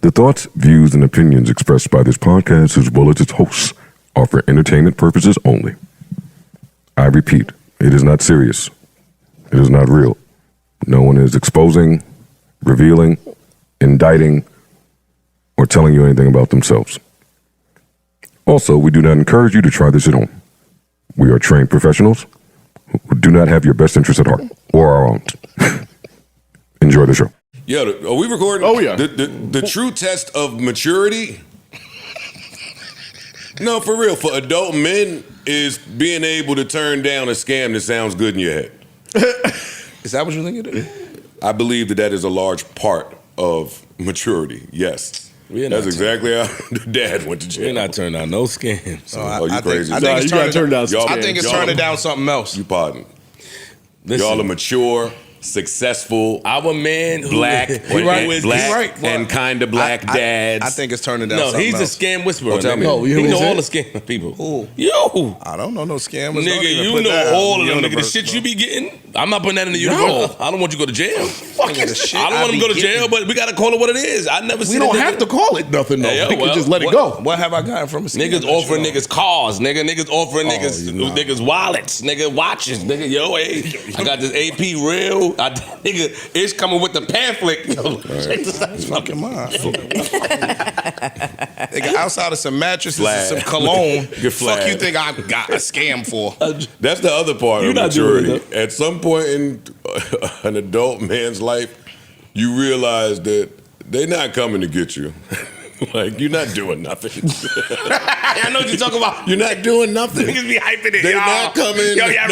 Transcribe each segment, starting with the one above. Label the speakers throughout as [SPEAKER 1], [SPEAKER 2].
[SPEAKER 1] The thoughts, views, and opinions expressed by this podcast, as well as its hosts, are for entertainment purposes only. I repeat, it is not serious. It is not real. No one is exposing, revealing, indicting, or telling you anything about themselves. Also, we do not encourage you to try this at home. We are trained professionals who do not have your best interests at heart, or our own. Enjoy the show.
[SPEAKER 2] Yo, are we recording?
[SPEAKER 3] Oh, yeah.
[SPEAKER 2] The true test of maturity? No, for real. For adult men is being able to turn down a scam that sounds good in your head.
[SPEAKER 3] Is that what you think it is?
[SPEAKER 2] I believe that is a large part of maturity, yes. That's exactly how Dad went to jail.
[SPEAKER 4] We're not turning down no scams.
[SPEAKER 2] Oh, you crazy.
[SPEAKER 3] I think it's turning down
[SPEAKER 2] some scams.
[SPEAKER 3] I think it's turning down something else.
[SPEAKER 2] You pardon.
[SPEAKER 4] Listen,
[SPEAKER 2] y'all are mature, successful,
[SPEAKER 4] our man who
[SPEAKER 2] black,
[SPEAKER 4] black
[SPEAKER 2] and kind of black dads.
[SPEAKER 3] I think it's turning down
[SPEAKER 4] no,
[SPEAKER 3] something
[SPEAKER 4] he's
[SPEAKER 3] else.
[SPEAKER 4] a scam whisperer.
[SPEAKER 2] Tell me.
[SPEAKER 4] No, you know all the scam people.
[SPEAKER 3] Who?
[SPEAKER 4] You.
[SPEAKER 3] I don't know no scammers.
[SPEAKER 4] Nigga, you know all of them. Nigga, the shit you be getting, I'm not putting that in the universe. I don't want you to go to jail.
[SPEAKER 3] Fuck the shit.
[SPEAKER 4] I don't want him to go to jail, but we got to call it what it is. I never seen
[SPEAKER 5] We don't have to call it nothing, though.
[SPEAKER 4] Hey,
[SPEAKER 5] We can just let it go.
[SPEAKER 3] What have I gotten from a scam?
[SPEAKER 4] Niggas offering niggas cars, niggas offering niggas wallets, nigga watches, nigga. Yo, hey, I got this AP real. Nigga, it's coming with the pamphlet. Yo, check this out.
[SPEAKER 3] Fucking mine. Nigga, outside of some mattresses and some cologne, fuck you think I got a scam for?
[SPEAKER 2] That's the other part of
[SPEAKER 4] not doing
[SPEAKER 2] maturity. At some point in an adult man's life, you realize that they're not coming to get you. Like, you're not doing nothing.
[SPEAKER 4] I know what you're talking about.
[SPEAKER 2] You're not doing nothing.
[SPEAKER 4] Niggas be hyping it.
[SPEAKER 2] They're not coming.
[SPEAKER 4] Yo, yeah,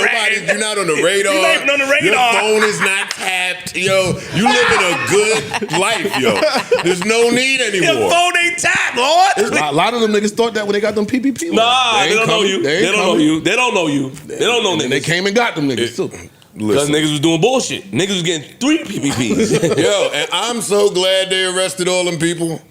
[SPEAKER 2] you're not on the radar.
[SPEAKER 4] You're not even on the radar.
[SPEAKER 2] Your phone is not tapped. Yo, you living a good life, yo. There's no need anymore.
[SPEAKER 4] Your phone ain't tapped, Lord.
[SPEAKER 5] A lot of them niggas thought that when they got them PPP loans.
[SPEAKER 4] Nah, they don't know you. They don't know you. They don't know you. They don't know niggas.
[SPEAKER 5] And they came and got them niggas, too.
[SPEAKER 4] Because niggas was doing bullshit. Niggas was getting 3 PPPs.
[SPEAKER 2] Yo, and I'm so glad they arrested all them people.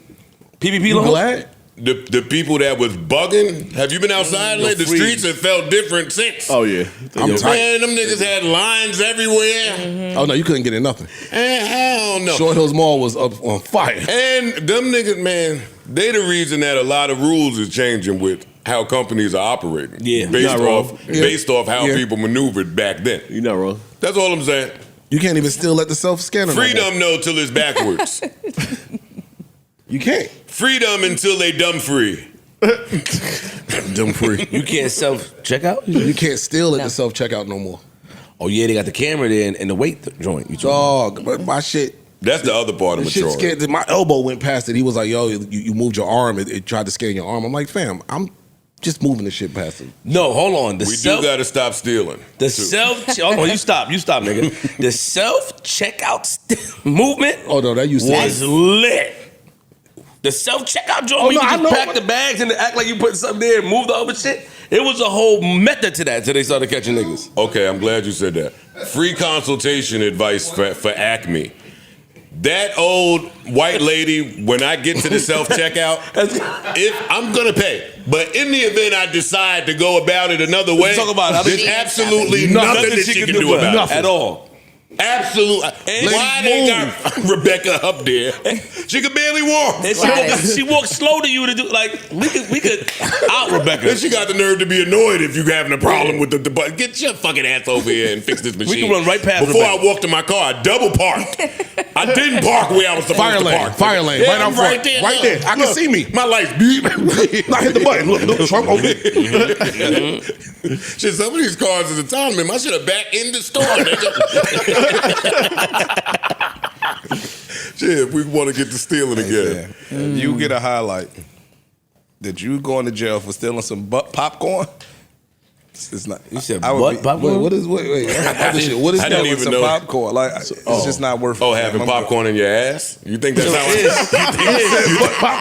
[SPEAKER 4] PPP loans?
[SPEAKER 5] Glad?
[SPEAKER 2] The people that was bugging. Have you been outside lately? The streets have felt different since.
[SPEAKER 5] Oh, yeah.
[SPEAKER 2] Man, them niggas had lines everywhere.
[SPEAKER 5] Oh, no, you couldn't get in nothing.
[SPEAKER 2] And hell no.
[SPEAKER 5] Short Hills Mall was up on fire.
[SPEAKER 2] And them niggas, man, they the reason that a lot of rules is changing with how companies are operating.
[SPEAKER 4] Yeah.
[SPEAKER 2] Based off how people maneuvered back then.
[SPEAKER 5] You're not wrong.
[SPEAKER 2] That's all I'm saying.
[SPEAKER 5] You can't even still let the self-scanner
[SPEAKER 2] Freedom, no, till it's backwards.
[SPEAKER 5] You can't.
[SPEAKER 2] Freedom until they dumb free.
[SPEAKER 5] Dumb free.
[SPEAKER 4] You can't self-checkout?
[SPEAKER 5] You can't still at the self-checkout no more.
[SPEAKER 4] Oh, yeah, they got the camera there and the weight joint. You
[SPEAKER 5] Dog, but my shit.
[SPEAKER 2] That's the other part of
[SPEAKER 5] Shit
[SPEAKER 2] maturity.
[SPEAKER 5] scared. My elbow went past it. He was like, yo, you moved your arm. It tried to scan your arm. I'm like, fam, I'm just moving the shit past it.
[SPEAKER 4] No, hold on.
[SPEAKER 2] We do got to stop stealing.
[SPEAKER 4] The hold on, you stop, nigga. The self-checkout movement
[SPEAKER 5] Oh, no, that used to
[SPEAKER 4] was lit. The self-checkout joint where you just pack the bags and act like you put something there and move the other shit. It was a whole method to that until they started catching niggas.
[SPEAKER 2] Okay, I'm glad you said that. Free consultation advice for Acme. That old white lady, when I get to the self-checkout, if I'm gonna pay, but in the event I decide to go about it another way, there's absolutely nothing that she can do about it.
[SPEAKER 4] At all.
[SPEAKER 2] Absolutely. Why they got Rebecca up there? She could barely walk.
[SPEAKER 4] And she walked slow to you to do like we could out Rebecca.
[SPEAKER 2] Then she got the nerve to be annoyed if you having a problem with the button. Get your fucking ass over here and fix this machine.
[SPEAKER 4] We can run right past
[SPEAKER 2] Before
[SPEAKER 4] Rebecca.
[SPEAKER 2] I walked to my car, I double parked. I didn't park where I was supposed to park.
[SPEAKER 5] Fire lane.
[SPEAKER 2] Yeah,
[SPEAKER 5] Right out front.
[SPEAKER 2] right there.
[SPEAKER 5] Right there. I can see me.
[SPEAKER 2] My lights beep.
[SPEAKER 5] I hit the button. Look, Trump over there.
[SPEAKER 2] Shit, some of these cars is autonomous. I should have back in the store, nigga. Shit, if we want to get to stealing again.
[SPEAKER 3] You get a highlight. Did you go into jail for stealing some popcorn? It's not.
[SPEAKER 4] You said
[SPEAKER 3] what?
[SPEAKER 4] Popcorn?
[SPEAKER 5] What is what is
[SPEAKER 2] I
[SPEAKER 5] that?
[SPEAKER 2] didn't even
[SPEAKER 3] some
[SPEAKER 2] know.
[SPEAKER 3] popcorn? Like it's just not worth it.
[SPEAKER 2] Oh, having popcorn in your ass? You think that's how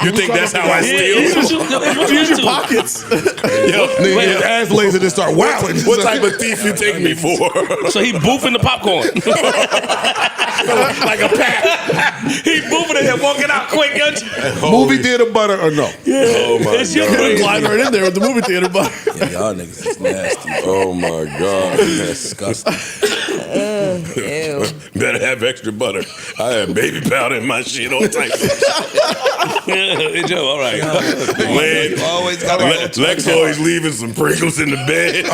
[SPEAKER 2] you think that's how I steal?
[SPEAKER 5] Use your pockets. Nigga, his ass lays and then start wilding.
[SPEAKER 2] What type of thief you take me for?
[SPEAKER 4] So he boofing the popcorn.
[SPEAKER 2] Like a pack.
[SPEAKER 4] He boofing it and walking out quick.
[SPEAKER 5] Movie theater butter or no?
[SPEAKER 2] Oh my
[SPEAKER 4] It's your
[SPEAKER 2] God.
[SPEAKER 5] Glide right in there at the movie theater butter.
[SPEAKER 3] Y'all niggas is nasty.
[SPEAKER 2] Oh my God.
[SPEAKER 3] That's disgusting.
[SPEAKER 2] Better have extra butter. I have baby powder in my shit, all types of shit.
[SPEAKER 4] Joe, all right.
[SPEAKER 3] Always got
[SPEAKER 2] Lex always leaving some Pringles in the bed.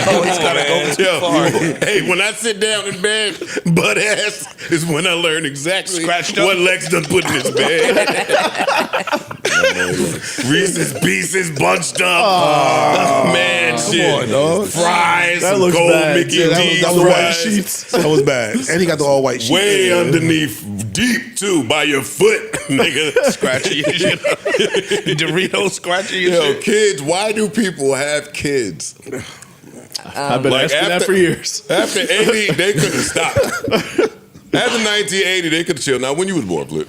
[SPEAKER 3] always gotta go too far.
[SPEAKER 2] Hey, when I sit down in bed, butt ass is when I learn exactly what Lex done put in his bed. Reese's Pieces bunched up. Man, shit.
[SPEAKER 5] on, dog.
[SPEAKER 2] Fries,
[SPEAKER 6] That
[SPEAKER 2] some
[SPEAKER 6] looks
[SPEAKER 2] cold
[SPEAKER 6] bad.
[SPEAKER 2] Mickey
[SPEAKER 6] Yeah,
[SPEAKER 2] D's
[SPEAKER 5] That was white
[SPEAKER 2] fries.
[SPEAKER 5] sheets. That was bad. And he got the all white sheets.
[SPEAKER 2] Way underneath, deep too, by your foot, nigga.
[SPEAKER 3] Scratchy your shit. Doritos scratchy your
[SPEAKER 2] Yo,
[SPEAKER 3] shit.
[SPEAKER 2] kids, why do people have kids?
[SPEAKER 6] I've been
[SPEAKER 2] Like,
[SPEAKER 6] asking that
[SPEAKER 2] after-
[SPEAKER 6] for years.
[SPEAKER 2] After 80, they couldn't stop. After 1980, they could have chilled. Now, when you was born, Flip?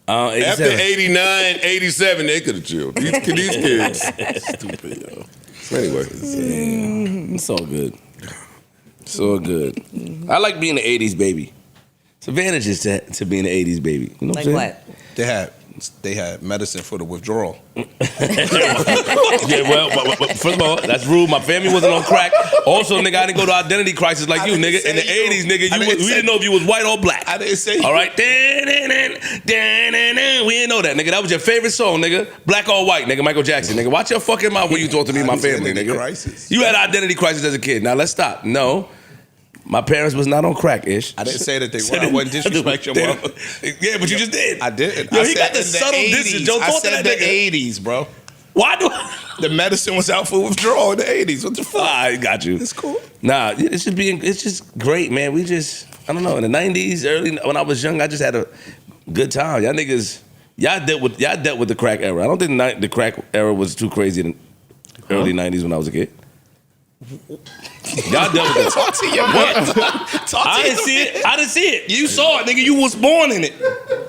[SPEAKER 2] After 89, 87, they could have chilled. These kids.
[SPEAKER 6] Stupid, yo.
[SPEAKER 2] Anyway.
[SPEAKER 4] It's all good. It's all good. I like being an 80s baby. It's advantages to being an 80s baby. You know
[SPEAKER 7] Like
[SPEAKER 4] what?
[SPEAKER 7] what?
[SPEAKER 3] They had medicine for the withdrawal.
[SPEAKER 4] Yeah, well, first of all, that's rude. My family wasn't on crack. Also, nigga, I didn't go to identity crisis like you, nigga. In the 80s, nigga, we didn't know if you was white or black.
[SPEAKER 3] I didn't say
[SPEAKER 4] All right? We didn't know that, nigga. That was your favorite song, nigga. Black or white, nigga. Michael Jackson, nigga. Watch your fucking mouth when you talk to me and my family,
[SPEAKER 3] Identity
[SPEAKER 4] nigga.
[SPEAKER 3] crisis.
[SPEAKER 4] You had identity crisis as a kid. Now, let's stop. No. My parents was not on crack, Ish.
[SPEAKER 3] I didn't say that they were. I wouldn't disrespect your mother.
[SPEAKER 4] Yeah, but you just did.
[SPEAKER 3] I didn't.
[SPEAKER 4] Yo,
[SPEAKER 3] I
[SPEAKER 4] he
[SPEAKER 3] said
[SPEAKER 4] got the
[SPEAKER 3] in
[SPEAKER 4] subtle
[SPEAKER 3] 80s.
[SPEAKER 4] distance. Don't
[SPEAKER 3] I
[SPEAKER 4] talk to
[SPEAKER 3] said
[SPEAKER 4] that
[SPEAKER 3] the
[SPEAKER 4] nigga.
[SPEAKER 3] 80s, bro.
[SPEAKER 4] Why do
[SPEAKER 3] The medicine was out for withdrawal in the 80s. What the fuck?
[SPEAKER 4] I got you.
[SPEAKER 3] It's cool.
[SPEAKER 4] Nah, it's just great, man. We just, I don't know, in the 90s, early, when I was young, I just had a good time. Y'all niggas, y'all dealt with the crack era. I don't think the crack era was too crazy in the early 90s when I was a kid. Y'all dealt with it.
[SPEAKER 3] Talk to your mother.
[SPEAKER 4] I didn't see it. I didn't see it.
[SPEAKER 3] You saw it, nigga. You was born in it.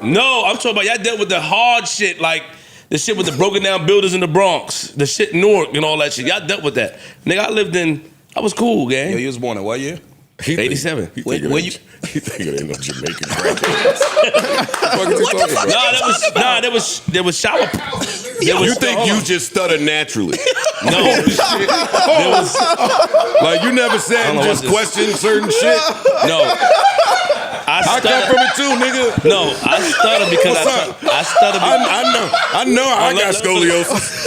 [SPEAKER 4] No, I'm talking about y'all dealt with the hard shit, like the shit with the broken down buildings in the Bronx, the shit in Newark and all that shit. Y'all dealt with that. Nigga, I was cool, gang.
[SPEAKER 3] Yo, you was born in what year?
[SPEAKER 4] 87.
[SPEAKER 2] He
[SPEAKER 3] Where
[SPEAKER 2] thinking
[SPEAKER 3] you-
[SPEAKER 2] he thinking it ain't no Jamaican crack. What you talking about?
[SPEAKER 4] There was shower.
[SPEAKER 2] You think you just stutter naturally?
[SPEAKER 4] No. There was
[SPEAKER 2] Like you never said
[SPEAKER 4] I don't know
[SPEAKER 2] just
[SPEAKER 4] what this-
[SPEAKER 2] question certain shit?
[SPEAKER 4] no.
[SPEAKER 2] I come from it too, nigga.
[SPEAKER 4] No, I stutter because
[SPEAKER 2] What's up?
[SPEAKER 4] I stutter.
[SPEAKER 2] I know I got scoliosis.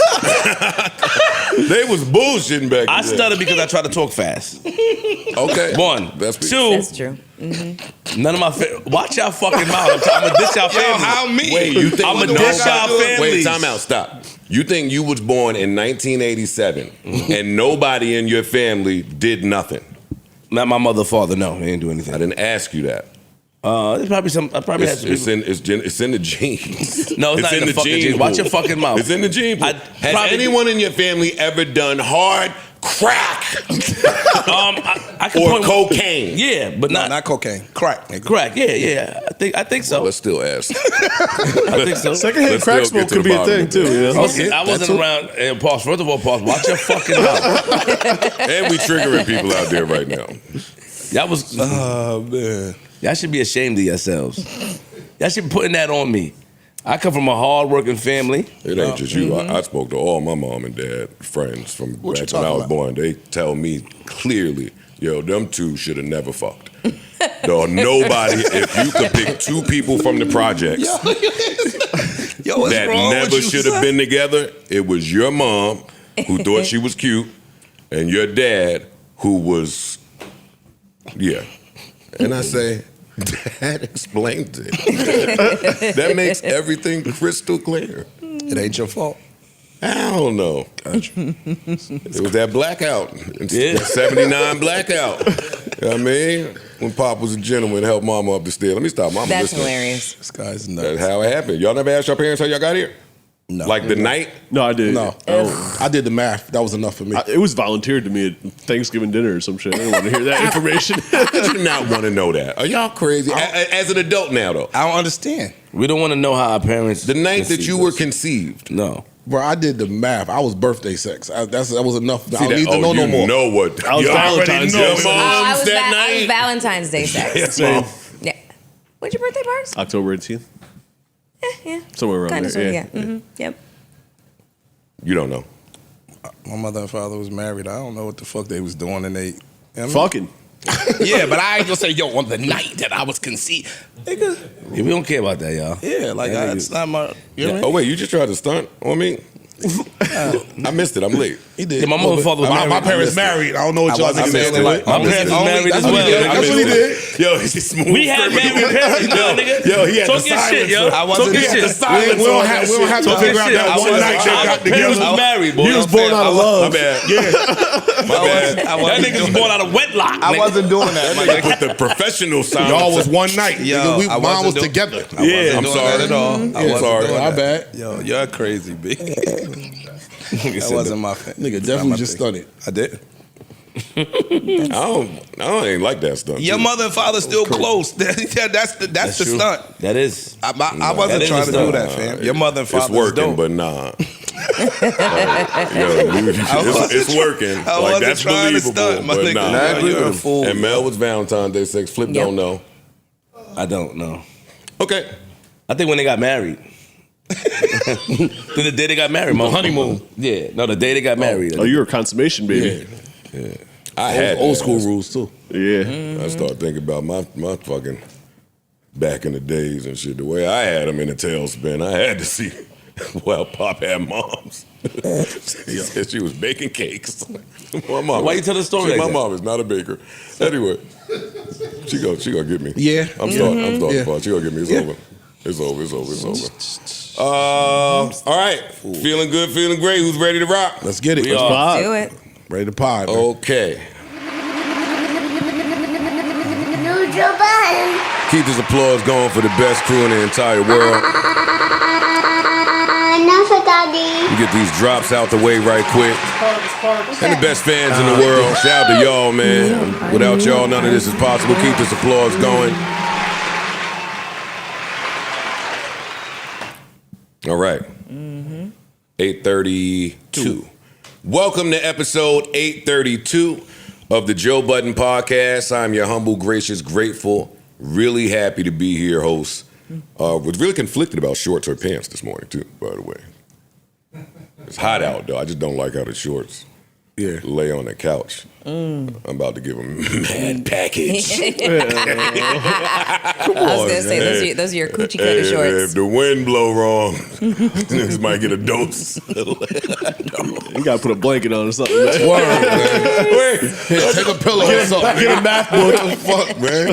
[SPEAKER 2] They was bullshitting back
[SPEAKER 4] I
[SPEAKER 2] then.
[SPEAKER 4] stutter because I try to talk fast.
[SPEAKER 2] Okay.
[SPEAKER 4] One.
[SPEAKER 2] That's
[SPEAKER 4] Two.
[SPEAKER 7] That's true.
[SPEAKER 4] None of my watch y'all fucking mouth. I'm gonna diss y'all
[SPEAKER 3] Yo,
[SPEAKER 4] family.
[SPEAKER 3] how me?
[SPEAKER 2] Wait, you think
[SPEAKER 4] I'ma
[SPEAKER 2] nobody-
[SPEAKER 4] diss y'all families.
[SPEAKER 2] Wait, time out, stop. You think you was born in 1987 and nobody in your family did nothing?
[SPEAKER 4] Not my mother, father. No, they didn't do
[SPEAKER 2] I
[SPEAKER 4] anything.
[SPEAKER 2] didn't ask you that.
[SPEAKER 4] There's probably some. I probably had
[SPEAKER 2] It's,
[SPEAKER 4] some.
[SPEAKER 2] it's in the genes.
[SPEAKER 4] No, it's not in the fucking gene. Watch your fucking mouth.
[SPEAKER 2] It's in the gene pool.
[SPEAKER 4] I
[SPEAKER 2] Has
[SPEAKER 4] probably-
[SPEAKER 2] anyone in your family ever done hard crack
[SPEAKER 4] I can
[SPEAKER 2] or
[SPEAKER 4] point-
[SPEAKER 2] cocaine?
[SPEAKER 4] Yeah, but
[SPEAKER 3] No,
[SPEAKER 4] not
[SPEAKER 3] not cocaine. Crack, nigga.
[SPEAKER 4] crack. Yeah. I think so.
[SPEAKER 2] Let's still ask.
[SPEAKER 4] I think so.
[SPEAKER 6] Secondhand
[SPEAKER 2] Let's
[SPEAKER 6] crack
[SPEAKER 2] still
[SPEAKER 6] smoke
[SPEAKER 2] get to
[SPEAKER 6] could
[SPEAKER 2] the
[SPEAKER 6] be a
[SPEAKER 2] bottom
[SPEAKER 6] thing
[SPEAKER 2] of
[SPEAKER 6] too.
[SPEAKER 2] it.
[SPEAKER 6] You know?
[SPEAKER 4] I wasn't around. And pause. First of all, pause. Watch your fucking mouth.
[SPEAKER 2] And we triggering people out there right now.
[SPEAKER 4] Y'all was.
[SPEAKER 3] Oh, man.
[SPEAKER 4] Y'all should be ashamed of yourselves. Y'all should be putting that on me. I come from a hard-working family.
[SPEAKER 2] It ain't just you. I spoke to all my mom and dad friends from
[SPEAKER 3] What you
[SPEAKER 2] back when I
[SPEAKER 3] talking
[SPEAKER 2] was
[SPEAKER 3] about?
[SPEAKER 2] born. They tell me clearly, yo, them two should have never fucked. Though nobody, if you could pick two people from the projects
[SPEAKER 3] Yo, what's
[SPEAKER 2] that
[SPEAKER 3] wrong with
[SPEAKER 2] never
[SPEAKER 3] you,
[SPEAKER 2] should have
[SPEAKER 3] son?
[SPEAKER 2] been together, it was your mom who thought she was cute and your dad who was, yeah. And I say, that explains it. That makes everything crystal clear.
[SPEAKER 3] It ain't your fault.
[SPEAKER 2] I don't know. It was that blackout.
[SPEAKER 4] Yeah.
[SPEAKER 2] That 79 blackout. You know what I mean? When Pop was a gentleman, helped Mama up the stairs. Let me stop. Mama
[SPEAKER 7] That's
[SPEAKER 2] listening.
[SPEAKER 7] hilarious.
[SPEAKER 3] This guy's
[SPEAKER 2] That's
[SPEAKER 3] nuts.
[SPEAKER 2] how it happened. Y'all never asked your parents how y'all got here?
[SPEAKER 3] No.
[SPEAKER 2] Like the night?
[SPEAKER 6] No, I did.
[SPEAKER 5] No. I did the math. That was enough for me.
[SPEAKER 6] It was volunteered to me at Thanksgiving dinner or some shit. I didn't want to hear that information.
[SPEAKER 2] How could you not want to know that? Are y'all crazy? As an adult now, though.
[SPEAKER 3] I don't understand.
[SPEAKER 4] We don't want to know how our parents.
[SPEAKER 2] The night that
[SPEAKER 4] conceived
[SPEAKER 2] you were
[SPEAKER 4] us.
[SPEAKER 2] conceived.
[SPEAKER 4] No.
[SPEAKER 5] Bro, I did the math. I was birthday sex. That was enough. I don't
[SPEAKER 2] that-
[SPEAKER 5] need to know
[SPEAKER 2] you
[SPEAKER 5] no more.
[SPEAKER 2] know what?
[SPEAKER 6] I was
[SPEAKER 2] you already
[SPEAKER 6] Valentine's
[SPEAKER 2] know
[SPEAKER 6] Day.
[SPEAKER 2] moms
[SPEAKER 7] I was
[SPEAKER 2] that
[SPEAKER 7] I was
[SPEAKER 2] night.
[SPEAKER 7] Valentine's Day sex.
[SPEAKER 2] Yes,
[SPEAKER 6] Same.
[SPEAKER 2] Mom.
[SPEAKER 7] Yeah. When's your birthday, Parks?
[SPEAKER 6] October 18th,
[SPEAKER 7] Yeah.
[SPEAKER 6] somewhere around
[SPEAKER 7] Kind of.
[SPEAKER 6] there.
[SPEAKER 7] Yeah. Mm-hmm. Yep.
[SPEAKER 2] You don't know.
[SPEAKER 3] My mother and father was married. I don't know what the fuck they was doing, and they. I mean,
[SPEAKER 6] Fucking.
[SPEAKER 3] Yeah, but I ain't gonna say, yo, on the night that I was conceived. Nigga,
[SPEAKER 4] Yeah, we don't care about that, y'all.
[SPEAKER 3] yeah, like, it's not my, you know what I
[SPEAKER 2] Oh
[SPEAKER 3] mean?
[SPEAKER 2] wait, you just tried to stunt on me? I missed it. I'm late.
[SPEAKER 5] He did.
[SPEAKER 4] Yeah, my mother and father was married.
[SPEAKER 5] My parents married. I don't know what y'all niggas
[SPEAKER 3] saying
[SPEAKER 5] did.
[SPEAKER 3] like-
[SPEAKER 4] My parents was married as well.
[SPEAKER 5] That's what he did.
[SPEAKER 2] Yo, he's smooth.
[SPEAKER 4] We had married parents, nigga.
[SPEAKER 2] Yo, he had
[SPEAKER 4] Talk
[SPEAKER 2] the
[SPEAKER 4] your shit,
[SPEAKER 2] silence.
[SPEAKER 4] yo.
[SPEAKER 3] I wasn't-
[SPEAKER 4] Talk your
[SPEAKER 3] he had
[SPEAKER 4] shit.
[SPEAKER 3] the silence.
[SPEAKER 5] We don't have to
[SPEAKER 4] Talk
[SPEAKER 5] figure
[SPEAKER 4] your
[SPEAKER 5] out
[SPEAKER 4] shit.
[SPEAKER 5] that
[SPEAKER 4] I
[SPEAKER 5] one
[SPEAKER 4] was-
[SPEAKER 5] night they got
[SPEAKER 4] Parents
[SPEAKER 5] together.
[SPEAKER 4] was married, boy.
[SPEAKER 5] He was born out of
[SPEAKER 2] My
[SPEAKER 5] love.
[SPEAKER 2] bad.
[SPEAKER 5] Yeah.
[SPEAKER 2] My bad.
[SPEAKER 4] That nigga was born out of wedlock.
[SPEAKER 3] I wasn't doing that, my
[SPEAKER 2] That nigga
[SPEAKER 3] nigga.
[SPEAKER 2] put the professional sound.
[SPEAKER 5] Y'all was one night.
[SPEAKER 3] Yo,
[SPEAKER 5] Nigga,
[SPEAKER 3] I
[SPEAKER 5] mom
[SPEAKER 3] wasn't
[SPEAKER 5] was
[SPEAKER 3] doing-
[SPEAKER 5] together.
[SPEAKER 3] I wasn't
[SPEAKER 2] I'm
[SPEAKER 3] doing
[SPEAKER 2] sorry.
[SPEAKER 3] that at all. I
[SPEAKER 2] I'm
[SPEAKER 3] wasn't
[SPEAKER 2] sorry.
[SPEAKER 3] doing
[SPEAKER 5] My
[SPEAKER 3] that.
[SPEAKER 5] bad.
[SPEAKER 3] Yo, you're crazy, B. That wasn't my thing.
[SPEAKER 5] Nigga
[SPEAKER 3] It's not
[SPEAKER 5] definitely
[SPEAKER 3] my
[SPEAKER 5] just
[SPEAKER 3] thing.
[SPEAKER 5] stunned.
[SPEAKER 3] I did.
[SPEAKER 2] I don't ain't like that stuff.
[SPEAKER 3] Your
[SPEAKER 2] too.
[SPEAKER 3] mother and father still close. That's the
[SPEAKER 4] true.
[SPEAKER 3] stunt.
[SPEAKER 4] That is.
[SPEAKER 3] I
[SPEAKER 4] That
[SPEAKER 3] wasn't
[SPEAKER 4] is
[SPEAKER 3] trying
[SPEAKER 4] the
[SPEAKER 3] to do
[SPEAKER 4] stunt.
[SPEAKER 3] that, fam. Your mother and father
[SPEAKER 2] It's working,
[SPEAKER 3] dope.
[SPEAKER 2] but nah. It's working.
[SPEAKER 3] I
[SPEAKER 2] Like
[SPEAKER 3] wasn't
[SPEAKER 2] that's
[SPEAKER 3] trying to
[SPEAKER 2] believable,
[SPEAKER 3] stunt, my
[SPEAKER 2] but
[SPEAKER 3] nigga.
[SPEAKER 2] nah.
[SPEAKER 3] Nah, I agree with him. Fool.
[SPEAKER 2] And Mel was Valentine's Day 6. Flip
[SPEAKER 7] Yep.
[SPEAKER 2] don't know.
[SPEAKER 4] I don't know.
[SPEAKER 2] Okay.
[SPEAKER 4] I think when they got married. The day they got married, my honeymoon. Yeah, no, the day they got married.
[SPEAKER 6] Oh, you were a consummation baby.
[SPEAKER 2] I had
[SPEAKER 5] Old
[SPEAKER 2] that.
[SPEAKER 5] school rules too.
[SPEAKER 6] Yeah.
[SPEAKER 2] I started thinking about my fucking back in the days and shit. The way I had them in a tailspin, I had to see. Well, Pop had moms. She said she was baking cakes. My mom.
[SPEAKER 4] Why you tell the story like
[SPEAKER 2] My
[SPEAKER 4] that?
[SPEAKER 2] mom is not a baker. Anyway, she gonna get me.
[SPEAKER 5] Yeah.
[SPEAKER 2] I'm starting.
[SPEAKER 5] Yeah.
[SPEAKER 2] Part. She gonna get me. It's over. It's over. All right. Feeling good, feeling great. Who's ready to rock?
[SPEAKER 5] Let's get it.
[SPEAKER 4] We are.
[SPEAKER 7] Do it.
[SPEAKER 5] Ready to pie, man.
[SPEAKER 2] Okay.
[SPEAKER 8] New Joe Budden.
[SPEAKER 2] Keep this applause going for the best crew in the entire world.
[SPEAKER 8] Enough of Daddy.
[SPEAKER 2] We get these drops out the way right quick. And the best fans in the world. Shout out to y'all, man. Without y'all, none of this is possible. Keep this applause going. All right. 832. Welcome to episode 832 of the Joe Budden Podcast. I'm your humble, gracious, grateful, really happy to be here, host. Was really conflicted about shorts or pants this morning, too, by the way. It's hot out, though. I just don't like how the shorts lay on the couch. I'm about to give them mad package.
[SPEAKER 7] I was gonna say those are your coochie cutter
[SPEAKER 2] If
[SPEAKER 7] shorts.
[SPEAKER 2] the wind blow wrong, niggas might get a dose.
[SPEAKER 6] You gotta put a blanket on or something. Man.
[SPEAKER 2] Wait,
[SPEAKER 5] Here, take a pillow or something.
[SPEAKER 6] Get a math book.
[SPEAKER 5] Fuck, man.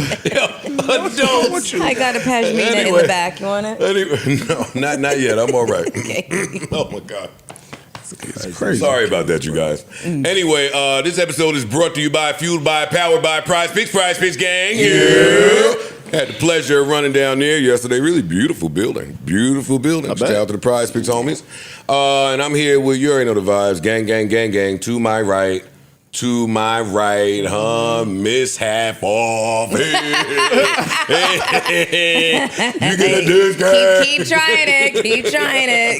[SPEAKER 7] I got a pashmina in
[SPEAKER 2] Anyway.
[SPEAKER 7] the back. You want it?
[SPEAKER 2] Anyway, no, not yet. I'm all right.
[SPEAKER 7] Okay.
[SPEAKER 2] Oh my God.
[SPEAKER 5] It's crazy.
[SPEAKER 2] Sorry about that, you guys. Anyway, this episode is brought to you by, fueled by, powered by Prize Picks gang. Yeah. Had the pleasure of running down there yesterday. Really beautiful building. Beautiful building.
[SPEAKER 6] bet.
[SPEAKER 2] Shout out to the Prize Picks homies. And I'm here with, you already know the vibes. Gang. To my right. Miss Half Off. Hey. You get a discount.
[SPEAKER 7] Keep trying it.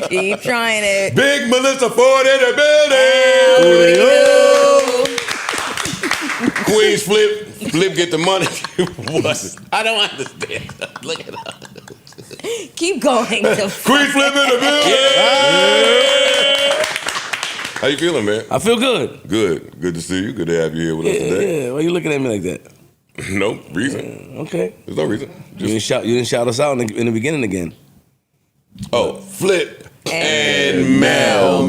[SPEAKER 7] Keep trying it.
[SPEAKER 2] Big Melissa Ford in the building. Queens Flip get the money. What? I don't understand. Look at that.
[SPEAKER 7] Keep going.
[SPEAKER 2] Queens Flip in the building. How you feeling, man?
[SPEAKER 4] I feel good.
[SPEAKER 2] Good. Good to see you. Good to have you here with us today.
[SPEAKER 4] Yeah, why you looking at me like that?
[SPEAKER 2] No reason.
[SPEAKER 4] Okay.
[SPEAKER 2] There's no reason.
[SPEAKER 4] You didn't shout us out in the beginning again.
[SPEAKER 2] Flip and Mel.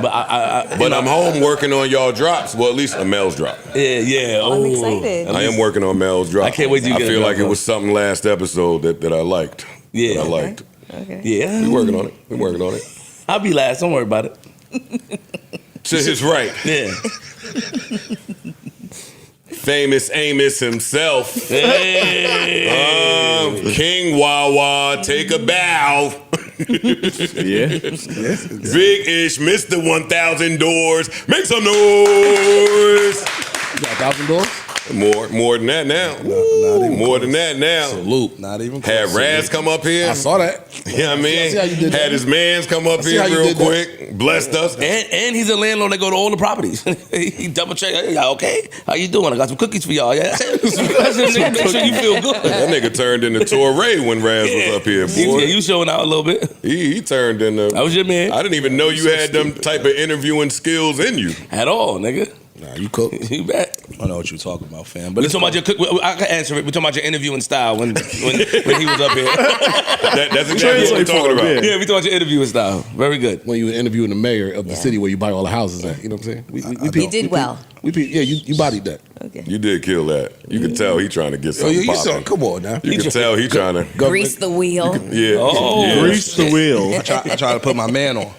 [SPEAKER 4] But
[SPEAKER 2] But I'm home working on y'all drops. Well, at least a Mel's drop.
[SPEAKER 4] yeah.
[SPEAKER 7] I'm excited.
[SPEAKER 2] I am working on Mel's drop.
[SPEAKER 4] I can't wait till you
[SPEAKER 2] I
[SPEAKER 4] get a
[SPEAKER 2] feel
[SPEAKER 4] drop,
[SPEAKER 2] like it
[SPEAKER 4] bro.
[SPEAKER 2] was something last episode that I liked.
[SPEAKER 4] Yeah.
[SPEAKER 2] That I liked.
[SPEAKER 7] Okay.
[SPEAKER 4] Yeah.
[SPEAKER 2] We're working on it.
[SPEAKER 4] I'll be last. Don't worry about it.
[SPEAKER 2] To his right,
[SPEAKER 4] Yeah.
[SPEAKER 2] famous Amos himself.
[SPEAKER 4] Hey.
[SPEAKER 2] King Wawa, take a bow.
[SPEAKER 6] Yeah.
[SPEAKER 2] Big Ish, Mr. 1,000 doors. Make some noise.
[SPEAKER 5] You got $1,000?
[SPEAKER 2] More than that now. More than that now.
[SPEAKER 5] Salute.
[SPEAKER 3] Not even
[SPEAKER 2] Had
[SPEAKER 3] close.
[SPEAKER 2] Raz come up here.
[SPEAKER 5] I saw that.
[SPEAKER 2] You know what I mean?
[SPEAKER 5] I see how you did that.
[SPEAKER 2] Had his mans come up
[SPEAKER 5] see
[SPEAKER 2] here
[SPEAKER 5] how you
[SPEAKER 2] real
[SPEAKER 5] did that.
[SPEAKER 2] quick. Blessed us.
[SPEAKER 4] And he's a landlord that go to all the properties. He double check. Hey, y'all okay? How you doing? I got some cookies for y'all. Yeah. Make sure you feel good.
[SPEAKER 2] That nigga turned into Torre when Raz was up here, boy.
[SPEAKER 4] Yeah, you showing out a little bit.
[SPEAKER 2] He turned into.
[SPEAKER 4] That was your man.
[SPEAKER 2] I didn't even know you had them type of interviewing skills in you.
[SPEAKER 4] At all, nigga.
[SPEAKER 5] Nah, you cook.
[SPEAKER 4] You bet.
[SPEAKER 3] I don't know what you're talking about, fam. But
[SPEAKER 4] We
[SPEAKER 3] it's
[SPEAKER 4] talking about your cook. I can answer it. We talking about your interviewing style when he was up here.
[SPEAKER 2] That's exactly what we're talking about.
[SPEAKER 4] Yeah, we talking about your interviewing style. Very good.
[SPEAKER 5] When you were interviewing the mayor of the city where you buy all the houses at. You know what I'm saying?
[SPEAKER 7] You did well.
[SPEAKER 5] You bodied that.
[SPEAKER 7] Okay.
[SPEAKER 2] You did kill that. You could tell he trying to get something popping.
[SPEAKER 5] Come on now.
[SPEAKER 2] You could tell he trying to.
[SPEAKER 7] Grease the wheel.
[SPEAKER 2] Yeah.
[SPEAKER 4] Oh.
[SPEAKER 2] Yeah.
[SPEAKER 6] Grease the wheel.
[SPEAKER 3] I try to put my man on.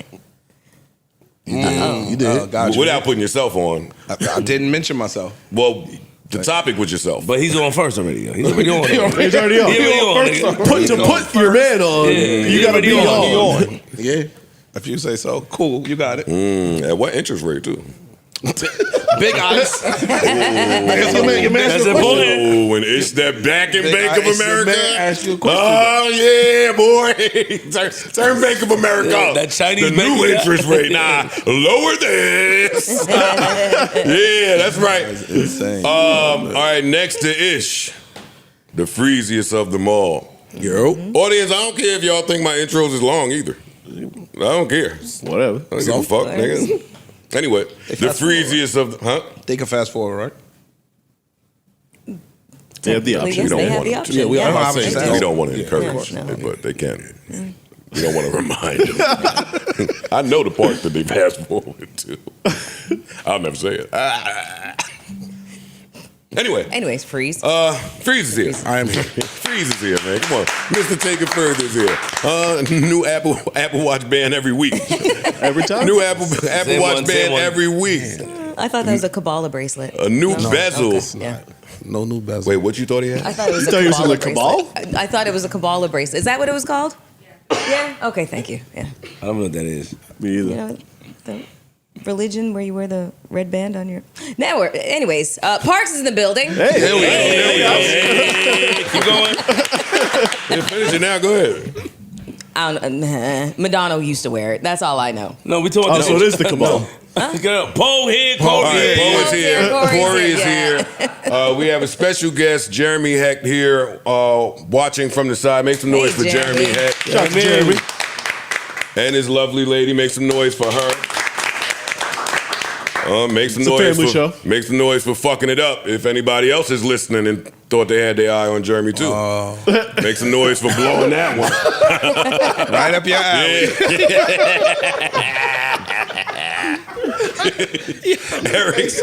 [SPEAKER 5] You did.
[SPEAKER 3] Got you.
[SPEAKER 2] Without putting yourself on.
[SPEAKER 3] I didn't mention myself.
[SPEAKER 2] Well, the topic was yourself.
[SPEAKER 4] But he's on first already. He's already on.
[SPEAKER 6] He's already on.
[SPEAKER 4] He already on. nigga.
[SPEAKER 6] Put your man on. You gotta be on.
[SPEAKER 5] Yeah.
[SPEAKER 3] If you say so, cool. You got it.
[SPEAKER 2] At what interest rate, too?
[SPEAKER 3] Big eyes.
[SPEAKER 4] That's important.
[SPEAKER 2] Oh, when it's that back in Bank of America.
[SPEAKER 3] Ask you a question.
[SPEAKER 2] Oh, yeah, boy. turn Bank of America up.
[SPEAKER 4] That Chinese
[SPEAKER 2] the
[SPEAKER 4] bank,
[SPEAKER 2] new
[SPEAKER 4] yeah.
[SPEAKER 2] interest rate. Nah, lower this. Yeah, that's right.
[SPEAKER 3] That's insane.
[SPEAKER 2] All right, next to Ish, the freeziest of them all.
[SPEAKER 5] Yo.
[SPEAKER 2] Audience, I don't care if y'all think my intros is long either. I don't care.
[SPEAKER 6] Whatever.
[SPEAKER 2] I don't give a fuck, nigga. Anyway, the freeziest of the,
[SPEAKER 3] They can fast forward, right?
[SPEAKER 6] They have the
[SPEAKER 7] Yes,
[SPEAKER 6] option.
[SPEAKER 2] don't
[SPEAKER 7] they have
[SPEAKER 2] want
[SPEAKER 7] the
[SPEAKER 2] them
[SPEAKER 7] option.
[SPEAKER 5] Yeah, we
[SPEAKER 7] Yeah,
[SPEAKER 5] are
[SPEAKER 7] they
[SPEAKER 5] saying
[SPEAKER 7] do.
[SPEAKER 2] we don't want to encourage,
[SPEAKER 7] No.
[SPEAKER 2] but they can. We don't want to remind them. I know the part that they fast forward to. I'll never say it. Anyway,
[SPEAKER 7] Anyways, freeze.
[SPEAKER 2] Freeze is here.
[SPEAKER 5] I am here.
[SPEAKER 2] Freeze is here, man. Come on. Mr. Take It Further is here. New Apple Watch band every week.
[SPEAKER 6] Every time?
[SPEAKER 2] New Apple Watch
[SPEAKER 4] one,
[SPEAKER 2] band
[SPEAKER 4] same one.
[SPEAKER 2] every week.
[SPEAKER 7] I thought that was a Kabbalah bracelet.
[SPEAKER 2] A new bezel.
[SPEAKER 7] Okay, yeah.
[SPEAKER 5] No new bezel.
[SPEAKER 2] Wait, what you thought he had?
[SPEAKER 7] I thought it was
[SPEAKER 6] You thought
[SPEAKER 7] a
[SPEAKER 6] it was
[SPEAKER 7] Kabbalah
[SPEAKER 6] a Kabbalah?
[SPEAKER 7] bracelet. I thought it was a Kabbalah bracelet. Is that what it was called? Yeah. Okay, thank you. Yeah.
[SPEAKER 4] I don't know what that is.
[SPEAKER 6] Me either.
[SPEAKER 7] You know, the religion where you wear the red band on your. Now we're. Anyways, Parks is in the building.
[SPEAKER 2] Hey, keep going. Yeah, finish it now. Go ahead.
[SPEAKER 7] I don't, Madonna used to wear it. That's all I know.
[SPEAKER 4] No, we talking
[SPEAKER 6] Oh,
[SPEAKER 4] about
[SPEAKER 6] so it is the cabal.
[SPEAKER 4] Poe here,
[SPEAKER 2] All
[SPEAKER 4] Corey
[SPEAKER 2] right,
[SPEAKER 4] here.
[SPEAKER 2] Bo is here.
[SPEAKER 7] Corey's
[SPEAKER 2] Corey is
[SPEAKER 7] here,
[SPEAKER 2] here. We have a special guest, Jeremy Hecht, here watching from the side. Make some noise
[SPEAKER 7] Hey,
[SPEAKER 2] for Jeremy
[SPEAKER 7] Jeremy.
[SPEAKER 2] Hecht.
[SPEAKER 6] Shout out to Jeremy.
[SPEAKER 2] And his lovely lady. Make some noise for her. Make some
[SPEAKER 6] It's a
[SPEAKER 2] noise
[SPEAKER 6] family
[SPEAKER 2] for
[SPEAKER 6] show.
[SPEAKER 2] Make some noise for fucking it up. If anybody else is listening and thought they had their eye on Jeremy too, make some noise for blowing that one.
[SPEAKER 3] Right up your alley.
[SPEAKER 2] Eric's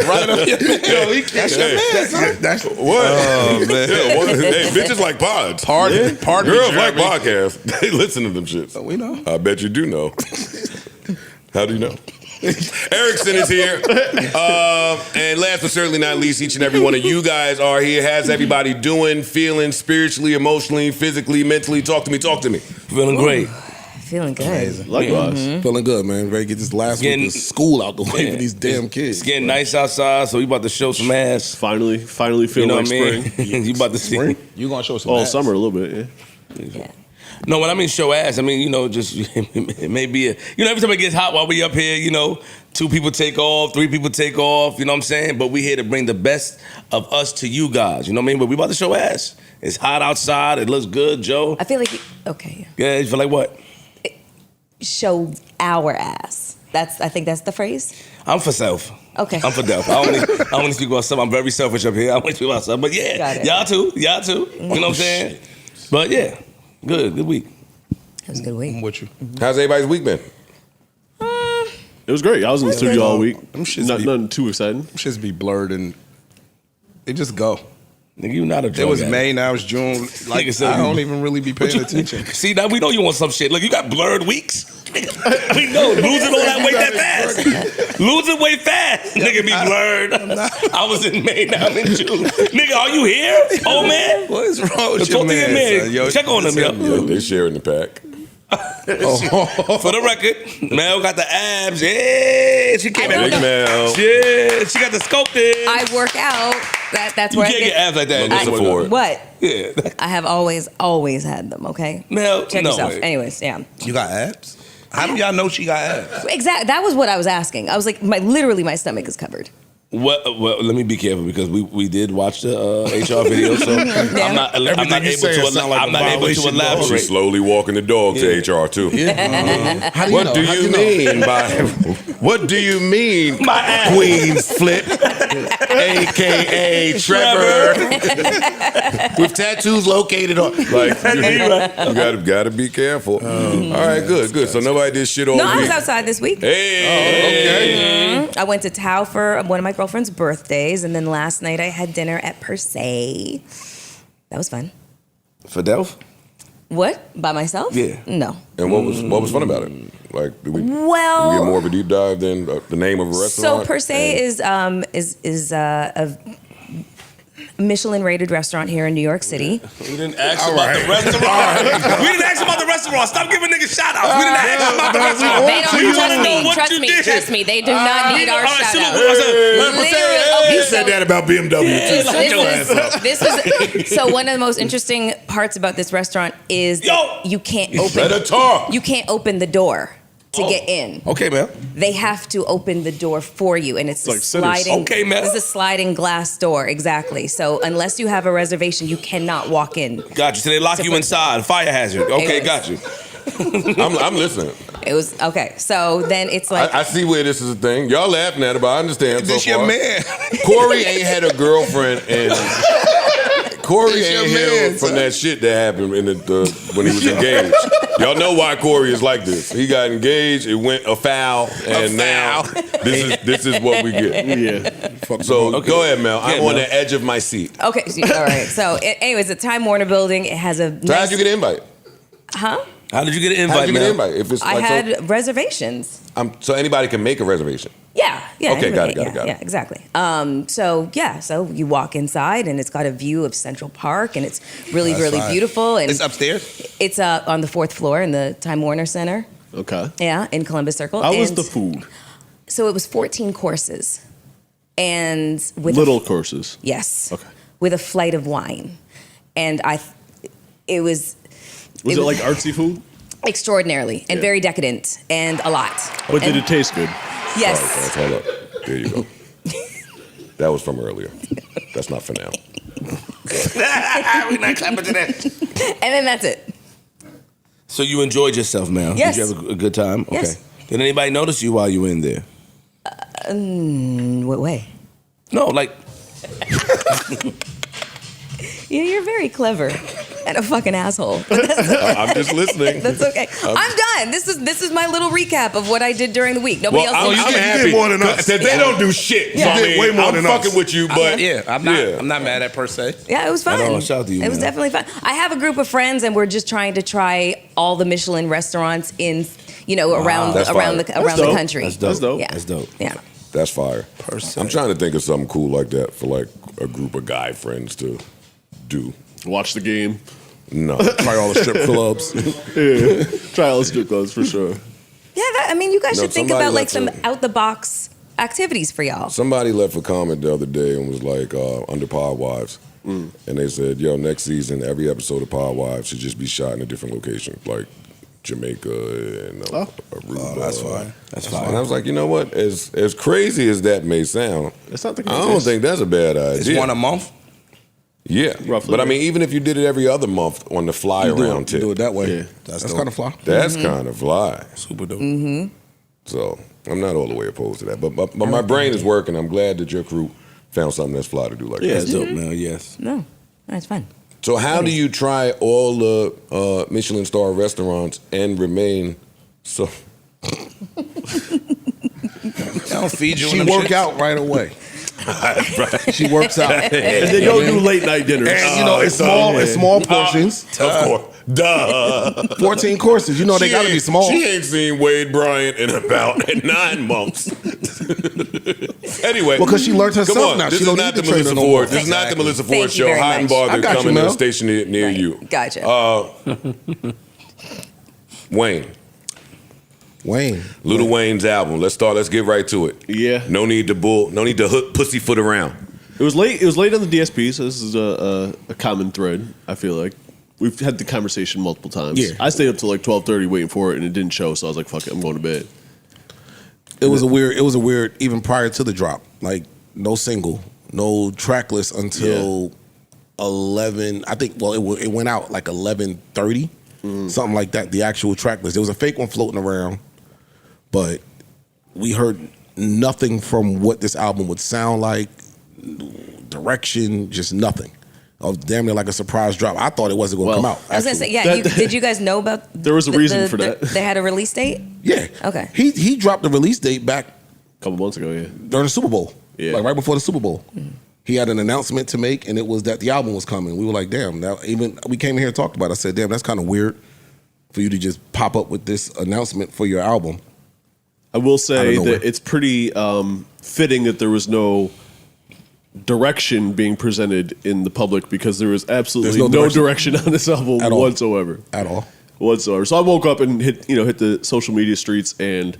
[SPEAKER 3] Right up your alley. That's your man, son.
[SPEAKER 5] That's
[SPEAKER 2] what?
[SPEAKER 3] Oh, man.
[SPEAKER 2] Yeah, what? Hey, bitches like pods.
[SPEAKER 3] Pardon
[SPEAKER 2] Girls
[SPEAKER 3] me,
[SPEAKER 2] like
[SPEAKER 3] Jeremy.
[SPEAKER 2] podcasts. They listen to them shits.
[SPEAKER 3] We know.
[SPEAKER 2] I bet you do know. How do you know? Erickson is here. And last but certainly not least, each and every one of you guys are here. How's everybody doing, feeling spiritually, emotionally, physically, mentally? Talk to me, talk to me.
[SPEAKER 4] Feeling great.
[SPEAKER 7] Feeling good.
[SPEAKER 6] Likewise.
[SPEAKER 5] feeling good, man. Ready to get this last week
[SPEAKER 4] Getting-
[SPEAKER 5] of school out the way
[SPEAKER 4] Yeah.
[SPEAKER 5] for these damn kids.
[SPEAKER 4] It's getting nice outside, so we about to show some ass.
[SPEAKER 6] Finally
[SPEAKER 4] You
[SPEAKER 6] feel
[SPEAKER 4] know
[SPEAKER 6] like
[SPEAKER 4] what I mean?
[SPEAKER 6] spring.
[SPEAKER 4] You about to see.
[SPEAKER 5] Spring?
[SPEAKER 3] You gonna show some
[SPEAKER 6] All
[SPEAKER 3] ass.
[SPEAKER 6] summer a little bit, yeah.
[SPEAKER 7] Yeah.
[SPEAKER 4] No, when I mean show ass, I mean, you know, just it may be every time it gets hot while we up here, you know, 2 people take off, 3 people take off, you know what I'm saying? But we here to bring the best of us to you guys, you know what I mean? But we about to show ass. It's hot outside, it looks good, Joe.
[SPEAKER 7] I feel like okay.
[SPEAKER 4] Yeah, you feel like what?
[SPEAKER 7] Show our ass. I think that's the phrase.
[SPEAKER 4] I'm for self.
[SPEAKER 7] Okay.
[SPEAKER 4] I'm for self. I only speak about self. I'm very selfish up here. I only speak about self. But
[SPEAKER 7] Got
[SPEAKER 4] yeah,
[SPEAKER 7] it.
[SPEAKER 4] y'all too. You know what I'm saying? But yeah, good week.
[SPEAKER 7] It was a good week.
[SPEAKER 3] I'm with you.
[SPEAKER 2] How's everybody's week been?
[SPEAKER 6] It was great. I was in the studio all week.
[SPEAKER 3] Them shits be-
[SPEAKER 6] Nothing too exciting.
[SPEAKER 3] Shits be blurred and they just go.
[SPEAKER 4] Nigga, you not a drug
[SPEAKER 3] It was
[SPEAKER 4] addict.
[SPEAKER 3] May, now it's June. Like
[SPEAKER 4] Nigga said
[SPEAKER 3] I
[SPEAKER 4] you-
[SPEAKER 3] don't even really be paying attention.
[SPEAKER 4] See, now we know you want some shit. Look, you got blurred weeks. We know losing all that weight that fast. Losing weight fast. Nigga be blurred. I was in May, now I'm in June. Nigga, are you here? Oh man.
[SPEAKER 3] What is wrong with
[SPEAKER 4] Talk
[SPEAKER 3] your
[SPEAKER 4] to your
[SPEAKER 3] man?
[SPEAKER 4] man.
[SPEAKER 3] son? Yo,
[SPEAKER 4] Check on him, yo.
[SPEAKER 2] Yeah, they sharing the pack.
[SPEAKER 4] For the record, Mel got the abs. Yeah, she came
[SPEAKER 7] I
[SPEAKER 2] Big
[SPEAKER 4] out.
[SPEAKER 2] Mel.
[SPEAKER 4] Yeah, she got the sculpted.
[SPEAKER 7] I work out. That's
[SPEAKER 4] You
[SPEAKER 7] where
[SPEAKER 4] can't
[SPEAKER 7] I
[SPEAKER 4] get abs like that.
[SPEAKER 2] Look
[SPEAKER 4] Just
[SPEAKER 2] for it.
[SPEAKER 7] What?
[SPEAKER 4] Yeah.
[SPEAKER 7] I have always had them. Okay.
[SPEAKER 4] Mel,
[SPEAKER 7] Check
[SPEAKER 4] no
[SPEAKER 7] yourself.
[SPEAKER 4] way.
[SPEAKER 7] Anyways, yeah.
[SPEAKER 3] You got abs? How do y'all know she got abs?
[SPEAKER 7] Exactly. That was what I was asking. I was like, literally, my stomach is covered.
[SPEAKER 4] Well, let me be careful because we did watch the HR video, so I'm not able to elaborate.
[SPEAKER 2] She's slowly walking the dog to HR too.
[SPEAKER 5] Yeah.
[SPEAKER 2] What do you mean by? What do you mean, Queen's Flip, aka Trevor, with tattoos located on? Like you gotta be careful. All right, good. So nobody did shit all
[SPEAKER 7] No,
[SPEAKER 2] week.
[SPEAKER 7] I was outside this week.
[SPEAKER 2] Hey,
[SPEAKER 7] I went to Tao for one of my girlfriend's birthdays, and then last night I had dinner at Per Se. That was fun.
[SPEAKER 4] For Delph?
[SPEAKER 7] What? By myself?
[SPEAKER 4] Yeah.
[SPEAKER 7] No.
[SPEAKER 2] And what was fun about it? Like, did we get
[SPEAKER 7] Well,
[SPEAKER 2] more of a deep dive than the name of a
[SPEAKER 7] so
[SPEAKER 2] restaurant?
[SPEAKER 7] Per Se is a Michelin-rated restaurant here in New York City.
[SPEAKER 4] We didn't ask about the restaurant. We didn't ask about the restaurant. Stop giving niggas shout-outs. We didn't ask about the restaurant.
[SPEAKER 7] They don't
[SPEAKER 4] We wanna know what
[SPEAKER 7] trust
[SPEAKER 4] you
[SPEAKER 7] me.
[SPEAKER 4] did.
[SPEAKER 7] Trust me. They do not need our shout out.
[SPEAKER 2] You said that about BMW too.
[SPEAKER 7] So one of the most interesting parts about this restaurant is you can't
[SPEAKER 2] Better talk.
[SPEAKER 7] You can't open the door to get in.
[SPEAKER 4] Okay, man.
[SPEAKER 7] They have to open the door for you, and it's
[SPEAKER 6] like
[SPEAKER 7] a sliding.
[SPEAKER 6] Sinners.
[SPEAKER 4] Okay, man.
[SPEAKER 7] It's a sliding glass door, exactly. So unless you have a reservation, you cannot walk in.
[SPEAKER 4] Got you. So they lock you inside. Fire hazard. Okay, got you.
[SPEAKER 2] I'm listening.
[SPEAKER 7] It was okay. So then it's like
[SPEAKER 2] I see where this is a thing. Y'all laughing at it, but I understand.
[SPEAKER 3] This
[SPEAKER 2] so
[SPEAKER 3] your
[SPEAKER 2] far.
[SPEAKER 3] man.
[SPEAKER 2] Corey ain't had a girlfriend, and Corey
[SPEAKER 3] This your
[SPEAKER 2] ain't
[SPEAKER 3] man,
[SPEAKER 2] healed from
[SPEAKER 3] son.
[SPEAKER 2] that shit that happened in when he was engaged. Y'all know why Corey is like this. He got engaged, it went afoul, and now this is what we get.
[SPEAKER 6] Yeah.
[SPEAKER 2] So go ahead, Mel. I'm
[SPEAKER 4] Mel.
[SPEAKER 2] on the edge of my seat.
[SPEAKER 7] okay. All right. So anyways, the Time Warner Building. It has a.
[SPEAKER 2] So how'd you get an invite?
[SPEAKER 7] Huh?
[SPEAKER 4] How did you get an invite,
[SPEAKER 2] How'd you get an
[SPEAKER 4] man?
[SPEAKER 2] invite? If it's
[SPEAKER 7] I
[SPEAKER 2] like
[SPEAKER 7] had reservations.
[SPEAKER 2] so anybody can make a reservation.
[SPEAKER 7] Yeah.
[SPEAKER 2] Okay, got it.
[SPEAKER 7] Yeah, exactly. So you walk inside and it's got a view of Central Park and it's really
[SPEAKER 3] fine.
[SPEAKER 7] beautiful and
[SPEAKER 3] It's upstairs.
[SPEAKER 7] it's on the 4th floor in the Time Warner Center.
[SPEAKER 6] Okay.
[SPEAKER 7] Yeah, in Columbus Circle.
[SPEAKER 6] How was
[SPEAKER 7] And
[SPEAKER 6] the food?
[SPEAKER 7] So it was 14 courses, and with
[SPEAKER 6] Little courses.
[SPEAKER 7] yes,
[SPEAKER 6] Okay.
[SPEAKER 7] with a flight of wine, and it was.
[SPEAKER 6] Was it like artsy food?
[SPEAKER 7] Extraordinarily and
[SPEAKER 6] Yeah.
[SPEAKER 7] very decadent and a lot.
[SPEAKER 6] But did
[SPEAKER 7] And-
[SPEAKER 6] it taste good?
[SPEAKER 7] Yes.
[SPEAKER 2] Hold up. There you go. That was from earlier. That's not for now.
[SPEAKER 4] We're not clapping to that.
[SPEAKER 7] And then that's it.
[SPEAKER 4] So you enjoyed yourself, man?
[SPEAKER 7] Yes.
[SPEAKER 4] Did you have a good time? Okay.
[SPEAKER 7] Yes.
[SPEAKER 4] Did anybody notice you while you were in there?
[SPEAKER 7] What way?
[SPEAKER 4] No, like
[SPEAKER 7] You're very clever and a fucking asshole.
[SPEAKER 2] I'm just listening.
[SPEAKER 7] That's okay. I'm done. This is my little recap of what I did during the week. Nobody
[SPEAKER 2] Well,
[SPEAKER 7] else.
[SPEAKER 2] I'm
[SPEAKER 3] did
[SPEAKER 2] happy
[SPEAKER 3] more than us.
[SPEAKER 2] that they don't do shit.
[SPEAKER 7] Yeah.
[SPEAKER 2] So,
[SPEAKER 7] You
[SPEAKER 3] did way more
[SPEAKER 2] I'm
[SPEAKER 3] than us.
[SPEAKER 2] fucking with you, but
[SPEAKER 3] I'm not mad at Per Se.
[SPEAKER 7] Yeah, it was fun.
[SPEAKER 4] know. Shout out to you,
[SPEAKER 7] It was
[SPEAKER 4] man.
[SPEAKER 7] definitely fun. I have a group of friends, and we're just trying to try all the Michelin restaurants in, around
[SPEAKER 2] That's
[SPEAKER 7] around
[SPEAKER 2] fire.
[SPEAKER 7] the around the
[SPEAKER 6] dope.
[SPEAKER 7] country.
[SPEAKER 4] That's dope.
[SPEAKER 6] That's dope.
[SPEAKER 7] Yeah,
[SPEAKER 4] That's dope.
[SPEAKER 7] Yeah.
[SPEAKER 2] that's fire. I'm trying to think of something cool like that for like a group of guy friends to do.
[SPEAKER 6] Watch the game.
[SPEAKER 2] No.
[SPEAKER 3] Try all the strip clubs.
[SPEAKER 6] Yeah. Try all the strip clubs for sure.
[SPEAKER 7] Yeah, you guys
[SPEAKER 2] No,
[SPEAKER 7] should think
[SPEAKER 2] somebody
[SPEAKER 7] about like
[SPEAKER 2] left
[SPEAKER 7] some
[SPEAKER 2] a-
[SPEAKER 7] out the box activities for y'all.
[SPEAKER 2] Somebody left a comment the other day and was like, under Pod Wives. And they said, yo, next season, every episode of Pod Wives should just be shot in a different location, like Jamaica and Aruba.
[SPEAKER 3] That's fine.
[SPEAKER 4] That's
[SPEAKER 2] And I
[SPEAKER 4] fine.
[SPEAKER 2] was like, you know what? As crazy as that may sound,
[SPEAKER 6] It's not the
[SPEAKER 2] I don't think that's a bad
[SPEAKER 3] It's
[SPEAKER 2] idea.
[SPEAKER 3] one a month.
[SPEAKER 2] Yeah.
[SPEAKER 6] Roughly,
[SPEAKER 2] But I
[SPEAKER 6] yeah.
[SPEAKER 2] mean, even if you did it every other month on the fly around tip,
[SPEAKER 3] Do it that way.
[SPEAKER 6] Yeah.
[SPEAKER 3] That's kind of fly.
[SPEAKER 2] that's kind of fly.
[SPEAKER 3] Super dope.
[SPEAKER 2] So I'm not all the way opposed to that. But my brain is working. I'm glad that your crew found something that's fly to do like
[SPEAKER 4] Yeah,
[SPEAKER 2] that.
[SPEAKER 4] it's dope, man. Yes.
[SPEAKER 7] No, that's fun.
[SPEAKER 2] So how do you try all the Michelin star restaurants and remain so?
[SPEAKER 3] They don't feed you.
[SPEAKER 5] She
[SPEAKER 3] in them
[SPEAKER 5] work
[SPEAKER 3] shits.
[SPEAKER 5] out right away. She works out.
[SPEAKER 6] And they don't do late night dinners.
[SPEAKER 5] And it's small portions.
[SPEAKER 2] Of course, duh.
[SPEAKER 5] 14 courses. You know they
[SPEAKER 2] She
[SPEAKER 5] gotta be
[SPEAKER 2] ain't-
[SPEAKER 5] small.
[SPEAKER 2] She ain't seen Wade Bryant in about 9 months. Anyway,
[SPEAKER 5] Because she learned herself
[SPEAKER 2] come on.
[SPEAKER 5] now.
[SPEAKER 2] This
[SPEAKER 5] She
[SPEAKER 2] is
[SPEAKER 5] don't
[SPEAKER 2] not
[SPEAKER 5] need
[SPEAKER 2] the
[SPEAKER 5] to train
[SPEAKER 2] Melissa
[SPEAKER 5] her no more.
[SPEAKER 2] Ford. This is not the Melissa Ford
[SPEAKER 7] Thank you
[SPEAKER 2] show.
[SPEAKER 7] very
[SPEAKER 2] Hot and
[SPEAKER 7] much.
[SPEAKER 2] bothered
[SPEAKER 5] I got you,
[SPEAKER 2] coming to a
[SPEAKER 5] Mel.
[SPEAKER 2] station near
[SPEAKER 7] Right.
[SPEAKER 2] you.
[SPEAKER 7] Gotcha.
[SPEAKER 2] Wayne,
[SPEAKER 5] Wayne.
[SPEAKER 2] Little Wayne's album. Let's start. Let's get right to it.
[SPEAKER 6] Yeah.
[SPEAKER 2] No need to hook pussyfoot around.
[SPEAKER 6] It was late. It was late on the DSP, so this is a common thread. I feel like we've had the conversation multiple times.
[SPEAKER 5] Yeah.
[SPEAKER 6] I stayed up till like 12:30 waiting for it, and it didn't show. So I was like, "Fuck it, I'm going to bed."
[SPEAKER 5] It was a weird, even prior to the drop. Like, no single, no track list until 11. I think. Well, it went out like 11:30, something like that. The actual track list. There was a fake one floating around, but we heard nothing from what this album would sound like, direction, just nothing. Damn near like a surprise drop. I thought it wasn't going to come out.
[SPEAKER 7] I was going to say, did you guys know about?
[SPEAKER 6] There was a reason for that.
[SPEAKER 7] They had a release date.
[SPEAKER 5] Yeah.
[SPEAKER 7] Okay.
[SPEAKER 5] He dropped the release date back
[SPEAKER 6] A couple months ago, yeah.
[SPEAKER 5] during the Super Bowl.
[SPEAKER 6] Yeah.
[SPEAKER 5] Like right before the Super Bowl. He had an announcement to make, and it was that the album was coming. We were like, damn. Now, even we came here and talked about it. I said, damn, that's kind of weird for you to just pop up with this announcement for your album.
[SPEAKER 6] I will say that it's pretty fitting that there was no direction being presented in the public because there was absolutely no direction on this album whatsoever.
[SPEAKER 5] At all.
[SPEAKER 6] Whatsoever. So I woke up and hit the social media streets, and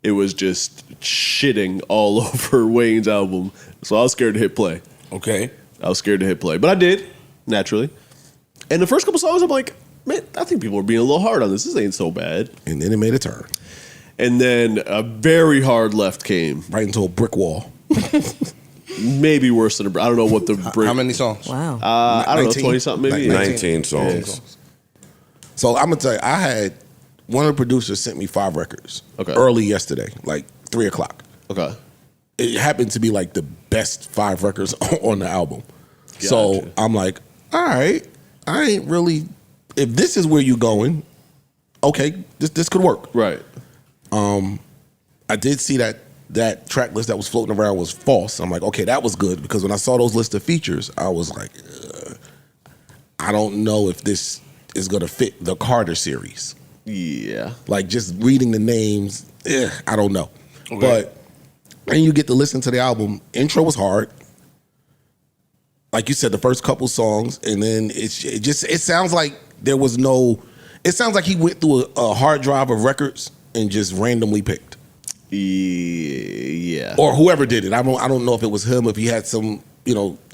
[SPEAKER 6] it was just shitting all over Wayne's album. So I was scared to hit play.
[SPEAKER 4] Okay.
[SPEAKER 6] I was scared to hit play. But I did, naturally. And the first couple songs, I'm like, man, I think people are being a little hard on this. This ain't so bad.
[SPEAKER 5] And then it made a turn.
[SPEAKER 6] And then a very hard left came.
[SPEAKER 5] Right into a brick wall.
[SPEAKER 6] Maybe worse than a brick. I don't know what the brick.
[SPEAKER 3] How many songs?
[SPEAKER 7] Wow.
[SPEAKER 6] I don't know, 20 something maybe.
[SPEAKER 2] 19 songs.
[SPEAKER 5] So I'm going to tell you, I had one of the producers sent me 5 records early yesterday, like 3 o'clock.
[SPEAKER 6] Okay.
[SPEAKER 5] It happened to be like the best 5 records on the album.
[SPEAKER 6] Gotcha.
[SPEAKER 5] So I'm like, all right, I ain't really, if this is where you going, okay, this could work.
[SPEAKER 6] Right.
[SPEAKER 5] I did see that track list that was floating around was false. I'm like, okay, that was good because when I saw those list of features, I was like, I don't know if this is gonna fit the Carter series.
[SPEAKER 6] Yeah.
[SPEAKER 5] Like just reading the names, I don't know.
[SPEAKER 4] Okay.
[SPEAKER 5] But then you get to listen to the album. Intro was hard. Like you said, the first couple songs, and then it sounds like there was no. It sounds like he went through a hard drive of records and just randomly picked.
[SPEAKER 6] Yeah.
[SPEAKER 5] Or whoever did it. I don't know if it was him, if he had some,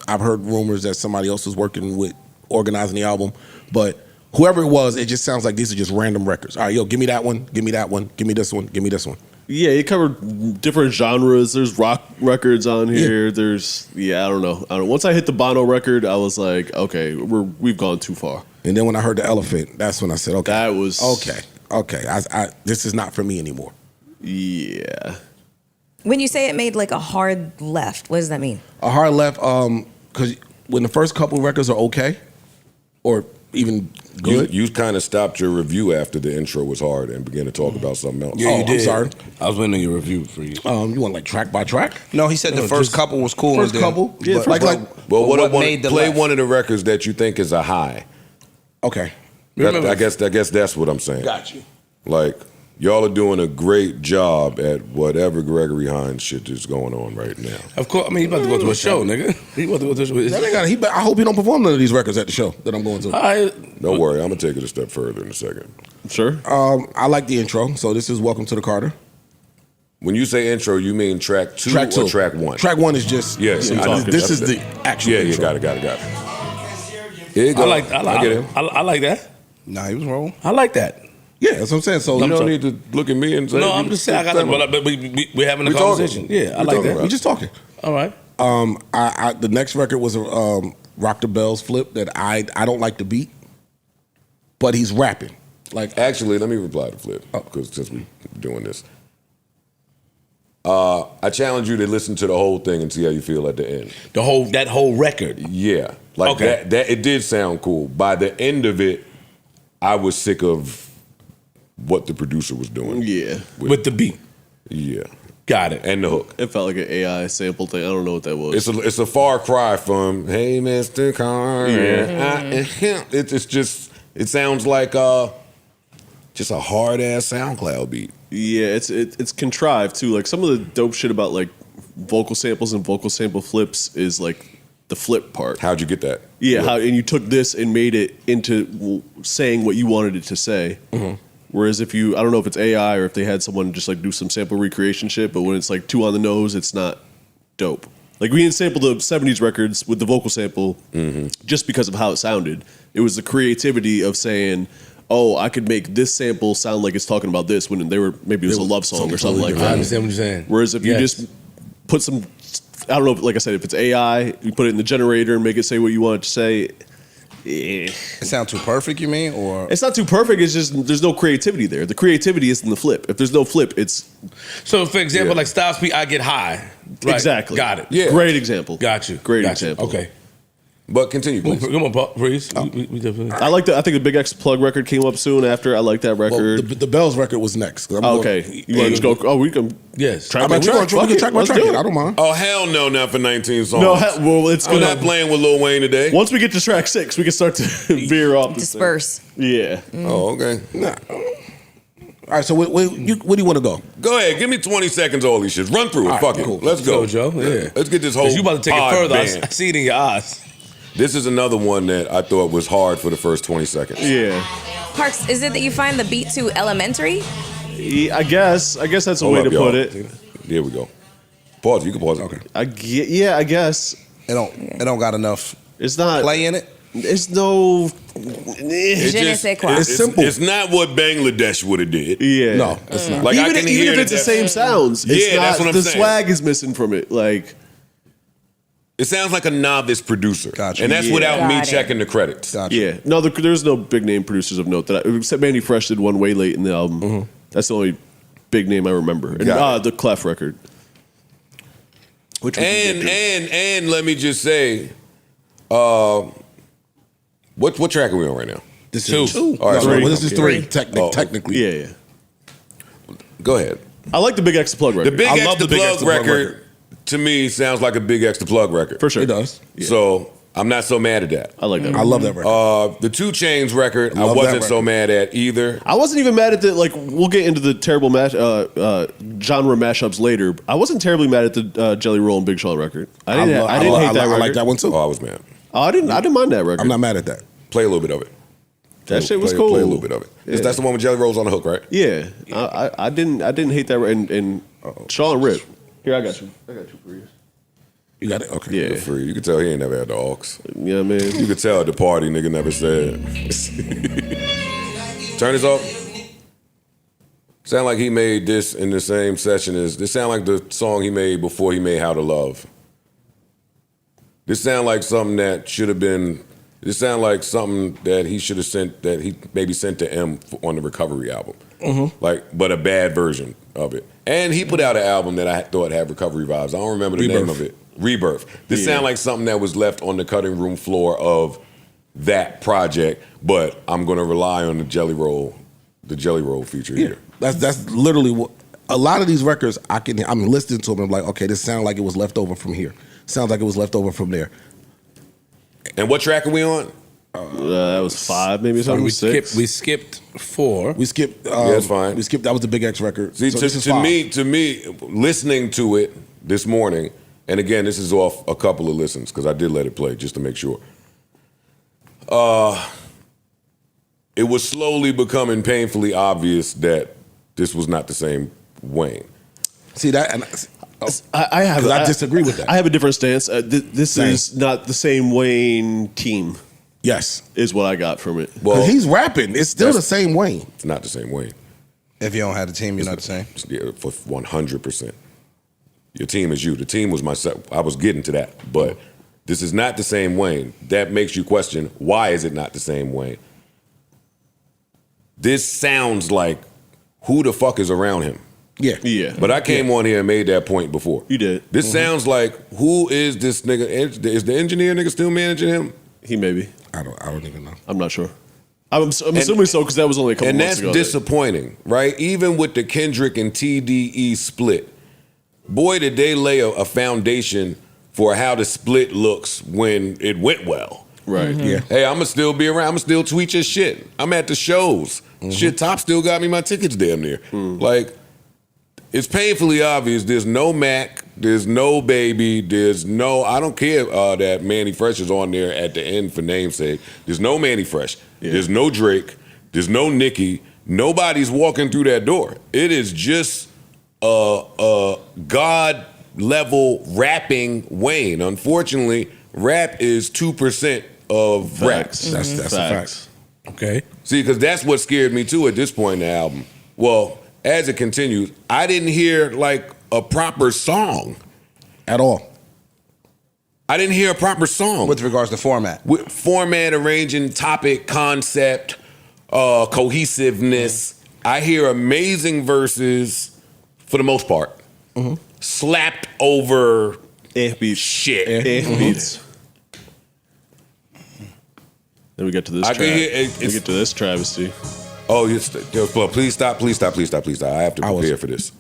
[SPEAKER 5] I've heard rumors that somebody else was working with organizing the album. But whoever it was, it just sounds like these are just random records. All right, yo, give me that one, give me that one, give me this one, give me this one.
[SPEAKER 6] Yeah, it covered different genres. There's rock records on here. Yeah. There's I don't know. Once I hit the Bono record, I was like, okay, we've gone too far.
[SPEAKER 5] And then when I heard the Elephant, that's when I said, okay,
[SPEAKER 6] that was
[SPEAKER 5] okay. This is not for me anymore.
[SPEAKER 6] Yeah.
[SPEAKER 7] When you say it made like a hard left, what does that mean?
[SPEAKER 5] A hard left, because when the first couple records are okay, or even good.
[SPEAKER 2] You kind of stopped your review after the intro was hard and began to talk about something else.
[SPEAKER 4] Yeah, you did.
[SPEAKER 5] I'm sorry.
[SPEAKER 4] I was waiting on your review for you.
[SPEAKER 5] You want like track by track?
[SPEAKER 3] No, he said the first couple was cool.
[SPEAKER 5] First couple?
[SPEAKER 3] Yeah,
[SPEAKER 2] Well,
[SPEAKER 3] what made the
[SPEAKER 2] play
[SPEAKER 3] left?
[SPEAKER 2] one of the records that you think is a high.
[SPEAKER 5] Okay.
[SPEAKER 2] I guess that's what I'm saying.
[SPEAKER 5] Got you.
[SPEAKER 2] Like, y'all are doing a great job at whatever Gregory Hines shit is going on right now.
[SPEAKER 4] Of course, I mean, he about to go to a show, nigga. He about to go to a show.
[SPEAKER 5] I hope he don't perform none of these records at the show that I'm going to.
[SPEAKER 4] All right.
[SPEAKER 2] Don't worry, I'm gonna take it a step further in a second.
[SPEAKER 6] Sure.
[SPEAKER 5] I like the intro, so this is Welcome to the Carter.
[SPEAKER 2] When you say intro, you mean track two or track one?
[SPEAKER 5] Track one is just
[SPEAKER 2] Yes,
[SPEAKER 5] this is the actual intro.
[SPEAKER 2] Got it. Here you go.
[SPEAKER 4] I get it. I like that.
[SPEAKER 3] Nah, he was wrong.
[SPEAKER 4] I like that.
[SPEAKER 5] Yeah, that's what I'm saying. So
[SPEAKER 2] You don't need to look at me and say.
[SPEAKER 4] No, I'm just saying. I got it. But we're having a
[SPEAKER 2] We
[SPEAKER 4] conversation.
[SPEAKER 2] talking.
[SPEAKER 4] Yeah, I
[SPEAKER 2] We
[SPEAKER 4] like
[SPEAKER 2] talking
[SPEAKER 4] that.
[SPEAKER 2] about
[SPEAKER 5] we just talking.
[SPEAKER 4] All right.
[SPEAKER 5] The next record was a Rock the Bells flip that I don't like the beat, but he's rapping. Like
[SPEAKER 2] Actually, let me reply to Flip because since we're doing this, I challenge you to listen to the whole thing and see how you feel at the end.
[SPEAKER 4] That whole record.
[SPEAKER 2] Yeah, like
[SPEAKER 4] Okay.
[SPEAKER 2] that. It did sound cool. By the end of it, I was sick of what the producer was doing.
[SPEAKER 6] Yeah.
[SPEAKER 4] With the beat.
[SPEAKER 2] Yeah,
[SPEAKER 4] Got it.
[SPEAKER 2] and the hook.
[SPEAKER 6] It felt like an AI sample thing. I don't know what that was.
[SPEAKER 2] It's a far cry from "Hey, Mr. Carter."
[SPEAKER 6] Yeah.
[SPEAKER 2] It's just it sounds like just a hard ass SoundCloud beat.
[SPEAKER 6] Yeah, it's contrived too. Like some of the dope shit about like vocal samples and vocal sample flips is like the flip part.
[SPEAKER 2] How'd you get that?
[SPEAKER 6] Yeah, and you took this and made it into saying what you wanted it to say.
[SPEAKER 5] Mm-hmm.
[SPEAKER 6] Whereas if I don't know if it's AI or if they had someone just like do some sample recreation shit, but when it's like too on the nose, it's not dope. Like we didn't sample the 70s records with the vocal sample just because of how it sounded. It was the creativity of saying, oh, I could make this sample sound like it's talking about this when maybe it was a love song or something like
[SPEAKER 4] I
[SPEAKER 6] that.
[SPEAKER 4] understand what you're saying.
[SPEAKER 6] Whereas if you just put some I don't know. Like I said, if it's AI, you put it in the generator and make it say what you want it to say.
[SPEAKER 3] It sounds too perfect, you mean? Or
[SPEAKER 6] It's not too perfect. It's just there's no creativity there. The creativity is in the flip. If there's no flip, it's
[SPEAKER 4] So, for example,
[SPEAKER 2] Yeah.
[SPEAKER 4] like Styles P, I get high. Right.
[SPEAKER 6] exactly.
[SPEAKER 4] Got it.
[SPEAKER 2] Yeah.
[SPEAKER 6] Great example.
[SPEAKER 4] Got you.
[SPEAKER 6] Great
[SPEAKER 4] Got you.
[SPEAKER 6] example.
[SPEAKER 4] Okay.
[SPEAKER 2] But continue, please.
[SPEAKER 4] Come on, Paul, please. We definitely.
[SPEAKER 6] I like that. I think the Big X Plug record came up soon after. I like that
[SPEAKER 5] Well,
[SPEAKER 6] record.
[SPEAKER 5] the Bells record was next. 'Cause I'm
[SPEAKER 6] Oh,
[SPEAKER 5] going-
[SPEAKER 6] okay. You want to just go? Oh, we can.
[SPEAKER 4] Yes.
[SPEAKER 6] Track
[SPEAKER 5] I
[SPEAKER 6] by
[SPEAKER 5] mean, we
[SPEAKER 6] track.
[SPEAKER 5] can
[SPEAKER 6] Fuck
[SPEAKER 5] track
[SPEAKER 6] it.
[SPEAKER 5] by
[SPEAKER 6] Let's
[SPEAKER 5] track.
[SPEAKER 6] do it.
[SPEAKER 5] I don't mind.
[SPEAKER 2] Oh hell no, not for 19 songs.
[SPEAKER 6] No, well, it's
[SPEAKER 2] I'm
[SPEAKER 6] gonna.
[SPEAKER 2] not playing with Lil Wayne today.
[SPEAKER 6] Once we get to track 6, we can start to veer off. this thing.
[SPEAKER 7] Disperse.
[SPEAKER 6] Yeah.
[SPEAKER 2] Oh, okay.
[SPEAKER 5] Nah. All right, so where do you want to go?
[SPEAKER 2] Go ahead, give me 20 seconds. All these shits. Run through it.
[SPEAKER 5] All right,
[SPEAKER 2] Fuck it.
[SPEAKER 5] cool.
[SPEAKER 2] Let's go,
[SPEAKER 4] Joe. Yeah.
[SPEAKER 2] Let's get this whole.
[SPEAKER 4] Because you about to take it
[SPEAKER 2] pod
[SPEAKER 4] further. I
[SPEAKER 2] band.
[SPEAKER 4] see it in your eyes.
[SPEAKER 2] This is another one that I thought was hard for the first 20 seconds.
[SPEAKER 6] Yeah.
[SPEAKER 7] Parks, is it that you find the beat too elementary?
[SPEAKER 6] Yeah, I guess that's a
[SPEAKER 2] Hold
[SPEAKER 6] way
[SPEAKER 2] up,
[SPEAKER 6] to put
[SPEAKER 2] y'all.
[SPEAKER 6] it.
[SPEAKER 2] Here we go. Pause. You can pause. Okay.
[SPEAKER 6] I guess
[SPEAKER 3] it don't got enough
[SPEAKER 6] it's not.
[SPEAKER 3] play in it.
[SPEAKER 6] It's no.
[SPEAKER 7] Je ne sais quoi.
[SPEAKER 5] It's simple.
[SPEAKER 2] It's not what Bangladesh would have did.
[SPEAKER 6] Yeah.
[SPEAKER 5] No, it's not.
[SPEAKER 2] Like I
[SPEAKER 6] even
[SPEAKER 2] can
[SPEAKER 6] even
[SPEAKER 2] hear
[SPEAKER 6] if it's the
[SPEAKER 2] that-
[SPEAKER 6] same sounds, it's
[SPEAKER 2] Yeah,
[SPEAKER 6] not,
[SPEAKER 2] that's what I'm
[SPEAKER 6] the
[SPEAKER 2] saying.
[SPEAKER 6] swag is missing from it. Like,
[SPEAKER 2] It sounds like a novice producer.
[SPEAKER 3] Gotcha.
[SPEAKER 2] And that's
[SPEAKER 6] Yeah.
[SPEAKER 2] without me
[SPEAKER 7] Got it.
[SPEAKER 2] checking the credits.
[SPEAKER 3] Gotcha.
[SPEAKER 6] yeah, no, there's no big name producers of note that except Manny Fresh did one way late in the album.
[SPEAKER 2] Mm-hmm.
[SPEAKER 6] That's the only big name I remember. And
[SPEAKER 2] Got
[SPEAKER 6] the Clef record. Which we can get to.
[SPEAKER 2] And let me just say, what track are we on right now?
[SPEAKER 5] This
[SPEAKER 4] Two.
[SPEAKER 5] is two.
[SPEAKER 2] All right,
[SPEAKER 5] No,
[SPEAKER 2] three.
[SPEAKER 5] this is three.
[SPEAKER 2] Oh.
[SPEAKER 5] Technically,
[SPEAKER 6] Yeah.
[SPEAKER 2] Go ahead.
[SPEAKER 6] I like the Big X Plug record.
[SPEAKER 2] The Big
[SPEAKER 5] I
[SPEAKER 2] X
[SPEAKER 5] love
[SPEAKER 2] the
[SPEAKER 5] the Big
[SPEAKER 2] Plug
[SPEAKER 5] X the Plug
[SPEAKER 2] record,
[SPEAKER 5] record.
[SPEAKER 2] to me sounds like a Big X the Plug record.
[SPEAKER 6] for sure.
[SPEAKER 5] it does.
[SPEAKER 2] So I'm not so mad at that.
[SPEAKER 6] I like that.
[SPEAKER 5] I love that record.
[SPEAKER 2] The 2 Chainz record, I
[SPEAKER 5] Love that
[SPEAKER 2] wasn't so
[SPEAKER 5] record.
[SPEAKER 2] mad at either.
[SPEAKER 6] I wasn't even mad at the like. We'll get into the terrible genre mashups later. I wasn't terribly mad at the Jelly Roll and Big Sean record. I didn't hate that
[SPEAKER 5] I
[SPEAKER 6] record.
[SPEAKER 5] like that one too.
[SPEAKER 2] Oh, I was mad.
[SPEAKER 6] Oh, I didn't mind that record.
[SPEAKER 5] I'm not mad at that.
[SPEAKER 2] Play a little bit of it.
[SPEAKER 6] That shit was
[SPEAKER 2] Play-
[SPEAKER 6] cool.
[SPEAKER 2] Play a little bit of it.
[SPEAKER 6] Yeah.
[SPEAKER 2] That's the one with Jelly Rolls on the hook, right?
[SPEAKER 6] Yeah, I didn't hate that. And Sean Rip. Here, I got you for you.
[SPEAKER 5] You got it. Okay.
[SPEAKER 6] Yeah,
[SPEAKER 2] Good for you. You can tell he ain't never had the aux.
[SPEAKER 6] yeah, man.
[SPEAKER 2] You could tell at the party, nigga never said. Turn this off. Sound like he made this in the same session as this. Sound like the song he made before he made How to Love. This sound like something that should have been. This sound like something that he should have sent. That he maybe sent to M on the Recovery album. Like, but a bad version of it. And he put out an album that I thought had recovery vibes. I don't remember the name of it. Rebirth. This sound like something that was left on the cutting room floor of that project, but I'm gonna rely on the Jelly Roll feature here.
[SPEAKER 5] That's literally what a lot of these records I'm listening to them and I'm like, okay, this sounds like it was left over from here. Sounds like it was left over from there.
[SPEAKER 2] And what track are we on?
[SPEAKER 6] That was 5, maybe something.
[SPEAKER 4] We
[SPEAKER 6] 6.
[SPEAKER 4] skipped 4.
[SPEAKER 5] We skipped
[SPEAKER 2] that's fine.
[SPEAKER 5] We skipped that was the Big X record.
[SPEAKER 2] See,
[SPEAKER 5] So this is
[SPEAKER 2] to
[SPEAKER 5] five.
[SPEAKER 2] me, listening to it this morning, and again, this is off a couple of listens because I did let it play just to make sure. It was slowly becoming painfully obvious that this was not the same Wayne.
[SPEAKER 5] See that and
[SPEAKER 6] I
[SPEAKER 5] disagree with that.
[SPEAKER 6] I have a different stance. This
[SPEAKER 5] Same.
[SPEAKER 6] is not the same Wayne team.
[SPEAKER 5] yes.
[SPEAKER 6] Is what I got from it.
[SPEAKER 2] Well,
[SPEAKER 5] He's rapping. It's still the same Wayne.
[SPEAKER 2] it's not the same Wayne.
[SPEAKER 3] If you don't have the team, you're not the same.
[SPEAKER 2] Yeah, for 100%. Your team is you. The team was myself. I was getting to that, but this is not the same Wayne. That makes you question, why is it not the same Wayne? This sounds like who the fuck is around him?
[SPEAKER 5] Yeah.
[SPEAKER 6] Yeah.
[SPEAKER 2] But I came on here and made that point before.
[SPEAKER 6] You did.
[SPEAKER 2] This sounds like who is this nigga? Is the engineer nigga still managing him?
[SPEAKER 6] He maybe.
[SPEAKER 5] I don't even know.
[SPEAKER 6] I'm not sure. I'm assuming so because that was only a couple
[SPEAKER 2] And
[SPEAKER 6] months
[SPEAKER 2] that's
[SPEAKER 6] ago.
[SPEAKER 2] disappointing, right? Even with the Kendrick and TDE split, boy, did they lay a foundation for how the split looks when it went well.
[SPEAKER 6] Right.
[SPEAKER 5] Yeah.
[SPEAKER 2] Hey, I'ma still be around. I'ma still tweet your shit. I'm at the shows. Shit, Top still got me my tickets damn near. Like, it's painfully obvious there's no Mac, there's no Baby, there's no, I don't care that Manny Fresh is on there at the end for namesake. There's no Manny Fresh.
[SPEAKER 6] Yeah.
[SPEAKER 2] There's no Drake. There's no Nicki. Nobody's walking through that door. It is just God level rapping Wayne. Unfortunately, rap is 2% of rap.
[SPEAKER 6] Facts.
[SPEAKER 5] That's a
[SPEAKER 6] Facts.
[SPEAKER 5] fact.
[SPEAKER 4] Okay.
[SPEAKER 2] See, because that's what scared me too at this point in the album. Well, as it continues, I didn't hear like a proper song.
[SPEAKER 5] At all.
[SPEAKER 2] I didn't hear a proper song.
[SPEAKER 3] With regards to format.
[SPEAKER 2] With format, arranging, topic, concept, cohesiveness. I hear amazing verses for the most part. Slapped over
[SPEAKER 6] beats.
[SPEAKER 2] shit.
[SPEAKER 6] Beats. Then we get to this.
[SPEAKER 2] I can hear
[SPEAKER 6] we get to this travesty.
[SPEAKER 2] Oh, please stop. I have to prepare for this.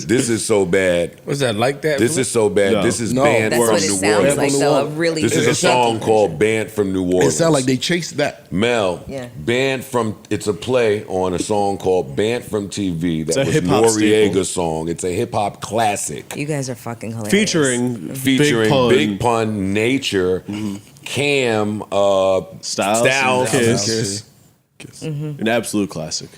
[SPEAKER 2] This is so bad.
[SPEAKER 4] Was that like that?
[SPEAKER 2] This is so bad.
[SPEAKER 6] No.
[SPEAKER 2] This is
[SPEAKER 5] No.
[SPEAKER 2] banned
[SPEAKER 7] That's
[SPEAKER 2] from
[SPEAKER 7] what it
[SPEAKER 2] New
[SPEAKER 7] sounds
[SPEAKER 2] Orleans.
[SPEAKER 7] like, though. A really
[SPEAKER 2] This is a song
[SPEAKER 7] funky
[SPEAKER 2] called "Banned from New
[SPEAKER 5] It
[SPEAKER 2] Orleans."
[SPEAKER 5] sounds like they chased that.
[SPEAKER 2] Mel,
[SPEAKER 7] Yeah.
[SPEAKER 2] banned from. It's a play on a song called "Banned from TV." That
[SPEAKER 6] a
[SPEAKER 2] was
[SPEAKER 6] hip-hop
[SPEAKER 2] Noriega's
[SPEAKER 6] staple.
[SPEAKER 2] song. It's a hip hop classic
[SPEAKER 7] You guys are fucking hilarious.
[SPEAKER 6] Featuring
[SPEAKER 2] Big Pun, Nature, Cam,
[SPEAKER 6] Styles, and
[SPEAKER 2] Kiss.
[SPEAKER 6] An absolute classic.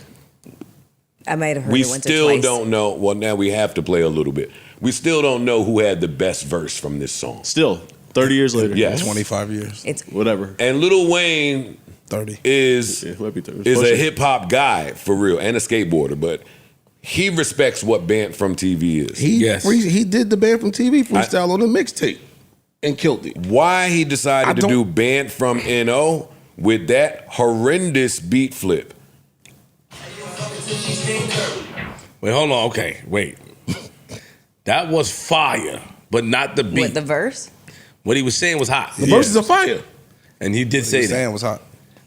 [SPEAKER 7] I might have heard
[SPEAKER 2] We
[SPEAKER 7] it once or
[SPEAKER 2] still
[SPEAKER 7] twice.
[SPEAKER 2] don't know. Well, now we have to play a little bit. We still don't know who had the best verse from this song.
[SPEAKER 6] Still, 30 years later.
[SPEAKER 2] Yes.
[SPEAKER 3] 25 years.
[SPEAKER 7] It's
[SPEAKER 6] Whatever.
[SPEAKER 2] And Lil Wayne
[SPEAKER 3] 30.
[SPEAKER 2] is
[SPEAKER 6] Yeah, it might be 30.
[SPEAKER 2] is
[SPEAKER 6] Push
[SPEAKER 2] a
[SPEAKER 6] it.
[SPEAKER 2] hip hop guy for real and a skateboarder, but he respects what Banned from TV is.
[SPEAKER 5] He did the Banned from TV freestyle on the mixtape and killed it.
[SPEAKER 2] Why he decided to
[SPEAKER 5] don't-
[SPEAKER 2] do Banned from NO with that horrendous beat flip.
[SPEAKER 4] Wait, hold on. Okay, wait. That was fire, but not the beat.
[SPEAKER 7] what, the verse?
[SPEAKER 4] What he was saying was hot.
[SPEAKER 5] The verses are fire.
[SPEAKER 4] And he did say that.
[SPEAKER 3] Saying was hot.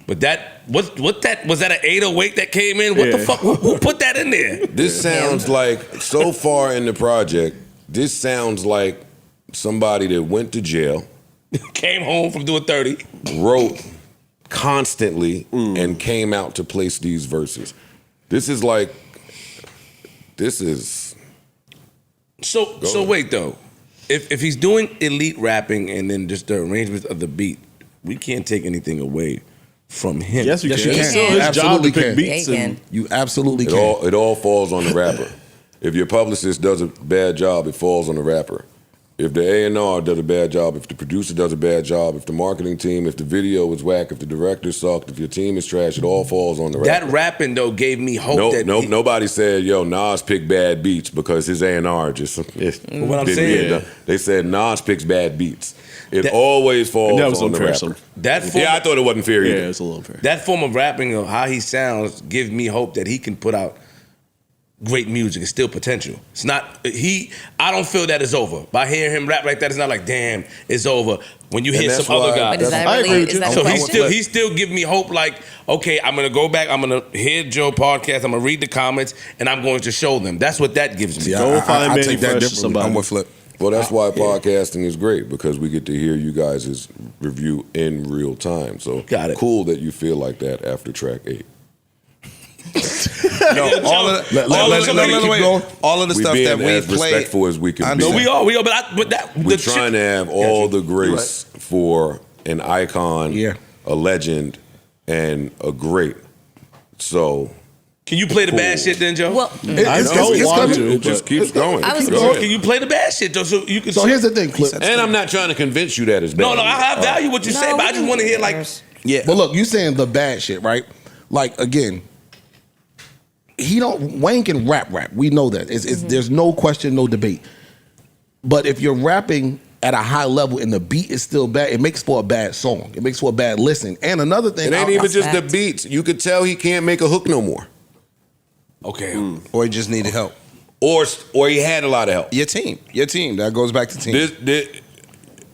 [SPEAKER 4] But that what that was that an 808 that came in? What the
[SPEAKER 6] Yeah.
[SPEAKER 4] fuck? Who put that in there?
[SPEAKER 2] This sounds like, so far in the project, this sounds like somebody that went to jail,
[SPEAKER 4] Came home from doing 30.
[SPEAKER 2] wrote constantly, and came out to place these verses. This is
[SPEAKER 4] So wait though. If he's doing elite rapping and then just the arrangements of the beat, we can't take anything away from him.
[SPEAKER 6] Yes, you
[SPEAKER 5] Yes,
[SPEAKER 6] can.
[SPEAKER 5] you
[SPEAKER 6] It's
[SPEAKER 5] can.
[SPEAKER 6] still his job to
[SPEAKER 5] Absolutely
[SPEAKER 6] pick
[SPEAKER 5] can.
[SPEAKER 6] beats.
[SPEAKER 7] Yeah, you
[SPEAKER 6] and
[SPEAKER 7] can.
[SPEAKER 5] You absolutely
[SPEAKER 2] It
[SPEAKER 5] can.
[SPEAKER 2] it all falls on the rapper. If your publicist does a bad job, it falls on the rapper. If the A&R does a bad job, if the producer does a bad job, if the marketing team, if the video is whack, if the director sucked, if your team is trash, it all falls on the rapper.
[SPEAKER 4] That rapping though gave me hope that
[SPEAKER 2] Nobody said, yo, Nas picked bad beats because his A&R just
[SPEAKER 4] What I'm
[SPEAKER 2] didn't
[SPEAKER 4] saying-
[SPEAKER 2] get it done. They said Nas picks bad beats. It
[SPEAKER 4] That-
[SPEAKER 2] always falls
[SPEAKER 6] And that was
[SPEAKER 2] on the
[SPEAKER 6] unfair,
[SPEAKER 2] rapper.
[SPEAKER 6] some-
[SPEAKER 4] that form,
[SPEAKER 2] Yeah, I thought it wasn't fair
[SPEAKER 6] yeah,
[SPEAKER 2] either.
[SPEAKER 6] it's a little unfair.
[SPEAKER 4] that form of rapping of how he sounds gives me hope that he can put out great music. It's still potential. It's not I don't feel that it's over. By hearing him rap like that, it's not like damn, it's over. When you hear
[SPEAKER 2] that's
[SPEAKER 4] some other
[SPEAKER 2] why-
[SPEAKER 4] guy.
[SPEAKER 7] But is that
[SPEAKER 6] I
[SPEAKER 7] really,
[SPEAKER 6] agree with
[SPEAKER 7] is
[SPEAKER 6] you.
[SPEAKER 7] that
[SPEAKER 4] So
[SPEAKER 7] a
[SPEAKER 4] he
[SPEAKER 7] question?
[SPEAKER 4] still give me hope. Like, okay, I'm gonna go back. I'm gonna hear Joe podcast. I'm gonna read the comments, and I'm going to show them. That's what that gives me.
[SPEAKER 5] Yeah,
[SPEAKER 6] Go find Manny
[SPEAKER 5] take that
[SPEAKER 6] Fresh or
[SPEAKER 5] differently.
[SPEAKER 6] somebody.
[SPEAKER 3] I'm with Flip.
[SPEAKER 2] Well, that's why podcasting is great, because we get to hear you guys' review in real time. So
[SPEAKER 4] Got it.
[SPEAKER 2] cool that you feel like that after track 8.
[SPEAKER 3] No, all of the, all of the- no, no, no, wait. All of the
[SPEAKER 2] We
[SPEAKER 3] stuff
[SPEAKER 2] being
[SPEAKER 3] that we
[SPEAKER 2] as
[SPEAKER 3] played.
[SPEAKER 2] respectful as we can
[SPEAKER 3] I
[SPEAKER 2] be.
[SPEAKER 3] know
[SPEAKER 4] No, we are. But that
[SPEAKER 2] We're
[SPEAKER 4] the
[SPEAKER 2] trying to
[SPEAKER 4] shit,
[SPEAKER 2] have all the grace for an icon,
[SPEAKER 5] Yeah.
[SPEAKER 2] a legend, and a great. So
[SPEAKER 4] Can you play the bad
[SPEAKER 2] Cool.
[SPEAKER 4] shit then, Joe?
[SPEAKER 7] Well,
[SPEAKER 6] I don't want
[SPEAKER 5] coming.
[SPEAKER 6] to.
[SPEAKER 2] it just
[SPEAKER 6] but-
[SPEAKER 2] keeps going.
[SPEAKER 7] I was
[SPEAKER 2] Go
[SPEAKER 7] going-
[SPEAKER 2] ahead.
[SPEAKER 4] Can you play the bad shit though? So you can.
[SPEAKER 5] So here's the thing, Clip.
[SPEAKER 2] And I'm not trying to convince you that it's bad.
[SPEAKER 4] No, I value what you
[SPEAKER 7] No,
[SPEAKER 4] say, but
[SPEAKER 7] we
[SPEAKER 4] I just
[SPEAKER 7] can
[SPEAKER 4] want to
[SPEAKER 7] do
[SPEAKER 4] hear like.
[SPEAKER 7] ours.
[SPEAKER 3] Yeah.
[SPEAKER 5] But look, you saying the bad shit, right? Like again, Wayne can rap. We know that. There's no question, no debate. But if you're rapping at a high level and the beat is still bad, it makes for a bad song. It makes for a bad listen. And another thing,
[SPEAKER 2] It ain't even just the
[SPEAKER 7] fact.
[SPEAKER 2] beats. You could tell he can't make a hook no more,
[SPEAKER 4] Okay.
[SPEAKER 3] Or he just needed help.
[SPEAKER 2] or he had a lot of help.
[SPEAKER 3] Your team. That goes back to team.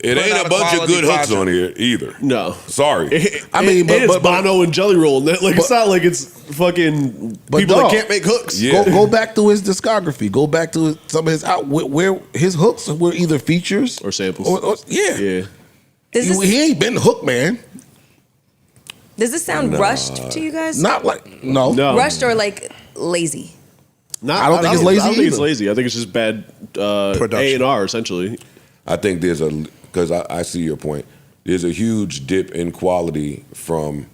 [SPEAKER 2] It
[SPEAKER 3] Putting
[SPEAKER 2] ain't
[SPEAKER 3] out
[SPEAKER 2] a
[SPEAKER 3] a
[SPEAKER 2] bunch of
[SPEAKER 3] quality
[SPEAKER 2] good hooks
[SPEAKER 3] project.
[SPEAKER 2] on here either.
[SPEAKER 6] No.
[SPEAKER 2] Sorry.
[SPEAKER 5] I mean, but-
[SPEAKER 6] it's
[SPEAKER 5] but-
[SPEAKER 6] Bono and Jelly Roll. Like it's not like it's fucking
[SPEAKER 5] But
[SPEAKER 6] people
[SPEAKER 5] dog,
[SPEAKER 6] that can't make hooks.
[SPEAKER 2] Yeah.
[SPEAKER 5] Go back to his discography. Go back to some of his where his hooks were either features
[SPEAKER 6] Or samples.
[SPEAKER 5] yeah.
[SPEAKER 6] Yeah.
[SPEAKER 7] Does this,
[SPEAKER 5] He ain't been hook man.
[SPEAKER 7] does this sound rushed to you guys?
[SPEAKER 5] Not like no.
[SPEAKER 7] Rushed or like lazy?
[SPEAKER 6] Not,
[SPEAKER 5] I don't think it's lazy
[SPEAKER 6] I don't think it's
[SPEAKER 5] either.
[SPEAKER 6] lazy. I think it's just bad
[SPEAKER 3] Production.
[SPEAKER 6] A&R essentially.
[SPEAKER 2] I think there's because I see your point. There's a huge dip in quality from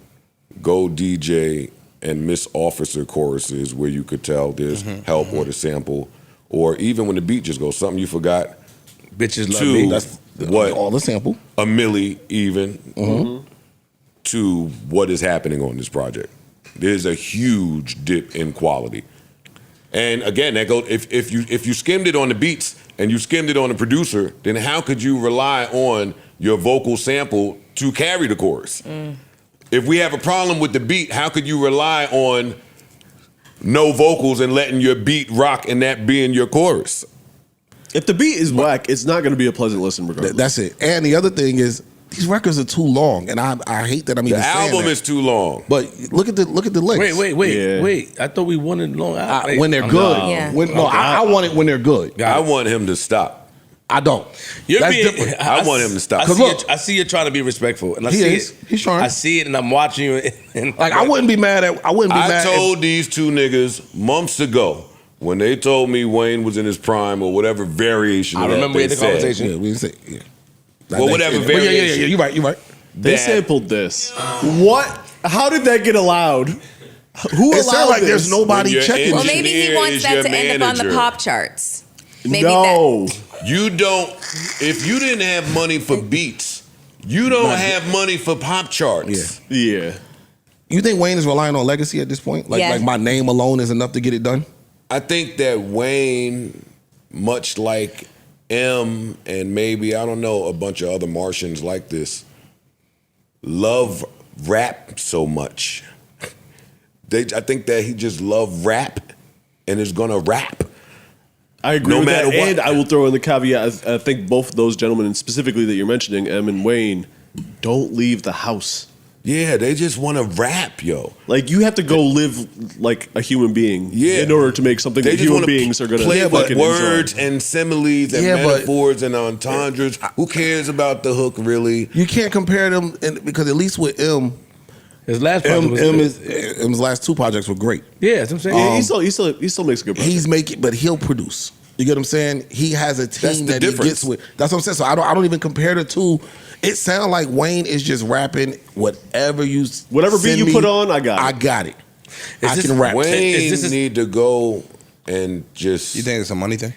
[SPEAKER 2] Go DJ and Miss Officer choruses where you could tell there's help or the sample, or even when the beat just goes, something you forgot,
[SPEAKER 4] Bitches love
[SPEAKER 2] to
[SPEAKER 4] me.
[SPEAKER 5] That's
[SPEAKER 2] what
[SPEAKER 5] all the sample.
[SPEAKER 2] a milli even to what is happening on this project. There's a huge dip in quality. And again, that goes if you skimmed it on the beats and you skimmed it on the producer, then how could you rely on your vocal sample to carry the chorus? If we have a problem with the beat, how could you rely on no vocals and letting your beat rock and that being your chorus?
[SPEAKER 6] If the beat is whack, it's not going to be a pleasant listen regardless.
[SPEAKER 5] That's it. And the other thing is, these records are too long, and I hate that I'm
[SPEAKER 2] The
[SPEAKER 5] even saying
[SPEAKER 2] album
[SPEAKER 5] that.
[SPEAKER 2] is too long.
[SPEAKER 5] But look at the links.
[SPEAKER 4] Wait. I thought we wanted long.
[SPEAKER 5] When they're good.
[SPEAKER 7] Yeah.
[SPEAKER 5] I want it when they're good.
[SPEAKER 2] I want him to stop.
[SPEAKER 5] I don't.
[SPEAKER 4] You're
[SPEAKER 5] That's
[SPEAKER 4] being,
[SPEAKER 5] different.
[SPEAKER 2] I want him to stop.
[SPEAKER 4] I see you're trying to be respectful, and I
[SPEAKER 5] He
[SPEAKER 4] see
[SPEAKER 5] is.
[SPEAKER 4] it.
[SPEAKER 5] He's trying.
[SPEAKER 4] I see it, and I'm watching you. And
[SPEAKER 5] Like I wouldn't be mad at.
[SPEAKER 2] I told these two niggas months ago when they told me Wayne was in his prime or whatever variation.
[SPEAKER 4] I
[SPEAKER 2] of that
[SPEAKER 4] remember
[SPEAKER 2] they
[SPEAKER 4] in the
[SPEAKER 2] said.
[SPEAKER 4] conversation.
[SPEAKER 5] Yeah, we didn't say. Yeah.
[SPEAKER 2] Well, whatever
[SPEAKER 5] Yeah,
[SPEAKER 2] variation.
[SPEAKER 5] You're right.
[SPEAKER 6] They
[SPEAKER 2] that-
[SPEAKER 6] sampled this. What? How did that get allowed? Who
[SPEAKER 5] It
[SPEAKER 6] allowed
[SPEAKER 5] sounds like
[SPEAKER 6] this?
[SPEAKER 5] there's nobody
[SPEAKER 2] When your
[SPEAKER 5] checking.
[SPEAKER 7] Well, maybe he
[SPEAKER 2] engineer
[SPEAKER 7] wants
[SPEAKER 2] is
[SPEAKER 7] that
[SPEAKER 2] your
[SPEAKER 7] to end up on the
[SPEAKER 2] manager.
[SPEAKER 7] pop charts. Maybe
[SPEAKER 6] No.
[SPEAKER 2] You don't. If you didn't have money for beats, you don't have money for pop charts.
[SPEAKER 5] Yeah.
[SPEAKER 6] Yeah.
[SPEAKER 5] You think Wayne is relying on legacy at this point? Like,
[SPEAKER 7] Yeah.
[SPEAKER 5] like my name alone is enough to get it done?
[SPEAKER 2] I think that Wayne, much like M and maybe, I don't know, a bunch of other Martians like this, love rap so much. I think that he just love rap and is gonna rap.
[SPEAKER 6] I agree
[SPEAKER 2] No
[SPEAKER 6] with that.
[SPEAKER 2] matter what.
[SPEAKER 6] And I will throw in the caveat. I think both of those gentlemen, and specifically that you're mentioning, M and Wayne, don't leave the house.
[SPEAKER 2] Yeah, they just want to rap, yo.
[SPEAKER 6] Like, you have to go live like a human being in order to make something
[SPEAKER 2] They
[SPEAKER 6] that
[SPEAKER 2] just
[SPEAKER 6] human
[SPEAKER 2] wanna
[SPEAKER 6] beings are going to
[SPEAKER 2] play with
[SPEAKER 6] fucking
[SPEAKER 2] words
[SPEAKER 6] enjoy.
[SPEAKER 2] and similes and
[SPEAKER 5] Yeah, but-
[SPEAKER 2] metaphors and entendres. Who cares about the hook, really?
[SPEAKER 5] You can't compare them because at least with M,
[SPEAKER 4] his last project was good.
[SPEAKER 5] M's last two projects were great.
[SPEAKER 4] Yeah, that's what I'm saying.
[SPEAKER 6] Yeah, he still makes a good project.
[SPEAKER 5] He's making, but he'll produce. You get what I'm saying? He has a team
[SPEAKER 2] That's the
[SPEAKER 5] that he
[SPEAKER 2] difference.
[SPEAKER 5] gets with. That's what I'm saying. So I don't even compare the two. It sounds like Wayne is just rapping whatever
[SPEAKER 6] Whatever beat
[SPEAKER 5] send
[SPEAKER 6] you
[SPEAKER 5] me,
[SPEAKER 6] put on, I got it.
[SPEAKER 5] I got it.
[SPEAKER 4] Is
[SPEAKER 5] I
[SPEAKER 4] this
[SPEAKER 5] can rap.
[SPEAKER 2] Wayne
[SPEAKER 4] Is this-
[SPEAKER 2] need to go and just.
[SPEAKER 3] You think it's a money thing?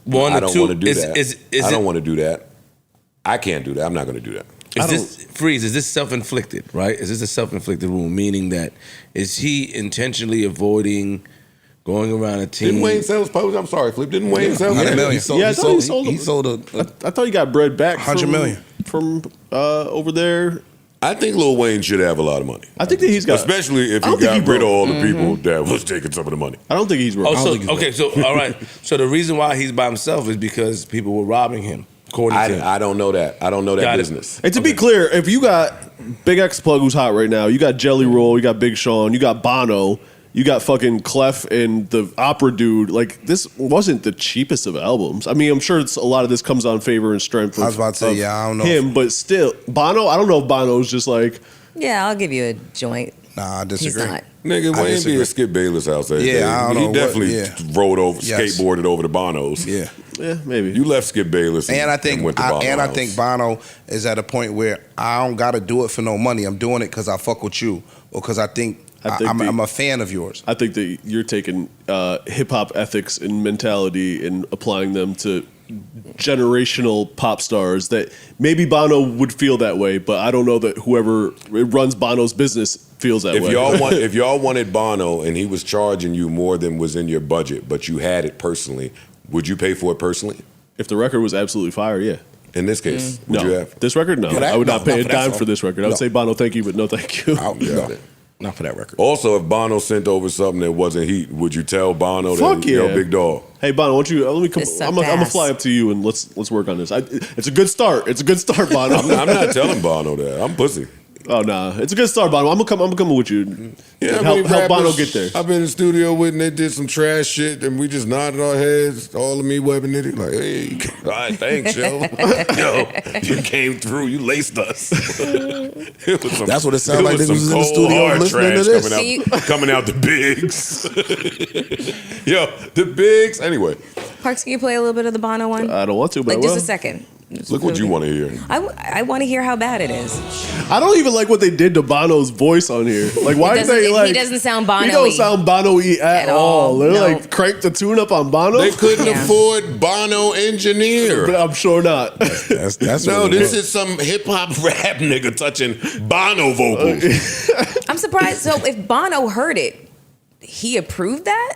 [SPEAKER 4] One
[SPEAKER 2] I
[SPEAKER 4] or
[SPEAKER 2] don't
[SPEAKER 4] two.
[SPEAKER 2] want to do
[SPEAKER 4] is,
[SPEAKER 2] that.
[SPEAKER 4] Is
[SPEAKER 2] I don't
[SPEAKER 4] it,
[SPEAKER 2] want to do that. I can't do that. I'm not going to do that.
[SPEAKER 4] Is this freeze? Is this self-inflicted? Right? Is this a self-inflicted wound? Meaning that is he intentionally avoiding going around a team?
[SPEAKER 2] Didn't Wayne sell his post? I'm sorry, Flip. Didn't Wayne sell?
[SPEAKER 3] 100
[SPEAKER 2] his-
[SPEAKER 3] million.
[SPEAKER 5] He sold,
[SPEAKER 6] Yeah, I
[SPEAKER 5] he
[SPEAKER 6] thought
[SPEAKER 5] sold,
[SPEAKER 6] he sold
[SPEAKER 5] he
[SPEAKER 6] them.
[SPEAKER 5] sold a
[SPEAKER 6] I thought he got bread back
[SPEAKER 3] 100 million.
[SPEAKER 6] from over there.
[SPEAKER 2] I think Lil Wayne should have a lot of money,
[SPEAKER 6] I think that he's got.
[SPEAKER 2] especially if
[SPEAKER 6] I
[SPEAKER 2] he
[SPEAKER 6] don't think
[SPEAKER 2] got
[SPEAKER 6] he
[SPEAKER 2] rid of
[SPEAKER 6] broke.
[SPEAKER 2] all the people that was taking some of the money.
[SPEAKER 6] I don't think he's broke.
[SPEAKER 4] Oh,
[SPEAKER 5] think he's
[SPEAKER 4] okay. So all right. So the reason why he's by himself is because people were robbing him. According to him.
[SPEAKER 2] I don't know that. I don't know that
[SPEAKER 4] Got it.
[SPEAKER 2] business.
[SPEAKER 6] And to be clear, if you got Big X Plug who's hot right now, you got Jelly Roll, you got Big Sean, you got Bono, you got fucking Clef and the Opera Dude. Like, this wasn't the cheapest of albums. I mean, I'm sure a lot of this comes on favor and strength.
[SPEAKER 3] I was about to say,
[SPEAKER 6] of
[SPEAKER 3] yeah, I don't know
[SPEAKER 6] him, but still, Bono. I don't know if Bono's just like.
[SPEAKER 7] Yeah, I'll give you a joint.
[SPEAKER 3] Nah, I
[SPEAKER 7] He's
[SPEAKER 3] disagree.
[SPEAKER 7] not.
[SPEAKER 2] Nigga,
[SPEAKER 3] I
[SPEAKER 2] Wayne be
[SPEAKER 3] disagree.
[SPEAKER 2] at Skip Bayless' house. That
[SPEAKER 3] Yeah,
[SPEAKER 2] day.
[SPEAKER 3] I don't
[SPEAKER 2] He
[SPEAKER 3] know
[SPEAKER 2] definitely rode over,
[SPEAKER 3] Yes.
[SPEAKER 2] skateboarded over to Bono's.
[SPEAKER 3] Yeah.
[SPEAKER 6] Yeah, maybe.
[SPEAKER 2] You left Skip Bayless,
[SPEAKER 3] And I think
[SPEAKER 2] went to Bono's
[SPEAKER 3] I
[SPEAKER 2] house.
[SPEAKER 3] think Bono is at a point where I don't got to do it for no money. I'm doing it because I fuck with you or because I think, I'm a fan of yours.
[SPEAKER 6] I think that you're taking hip hop ethics and mentality and applying them to generational pop stars that maybe Bono would feel that way, but I don't know that whoever runs Bono's business feels that
[SPEAKER 2] If
[SPEAKER 6] way.
[SPEAKER 2] if y'all wanted Bono and he was charging you more than was in your budget, but you had it personally, would you pay for it personally?
[SPEAKER 6] If the record was absolutely fire, yeah.
[SPEAKER 2] In this case, would
[SPEAKER 6] No,
[SPEAKER 2] you have?
[SPEAKER 6] this record, no.
[SPEAKER 5] For that?
[SPEAKER 6] I would
[SPEAKER 5] No,
[SPEAKER 6] not pay
[SPEAKER 5] not
[SPEAKER 6] a
[SPEAKER 5] for that
[SPEAKER 6] dime
[SPEAKER 5] song.
[SPEAKER 6] for this record. I would
[SPEAKER 5] No.
[SPEAKER 6] say Bono, thank you, but no, thank you.
[SPEAKER 5] no, not for that record.
[SPEAKER 2] Also, if Bono sent over something that wasn't heat, would you tell Bono
[SPEAKER 6] Fuck
[SPEAKER 2] that, yo,
[SPEAKER 6] yeah.
[SPEAKER 2] big dog?
[SPEAKER 6] Hey Bono, why don't you? Let me come.
[SPEAKER 7] This sucked
[SPEAKER 6] I'm gonna
[SPEAKER 7] ass.
[SPEAKER 6] fly up to you and let's work on this. It's a good start. It's a good start, Bono.
[SPEAKER 2] I'm not telling Bono that. I'm pussy.
[SPEAKER 6] Oh nah, it's a good start, Bono. I'm coming with you.
[SPEAKER 2] Yeah,
[SPEAKER 6] help Bono
[SPEAKER 2] rappers
[SPEAKER 6] get there.
[SPEAKER 2] I've been in the studio with and they did some trash shit and we just nodded our heads, all of me webbing it, like, hey, all right, thanks, yo. Yo, you came through, you laced us. It was some-
[SPEAKER 5] That's what it sounded like.
[SPEAKER 2] was
[SPEAKER 5] Niggas was in
[SPEAKER 2] some
[SPEAKER 5] the
[SPEAKER 2] cold,
[SPEAKER 5] studio
[SPEAKER 2] hard
[SPEAKER 5] listening to
[SPEAKER 2] trash
[SPEAKER 5] this.
[SPEAKER 2] coming out the bigs. Yo, the bigs. Anyway,
[SPEAKER 7] Parks, can you play a little bit of the Bono one?
[SPEAKER 6] I don't want to, but
[SPEAKER 7] Like
[SPEAKER 6] I
[SPEAKER 7] just
[SPEAKER 6] will.
[SPEAKER 7] a second.
[SPEAKER 2] look what you want to hear.
[SPEAKER 7] I want to hear how bad it is.
[SPEAKER 6] I don't even like what they did to Bono's voice on here. Like, why did they like?
[SPEAKER 7] He doesn't sound
[SPEAKER 6] He
[SPEAKER 7] Bono-y.
[SPEAKER 6] don't sound Bono-y at all. They're
[SPEAKER 7] no.
[SPEAKER 6] like cranked the tune up on Bono.
[SPEAKER 2] They couldn't
[SPEAKER 7] Yeah.
[SPEAKER 2] afford Bono
[SPEAKER 6] but
[SPEAKER 2] engineer.
[SPEAKER 6] I'm sure not.
[SPEAKER 5] That's
[SPEAKER 2] No,
[SPEAKER 5] what it
[SPEAKER 2] this
[SPEAKER 5] was.
[SPEAKER 2] is some hip hop rap nigga touching Bono vocals.
[SPEAKER 7] I'm surprised. So if Bono heard it, he approved that?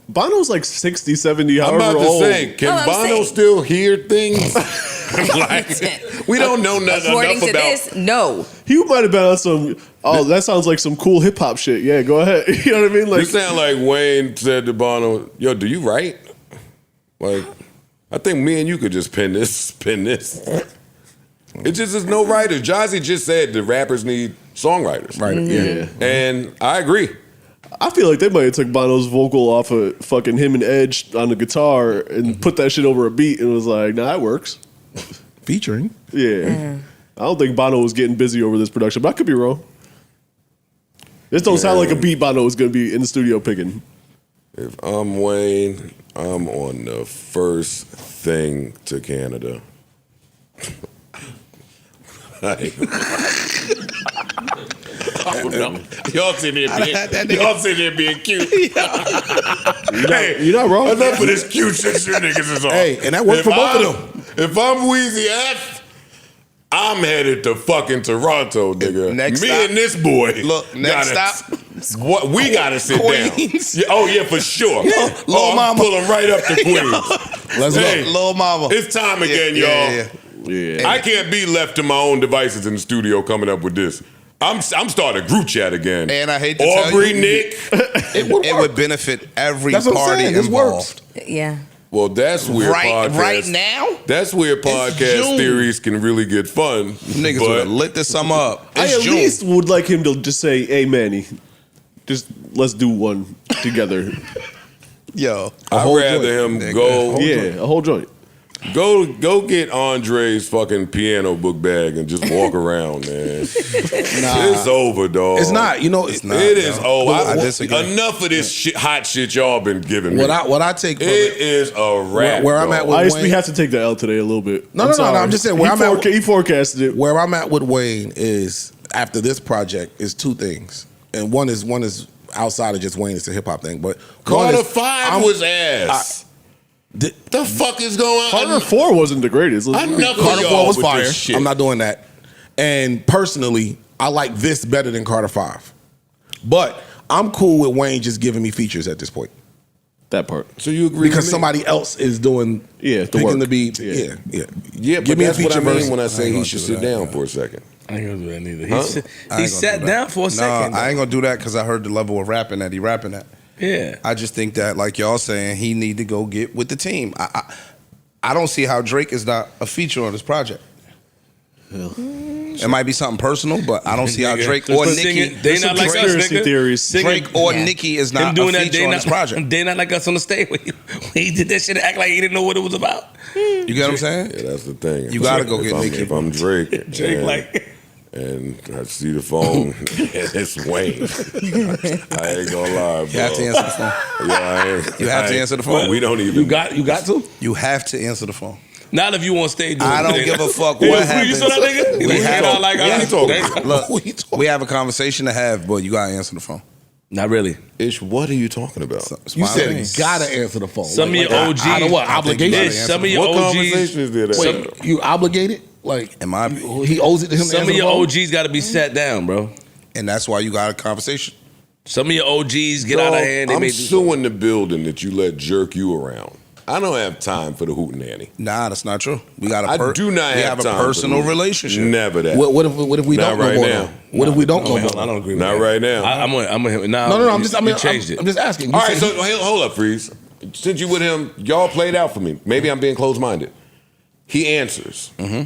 [SPEAKER 6] Bono's like 60, 70,
[SPEAKER 2] I'm
[SPEAKER 6] however
[SPEAKER 2] about to
[SPEAKER 6] old.
[SPEAKER 2] say, can
[SPEAKER 7] I'm
[SPEAKER 2] Bono
[SPEAKER 7] saying.
[SPEAKER 2] still hear things? Like, we don't know nothing
[SPEAKER 7] According
[SPEAKER 2] enough
[SPEAKER 7] to
[SPEAKER 2] about.
[SPEAKER 7] this, no.
[SPEAKER 6] He might have been on some, that sounds like some cool hip hop shit. Yeah, go ahead. You know what I mean? Like,
[SPEAKER 2] You sound like Wayne said to Bono, "Yo, do you write?" Like, I think me and you could just pin this. It just is no writers. Jazzy just said the rappers need songwriters.
[SPEAKER 5] Right.
[SPEAKER 6] yeah.
[SPEAKER 2] And I agree.
[SPEAKER 6] I feel like they might have took Bono's vocal off of fucking him and Edge on the guitar and put that shit over a beat and was like, nah, that works.
[SPEAKER 5] Featuring.
[SPEAKER 6] Yeah. I don't think Bono was getting busy over this production, but I could be wrong. This don't sound like a beat Bono is going to be in the studio picking.
[SPEAKER 2] If I'm Wayne, I'm on the first thing to Canada. Y'all sitting there being cute. Hey,
[SPEAKER 5] You're not wrong.
[SPEAKER 2] enough of this cute shit you niggas is on.
[SPEAKER 5] Hey, and that worked for both of them.
[SPEAKER 2] If I'm Weezy F, I'm headed to fucking Toronto, nigga.
[SPEAKER 3] Next
[SPEAKER 2] Me
[SPEAKER 3] stop.
[SPEAKER 2] and this boy.
[SPEAKER 3] Look, next
[SPEAKER 2] gotta-
[SPEAKER 3] stop.
[SPEAKER 2] What we gotta sit
[SPEAKER 3] Queens.
[SPEAKER 2] down. Yeah, oh yeah, for sure.
[SPEAKER 3] Lil'
[SPEAKER 2] I'm
[SPEAKER 3] mama.
[SPEAKER 2] pulling right up to Queens.
[SPEAKER 5] Let's
[SPEAKER 2] Hey,
[SPEAKER 5] go.
[SPEAKER 3] Lil Mama.
[SPEAKER 2] It's time again,
[SPEAKER 3] Yeah,
[SPEAKER 2] y'all.
[SPEAKER 6] Yeah.
[SPEAKER 2] I can't be left to my own devices in the studio coming up with this. I'm starting a group chat again.
[SPEAKER 3] And I hate to tell
[SPEAKER 2] Aubrey,
[SPEAKER 3] you-
[SPEAKER 2] Nick.
[SPEAKER 3] It would benefit every
[SPEAKER 5] That's what I'm
[SPEAKER 3] party
[SPEAKER 5] saying. This
[SPEAKER 3] involved.
[SPEAKER 7] Yeah.
[SPEAKER 2] Well, that's where podcast.
[SPEAKER 3] Right now,
[SPEAKER 2] That's where podcast
[SPEAKER 3] June.
[SPEAKER 2] theories can really get fun.
[SPEAKER 3] niggas would have lit this summer up.
[SPEAKER 6] I
[SPEAKER 3] It's
[SPEAKER 6] at
[SPEAKER 3] June.
[SPEAKER 6] least would like him to just say, hey, Manny, just let's do one together.
[SPEAKER 3] Yo,
[SPEAKER 2] I'd rather him
[SPEAKER 3] nigga.
[SPEAKER 2] go
[SPEAKER 6] Yeah, a whole joint.
[SPEAKER 2] go get Andre's fucking piano book bag and just walk around, man. It's over, dog.
[SPEAKER 5] It's not. You know, it's not.
[SPEAKER 2] It is over.
[SPEAKER 3] I disagree.
[SPEAKER 2] Enough of this shit, hot shit y'all been giving me.
[SPEAKER 5] What I take from
[SPEAKER 2] It
[SPEAKER 5] it.
[SPEAKER 2] is a wrap.
[SPEAKER 5] Where I'm at
[SPEAKER 2] dog.
[SPEAKER 5] with
[SPEAKER 6] I guess we
[SPEAKER 5] Wayne-
[SPEAKER 6] have to take the L today a little bit.
[SPEAKER 5] No, I'm just saying, where I'm at-
[SPEAKER 6] He forecasted it.
[SPEAKER 5] Where I'm at with Wayne is after this project is two things, and one is outside of just Wayne. It's a hip hop thing, but one
[SPEAKER 2] Carter
[SPEAKER 5] is-
[SPEAKER 2] 5 was ass. The fuck is going on?
[SPEAKER 6] Carter 4 wasn't the greatest.
[SPEAKER 2] Enough of
[SPEAKER 5] Carter
[SPEAKER 2] y'all
[SPEAKER 5] 4 was
[SPEAKER 2] with
[SPEAKER 5] fire.
[SPEAKER 2] this shit.
[SPEAKER 5] I'm not doing that. And personally, I like this better than Carter 5. But I'm cool with Wayne just giving me features at this point.
[SPEAKER 6] That part.
[SPEAKER 2] So you agree
[SPEAKER 5] Because
[SPEAKER 2] with me?
[SPEAKER 5] somebody else is doing
[SPEAKER 6] Yeah, the
[SPEAKER 5] picking
[SPEAKER 6] work.
[SPEAKER 5] the beat.
[SPEAKER 6] Yeah.
[SPEAKER 5] Yeah.
[SPEAKER 2] Yeah, but
[SPEAKER 5] Give me a
[SPEAKER 2] that's what I
[SPEAKER 5] feature
[SPEAKER 2] mean
[SPEAKER 5] verse.
[SPEAKER 2] when I
[SPEAKER 3] I
[SPEAKER 2] say
[SPEAKER 3] ain't
[SPEAKER 2] he
[SPEAKER 3] gonna
[SPEAKER 2] should
[SPEAKER 3] do
[SPEAKER 2] sit
[SPEAKER 3] that,
[SPEAKER 2] down
[SPEAKER 3] yeah.
[SPEAKER 2] for a second.
[SPEAKER 7] I ain't gonna do that neither.
[SPEAKER 2] Huh?
[SPEAKER 7] He sat down for a second.
[SPEAKER 3] I ain't gonna do that because I heard the level of rapping that he rapping at.
[SPEAKER 7] Yeah.
[SPEAKER 3] I just think that, like y'all saying, he need to go get with the team. I don't see how Drake is not a feature on this project. It might be something personal, but I don't see how Drake or Nicki,
[SPEAKER 7] They not like us,
[SPEAKER 6] Conspiracy
[SPEAKER 7] nigga.
[SPEAKER 6] theories.
[SPEAKER 3] Drake or
[SPEAKER 7] Yeah.
[SPEAKER 3] Nicki is
[SPEAKER 7] Him
[SPEAKER 3] not
[SPEAKER 7] doing
[SPEAKER 3] a
[SPEAKER 7] that,
[SPEAKER 3] feature
[SPEAKER 7] they
[SPEAKER 3] on
[SPEAKER 7] not,
[SPEAKER 3] this project.
[SPEAKER 7] they not like us on the stage when he did that shit and act like he didn't know what it was about.
[SPEAKER 3] You get what I'm saying?
[SPEAKER 2] Yeah, that's the thing.
[SPEAKER 3] You gotta go
[SPEAKER 2] If
[SPEAKER 3] get
[SPEAKER 2] I'm-
[SPEAKER 3] Nicki.
[SPEAKER 2] If I'm Drake,
[SPEAKER 7] Drake
[SPEAKER 2] and,
[SPEAKER 7] like
[SPEAKER 2] and I see the phone, it's Wayne. I ain't gonna lie, bro.
[SPEAKER 3] You have to answer the phone.
[SPEAKER 2] Yeah, I ain't,
[SPEAKER 3] You have
[SPEAKER 2] I
[SPEAKER 3] to
[SPEAKER 2] ain't-
[SPEAKER 3] answer the phone.
[SPEAKER 2] We don't even.
[SPEAKER 5] You got to?
[SPEAKER 3] You have to answer the phone.
[SPEAKER 7] not if you on stage. doing
[SPEAKER 3] I don't
[SPEAKER 7] it.
[SPEAKER 3] give a fuck
[SPEAKER 7] Hey,
[SPEAKER 3] what
[SPEAKER 7] you
[SPEAKER 3] happens.
[SPEAKER 7] saw that nigga? He
[SPEAKER 3] We
[SPEAKER 7] came
[SPEAKER 3] have-
[SPEAKER 7] out like
[SPEAKER 2] what you talking
[SPEAKER 7] they-
[SPEAKER 2] about?
[SPEAKER 3] Look,
[SPEAKER 5] What you talking
[SPEAKER 3] we have a conversation to have, but you gotta answer the phone.
[SPEAKER 7] Not really.
[SPEAKER 2] Ish, what are you talking about?
[SPEAKER 3] It's
[SPEAKER 5] You
[SPEAKER 3] my
[SPEAKER 5] said
[SPEAKER 3] opinion.
[SPEAKER 5] gotta answer the phone.
[SPEAKER 7] Some of your
[SPEAKER 5] out
[SPEAKER 7] OGs.
[SPEAKER 5] of what?
[SPEAKER 3] I think you
[SPEAKER 5] Obligation?
[SPEAKER 3] gotta
[SPEAKER 7] Yeah,
[SPEAKER 3] answer
[SPEAKER 7] some of your
[SPEAKER 2] What
[SPEAKER 7] OGs.
[SPEAKER 2] conversation is there?
[SPEAKER 5] Wait, you obligated? Like,
[SPEAKER 3] In my opinion.
[SPEAKER 5] he owes it to him to
[SPEAKER 7] Some
[SPEAKER 5] answer
[SPEAKER 7] of
[SPEAKER 5] the
[SPEAKER 7] your
[SPEAKER 5] phone?
[SPEAKER 7] OGs got to be sat down, bro.
[SPEAKER 3] And that's why you got a conversation.
[SPEAKER 7] Some of your OGs get out of hand. They
[SPEAKER 2] I'm
[SPEAKER 7] may do
[SPEAKER 2] suing the building that you let jerk you around. I don't have time for the hootenanny.
[SPEAKER 3] Nah, that's not true. We got
[SPEAKER 2] I do not
[SPEAKER 3] we
[SPEAKER 2] have
[SPEAKER 3] have a
[SPEAKER 2] time for
[SPEAKER 3] personal
[SPEAKER 2] the-
[SPEAKER 3] relationship.
[SPEAKER 2] Never that.
[SPEAKER 5] What if we
[SPEAKER 2] Not
[SPEAKER 5] don't go
[SPEAKER 2] right
[SPEAKER 5] more?
[SPEAKER 2] now.
[SPEAKER 5] though? What if we don't go
[SPEAKER 7] I
[SPEAKER 5] more?
[SPEAKER 7] don't agree with
[SPEAKER 2] Not
[SPEAKER 7] that.
[SPEAKER 2] right now.
[SPEAKER 7] I'm with him. Nah,
[SPEAKER 5] No,
[SPEAKER 7] you changed it.
[SPEAKER 5] I'm just asking. You
[SPEAKER 2] All right,
[SPEAKER 5] said
[SPEAKER 2] so hold up, Freeze. Since you with him, y'all played out for me. Maybe I'm being closed-minded. He answers.
[SPEAKER 7] Mm-hmm.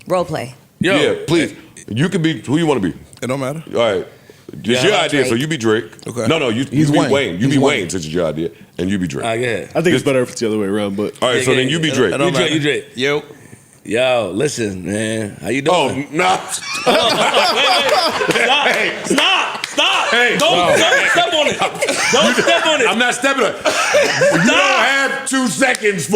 [SPEAKER 7] Role play.
[SPEAKER 2] Yeah, please. You can be who you want to be.
[SPEAKER 3] It don't matter.
[SPEAKER 2] All right. It's
[SPEAKER 7] Yeah,
[SPEAKER 2] your
[SPEAKER 7] I like
[SPEAKER 2] idea, so
[SPEAKER 7] Drake.
[SPEAKER 2] you be Drake.
[SPEAKER 3] Okay.
[SPEAKER 2] No, you
[SPEAKER 5] He's
[SPEAKER 2] be
[SPEAKER 5] Wayne.
[SPEAKER 2] Wayne. You
[SPEAKER 5] He's
[SPEAKER 2] be
[SPEAKER 5] Wayne.
[SPEAKER 2] Wayne since it's your idea, and you be Drake.
[SPEAKER 7] Yeah.
[SPEAKER 6] I think it's better if it's the other way around, but
[SPEAKER 2] All right, so then you be Drake.
[SPEAKER 7] You Drake. You Drake.
[SPEAKER 3] Yo,
[SPEAKER 7] Yo, listen, man. How you
[SPEAKER 2] Oh,
[SPEAKER 7] doing?
[SPEAKER 2] nah.
[SPEAKER 7] Stop!
[SPEAKER 2] Hey,
[SPEAKER 7] Don't step on it. Don't step on it.
[SPEAKER 2] I'm not stepping on it. You don't have 2 seconds for,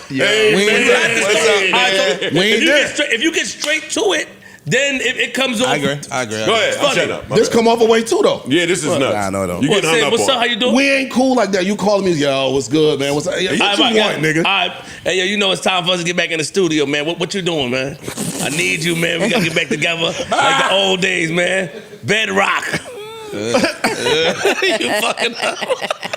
[SPEAKER 2] hey,
[SPEAKER 3] we ain't
[SPEAKER 2] man.
[SPEAKER 3] done. What's up,
[SPEAKER 2] Hey,
[SPEAKER 3] man?
[SPEAKER 5] We ain't there.
[SPEAKER 7] If you get straight to it, then it comes off.
[SPEAKER 3] I agree.
[SPEAKER 2] Go ahead. I'm shutting up.
[SPEAKER 5] this come off a way too, though.
[SPEAKER 2] Yeah, this is nuts.
[SPEAKER 3] Nah, no, it don't.
[SPEAKER 2] You
[SPEAKER 7] What,
[SPEAKER 2] getting hung
[SPEAKER 7] say,
[SPEAKER 2] up
[SPEAKER 7] what's
[SPEAKER 2] on.
[SPEAKER 7] up? How you doing?
[SPEAKER 5] We ain't cool like that. You calling me, yo, what's good, man? What's up? What you
[SPEAKER 7] All right,
[SPEAKER 5] want, nigga?
[SPEAKER 7] All right. Hey, yo, you know it's time for us to get back in the studio, man. What you doing, man? I need you, man. We gotta get back together like the old days, man. Bedrock.
[SPEAKER 4] You fucking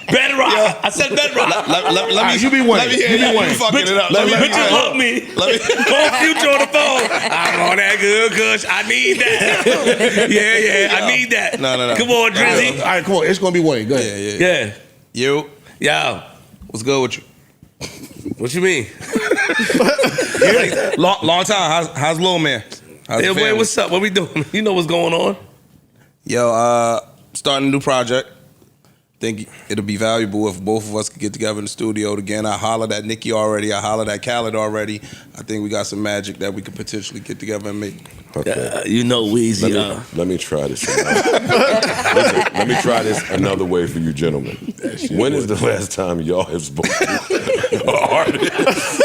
[SPEAKER 4] bedrock. I said bedrock.
[SPEAKER 3] Let me.
[SPEAKER 5] You be Wayne.
[SPEAKER 3] You be Wayne.
[SPEAKER 4] Fucking it up. Bitches love me. Call Future on the phone. I'm on that good kush. I need that. Yeah. I need that.
[SPEAKER 3] No.
[SPEAKER 4] Come on, Drizzy.
[SPEAKER 5] All right, come on. It's gonna be Wayne. Go ahead.
[SPEAKER 4] Yeah.
[SPEAKER 3] You.
[SPEAKER 4] Yo.
[SPEAKER 3] What's good with you?
[SPEAKER 4] What you mean?
[SPEAKER 3] Long time. How's little man? How's the
[SPEAKER 4] Hey, Wayne,
[SPEAKER 3] family?
[SPEAKER 4] what's up? What we doing? You know what's going on?
[SPEAKER 3] Yo, starting a new project. Think it'll be valuable if both of us could get together in the studio again. I hollered at Nikki already. I hollered at Khaled already. I think we got some magic that we could potentially get together and make.
[SPEAKER 2] Okay.
[SPEAKER 4] You know Weezy.
[SPEAKER 2] Let me try this. Listen, let me try this another way for you gentlemen. When is the last time y'all have spoken to an artist?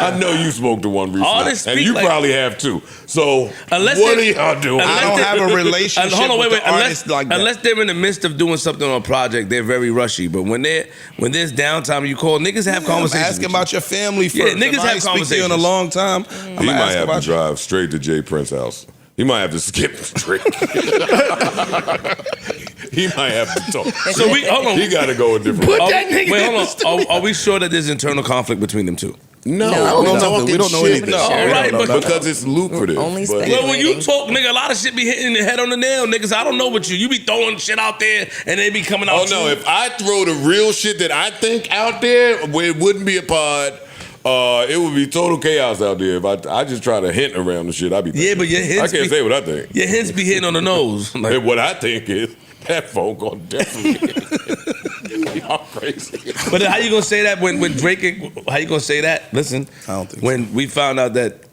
[SPEAKER 2] I know you spoke to one recently, and you probably have too. So what are y'all doing?
[SPEAKER 3] I don't have a relationship with the artist like that.
[SPEAKER 4] Unless they're in the midst of doing something on a project, they're very rushy. But when there's downtime, you call niggas have conversations.
[SPEAKER 3] I'm asking about your family first.
[SPEAKER 4] Yeah, niggas
[SPEAKER 3] If I
[SPEAKER 4] have
[SPEAKER 3] ain't speak to you in a
[SPEAKER 4] conversations.
[SPEAKER 3] long time.
[SPEAKER 2] He might have to drive straight to Jay Prince's house. He might have to skip straight. He might have to talk.
[SPEAKER 4] So hold on.
[SPEAKER 2] He got to go a different way.
[SPEAKER 4] Wait, hold on. Are we sure that there's internal conflict between them two?
[SPEAKER 2] No,
[SPEAKER 3] I don't know nothing. We don't know anything.
[SPEAKER 2] No,
[SPEAKER 4] All right,
[SPEAKER 2] because it's lucrative.
[SPEAKER 7] Only
[SPEAKER 2] But-
[SPEAKER 7] speculating.
[SPEAKER 4] Well, when you talk, nigga, a lot of shit be hitting the head on the nail, niggas. I don't know what you be throwing shit out there and they be coming out.
[SPEAKER 2] Oh no! If I throw the real shit that I think out there, it wouldn't be a pod. It would be total chaos out there if I just try to hint around the shit. I'd be
[SPEAKER 4] Yeah, but your hints
[SPEAKER 2] I can't
[SPEAKER 4] be-
[SPEAKER 2] say what I think.
[SPEAKER 4] Your hints be hitting on the nose. Like,
[SPEAKER 2] And what I think is that phone call definitely. Y'all crazy.
[SPEAKER 4] but how you gonna say that when Drake? How you gonna say that? Listen,
[SPEAKER 3] I don't think
[SPEAKER 4] when we found out that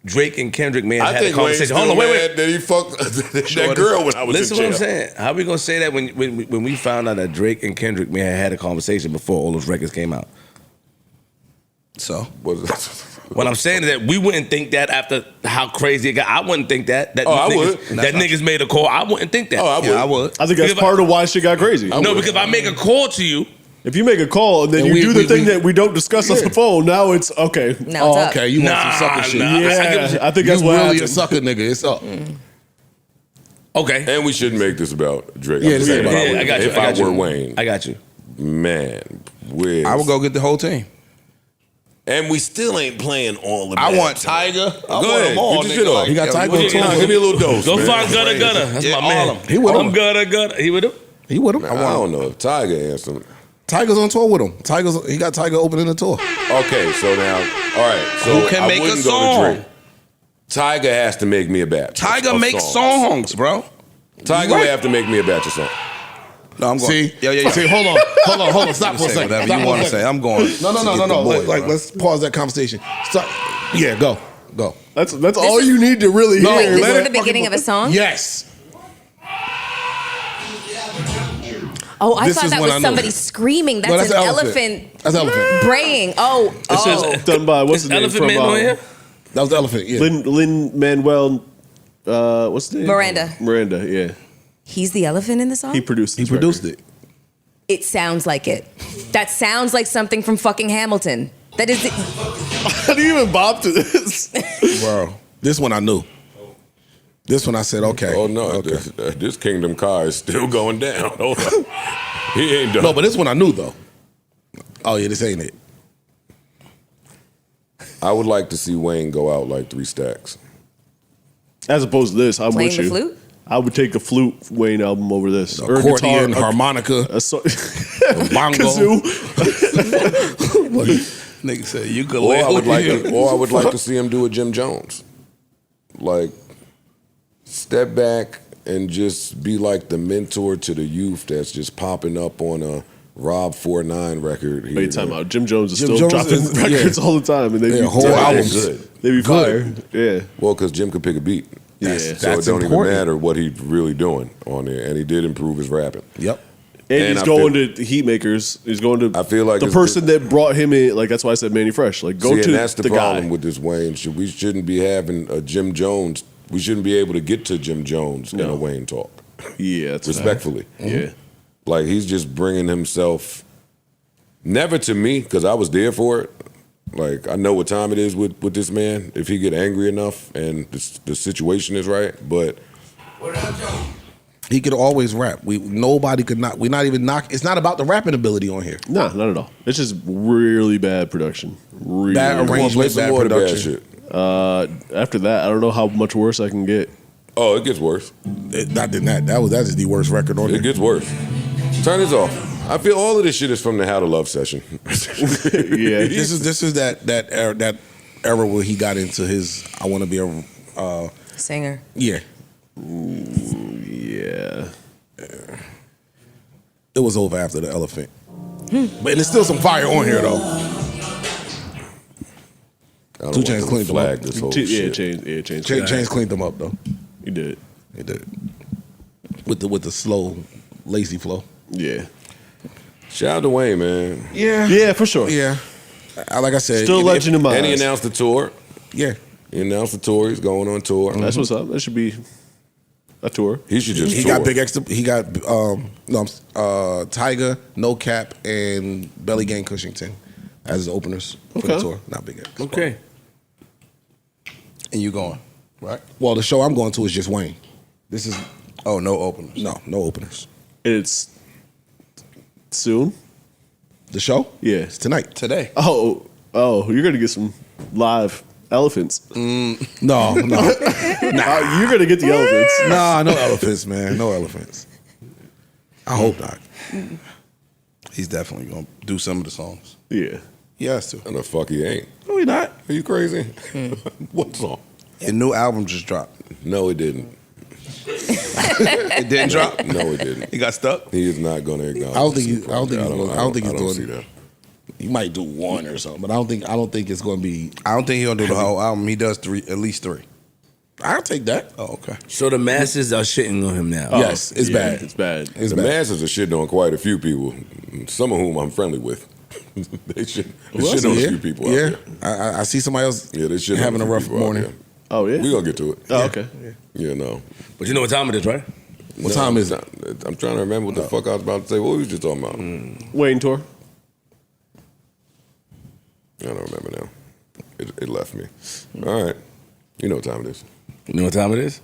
[SPEAKER 4] Drake and Kendrick may have
[SPEAKER 2] I
[SPEAKER 4] had a
[SPEAKER 2] think Wayne's
[SPEAKER 4] conversation.
[SPEAKER 2] still
[SPEAKER 4] Hold on,
[SPEAKER 2] mad that he fucked that girl when I was
[SPEAKER 4] Listen
[SPEAKER 2] in
[SPEAKER 4] what
[SPEAKER 2] jail.
[SPEAKER 4] I'm saying. How we gonna say that when we found out that Drake and Kendrick may have had a conversation before all those records came out?
[SPEAKER 3] So
[SPEAKER 4] What I'm saying is that we wouldn't think that after how crazy it got. I wouldn't think that.
[SPEAKER 2] Oh, I would.
[SPEAKER 4] That niggas made a call. I wouldn't think that.
[SPEAKER 2] Oh, I would.
[SPEAKER 3] yeah, I would.
[SPEAKER 6] I think that's
[SPEAKER 4] Because
[SPEAKER 6] part of why shit got crazy.
[SPEAKER 4] No, because if I make a call to you,
[SPEAKER 6] If you make a call and then
[SPEAKER 5] And
[SPEAKER 6] you
[SPEAKER 5] we-
[SPEAKER 6] do the thing
[SPEAKER 5] we-
[SPEAKER 6] that we don't discuss on the phone, now it's okay.
[SPEAKER 7] Now it's up.
[SPEAKER 5] Okay, you want some
[SPEAKER 4] Nah,
[SPEAKER 5] sucker shit.
[SPEAKER 4] nah.
[SPEAKER 6] Yeah, I think that's
[SPEAKER 5] you
[SPEAKER 6] what
[SPEAKER 5] really a
[SPEAKER 6] happened.
[SPEAKER 5] sucker nigga. It's up.
[SPEAKER 4] okay.
[SPEAKER 2] And we shouldn't make this about Drake.
[SPEAKER 5] Yeah,
[SPEAKER 2] I'm just
[SPEAKER 5] this
[SPEAKER 2] saying
[SPEAKER 5] ain't
[SPEAKER 2] if
[SPEAKER 5] about
[SPEAKER 2] I
[SPEAKER 4] I got you.
[SPEAKER 2] If
[SPEAKER 4] I
[SPEAKER 2] I
[SPEAKER 4] got you.
[SPEAKER 2] were Wayne,
[SPEAKER 4] I got you.
[SPEAKER 2] man,
[SPEAKER 3] I would go get the whole team.
[SPEAKER 2] And we still ain't playing all of
[SPEAKER 3] I
[SPEAKER 2] that.
[SPEAKER 3] want Tiger. I
[SPEAKER 2] Go
[SPEAKER 3] want
[SPEAKER 2] ahead.
[SPEAKER 3] them all.
[SPEAKER 2] Get your
[SPEAKER 3] nigga.
[SPEAKER 2] shit off.
[SPEAKER 3] Like,
[SPEAKER 5] He got
[SPEAKER 3] yo,
[SPEAKER 5] Tiger
[SPEAKER 3] what
[SPEAKER 5] on
[SPEAKER 3] you
[SPEAKER 5] tour.
[SPEAKER 3] got?
[SPEAKER 2] Give me a little dose,
[SPEAKER 4] Go
[SPEAKER 2] man.
[SPEAKER 4] find Gutter Gutter. That's
[SPEAKER 3] Yeah,
[SPEAKER 4] my
[SPEAKER 3] all
[SPEAKER 4] man.
[SPEAKER 3] of 'em.
[SPEAKER 5] He with
[SPEAKER 4] I'm
[SPEAKER 5] him.
[SPEAKER 4] Gutter. He with him?
[SPEAKER 5] He with him.
[SPEAKER 2] I don't know if Tiger answered.
[SPEAKER 5] Tiger's on tour with him. He got Tiger opening the tour.
[SPEAKER 2] Okay, so now, all right. So
[SPEAKER 3] Who can
[SPEAKER 2] I
[SPEAKER 3] make a
[SPEAKER 2] wouldn't go to
[SPEAKER 3] song?
[SPEAKER 2] Drake. Tiger has to make me a batch.
[SPEAKER 3] Tiger
[SPEAKER 2] of
[SPEAKER 3] makes songs, bro.
[SPEAKER 2] Tiger would have to make me a batch of songs.
[SPEAKER 3] No, I'm going.
[SPEAKER 5] See?
[SPEAKER 3] Yeah.
[SPEAKER 5] See, hold on. Stop for a
[SPEAKER 3] Say
[SPEAKER 5] second.
[SPEAKER 3] whatever
[SPEAKER 5] Stop
[SPEAKER 3] you
[SPEAKER 5] for a
[SPEAKER 3] want to
[SPEAKER 5] second.
[SPEAKER 3] say. I'm going.
[SPEAKER 5] No.
[SPEAKER 3] to get the boy, bro.
[SPEAKER 5] Let's pause that conversation. Stop. Yeah, go.
[SPEAKER 6] That's all you need to really
[SPEAKER 5] No,
[SPEAKER 6] hear.
[SPEAKER 7] This
[SPEAKER 5] let
[SPEAKER 7] is
[SPEAKER 5] it
[SPEAKER 7] the beginning of a song?
[SPEAKER 5] Yes.
[SPEAKER 7] Oh, I
[SPEAKER 5] This
[SPEAKER 7] thought
[SPEAKER 5] is
[SPEAKER 7] that
[SPEAKER 5] when
[SPEAKER 7] was
[SPEAKER 5] I know.
[SPEAKER 7] somebody screaming. That's,
[SPEAKER 5] No, that's
[SPEAKER 7] an
[SPEAKER 5] an
[SPEAKER 7] elephant.
[SPEAKER 5] elephant. That's an elephant.
[SPEAKER 7] Braying. Oh.
[SPEAKER 6] This is done by what's
[SPEAKER 4] Is
[SPEAKER 6] the name
[SPEAKER 4] Elephant
[SPEAKER 6] from
[SPEAKER 4] Man on here?
[SPEAKER 5] That was the elephant. Yeah.
[SPEAKER 6] Lin Manuel. What's the name?
[SPEAKER 7] Miranda.
[SPEAKER 6] Yeah.
[SPEAKER 7] He's the elephant in the song?
[SPEAKER 6] He produced.
[SPEAKER 5] He produced it.
[SPEAKER 7] It sounds like it. That sounds like something from fucking Hamilton. That is.
[SPEAKER 6] How do you even bob to this?
[SPEAKER 5] Bro, this one I knew. This one I said, okay.
[SPEAKER 2] Oh no,
[SPEAKER 5] Okay.
[SPEAKER 2] this Kingdom car is still going down. Hold on. He ain't done.
[SPEAKER 5] No, but this one I knew though. Oh yeah, this ain't it.
[SPEAKER 2] I would like to see Wayne go out like 3 stacks.
[SPEAKER 6] As opposed to this, I'm
[SPEAKER 7] Playing
[SPEAKER 6] with
[SPEAKER 7] the
[SPEAKER 6] you.
[SPEAKER 7] flute?
[SPEAKER 6] I would take a flute Wayne album over this. Or a
[SPEAKER 5] Accordion,
[SPEAKER 6] guitar,
[SPEAKER 5] harmonica, bongo.
[SPEAKER 6] kazoo.
[SPEAKER 3] Nigga said you could
[SPEAKER 2] Or I would like to see him do a Jim Jones. Like step back and just be like the mentor to the youth that's just popping up on a Rob 49 record.
[SPEAKER 6] Wait, time out. Jim Jones is
[SPEAKER 5] Jim
[SPEAKER 6] still
[SPEAKER 5] Jones
[SPEAKER 6] dropping
[SPEAKER 5] is-
[SPEAKER 6] records
[SPEAKER 5] yeah.
[SPEAKER 6] all the time, and they
[SPEAKER 5] Yeah,
[SPEAKER 6] be
[SPEAKER 5] whole
[SPEAKER 6] tight.
[SPEAKER 5] albums.
[SPEAKER 2] Good.
[SPEAKER 6] They be fire. Yeah.
[SPEAKER 2] Well, because Jim could pick a beat.
[SPEAKER 6] Yeah.
[SPEAKER 2] So
[SPEAKER 5] That's
[SPEAKER 2] it don't
[SPEAKER 5] important.
[SPEAKER 2] even matter what he's really doing on there. And he did improve his rapping.
[SPEAKER 5] Yep.
[SPEAKER 6] And
[SPEAKER 2] And
[SPEAKER 6] he's
[SPEAKER 2] I
[SPEAKER 6] going
[SPEAKER 2] feel-
[SPEAKER 6] to Heat Makers. He's going to
[SPEAKER 2] I feel like
[SPEAKER 6] the
[SPEAKER 2] it's
[SPEAKER 6] person that brought him in. Like that's why I said Manny Fresh. Like go
[SPEAKER 2] See,
[SPEAKER 6] to
[SPEAKER 2] and that's the problem
[SPEAKER 6] guy.
[SPEAKER 2] with this Wayne shit. We shouldn't be having a Jim Jones. We shouldn't be able to get to Jim Jones in a Wayne talk.
[SPEAKER 6] Yeah, that's
[SPEAKER 2] Respectfully.
[SPEAKER 6] Yeah.
[SPEAKER 2] Like he's just bringing himself, never to me, because I was there for it. Like I know what time it is with this man. If he get angry enough and the situation is right, but
[SPEAKER 5] He could always rap. Nobody could not. We're not even knock. It's not about the rapping ability on here.
[SPEAKER 6] No, not at all. It's just really bad production. Really
[SPEAKER 5] Bad arrangement, bad production.
[SPEAKER 2] Shit.
[SPEAKER 6] After that, I don't know how much worse I can get.
[SPEAKER 2] Oh, it gets worse.
[SPEAKER 5] That is the worst record on
[SPEAKER 2] It
[SPEAKER 5] there.
[SPEAKER 2] gets worse. Turn this off. I feel all of this shit is from the How to Love session.
[SPEAKER 6] Yeah,
[SPEAKER 5] This is that era where he got into his. I want to be a
[SPEAKER 7] Singer.
[SPEAKER 5] yeah.
[SPEAKER 6] yeah.
[SPEAKER 5] It was over after the Elephant, but there's still some fire on here though.
[SPEAKER 2] I don't
[SPEAKER 5] 2
[SPEAKER 2] want
[SPEAKER 5] Chainz
[SPEAKER 2] to
[SPEAKER 5] cleaned them up.
[SPEAKER 2] flag this whole shit.
[SPEAKER 6] Chainz.
[SPEAKER 5] Chainz cleaned them up though.
[SPEAKER 6] He did.
[SPEAKER 5] He did with the slow, lazy flow.
[SPEAKER 6] Yeah.
[SPEAKER 2] Shout out to Wayne, man.
[SPEAKER 6] Yeah, for sure.
[SPEAKER 5] Yeah. Like I said,
[SPEAKER 6] Still
[SPEAKER 5] if-
[SPEAKER 6] legend in my
[SPEAKER 2] And he
[SPEAKER 6] eyes.
[SPEAKER 2] announced the tour.
[SPEAKER 5] Yeah.
[SPEAKER 2] He announced the tour. He's going on tour.
[SPEAKER 6] That's what's up. That should be a tour.
[SPEAKER 2] He should just
[SPEAKER 5] He
[SPEAKER 2] tour.
[SPEAKER 5] got big extra. He got Tiger, No Cap, and Belly Gang Cushington as his openers for the
[SPEAKER 6] Okay.
[SPEAKER 5] tour. Not big X.
[SPEAKER 4] Okay.
[SPEAKER 3] And you going, right?
[SPEAKER 5] Well, the show I'm going to is just Wayne. This is
[SPEAKER 3] Oh, no openers.
[SPEAKER 5] no openers.
[SPEAKER 6] It's soon.
[SPEAKER 5] The show?
[SPEAKER 6] Yeah.
[SPEAKER 5] It's tonight.
[SPEAKER 3] Today.
[SPEAKER 6] Oh, you're gonna get some live elephants.
[SPEAKER 5] No.
[SPEAKER 6] You're gonna get the elephants.
[SPEAKER 5] Nah, no elephants, man. No elephants. I hope not.
[SPEAKER 3] He's definitely going to do some of the songs.
[SPEAKER 6] Yeah.
[SPEAKER 3] He has to.
[SPEAKER 2] And the fuck he ain't.
[SPEAKER 5] No, he not.
[SPEAKER 2] Are you crazy? What song?
[SPEAKER 3] Your new album just dropped.
[SPEAKER 2] No, it didn't.
[SPEAKER 3] It didn't drop?
[SPEAKER 2] No, it didn't.
[SPEAKER 3] He got stuck?
[SPEAKER 2] He is not going to acknowledge.
[SPEAKER 5] I don't think
[SPEAKER 2] this
[SPEAKER 5] he- I don't think he's
[SPEAKER 2] project.
[SPEAKER 5] gonna- I don't think he's doing-
[SPEAKER 2] see that.
[SPEAKER 5] He might do one or something, but I don't think it's going to be.
[SPEAKER 3] I don't think he'll do the whole album. He does at least 3.
[SPEAKER 5] I'll take that.
[SPEAKER 3] Oh, okay.
[SPEAKER 4] So the masses are shitting on him now.
[SPEAKER 5] Yes, it's
[SPEAKER 6] Yeah,
[SPEAKER 5] bad.
[SPEAKER 6] It's bad.
[SPEAKER 5] It's
[SPEAKER 2] The
[SPEAKER 5] bad.
[SPEAKER 2] masses are shitting on quite a few people, some of whom I'm friendly with. They shit on a few people out
[SPEAKER 5] Yeah,
[SPEAKER 2] there.
[SPEAKER 5] I see somebody else
[SPEAKER 2] Yeah, they shit
[SPEAKER 5] having
[SPEAKER 2] on
[SPEAKER 5] a
[SPEAKER 2] few
[SPEAKER 5] rough
[SPEAKER 2] people out
[SPEAKER 5] morning.
[SPEAKER 2] there.
[SPEAKER 6] Oh yeah.
[SPEAKER 2] We gonna get to it.
[SPEAKER 6] Oh, okay.
[SPEAKER 2] Yeah, no.
[SPEAKER 4] But you know what time it is, right?
[SPEAKER 5] What time is it?
[SPEAKER 2] I'm trying to remember what the fuck I was about to say. What were we just talking about?
[SPEAKER 6] Wayne tour.
[SPEAKER 2] I don't remember now. It left me. All right. You know what time it is.
[SPEAKER 4] You know what time it is?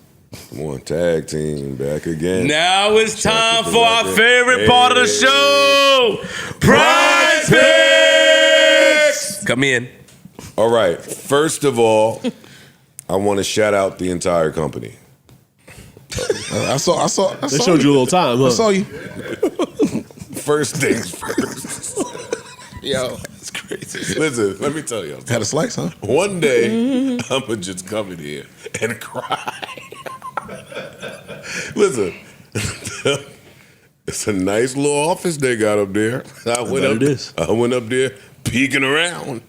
[SPEAKER 2] Come on, tag team back again.
[SPEAKER 4] Now it's time
[SPEAKER 2] Check it
[SPEAKER 4] for our
[SPEAKER 2] out.
[SPEAKER 4] favorite part of the show, Prize Picks. Come in.
[SPEAKER 2] All right. First of all, I want to shout out the entire company.
[SPEAKER 5] I saw.
[SPEAKER 6] They showed you a little time, huh?
[SPEAKER 5] I saw you.
[SPEAKER 2] First things first.
[SPEAKER 3] Yo, it's crazy.
[SPEAKER 2] Listen, let me tell you.
[SPEAKER 5] Had a slice, huh?
[SPEAKER 2] One day, I'm going to just come in here and cry. Listen, it's a nice little office they got up there. I went up there peeking around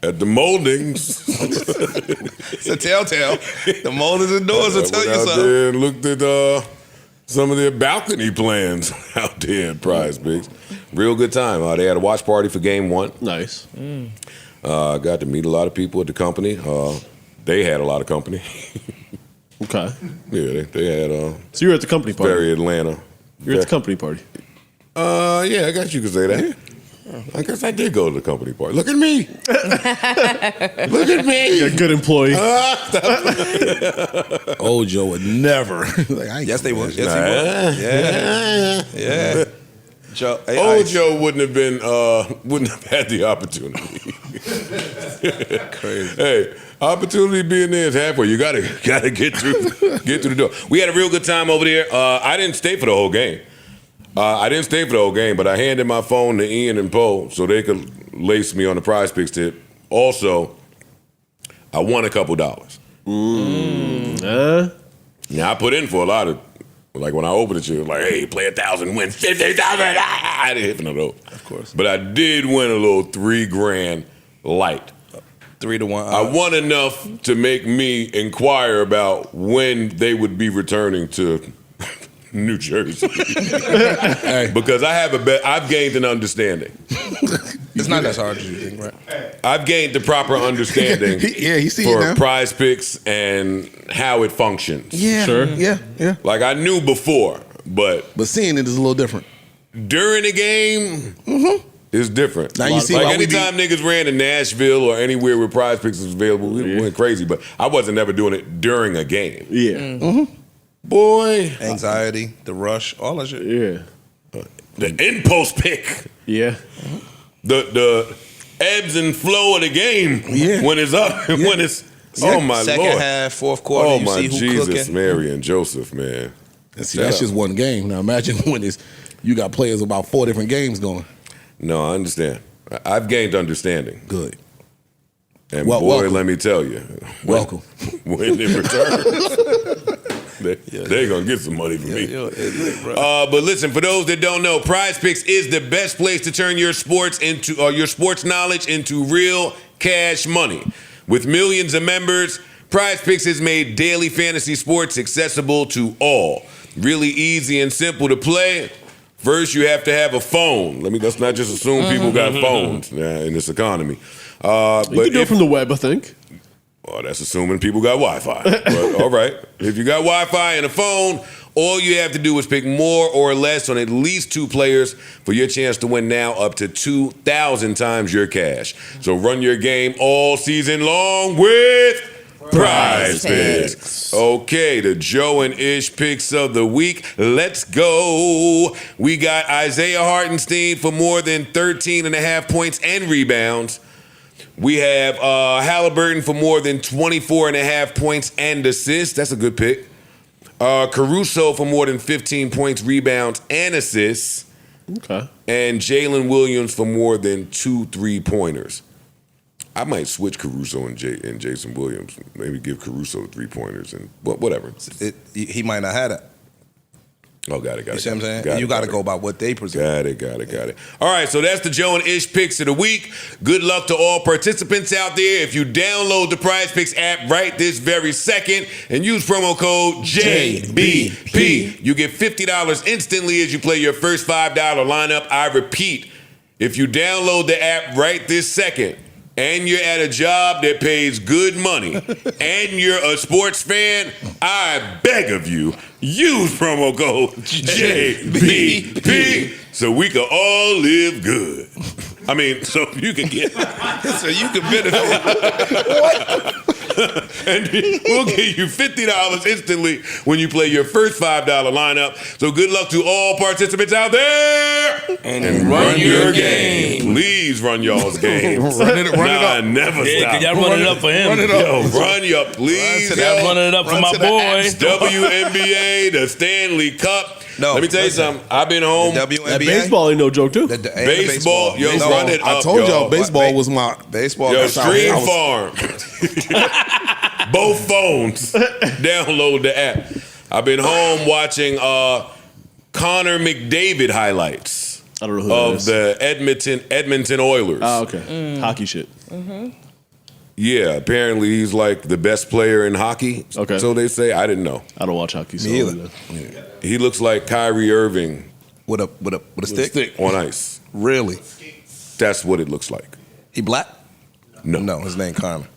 [SPEAKER 2] at the moldings.
[SPEAKER 3] It's a telltale. The molders and doors will tell
[SPEAKER 2] I
[SPEAKER 3] you
[SPEAKER 2] went out
[SPEAKER 3] something.
[SPEAKER 2] there and looked at some of their balcony plans out there at Prize Picks. Real good time. They had a watch party for Game 1.
[SPEAKER 6] Nice.
[SPEAKER 2] Got to meet a lot of people at the company. They had a lot of company.
[SPEAKER 6] Okay.
[SPEAKER 2] Yeah, they had
[SPEAKER 6] So you're at the company party.
[SPEAKER 2] very Atlanta.
[SPEAKER 6] You're at the company party.
[SPEAKER 2] Yeah, I guess you could say that. I guess I did go to the company party. Look at me. Look at me.
[SPEAKER 6] You're a good employee.
[SPEAKER 5] Old Joe would never. Like, I ain't
[SPEAKER 3] Yes, they
[SPEAKER 5] gonna
[SPEAKER 3] would.
[SPEAKER 5] do that.
[SPEAKER 3] Yes, he would. Yeah. Joe, hey,
[SPEAKER 2] Old
[SPEAKER 3] Ice.
[SPEAKER 2] Joe wouldn't have had the opportunity.
[SPEAKER 3] Crazy.
[SPEAKER 2] Hey, opportunity being there is halfway. You gotta get through the door. We had a real good time over there. I didn't stay for the whole game. But I handed my phone to Ian and Poe so they could lace me on the Prize Picks tip. Also, I won a couple dollars. Now I put in for a lot of, like when I opened it, it was like, hey, play 1,000, win 50,000. I didn't hit for no dough.
[SPEAKER 3] Of course.
[SPEAKER 2] But I did win a little $3,000 light.
[SPEAKER 3] 3 to 1.
[SPEAKER 2] I won enough to make me inquire about when they would be returning to New Jersey. Because I've gained an understanding.
[SPEAKER 3] It's not as hard as you think, right?
[SPEAKER 2] I've gained the proper understanding
[SPEAKER 5] He see it
[SPEAKER 2] for
[SPEAKER 5] now.
[SPEAKER 2] Prize Picks and how it functions.
[SPEAKER 5] Yeah,
[SPEAKER 6] Sure.
[SPEAKER 5] yeah.
[SPEAKER 2] Like I knew before, but
[SPEAKER 5] But seeing it is a little different.
[SPEAKER 2] during the game, it's different.
[SPEAKER 5] Now you see
[SPEAKER 2] like
[SPEAKER 5] why we
[SPEAKER 2] anytime niggas ran to Nashville or anywhere where Prize Picks was available, we went crazy. But I wasn't ever doing it during a game.
[SPEAKER 6] Yeah.
[SPEAKER 2] Boy,
[SPEAKER 3] Anxiety, the rush, all that shit.
[SPEAKER 6] Yeah.
[SPEAKER 2] the impulse pick,
[SPEAKER 6] Yeah.
[SPEAKER 2] the ebbs and flow of the game when it's up and when it's oh my
[SPEAKER 3] Second
[SPEAKER 2] Lord.
[SPEAKER 3] half, fourth quarter,
[SPEAKER 2] Oh
[SPEAKER 3] you
[SPEAKER 2] my
[SPEAKER 3] see who
[SPEAKER 2] Jesus,
[SPEAKER 3] cooking.
[SPEAKER 2] Mary and Joseph, man.
[SPEAKER 9] And see,
[SPEAKER 2] Shut
[SPEAKER 9] that's
[SPEAKER 2] up.
[SPEAKER 9] just one game. Now imagine when you got players about 4 different games going.
[SPEAKER 2] No, I understand. I've gained understanding.
[SPEAKER 9] Good.
[SPEAKER 2] And
[SPEAKER 9] Well,
[SPEAKER 2] boy,
[SPEAKER 9] welcome.
[SPEAKER 2] let me tell you.
[SPEAKER 9] Welcome.
[SPEAKER 2] When it returns, they're going to get some money from me. But listen, for those that don't know, Prize Picks is the best place to turn your sports knowledge into real cash money. With millions of members, Prize Picks has made daily fantasy sports accessible to all. Really easy and simple to play. First, you have to have a phone. Let's not just assume people got phones in this economy.
[SPEAKER 6] You can do it from the web, I think.
[SPEAKER 2] Well, that's assuming people got Wi-Fi. But, all right. If you got Wi-Fi and a phone, all you have to do is pick more or less on at least 2 players for your chance to win now up to 2,000 times your cash. So run your game all season long with Prize Picks. Okay, the Joe and Ish picks of the week. Let's go. We got Isaiah Hartenstein for more than 13.5 points and rebounds. We have Halliburton for more than 24.5 points and assists. That's a good pick. Caruso for more than 15 points, rebounds, and assists.
[SPEAKER 6] Okay.
[SPEAKER 2] And Jalen Williams for more than 2 3-pointers. I might switch Caruso and Jason Williams. Maybe give Caruso 3-pointers and whatever.
[SPEAKER 3] He might not have that.
[SPEAKER 2] Oh, got it.
[SPEAKER 3] You see what I'm saying? You got to go by what they present.
[SPEAKER 2] Got it. All right, so that's the Joe and Ish picks of the week. Good luck to all participants out there. If you download the Prize Picks app right this very second and use promo code JBP, you get $50 instantly as you play your first $5 lineup. I repeat, if you download the app right this second and you're at a job that pays good money and you're a sports fan, I beg of you, use promo code JBP so we can all live good. I mean, so you can get, so you can benefit. And we'll give you $50 instantly when you play your first $5 lineup. So good luck to all participants out there. And run your game. Please run y'all's games. Run it up. Never stop.
[SPEAKER 4] Can y'all run it up for him?
[SPEAKER 2] Run your, please.
[SPEAKER 4] Y'all run it up for my boy.
[SPEAKER 2] WNBA, the Stanley Cup.
[SPEAKER 3] No,
[SPEAKER 2] let me tell you something. I've been home.
[SPEAKER 3] The WNBA.
[SPEAKER 6] That baseball ain't no joke, too.
[SPEAKER 2] Baseball, yo, run it up.
[SPEAKER 9] I told y'all
[SPEAKER 2] yo.
[SPEAKER 9] baseball was my
[SPEAKER 3] Baseball.
[SPEAKER 2] Yo,
[SPEAKER 3] that's how
[SPEAKER 2] Stream
[SPEAKER 3] I was-
[SPEAKER 2] Farm. Both phones. Download the app. I've been home watching Connor McDavid highlights
[SPEAKER 6] I don't know who
[SPEAKER 2] of
[SPEAKER 6] that is.
[SPEAKER 2] the Edmonton Oilers.
[SPEAKER 6] Oh, okay. Hockey shit.
[SPEAKER 2] Yeah, apparently he's like the best player in hockey.
[SPEAKER 6] Okay.
[SPEAKER 2] So they say. I didn't know.
[SPEAKER 6] I don't watch hockey. So
[SPEAKER 3] Me either.
[SPEAKER 2] He looks like Kyrie Irving
[SPEAKER 3] With a stick?
[SPEAKER 2] on ice.
[SPEAKER 3] Really?
[SPEAKER 2] That's what it looks like.
[SPEAKER 3] He black?
[SPEAKER 2] No.
[SPEAKER 3] No, his name Connor.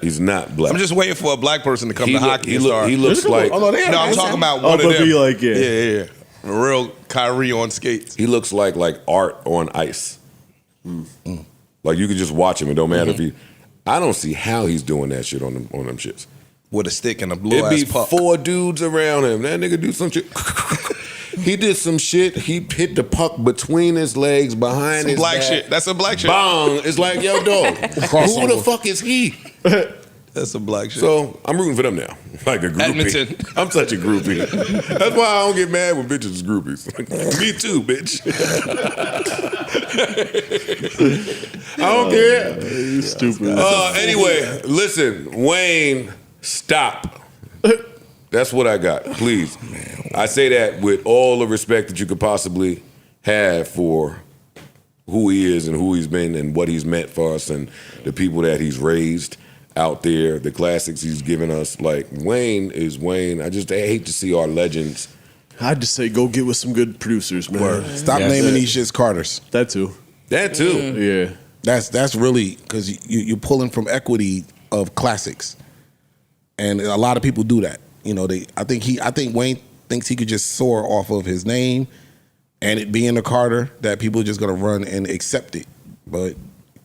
[SPEAKER 2] He's not black.
[SPEAKER 3] I'm just waiting for a black person to come to hockey and start.
[SPEAKER 2] He looks like
[SPEAKER 3] No, I'm talking about one of
[SPEAKER 6] but
[SPEAKER 3] them.
[SPEAKER 6] be like, yeah.
[SPEAKER 3] Yeah. A real Kyrie on skates.
[SPEAKER 2] he looks like art on ice. Like you could just watch him. It don't matter if he. I don't see how he's doing that shit on them shits.
[SPEAKER 3] With a stick and a blue
[SPEAKER 2] It'd be
[SPEAKER 3] ass puck.
[SPEAKER 2] 4 dudes around him. That nigga do some shit. He did some shit. He hit the puck between his legs, behind
[SPEAKER 3] Some
[SPEAKER 2] his
[SPEAKER 3] black
[SPEAKER 2] back.
[SPEAKER 3] shit. That's some black shit.
[SPEAKER 2] Bong. It's like, yo, dog. Who the fuck is he?
[SPEAKER 3] That's some black shit.
[SPEAKER 2] So I'm rooting for them now. Like a groupie.
[SPEAKER 3] Edmonton.
[SPEAKER 2] I'm such a groupie. That's why I don't get mad when bitches is groupies. Me too, bitch. I don't care.
[SPEAKER 6] You stupid.
[SPEAKER 2] Anyway, listen, Wayne, stop. That's what I got. Please. I say that with all the respect that you could possibly have for who he is and who he's been and what he's meant for us and the people that he's raised out there, the classics he's given us. Like, Wayne is Wayne. I hate to see our legends.
[SPEAKER 6] I'd just say go get with some good producers, man.
[SPEAKER 9] Stop naming these shits Carters.
[SPEAKER 6] That too.
[SPEAKER 2] That too.
[SPEAKER 6] Yeah.
[SPEAKER 9] That's really because you're pulling from equity of classics, and a lot of people do that. You know, I think Wayne thinks he could just soar off of his name, and it being a Carter that people are just gonna run and accept it. But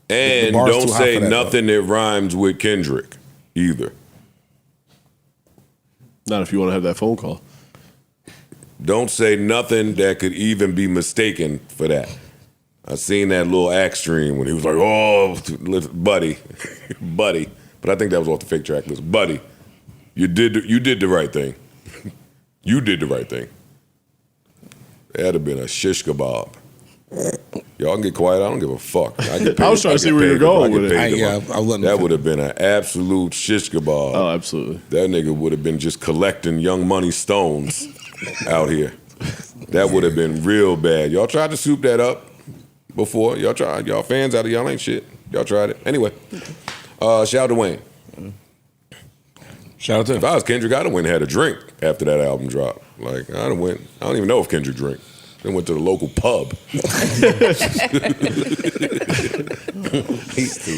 [SPEAKER 2] And
[SPEAKER 9] the bar's
[SPEAKER 2] don't
[SPEAKER 9] too high
[SPEAKER 2] say
[SPEAKER 9] for that,
[SPEAKER 2] nothing that rhymes with Kendrick either.
[SPEAKER 6] Not if you want to have that phone call.
[SPEAKER 2] Don't say nothing that could even be mistaken for that. I seen that little act stream when he was like, "Oh, buddy, buddy," but I think that was off the fake track list. Buddy, you did the right thing. You did the right thing. That'd have been a shish kebab. Y'all can get quiet. I don't give a fuck. I
[SPEAKER 6] was trying to see where you're going with it.
[SPEAKER 2] That would have been an absolute shish kebab.
[SPEAKER 6] Oh, absolutely.
[SPEAKER 2] That nigga would have been just collecting Young Money stones out here. That would have been real bad. Y'all tried to soup that up before. Y'all tried. Y'all fans out of y'all ain't shit. Y'all tried it. Anyway, shout out to Wayne.
[SPEAKER 3] Shout out to him.
[SPEAKER 2] If I was Kendrick, I'd have went and had a drink after that album dropped. Like, I'd have went. I don't even know if Kendrick drank. Then went to the local pub.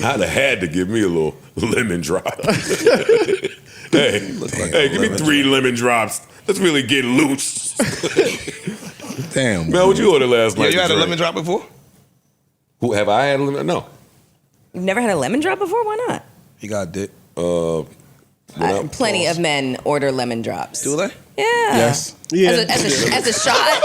[SPEAKER 2] I'd have had to give me a little lemon drop. Hey, give me 3 lemon drops. Let's really get loose.
[SPEAKER 9] Damn.
[SPEAKER 2] Man, what you ordered last night?
[SPEAKER 3] You had a
[SPEAKER 2] drink?
[SPEAKER 3] lemon drop before?
[SPEAKER 2] Who have I had a lemon? No.
[SPEAKER 7] You've never had a lemon drop before? Why not?
[SPEAKER 3] He got dick.
[SPEAKER 7] Plenty of men order lemon drops.
[SPEAKER 3] Do they?
[SPEAKER 7] Yeah.
[SPEAKER 9] Yes.
[SPEAKER 6] Yeah.
[SPEAKER 7] As a shot.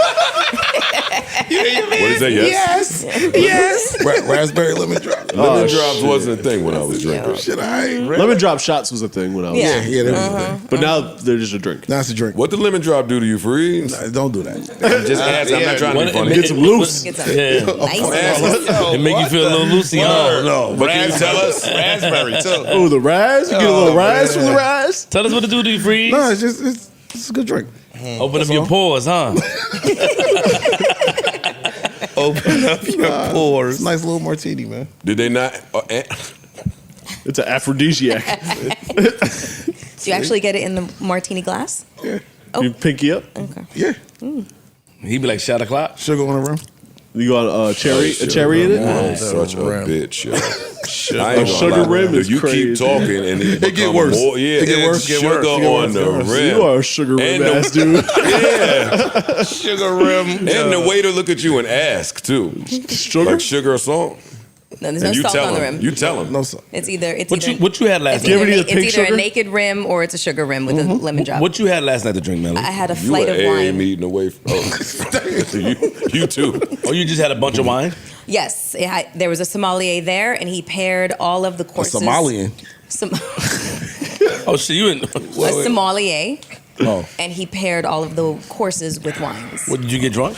[SPEAKER 2] What is that? Yes.
[SPEAKER 9] Yes. Raspberry lemon drop.
[SPEAKER 2] Lemon drops wasn't a thing when I was drinking.
[SPEAKER 9] Shit, I
[SPEAKER 6] Lemon drop shots was a thing when I was.
[SPEAKER 7] Yeah.
[SPEAKER 9] Yeah, that was a thing.
[SPEAKER 6] But now they're just a drink.
[SPEAKER 9] Now it's a drink.
[SPEAKER 2] What did lemon drop do to you, Freeze?
[SPEAKER 9] Nah, don't do that.
[SPEAKER 2] I'm just asking. I'm not trying to be funny.
[SPEAKER 6] Get some loose.
[SPEAKER 7] Get some
[SPEAKER 4] Yeah.
[SPEAKER 7] nice.
[SPEAKER 4] It make you feel a little loosey, huh?
[SPEAKER 3] No.
[SPEAKER 2] But can you tell us?
[SPEAKER 3] Raspberry, too.
[SPEAKER 6] Oh, the raz? You get a little raz from the raz?
[SPEAKER 4] Tell us what to do to you, Freeze.
[SPEAKER 9] No, it's just it's a good drink.
[SPEAKER 4] Open up your pores, huh?
[SPEAKER 3] Open up your
[SPEAKER 9] It's
[SPEAKER 3] pores.
[SPEAKER 9] a nice little martini, man.
[SPEAKER 2] Did they not?
[SPEAKER 6] It's an aphrodisiac.
[SPEAKER 7] Do you actually get it in the martini glass?
[SPEAKER 9] Yeah.
[SPEAKER 6] You pinky up.
[SPEAKER 7] Okay.
[SPEAKER 9] Yeah.
[SPEAKER 4] He be like, shot o'clock.
[SPEAKER 9] Sugar on the rim.
[SPEAKER 6] You got a cherry in it?
[SPEAKER 2] I'm such a bitch, yo. I
[SPEAKER 6] A
[SPEAKER 2] ain't gonna
[SPEAKER 6] sugar
[SPEAKER 2] lie.
[SPEAKER 6] rim is
[SPEAKER 2] You
[SPEAKER 6] crazy.
[SPEAKER 2] keep talking and it
[SPEAKER 9] get worse.
[SPEAKER 2] More, yeah,
[SPEAKER 9] It get worse.
[SPEAKER 2] Sugar on the rim.
[SPEAKER 6] You are a sugar rim
[SPEAKER 2] And the-
[SPEAKER 6] ass dude.
[SPEAKER 2] Yeah.
[SPEAKER 3] Sugar rim.
[SPEAKER 2] And the waiter look at you and ask too.
[SPEAKER 6] Sugar?
[SPEAKER 2] Like sugar or salt.
[SPEAKER 7] No, there's
[SPEAKER 2] And
[SPEAKER 7] no
[SPEAKER 2] you
[SPEAKER 7] salt
[SPEAKER 2] tell
[SPEAKER 7] on the
[SPEAKER 2] him.
[SPEAKER 7] rim.
[SPEAKER 2] You tell him.
[SPEAKER 9] No salt.
[SPEAKER 7] It's either
[SPEAKER 4] What you had last
[SPEAKER 7] it's
[SPEAKER 6] you ever
[SPEAKER 4] night?
[SPEAKER 6] need a
[SPEAKER 7] it's
[SPEAKER 6] pink
[SPEAKER 7] either
[SPEAKER 6] sugar?
[SPEAKER 7] a naked rim or it's a sugar rim with a lemon drop.
[SPEAKER 4] What you had last night to drink, Melly?
[SPEAKER 7] I had a
[SPEAKER 2] You
[SPEAKER 7] flight
[SPEAKER 2] were
[SPEAKER 7] of wine.
[SPEAKER 2] eating away from. Oh. you too.
[SPEAKER 4] Oh, you just had a bunch of wine?
[SPEAKER 7] Yes, there was a sommelier there, and he paired all of the
[SPEAKER 9] A
[SPEAKER 7] courses.
[SPEAKER 9] Somalian.
[SPEAKER 4] Oh, shit, you in.
[SPEAKER 7] A sommelier,
[SPEAKER 9] Oh.
[SPEAKER 7] and he paired all of the courses with wines.
[SPEAKER 4] What, did you get drunk?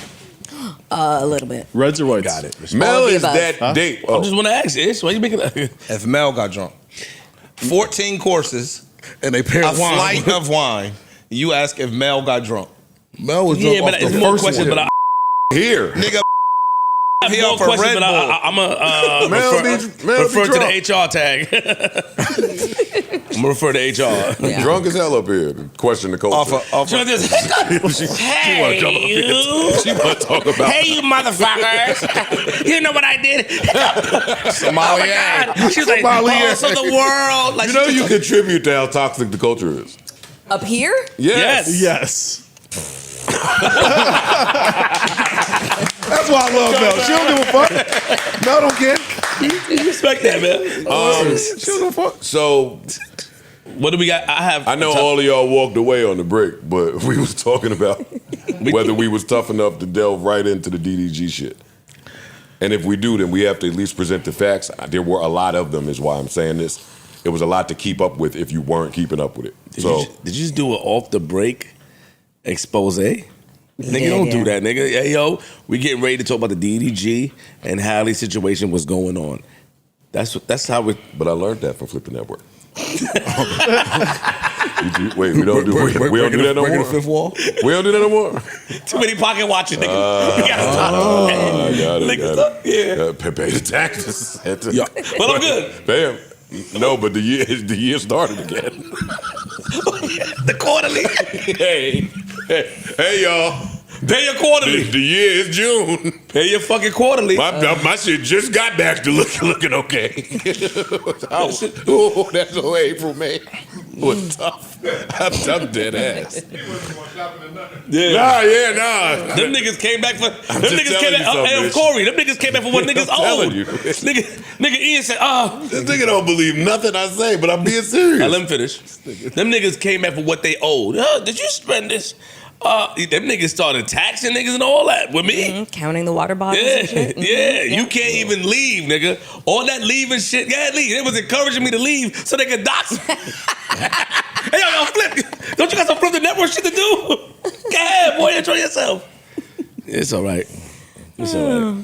[SPEAKER 7] A little bit.
[SPEAKER 6] Reds or whites?
[SPEAKER 4] Got it.
[SPEAKER 2] Mel
[SPEAKER 7] of the
[SPEAKER 2] is
[SPEAKER 7] above.
[SPEAKER 2] that date.
[SPEAKER 4] I just want to ask, Ish, why you making that?
[SPEAKER 3] If Mel got drunk, 14 courses,
[SPEAKER 9] And they paired
[SPEAKER 3] a
[SPEAKER 9] wine.
[SPEAKER 3] flight of wine. You ask if Mel got drunk.
[SPEAKER 9] Mel was drunk
[SPEAKER 4] Yeah,
[SPEAKER 9] off
[SPEAKER 4] but
[SPEAKER 9] the
[SPEAKER 4] it's more
[SPEAKER 9] first
[SPEAKER 4] questions,
[SPEAKER 9] one.
[SPEAKER 4] but
[SPEAKER 2] Here.
[SPEAKER 3] Nigga,
[SPEAKER 4] I
[SPEAKER 3] he
[SPEAKER 4] have more
[SPEAKER 3] off a
[SPEAKER 4] questions,
[SPEAKER 3] Red
[SPEAKER 4] but
[SPEAKER 3] Bull.
[SPEAKER 4] I'm going
[SPEAKER 2] Mel
[SPEAKER 4] to refer to the HR tag. I'm going to refer to HR.
[SPEAKER 7] Yeah.
[SPEAKER 2] Drunk as hell up here. Question the culture.
[SPEAKER 3] off
[SPEAKER 4] So this-
[SPEAKER 2] She wanna come up
[SPEAKER 4] Hey,
[SPEAKER 2] here.
[SPEAKER 4] you.
[SPEAKER 2] She want to talk about.
[SPEAKER 4] Hey, you motherfuckers. You know what I did? Oh, my God. She was like, oh, so the world. Like,
[SPEAKER 2] You know you contribute to how toxic the culture is.
[SPEAKER 7] Up here?
[SPEAKER 2] Yes.
[SPEAKER 6] Yes.
[SPEAKER 9] That's why I love Mel. She don't give a fuck. Mel don't care.
[SPEAKER 4] you respect that, man.
[SPEAKER 9] She don't give a fuck.
[SPEAKER 2] So
[SPEAKER 4] What do we got?
[SPEAKER 2] I know all of y'all walked away on the break, but we was talking about whether we was tough enough to delve right into the DDG shit. And if we do, then we have to at least present the facts. There were a lot of them, is why I'm saying this. It was a lot to keep up with if you weren't keeping up with it.
[SPEAKER 4] Did you just do an off the break expose? Nigga, don't do that, nigga. Hey, yo, we getting ready to talk about the DDG and Halle's situation, what's going on. That's how it.
[SPEAKER 2] But I learned that from Flipping Network. Wait, we don't do that no
[SPEAKER 9] Breaking
[SPEAKER 2] more.
[SPEAKER 9] the fifth wall.
[SPEAKER 2] We don't do that no more.
[SPEAKER 4] Too many pocket watching, nigga. We gotta stop.
[SPEAKER 2] Got it.
[SPEAKER 4] Yeah.
[SPEAKER 2] Pay the taxes.
[SPEAKER 9] Yeah.
[SPEAKER 4] But I'm good.
[SPEAKER 2] Bam. No, but the year started again.
[SPEAKER 4] The quarterly.
[SPEAKER 2] Hey, y'all.
[SPEAKER 4] Pay your quarterly.
[SPEAKER 2] The year is June.
[SPEAKER 4] Pay your fucking quarterly.
[SPEAKER 2] My shit just got back to looking okay. Oh, that's April, May. Was tough. I'm dead ass.
[SPEAKER 4] Yeah.
[SPEAKER 2] Nah.
[SPEAKER 4] Them niggas came back for. Them
[SPEAKER 2] just
[SPEAKER 4] niggas
[SPEAKER 2] telling
[SPEAKER 4] came
[SPEAKER 2] you
[SPEAKER 4] back.
[SPEAKER 2] something,
[SPEAKER 4] Hey,
[SPEAKER 2] bitch.
[SPEAKER 4] Corey. Them niggas came back for what niggas
[SPEAKER 2] I'm telling
[SPEAKER 4] old.
[SPEAKER 2] you.
[SPEAKER 4] Nigga Ian said,
[SPEAKER 2] This nigga don't believe nothing I say, but I'm being serious.
[SPEAKER 4] Now, let me finish. Them niggas came back for what they owed. Did you spend this? Them niggas started taxing niggas and all that with me.
[SPEAKER 7] Counting the water bottles and shit.
[SPEAKER 4] Yeah. You can't even leave, nigga. All that leaving shit. Yeah, leave. They was encouraging me to leave so they could dox me. Hey, yo, Flip. Don't you got some Flip the Network shit to do? Go ahead, boy. Enjoy yourself. It's all right. It's all right.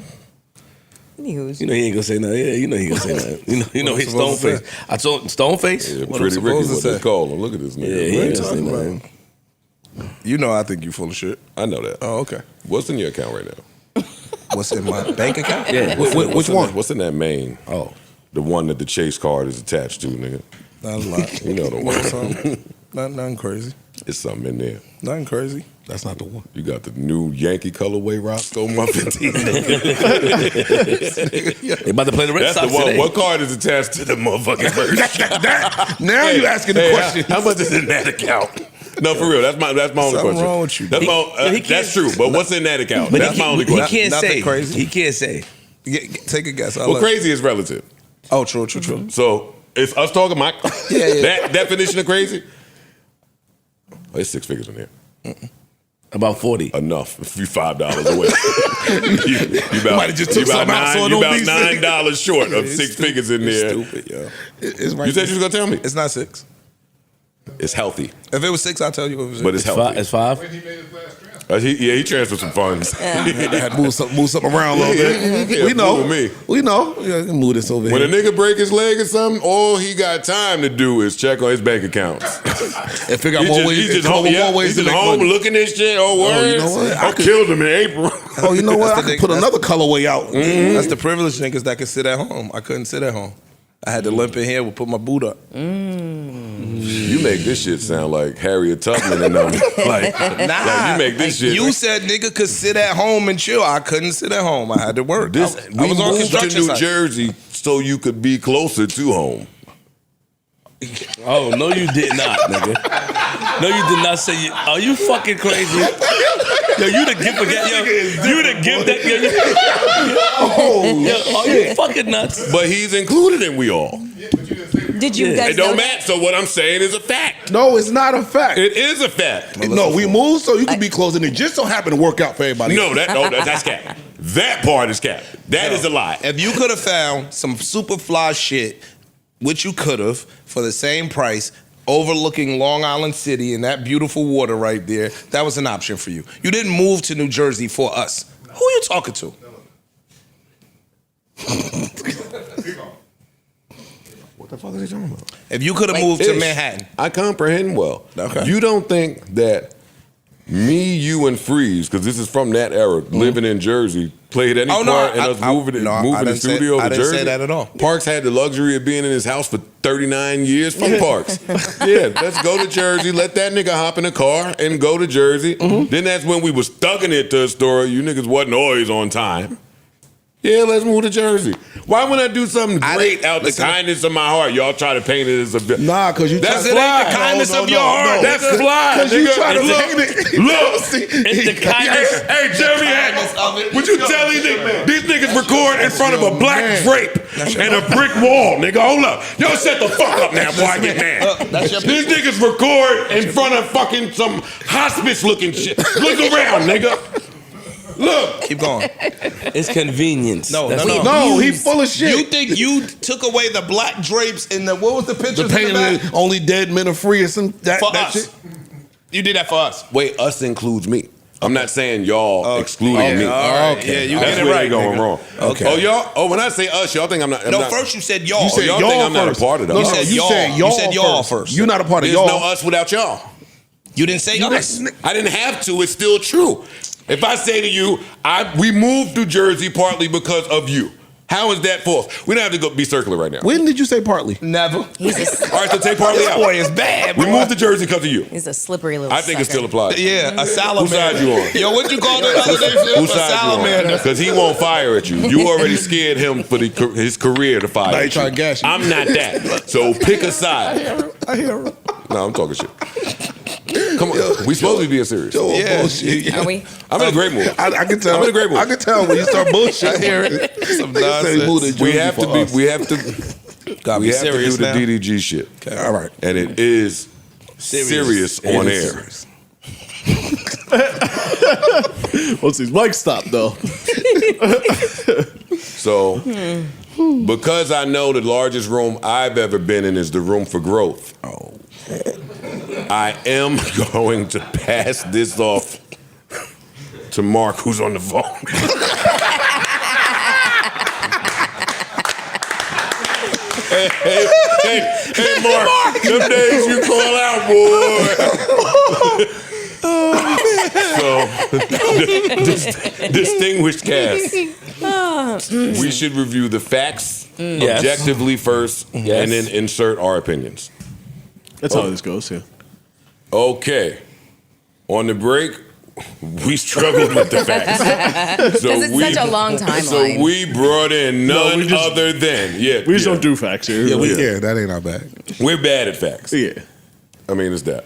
[SPEAKER 7] Anywho,
[SPEAKER 4] You know he ain't gonna say nothing. Yeah, you know he gonna say nothing. You know he's stone face. I told stone face.
[SPEAKER 2] Yeah,
[SPEAKER 3] What
[SPEAKER 2] Pretty
[SPEAKER 3] I'm
[SPEAKER 2] Ricky,
[SPEAKER 3] supposed to
[SPEAKER 2] what they
[SPEAKER 3] say?
[SPEAKER 2] call him. Look at this nigga.
[SPEAKER 4] Yeah, he
[SPEAKER 2] man.
[SPEAKER 4] ain't gonna say nothing.
[SPEAKER 3] You know I think you full of shit.
[SPEAKER 2] I know that.
[SPEAKER 3] Oh, okay.
[SPEAKER 2] What's in your account right now?
[SPEAKER 3] What's in my bank account?
[SPEAKER 4] Yeah.
[SPEAKER 9] Which one?
[SPEAKER 2] What's in that main?
[SPEAKER 3] Oh,
[SPEAKER 2] The one that the Chase card is attached to, nigga.
[SPEAKER 3] that's a lot.
[SPEAKER 2] You know the one.
[SPEAKER 3] Nothing crazy.
[SPEAKER 2] It's something in there.
[SPEAKER 3] Nothing crazy.
[SPEAKER 9] That's not the one.
[SPEAKER 2] You got the new Yankee colorway Roscoe muffin tee.
[SPEAKER 4] They about to play the Red
[SPEAKER 2] That's
[SPEAKER 4] Sox
[SPEAKER 2] the one.
[SPEAKER 4] today.
[SPEAKER 2] What card is attached to the motherfucking merch?
[SPEAKER 9] Now you asking the question.
[SPEAKER 2] How much is in that account? No, for real. That's my only
[SPEAKER 3] Something
[SPEAKER 2] question.
[SPEAKER 3] wrong with you,
[SPEAKER 2] That's,
[SPEAKER 4] He can't-
[SPEAKER 2] that's true. But what's in that account?
[SPEAKER 4] But
[SPEAKER 2] That's my only
[SPEAKER 4] he
[SPEAKER 2] question.
[SPEAKER 4] can't
[SPEAKER 3] Nothing
[SPEAKER 4] say.
[SPEAKER 3] crazy.
[SPEAKER 4] He can't say.
[SPEAKER 3] Take a guess.
[SPEAKER 2] Well, crazy is relative.
[SPEAKER 3] Oh, true.
[SPEAKER 2] So it's us talking my
[SPEAKER 3] Yeah.
[SPEAKER 2] that definition of crazy. Oh, it's 6 figures in there.
[SPEAKER 4] About 40.
[SPEAKER 2] Enough. If you $5 away, you about,
[SPEAKER 9] Might have just took
[SPEAKER 2] you about
[SPEAKER 9] something out so it
[SPEAKER 2] you
[SPEAKER 9] don't
[SPEAKER 2] about
[SPEAKER 9] be six.
[SPEAKER 2] $9 short of
[SPEAKER 3] It's
[SPEAKER 2] 6
[SPEAKER 3] stupid.
[SPEAKER 2] figures in
[SPEAKER 3] It's
[SPEAKER 2] there.
[SPEAKER 3] stupid, yo.
[SPEAKER 9] It's right
[SPEAKER 2] You said you was gonna tell me.
[SPEAKER 3] It's not 6.
[SPEAKER 2] It's healthy,
[SPEAKER 3] If it was 6, I'll tell you. If it was
[SPEAKER 2] but it's healthy.
[SPEAKER 4] It's 5.
[SPEAKER 2] He transferred some funds.
[SPEAKER 9] had move something around a little bit.
[SPEAKER 2] Yeah,
[SPEAKER 9] We know.
[SPEAKER 2] move me.
[SPEAKER 9] We know. Yeah, move this over
[SPEAKER 2] When a
[SPEAKER 9] here.
[SPEAKER 2] nigga break his leg or something, all he got time to do is check on his bank accounts.
[SPEAKER 9] And figure out more ways.
[SPEAKER 2] He's just
[SPEAKER 9] come up
[SPEAKER 2] home,
[SPEAKER 9] with more ways
[SPEAKER 2] he's
[SPEAKER 9] to
[SPEAKER 2] just
[SPEAKER 9] make
[SPEAKER 2] home
[SPEAKER 9] money.
[SPEAKER 2] looking at shit. Oh, words.
[SPEAKER 9] you know what?
[SPEAKER 2] I killed him in April.
[SPEAKER 9] Oh, you know what? I
[SPEAKER 3] That's the
[SPEAKER 9] could
[SPEAKER 3] nigga-
[SPEAKER 9] put
[SPEAKER 3] that's-
[SPEAKER 9] another colorway out.
[SPEAKER 3] That's the privileged niggas that can sit at home. I couldn't sit at home. I had to limp in here and put my boot up.
[SPEAKER 2] You make this shit sound like Harriet Tubman and them. like you make this shit.
[SPEAKER 3] You said nigga could sit at home and chill. I couldn't sit at home. I had to work.
[SPEAKER 2] This,
[SPEAKER 3] I
[SPEAKER 2] we
[SPEAKER 3] was on
[SPEAKER 2] moved to
[SPEAKER 3] construction
[SPEAKER 2] New
[SPEAKER 3] site.
[SPEAKER 2] Jersey so you could be closer to home.
[SPEAKER 4] Oh, no, you did not, nigga. No, you did not say you. Are you fucking crazy? Yo, you the gift of that. Yo, you the gift that. Yo, are you fucking nuts?
[SPEAKER 2] But he's included in we all.
[SPEAKER 7] did you guys
[SPEAKER 2] It don't
[SPEAKER 7] know
[SPEAKER 2] matter. So what I'm saying is a fact.
[SPEAKER 9] No, it's not a fact.
[SPEAKER 2] It is a fact.
[SPEAKER 9] No, we moved so you could be close, and it just so happened to work out for everybody.
[SPEAKER 2] No, that's cap. That part is cap. That is a lie.
[SPEAKER 3] If you could have found some super fly shit, which you could have, for the same price, overlooking Long Island City and that beautiful water right there, that was an option for you. You didn't move to New Jersey for us. Who are you talking to?
[SPEAKER 2] What the fuck is he talking about?
[SPEAKER 3] If you could have moved to Manhattan.
[SPEAKER 2] I comprehend well.
[SPEAKER 3] Okay.
[SPEAKER 2] You don't think that me, you, and Freeze, because this is from that era, living in Jersey, played any
[SPEAKER 3] Oh, no,
[SPEAKER 2] part in
[SPEAKER 3] I-
[SPEAKER 2] us
[SPEAKER 3] I-
[SPEAKER 2] moving
[SPEAKER 3] no, I
[SPEAKER 2] the
[SPEAKER 3] didn't say-
[SPEAKER 2] studio
[SPEAKER 3] I
[SPEAKER 2] to
[SPEAKER 3] didn't say
[SPEAKER 2] Jersey?
[SPEAKER 3] that at all.
[SPEAKER 2] Parks had the luxury of being in his house for 39 years from Parks. Yeah, let's go to Jersey. Let that nigga hop in a car and go to Jersey. Then that's when we was thugging it to a story. You niggas wasn't always on time. Yeah, let's move to Jersey. Why wouldn't I do something great out the kindness of my heart? Y'all try to paint it as a
[SPEAKER 9] Nah, because you
[SPEAKER 2] That's
[SPEAKER 3] It ain't
[SPEAKER 2] fly.
[SPEAKER 3] the kindness
[SPEAKER 9] No,
[SPEAKER 3] of
[SPEAKER 9] no,
[SPEAKER 3] your
[SPEAKER 9] no,
[SPEAKER 3] heart.
[SPEAKER 9] no.
[SPEAKER 2] That's fly.
[SPEAKER 9] Because you
[SPEAKER 2] nigga.
[SPEAKER 9] try to
[SPEAKER 2] Look,
[SPEAKER 9] paint it.
[SPEAKER 2] Look.
[SPEAKER 4] It's the kindness.
[SPEAKER 2] Hey, Jeremy
[SPEAKER 3] Kindness of it.
[SPEAKER 2] Hecht, would you tell these niggas record in front of a black drape and a brick wall, nigga? Hold up. Yo, shut the fuck up now before I get mad.
[SPEAKER 3] That's your
[SPEAKER 2] These niggas record in front of fucking some hospice looking shit. Look around, nigga. Look.
[SPEAKER 3] Keep going.
[SPEAKER 4] It's convenience.
[SPEAKER 3] No,
[SPEAKER 4] That's
[SPEAKER 3] no,
[SPEAKER 4] all.
[SPEAKER 3] no.
[SPEAKER 9] No, he full of shit.
[SPEAKER 3] You think you took away the black drapes in the, what was the pictures
[SPEAKER 9] the
[SPEAKER 3] in the
[SPEAKER 9] painting
[SPEAKER 3] back?
[SPEAKER 9] that only dead men are free or some that,
[SPEAKER 3] For
[SPEAKER 9] that
[SPEAKER 3] us.
[SPEAKER 9] shit.
[SPEAKER 3] You did that for us.
[SPEAKER 2] Wait, us includes me. I'm not saying y'all excluding me.
[SPEAKER 3] All right.
[SPEAKER 9] Okay.
[SPEAKER 3] Yeah, you
[SPEAKER 2] That's
[SPEAKER 3] get it
[SPEAKER 2] where
[SPEAKER 3] right.
[SPEAKER 2] they going
[SPEAKER 3] nigga.
[SPEAKER 2] wrong.
[SPEAKER 3] Okay.
[SPEAKER 2] Oh, y'all. Oh, when I say us, y'all think I'm not. I'm
[SPEAKER 3] No,
[SPEAKER 2] not,
[SPEAKER 3] first you said y'all.
[SPEAKER 9] You said
[SPEAKER 2] y'all
[SPEAKER 9] y'all
[SPEAKER 2] think I'm not a
[SPEAKER 9] first.
[SPEAKER 2] part of that.
[SPEAKER 9] No,
[SPEAKER 2] You
[SPEAKER 9] no,
[SPEAKER 3] said
[SPEAKER 9] you
[SPEAKER 3] y'all.
[SPEAKER 9] said
[SPEAKER 3] You
[SPEAKER 9] y'all
[SPEAKER 3] said y'all first.
[SPEAKER 9] You're not a part of
[SPEAKER 2] There's
[SPEAKER 9] y'all.
[SPEAKER 2] no us without y'all.
[SPEAKER 3] You didn't say us.
[SPEAKER 2] I didn't have to. It's still true. If I say to you, we moved to Jersey partly because of you. How is that false? We don't have to go be circular right now.
[SPEAKER 9] When did you say partly?
[SPEAKER 3] Never.
[SPEAKER 2] All right, so take partly
[SPEAKER 3] This
[SPEAKER 2] out.
[SPEAKER 3] boy is bad,
[SPEAKER 2] We
[SPEAKER 3] boy.
[SPEAKER 2] moved to Jersey because of you.
[SPEAKER 7] He's a slippery little
[SPEAKER 2] I think it
[SPEAKER 7] sucker.
[SPEAKER 2] still applies.
[SPEAKER 3] Yeah, a salamander.
[SPEAKER 2] Whose side you on?
[SPEAKER 3] Yo, what you call that other day?
[SPEAKER 2] Whose
[SPEAKER 3] A
[SPEAKER 2] side you
[SPEAKER 3] salamander.
[SPEAKER 2] on? Because he won't fire at you. You already scared him for his career to fire
[SPEAKER 9] Now he
[SPEAKER 2] at
[SPEAKER 9] trying
[SPEAKER 2] you.
[SPEAKER 9] to gas you.
[SPEAKER 2] I'm not that. So pick a side.
[SPEAKER 9] I hear him.
[SPEAKER 2] No, I'm talking shit. Come on, we supposed to be being serious.
[SPEAKER 9] Joe, bullshit.
[SPEAKER 7] Are we?
[SPEAKER 2] I'm in a great mood.
[SPEAKER 9] I can tell.
[SPEAKER 2] I'm in a great mood.
[SPEAKER 9] I can tell when you start bullshit.
[SPEAKER 3] I hear it. Some
[SPEAKER 9] Niggas say mood
[SPEAKER 3] nonsense.
[SPEAKER 9] is
[SPEAKER 2] We
[SPEAKER 9] Jersey
[SPEAKER 2] have to
[SPEAKER 9] for
[SPEAKER 2] be.
[SPEAKER 9] us.
[SPEAKER 2] We have to.
[SPEAKER 3] Gotta
[SPEAKER 2] We
[SPEAKER 3] be
[SPEAKER 2] have to do
[SPEAKER 3] serious
[SPEAKER 2] the
[SPEAKER 3] now.
[SPEAKER 2] DDG shit,
[SPEAKER 9] All right.
[SPEAKER 2] and it is serious on
[SPEAKER 9] It is
[SPEAKER 2] air.
[SPEAKER 9] serious.
[SPEAKER 6] Once these mics stop, though.
[SPEAKER 2] So, because I know the largest room I've ever been in is the room for growth.
[SPEAKER 9] Oh.
[SPEAKER 2] I am going to pass this off to Mark, who's on the phone. Hey, Mark, them days you call out, boy. So, distinguished cast, we should review the facts objectively first, and then insert our opinions.
[SPEAKER 6] That's how this goes, yeah.
[SPEAKER 2] Okay. On the break, we struggled with the facts.
[SPEAKER 7] Because it's such a long timeline.
[SPEAKER 2] So we brought in none
[SPEAKER 6] we just-
[SPEAKER 2] other than
[SPEAKER 6] We just don't do facts here.
[SPEAKER 9] Yeah, that ain't our bag.
[SPEAKER 2] We're bad at facts.
[SPEAKER 6] Yeah.
[SPEAKER 2] I mean, it's that.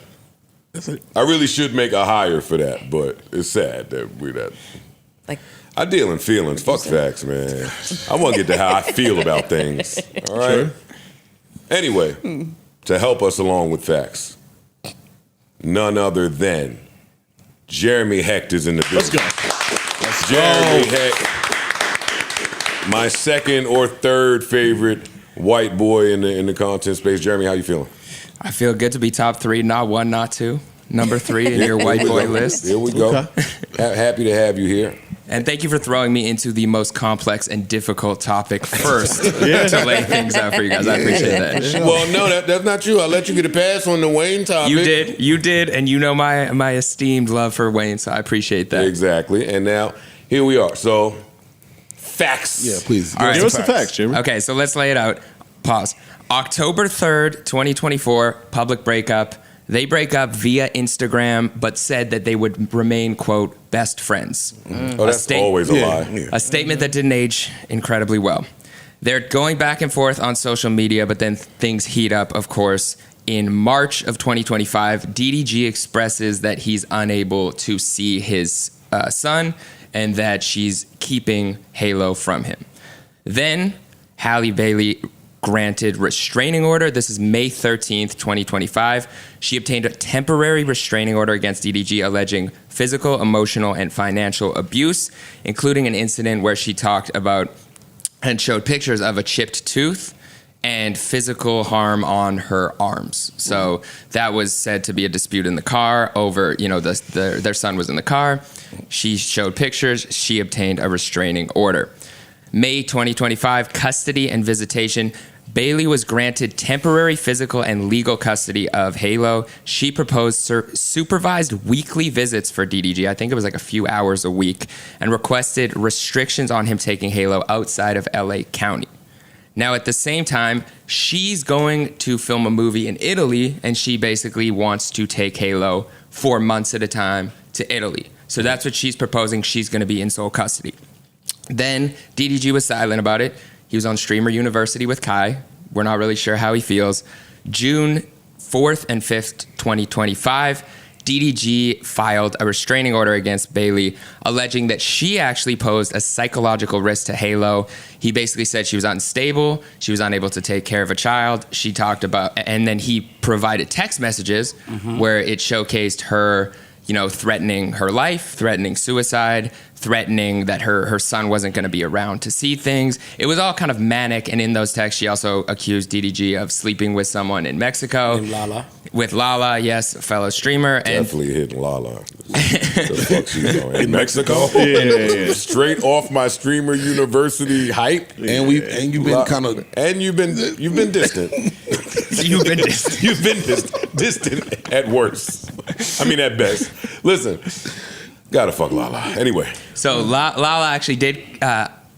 [SPEAKER 9] That's it.
[SPEAKER 2] I really should make a hire for that, but it's sad that we're that.
[SPEAKER 7] Like,
[SPEAKER 2] I deal in feelings. Fuck facts, man. I want to get to how I feel about things. All right.
[SPEAKER 6] Sure.
[SPEAKER 2] Anyway, to help us along with facts, none other than Jeremy Hecht is in the building.
[SPEAKER 6] Let's go.
[SPEAKER 2] Jeremy Hecht, my second or third favorite white boy in the content space. Jeremy, how you feeling?
[SPEAKER 10] I feel good to be top 3, not 1, not 2. Number 3 in your white boy list.
[SPEAKER 2] Here we go. Happy to have you here.
[SPEAKER 10] And thank you for throwing me into the most complex and difficult topic first to lay things out for you guys. I appreciate that.
[SPEAKER 2] Well, no, that's not you. I let you get a pass on the Wayne topic.
[SPEAKER 10] You did, and you know my esteemed love for Wayne, so I appreciate that.
[SPEAKER 2] Exactly. And now, here we are. So, facts.
[SPEAKER 9] Yeah, please.
[SPEAKER 10] All right.
[SPEAKER 6] Give us the facts, Jimmy.
[SPEAKER 10] Okay, so let's lay it out. Pause. October 3rd, 2024, public breakup. They break up via Instagram, but said that they would remain, quote, best friends.
[SPEAKER 2] Oh, that's always a lie.
[SPEAKER 10] A statement that didn't age incredibly well. They're going back and forth on social media, but then things heat up, of course. In March of 2025, DDG expresses that he's unable to see his son and that she's keeping Halo from him. Then Halle Bailey granted restraining order. This is May 13th, 2025. She obtained a temporary restraining order against DDG alleging physical, emotional, and financial abuse, including an incident where she talked about and showed pictures of a chipped tooth and physical harm on her arms. So that was said to be a dispute in the car over, their son was in the car. She showed pictures. She obtained a restraining order. May 2025, custody and visitation. Bailey was granted temporary physical and legal custody of Halo. She proposed supervised weekly visits for DDG. I think it was like a few hours a week, and requested restrictions on him taking Halo outside of LA County. Now, at the same time, she's going to film a movie in Italy, and she basically wants to take Halo for months at a time to Italy. So that's what she's proposing. She's going to be in sole custody. Then DDG was silent about it. He was on Streamer University with Kai. We're not really sure how he feels. June 4th and 5th, 2025, DDG filed a restraining order against Bailey, alleging that she actually posed a psychological risk to Halo. He basically said she was unstable, she was unable to take care of a child. She talked about, and then he provided text messages where it showcased her, threatening her life, threatening suicide, threatening that her son wasn't going to be around to see things. It was all kind of manic, and in those texts, she also accused DDG of sleeping with someone in Mexico.
[SPEAKER 3] Lala.
[SPEAKER 10] With Lala, yes, a fellow streamer.
[SPEAKER 2] Definitely hitting Lala. The fuck she's on. In Mexico?
[SPEAKER 6] Yeah.
[SPEAKER 2] Straight off my Streamer University hype.
[SPEAKER 9] And you've been kind of
[SPEAKER 2] And you've been distant.
[SPEAKER 10] You've been distant.
[SPEAKER 2] You've been distant at worst. I mean, at best. Listen, gotta fuck Lala. Anyway.
[SPEAKER 10] So Lala actually did.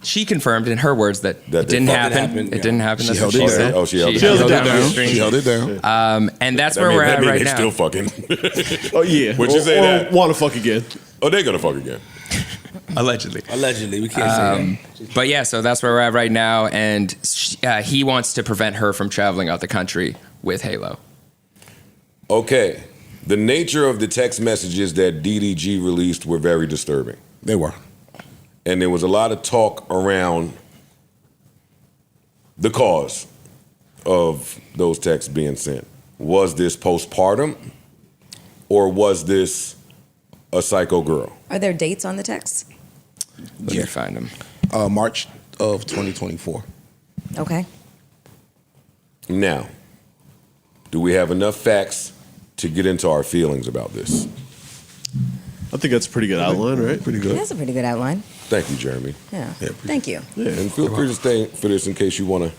[SPEAKER 10] She confirmed in her words that it didn't happen. It didn't happen. That's what she said.
[SPEAKER 2] Oh, she held it
[SPEAKER 10] held
[SPEAKER 2] down.
[SPEAKER 10] it down.
[SPEAKER 9] She held it down.
[SPEAKER 10] And that's where we're at right
[SPEAKER 2] they
[SPEAKER 10] now.
[SPEAKER 2] still fucking.
[SPEAKER 6] Oh, yeah.
[SPEAKER 2] Would you say that?
[SPEAKER 6] Want to fuck again.
[SPEAKER 2] Oh, they're gonna fuck again.
[SPEAKER 10] Allegedly.
[SPEAKER 3] Allegedly, we can't say that.
[SPEAKER 10] But yeah, so that's where we're at right now, and he wants to prevent her from traveling out the country with Halo.
[SPEAKER 2] Okay. The nature of the text messages that DDG released were very disturbing.
[SPEAKER 9] They were.
[SPEAKER 2] And there was a lot of talk around the cause of those texts being sent. Was this postpartum or was this a psycho girl?
[SPEAKER 7] Are there dates on the texts?
[SPEAKER 10] Let me find them.
[SPEAKER 9] March of 2024.
[SPEAKER 7] Okay.
[SPEAKER 2] Now, do we have enough facts to get into our feelings about this?
[SPEAKER 6] I think that's a pretty good outline, right?
[SPEAKER 9] Pretty good.
[SPEAKER 7] That's a pretty good outline.
[SPEAKER 2] Thank you, Jeremy.
[SPEAKER 7] Yeah. Thank you.
[SPEAKER 2] Yeah, and feel free to stay for this in case you want to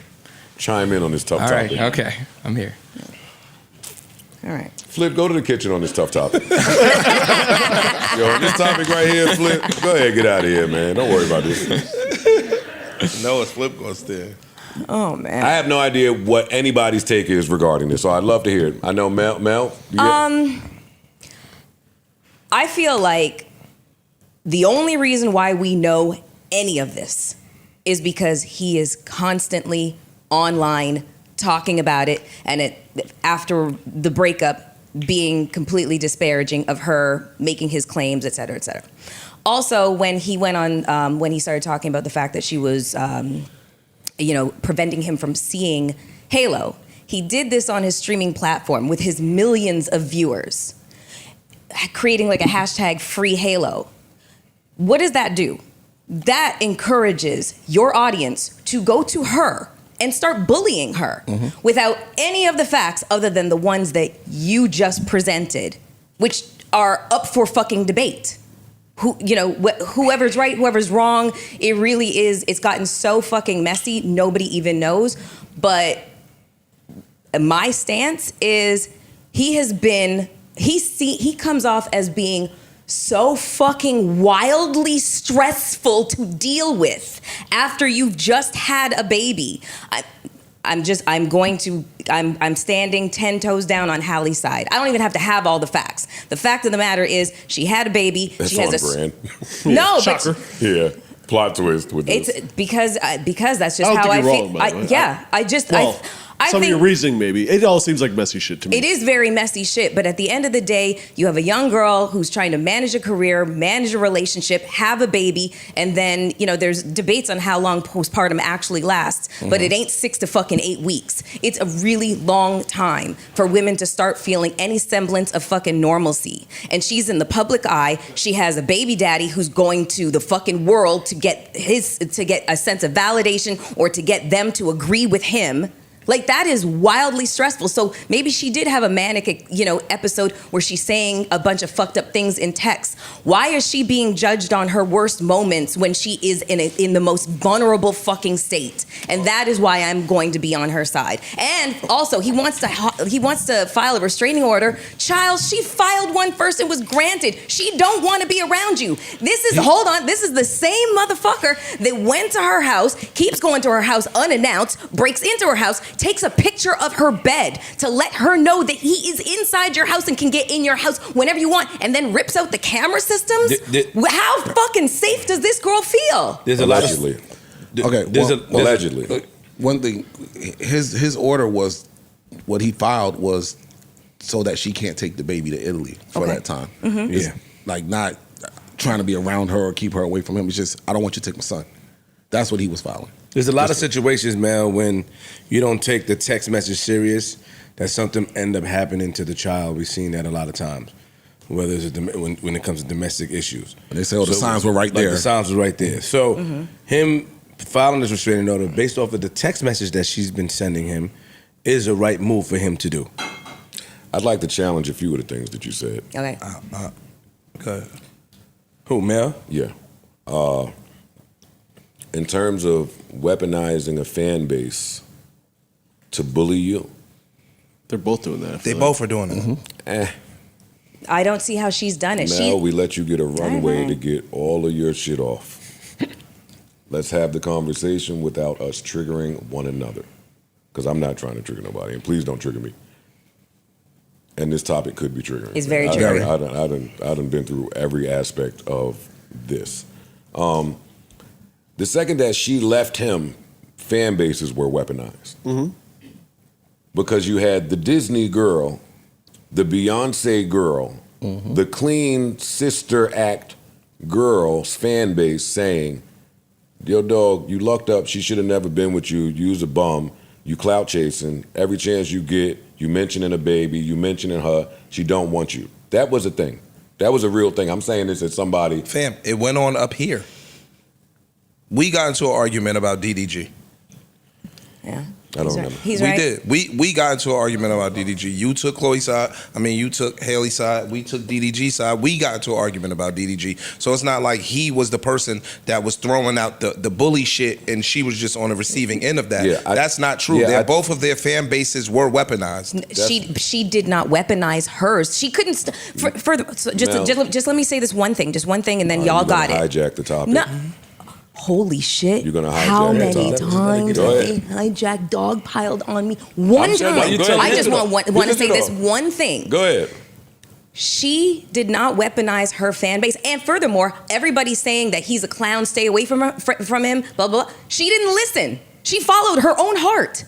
[SPEAKER 2] chime in on this tough
[SPEAKER 10] All right,
[SPEAKER 2] topic.
[SPEAKER 10] okay, I'm here.
[SPEAKER 7] All right.
[SPEAKER 2] Flip, go to the kitchen on this tough topic. Yo, this topic right here, Flip, go ahead, get out of here, man. Don't worry about this.
[SPEAKER 3] No, it's Flip gonna stay.
[SPEAKER 7] Oh man.
[SPEAKER 2] I have no idea what anybody's take is regarding this, so I'd love to hear it. I know Mel.
[SPEAKER 7] I feel like the only reason why we know any of this is because he is constantly online talking about it, and after the breakup being completely disparaging of her, making his claims, et cetera, et cetera. Also, when he went on, when he started talking about the fact that she was, preventing him from seeing Halo, he did this on his streaming platform with his millions of viewers, creating like a hashtag free Halo. What does that do? That encourages your audience to go to her and start bullying her without any of the facts other than the ones that you just presented, which are up for fucking debate. Whoever's right, whoever's wrong, it really is. It's gotten so fucking messy, nobody even knows. But my stance is he comes off as being so fucking wildly stressful to deal with after you've just had a baby. I'm standing 10 toes down on Halle's side. I don't even have to have all the facts. The fact of the matter is she had a baby.
[SPEAKER 2] That's
[SPEAKER 7] she has
[SPEAKER 2] on brand.
[SPEAKER 7] No,
[SPEAKER 6] Shocker.
[SPEAKER 7] but
[SPEAKER 2] Yeah, plot twist with
[SPEAKER 7] it's
[SPEAKER 2] this.
[SPEAKER 7] because that's just
[SPEAKER 6] I don't
[SPEAKER 7] how
[SPEAKER 6] think
[SPEAKER 7] I
[SPEAKER 6] you're
[SPEAKER 7] feel.
[SPEAKER 6] wrong, by the way.
[SPEAKER 7] I
[SPEAKER 6] Some
[SPEAKER 7] think
[SPEAKER 6] of your reasoning, maybe. It all seems like messy shit to me.
[SPEAKER 7] it is very messy shit, but at the end of the day, you have a young girl who's trying to manage a career, manage a relationship, have a baby, and then, there's debates on how long postpartum actually lasts, but it ain't 6 to fucking 8 weeks. It's a really long time for women to start feeling any semblance of fucking normalcy. And she's in the public eye. She has a baby daddy who's going to the fucking world to get a sense of validation or to get them to agree with him. Like, that is wildly stressful. So maybe she did have a manic, episode where she's saying a bunch of fucked up things in text. Why is she being judged on her worst moments when she is in the most vulnerable fucking state? And that is why I'm going to be on her side. And also, he wants to file a restraining order. Child, she filed one first. It was granted. She don't want to be around you. This is the same motherfucker that went to her house, keeps going to her house unannounced, breaks into her house, takes a picture of her bed to let her know that he is inside your house and can get in your house whenever you want, and then rips out the camera systems? How fucking safe does this girl feel?
[SPEAKER 4] There's
[SPEAKER 2] Allegedly. Allegedly.
[SPEAKER 9] One thing, his order was, what he filed was so that she can't take the baby to Italy for that time. It's like not trying to be around her or keep her away from him. It's just, I don't want you to take my son. That's what he was filing.
[SPEAKER 4] There's a lot of situations, Mel, when you don't take the text message serious, that something end up happening to the child. We've seen that a lot of times, whether it's when it comes to domestic issues.
[SPEAKER 9] And they say, the signs were right there.
[SPEAKER 4] The signs were right there. So him filing this restraining order based off of the text message that she's been sending him is a right move for him to do.
[SPEAKER 2] I'd like to challenge a few of the things that you said.
[SPEAKER 7] Okay.
[SPEAKER 3] Okay.
[SPEAKER 4] Who, Mel?
[SPEAKER 2] Yeah. In terms of weaponizing a fan base to bully you.
[SPEAKER 6] They're both doing that.
[SPEAKER 3] They both are doing it.
[SPEAKER 7] I don't see how she's done it.
[SPEAKER 2] Now we let you get a runway to get all of your shit off. Let's have the conversation without us triggering one another. Because I'm not trying to trigger nobody. And please don't trigger me. And this topic could be triggering.
[SPEAKER 7] It's very triggering.
[SPEAKER 2] I done been through every aspect of this. The second that she left him, fan bases were weaponized. Because you had the Disney girl the Beyonce girl, the clean sister act girl's fan base saying, yo, dog, you lucked up. She should have never been with you. You's a bum. You clout chasing. Every chance you get, you mentioning a baby, you mentioning her. She don't want you. That was a thing. That was a real thing. I'm saying this as somebody.
[SPEAKER 3] Fam, it went on up here. We got into an argument about DDG.
[SPEAKER 7] Yeah.
[SPEAKER 2] I don't remember.
[SPEAKER 7] He's
[SPEAKER 3] We
[SPEAKER 7] right.
[SPEAKER 3] did. We got into an argument about DDG. You took Chloe's side. You took Haley's side. We took DDG's side. We got into an argument about DDG. So it's not like he was the person that was throwing out the bully shit and she was just on the receiving end of that.
[SPEAKER 2] Yeah,
[SPEAKER 3] That's not true. Both of their fan bases were weaponized.
[SPEAKER 7] She did not weaponize hers. She couldn't. Just let me say this one thing. Just one thing, and then y'all got it.
[SPEAKER 2] Hijack the topic.
[SPEAKER 7] No. Holy shit.
[SPEAKER 2] You're gonna hijack
[SPEAKER 7] How
[SPEAKER 2] that
[SPEAKER 7] many
[SPEAKER 2] topic.
[SPEAKER 7] times
[SPEAKER 2] Go
[SPEAKER 7] have they
[SPEAKER 2] ahead.
[SPEAKER 7] hijacked dog piled on me? One
[SPEAKER 2] saying,
[SPEAKER 7] time.
[SPEAKER 2] go ahead.
[SPEAKER 7] I just want to say this
[SPEAKER 2] Go
[SPEAKER 7] one thing.
[SPEAKER 2] ahead.
[SPEAKER 7] She did not weaponize her fan base. And furthermore, everybody's saying that he's a clown, stay away from him, blah, blah, blah. She didn't listen. She followed her own heart.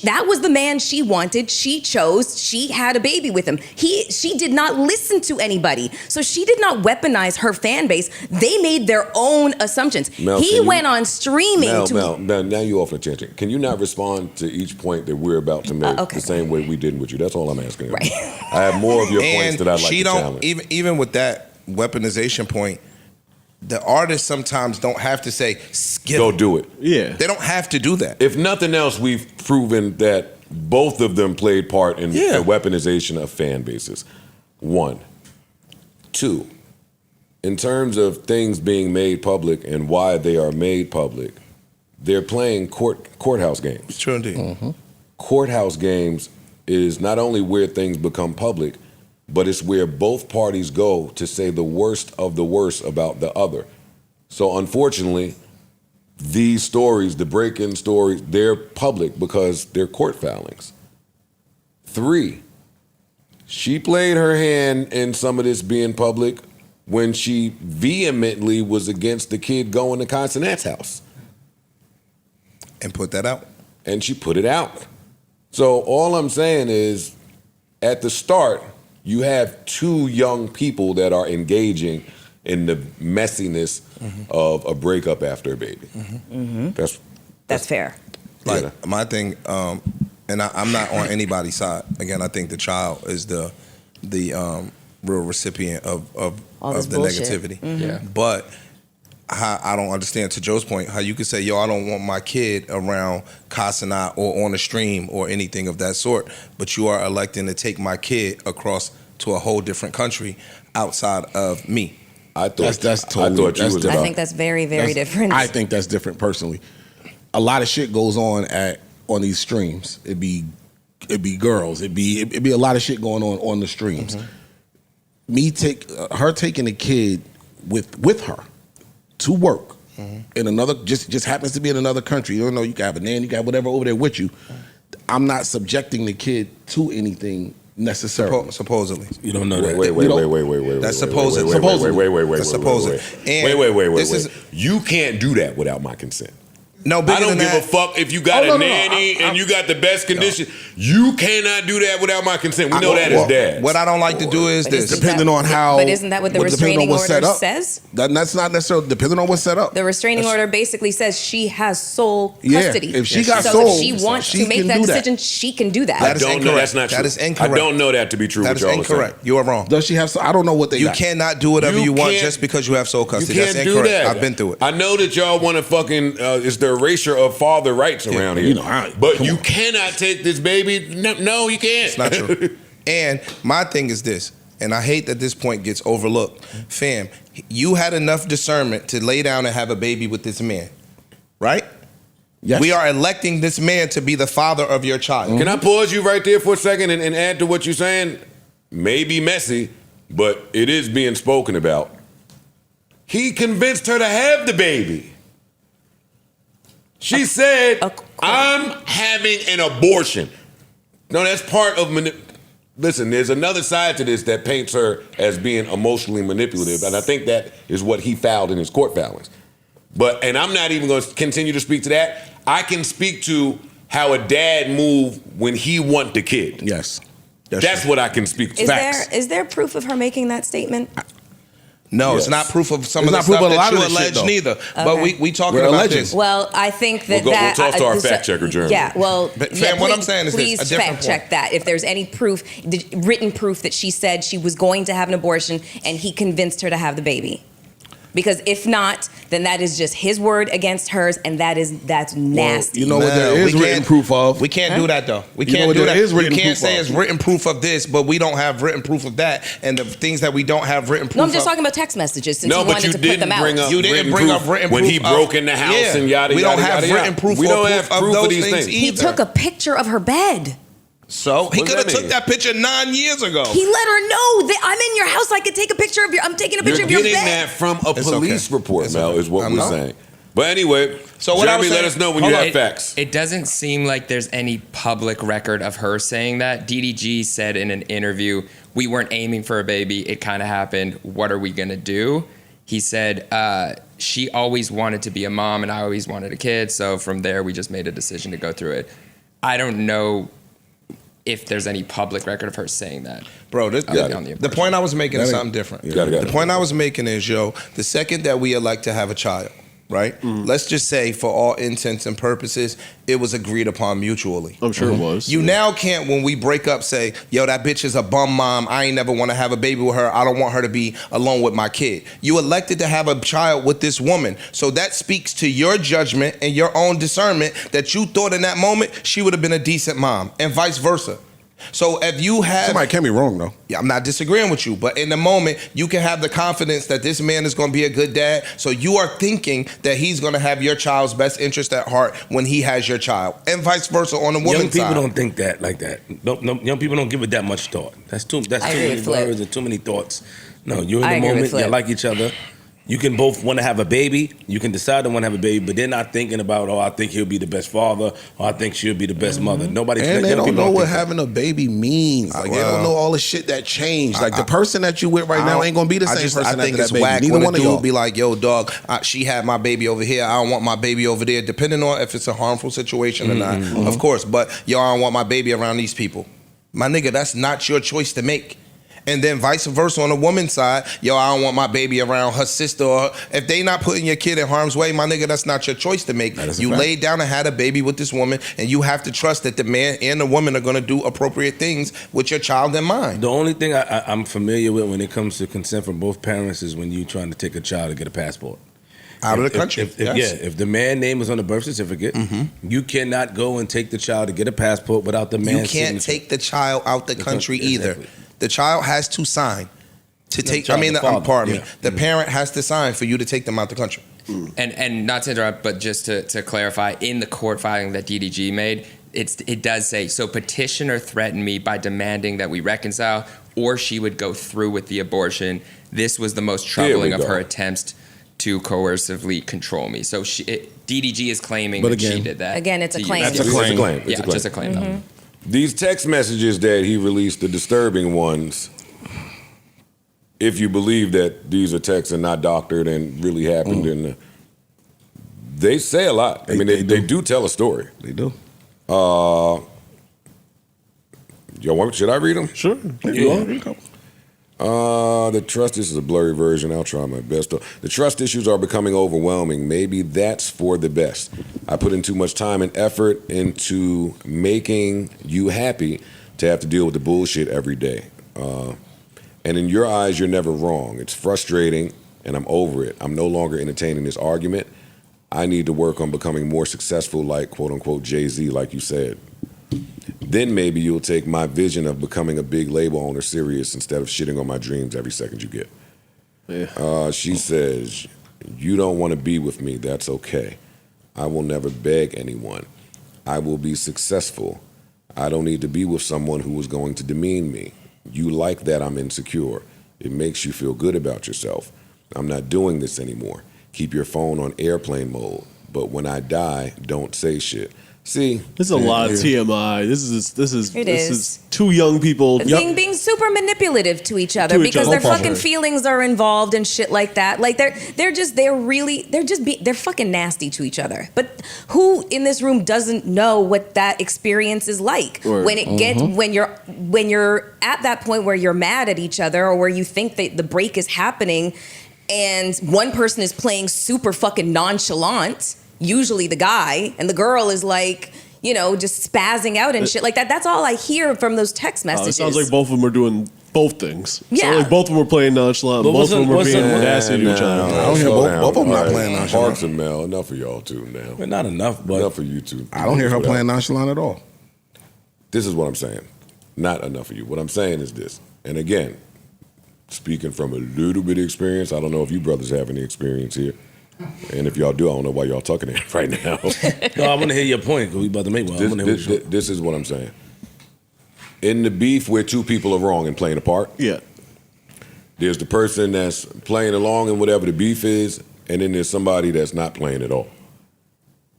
[SPEAKER 7] That was the man she wanted. She chose. She had a baby with him. She did not listen to anybody. So she did not weaponize her fan base. They made their own assumptions.
[SPEAKER 2] Mel,
[SPEAKER 7] He went on streaming
[SPEAKER 2] now you off the tangent. Can you not respond to each point that we're about to make
[SPEAKER 7] okay.
[SPEAKER 2] the same way we didn't with you? That's all I'm asking.
[SPEAKER 7] Right.
[SPEAKER 2] I have more of your points
[SPEAKER 3] And
[SPEAKER 2] that I'd like
[SPEAKER 3] she
[SPEAKER 2] to
[SPEAKER 3] don't
[SPEAKER 2] challenge.
[SPEAKER 3] even with that weaponization point. The artists sometimes don't have to say skip.
[SPEAKER 2] Go do it.
[SPEAKER 6] Yeah.
[SPEAKER 3] They don't have to do that.
[SPEAKER 2] If nothing else, we've proven that both of them played part in the weaponization of fan bases. 1. 2, in terms of things being made public and why they are made public, they're playing courthouse games.
[SPEAKER 3] True indeed.
[SPEAKER 2] Courthouse games is not only where things become public, but it's where both parties go to say the worst of the worst about the other. So unfortunately, these stories, the break-in stories, they're public because they're court filings. 3, she played her hand in some of this being public when she vehemently was against the kid going to Constant's house.
[SPEAKER 3] And put that out.
[SPEAKER 2] And she put it out. So all I'm saying is, at the start, you have 2 young people that are engaging in the messiness of a breakup after a baby.
[SPEAKER 7] That's fair.
[SPEAKER 3] Like my thing, and I'm not on anybody's side. Again, I think the child is the real recipient of the
[SPEAKER 7] bullshit.
[SPEAKER 3] negativity.
[SPEAKER 10] Yeah.
[SPEAKER 3] But I don't understand, to Joe's point, how you could say, yo, I don't want my kid around Kasana or on a stream or anything of that sort, but you are electing to take my kid across to a whole different country outside of me.
[SPEAKER 2] I thought
[SPEAKER 9] That's totally.
[SPEAKER 2] I thought you
[SPEAKER 9] that's
[SPEAKER 2] was
[SPEAKER 9] different.
[SPEAKER 7] I think that's very, very different.
[SPEAKER 9] I think that's different personally. A lot of shit goes on on these streams. It'd be girls. It'd be a lot of shit going on the streams. Me taking a kid with her to work in another, just happens to be in another country. You don't know, you can have a nanny, you can have whatever over there with you. I'm not subjecting the kid to anything necessarily.
[SPEAKER 3] Supposedly.
[SPEAKER 9] You don't know that.
[SPEAKER 2] Wait.
[SPEAKER 3] That's supposedly. That's supposedly.
[SPEAKER 2] Wait. You can't do that without my consent.
[SPEAKER 3] No,
[SPEAKER 2] I don't give a fuck if you got a nanny and you got the best condition. You cannot do that without my consent. We know that as dads.
[SPEAKER 3] What I don't like to do is this.
[SPEAKER 9] Depending on how.
[SPEAKER 7] But isn't that what the restraining order says?
[SPEAKER 9] That's not necessarily depending on what's set up.
[SPEAKER 7] The restraining order basically says she has sole custody.
[SPEAKER 9] If she got
[SPEAKER 7] so
[SPEAKER 9] sole,
[SPEAKER 7] if she wants
[SPEAKER 9] she
[SPEAKER 7] to make
[SPEAKER 9] can
[SPEAKER 7] that
[SPEAKER 9] do that.
[SPEAKER 7] decision, she can do that.
[SPEAKER 3] That is
[SPEAKER 2] I don't know.
[SPEAKER 3] incorrect.
[SPEAKER 2] That's not true.
[SPEAKER 3] That is incorrect.
[SPEAKER 2] I don't know that to be true.
[SPEAKER 3] That
[SPEAKER 2] what
[SPEAKER 3] is
[SPEAKER 2] y'all are
[SPEAKER 3] incorrect.
[SPEAKER 2] saying.
[SPEAKER 3] You are wrong.
[SPEAKER 9] Does she have? I don't know what they.
[SPEAKER 3] You
[SPEAKER 9] got.
[SPEAKER 3] cannot do whatever
[SPEAKER 2] You
[SPEAKER 3] you want
[SPEAKER 2] can't-
[SPEAKER 3] just because you have sole
[SPEAKER 2] You
[SPEAKER 3] custody.
[SPEAKER 2] can't
[SPEAKER 3] That's
[SPEAKER 2] do
[SPEAKER 3] incorrect.
[SPEAKER 2] that.
[SPEAKER 3] I've been through it.
[SPEAKER 2] I know that y'all want to fucking. It's the erasure of father rights around here.
[SPEAKER 9] you know,
[SPEAKER 2] but you cannot take this baby. No, you can't.
[SPEAKER 3] It's not true. And my thing is this, and I hate that this point gets overlooked. Fam, you had enough discernment to lay down and have a baby with this man, right?
[SPEAKER 9] Yes.
[SPEAKER 3] We are electing this man to be the father of your child.
[SPEAKER 2] Can I pause you right there for a second and add to what you're saying? Maybe messy, but it is being spoken about. He convinced her to have the baby. She said, I'm having an abortion. No, that's part of Listen, there's another side to this that paints her as being emotionally manipulative, and I think that is what he filed in his court filings. And I'm not even going to continue to speak to that. I can speak to how a dad moved when he want the kid.
[SPEAKER 9] Yes.
[SPEAKER 2] That's what I can speak to.
[SPEAKER 7] Is there proof of her making that statement?
[SPEAKER 3] No,
[SPEAKER 2] Yes.
[SPEAKER 3] it's not proof of some
[SPEAKER 9] It's
[SPEAKER 3] of the
[SPEAKER 9] not proof
[SPEAKER 3] stuff
[SPEAKER 9] of a lot
[SPEAKER 3] that you
[SPEAKER 9] of this shit,
[SPEAKER 3] allege
[SPEAKER 9] though.
[SPEAKER 3] neither. But we talking
[SPEAKER 9] We're
[SPEAKER 3] about
[SPEAKER 9] alleging.
[SPEAKER 3] this.
[SPEAKER 7] Well, I think that
[SPEAKER 2] We'll talk to our fact checker, Jeremy.
[SPEAKER 7] Yeah, well,
[SPEAKER 3] But, fam, what I'm saying is this,
[SPEAKER 7] please
[SPEAKER 3] a different
[SPEAKER 7] fact check that. If there's any proof, written proof that she said she was going to have an abortion and he convinced her to have the baby. Because if not, then that is just his word against hers, and that's nasty.
[SPEAKER 9] You know what there is written proof of?
[SPEAKER 3] We can't do that though. We
[SPEAKER 9] You know
[SPEAKER 3] can't
[SPEAKER 9] what
[SPEAKER 3] do
[SPEAKER 9] there
[SPEAKER 3] that.
[SPEAKER 9] is written
[SPEAKER 3] You can't
[SPEAKER 9] proof
[SPEAKER 3] say
[SPEAKER 9] of?
[SPEAKER 3] it's written proof of this, but we don't have written proof of that. And the things that we don't have written proof
[SPEAKER 7] No, I'm just
[SPEAKER 3] of.
[SPEAKER 7] talking about text messages since
[SPEAKER 2] No,
[SPEAKER 7] you
[SPEAKER 2] but
[SPEAKER 7] wanted
[SPEAKER 2] you
[SPEAKER 7] to put them
[SPEAKER 2] didn't
[SPEAKER 7] out.
[SPEAKER 2] bring up
[SPEAKER 3] You didn't
[SPEAKER 2] written
[SPEAKER 3] bring
[SPEAKER 2] proof
[SPEAKER 3] up written
[SPEAKER 2] when
[SPEAKER 3] proof
[SPEAKER 2] he
[SPEAKER 3] of-
[SPEAKER 2] broke in the house
[SPEAKER 3] Yeah.
[SPEAKER 2] and yada
[SPEAKER 3] We
[SPEAKER 2] yada
[SPEAKER 3] don't have
[SPEAKER 2] yada,
[SPEAKER 3] written
[SPEAKER 2] yada.
[SPEAKER 3] proof
[SPEAKER 2] We
[SPEAKER 3] or
[SPEAKER 2] don't
[SPEAKER 3] proof
[SPEAKER 2] have
[SPEAKER 3] of
[SPEAKER 2] proof
[SPEAKER 3] those
[SPEAKER 2] of these
[SPEAKER 3] things
[SPEAKER 2] things.
[SPEAKER 7] He
[SPEAKER 3] either.
[SPEAKER 7] took a picture of her bed.
[SPEAKER 3] So he
[SPEAKER 2] What does
[SPEAKER 3] could have
[SPEAKER 2] that
[SPEAKER 3] took
[SPEAKER 2] mean?
[SPEAKER 3] that picture 9 years ago.
[SPEAKER 7] He let her know that I'm in your house. I could take a picture of I'm taking a picture
[SPEAKER 2] You're
[SPEAKER 7] of your
[SPEAKER 2] getting
[SPEAKER 7] bed.
[SPEAKER 2] that from a
[SPEAKER 3] It's
[SPEAKER 2] police
[SPEAKER 3] okay.
[SPEAKER 2] report,
[SPEAKER 3] It's
[SPEAKER 2] Mel,
[SPEAKER 3] okay.
[SPEAKER 2] is what
[SPEAKER 3] I
[SPEAKER 2] we're
[SPEAKER 3] know.
[SPEAKER 2] saying. But anyway,
[SPEAKER 3] So what I was
[SPEAKER 2] Jeremy, let
[SPEAKER 3] saying-
[SPEAKER 2] us know when
[SPEAKER 3] Hold
[SPEAKER 2] you
[SPEAKER 3] on.
[SPEAKER 2] have facts.
[SPEAKER 10] It doesn't seem like there's any public record of her saying that. DDG said in an interview, "We weren't aiming for a baby. It kind of happened. What are we going to do?" He said, she always wanted to be a mom and I always wanted a kid. So from there, we just made a decision to go through it. I don't know if there's any public record of her saying that.
[SPEAKER 3] Bro, this,
[SPEAKER 10] on the
[SPEAKER 3] the point I was making is something different.
[SPEAKER 2] Got it.
[SPEAKER 3] The point I was making is, yo, the second that we elect to have a child, right? Let's just say, for all intents and purposes, it was agreed upon mutually.
[SPEAKER 6] I'm sure it was.
[SPEAKER 3] You now can't, when we break up, say, yo, that bitch is a bum mom. I ain't never want to have a baby with her. I don't want her to be alone with my kid. You elected to have a child with this woman. So that speaks to your judgment and your own discernment that you thought in that moment she would have been a decent mom, and vice versa. So if you have...
[SPEAKER 9] Somebody can be wrong, though.
[SPEAKER 3] Yeah, I'm not disagreeing with you, but in the moment, you can have the confidence that this man is going to be a good dad. So you are thinking that he's going to have your child's best interest at heart when he has your child, and vice versa on the woman's
[SPEAKER 4] Young people
[SPEAKER 3] side.
[SPEAKER 4] don't think that like that. No, young people don't give it that much thought. That's too
[SPEAKER 7] I agree
[SPEAKER 4] many
[SPEAKER 7] with Flip.
[SPEAKER 4] words and too many thoughts. No, you're in
[SPEAKER 7] I
[SPEAKER 4] the
[SPEAKER 7] agree with
[SPEAKER 4] moment. You
[SPEAKER 7] Flip.
[SPEAKER 4] like each other. You can both want to have a baby. You can decide to want to have a baby, but they're not thinking about, oh, I think he'll be the best father, or I think she'll be the best mother. Nobody.
[SPEAKER 9] And they
[SPEAKER 4] young
[SPEAKER 9] don't
[SPEAKER 4] people
[SPEAKER 9] know what
[SPEAKER 4] think that.
[SPEAKER 9] having a baby means. Like, they
[SPEAKER 3] Well,
[SPEAKER 9] don't know all the shit that changed. Like, the person that you with right now ain't gonna be the same person
[SPEAKER 3] I think
[SPEAKER 9] after
[SPEAKER 3] it's
[SPEAKER 9] that baby.
[SPEAKER 3] whack
[SPEAKER 9] Neither
[SPEAKER 3] when
[SPEAKER 9] one
[SPEAKER 3] a
[SPEAKER 9] of
[SPEAKER 3] dude
[SPEAKER 9] y'all.
[SPEAKER 3] be like, yo, dog, she had my baby over here. I don't want my baby over there, depending on if it's a harmful situation or not, of course. But, yo, I don't want my baby around these people. My nigga, that's not your choice to make. And then vice versa on the woman's side, yo, I don't want my baby around her sister. Or if they not putting your kid in harm's way, my nigga, that's not your choice to make. You laid down and had a baby with this woman, and you have to trust that the man and the woman are going to do appropriate things with your child in mind.
[SPEAKER 4] The only thing I'm familiar with when it comes to consent from both parents is when you're trying to take a child to get a passport.
[SPEAKER 3] Out of the country.
[SPEAKER 4] If the man's name is on the birth certificate, you cannot go and take the child to get a passport without the
[SPEAKER 3] You
[SPEAKER 4] man's
[SPEAKER 3] can't
[SPEAKER 4] signature.
[SPEAKER 3] take the child out the country either.
[SPEAKER 4] Exactly.
[SPEAKER 3] The child has to sign to take.
[SPEAKER 4] child,
[SPEAKER 3] I mean,
[SPEAKER 4] the father,
[SPEAKER 3] pardon me.
[SPEAKER 4] yeah.
[SPEAKER 3] The parent has to sign for you to take them out the country.
[SPEAKER 10] And not to interrupt, but just to clarify, in the court filing that DDG made, it does say, so petitioner threatened me by demanding that we reconcile, or she would go through with the abortion. This was the most troubling of
[SPEAKER 2] go.
[SPEAKER 10] her attempts to coercively control me. So DDG is claiming
[SPEAKER 9] But
[SPEAKER 10] that she
[SPEAKER 9] again-
[SPEAKER 10] did that.
[SPEAKER 7] Again, it's a
[SPEAKER 10] to
[SPEAKER 7] claim.
[SPEAKER 10] use-
[SPEAKER 9] That's a claim.
[SPEAKER 10] Yeah, just a claim. though.
[SPEAKER 2] These text messages that he released, the disturbing ones, if you believe that these are texts and not doctored and really happened, and they say a lot. I mean, they do tell a story.
[SPEAKER 9] They do.
[SPEAKER 2] Should I read them?
[SPEAKER 9] Sure.
[SPEAKER 2] The trust, this is a blurry version. I'll try my best. The trust issues are becoming overwhelming. Maybe that's for the best. I put in too much time and effort into making you happy to have to deal with the bullshit every day. And in your eyes, you're never wrong. It's frustrating, and I'm over it. I'm no longer entertaining this argument. I need to work on becoming more successful like, quote unquote, Jay-Z, like you said. Then maybe you'll take my vision of becoming a big label owner serious instead of shitting on my dreams every second you get.
[SPEAKER 6] Yeah.
[SPEAKER 2] She says, you don't want to be with me. That's okay. I will never beg anyone. I will be successful. I don't need to be with someone who is going to demean me. You like that I'm insecure. It makes you feel good about yourself. I'm not doing this anymore. Keep your phone on airplane mode. But when I die, don't say shit. See,
[SPEAKER 6] This is a lot of TMI. This is two young people.
[SPEAKER 7] Being super manipulative to each other
[SPEAKER 6] To each
[SPEAKER 7] because
[SPEAKER 6] other.
[SPEAKER 7] their fucking feelings are involved and shit like that. Like they're fucking nasty to each other. But who in this room doesn't know what that experience is like when it gets when you're at that point where you're mad at each other or where you think that the break is happening and one person is playing super fucking nonchalant, usually the guy, and the girl is like, you know, just spazzing out and shit like that. That's all I hear from those text messages.
[SPEAKER 6] It sounds like both of them are doing both things.
[SPEAKER 7] Yeah.
[SPEAKER 6] So like both of them are playing nonchalant.
[SPEAKER 4] But
[SPEAKER 6] Both of them are being nasty to each
[SPEAKER 2] I
[SPEAKER 6] other.
[SPEAKER 9] don't hear both of them not playing nonchalant.
[SPEAKER 2] Parks and Mel, enough of y'all two now.
[SPEAKER 4] Well, not enough, but
[SPEAKER 2] Enough of you two.
[SPEAKER 9] I don't hear her playing nonchalant at all.
[SPEAKER 2] This is what I'm saying. Not enough of you. What I'm saying is this. And again, speaking from a little bit of experience, I don't know if you brothers have any experience here. And if y'all do, I don't know why y'all talking it right now.
[SPEAKER 4] no, I want to hear your point because we about to make one. I wanna hear what you-
[SPEAKER 2] This is what I'm saying. In the beef where two people are wrong and playing a part,
[SPEAKER 6] Yeah.
[SPEAKER 2] there's the person that's playing along in whatever the beef is, and then there's somebody that's not playing at all.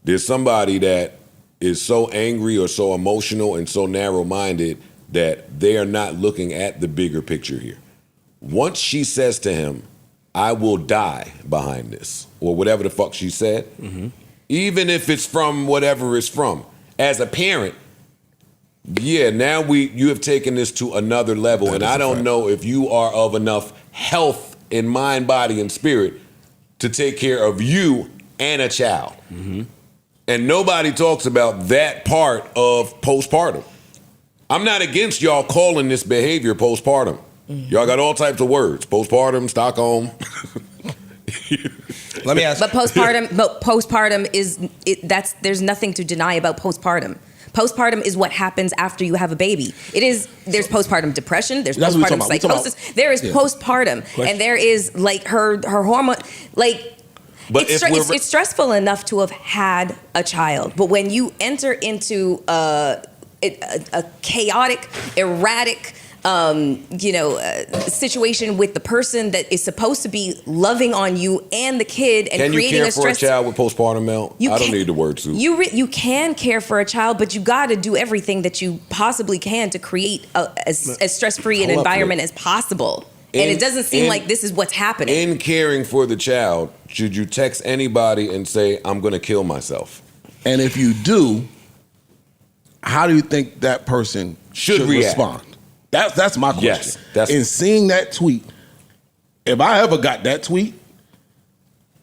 [SPEAKER 2] There's somebody that is so angry or so emotional and so narrow-minded that they are not looking at the bigger picture here. Once she says to him, I will die behind this, or whatever the fuck she said, even if it's from whatever it's from, as a parent, yeah, now you have taken this to another level, and I don't know if you are of enough health in mind, body, and spirit to take care of you and a child. And nobody talks about that part of postpartum. I'm not against y'all calling this behavior postpartum. Y'all got all types of words. Postpartum, Stockholm.
[SPEAKER 3] Let me ask.
[SPEAKER 7] But postpartum is there's nothing to deny about postpartum. Postpartum is what happens after you have a baby. There's postpartum depression, there's
[SPEAKER 9] That's what we're
[SPEAKER 7] postpartum
[SPEAKER 9] talking about.
[SPEAKER 7] psychosis, there is postpartum, and there is like her hormone, like
[SPEAKER 2] But
[SPEAKER 7] it's stressful enough to have had a child. But when you enter into a chaotic, erratic, situation with the person that is supposed to be loving on you and the kid and
[SPEAKER 2] Can you
[SPEAKER 7] creating
[SPEAKER 2] care
[SPEAKER 7] a
[SPEAKER 2] for a
[SPEAKER 7] stress.
[SPEAKER 2] child with postpartum, Mel? I don't need the word soup.
[SPEAKER 7] You can care for a child, but you got to do everything that you possibly can to create as stress-free an environment as possible. And it doesn't seem like this is what's happening.
[SPEAKER 2] In caring for the child, should you text anybody and say, I'm going to kill myself?
[SPEAKER 9] And if you do, how do you think that person should
[SPEAKER 2] react.
[SPEAKER 9] respond? That's my question.
[SPEAKER 2] Yes,
[SPEAKER 9] in seeing that tweet, if I ever got that tweet,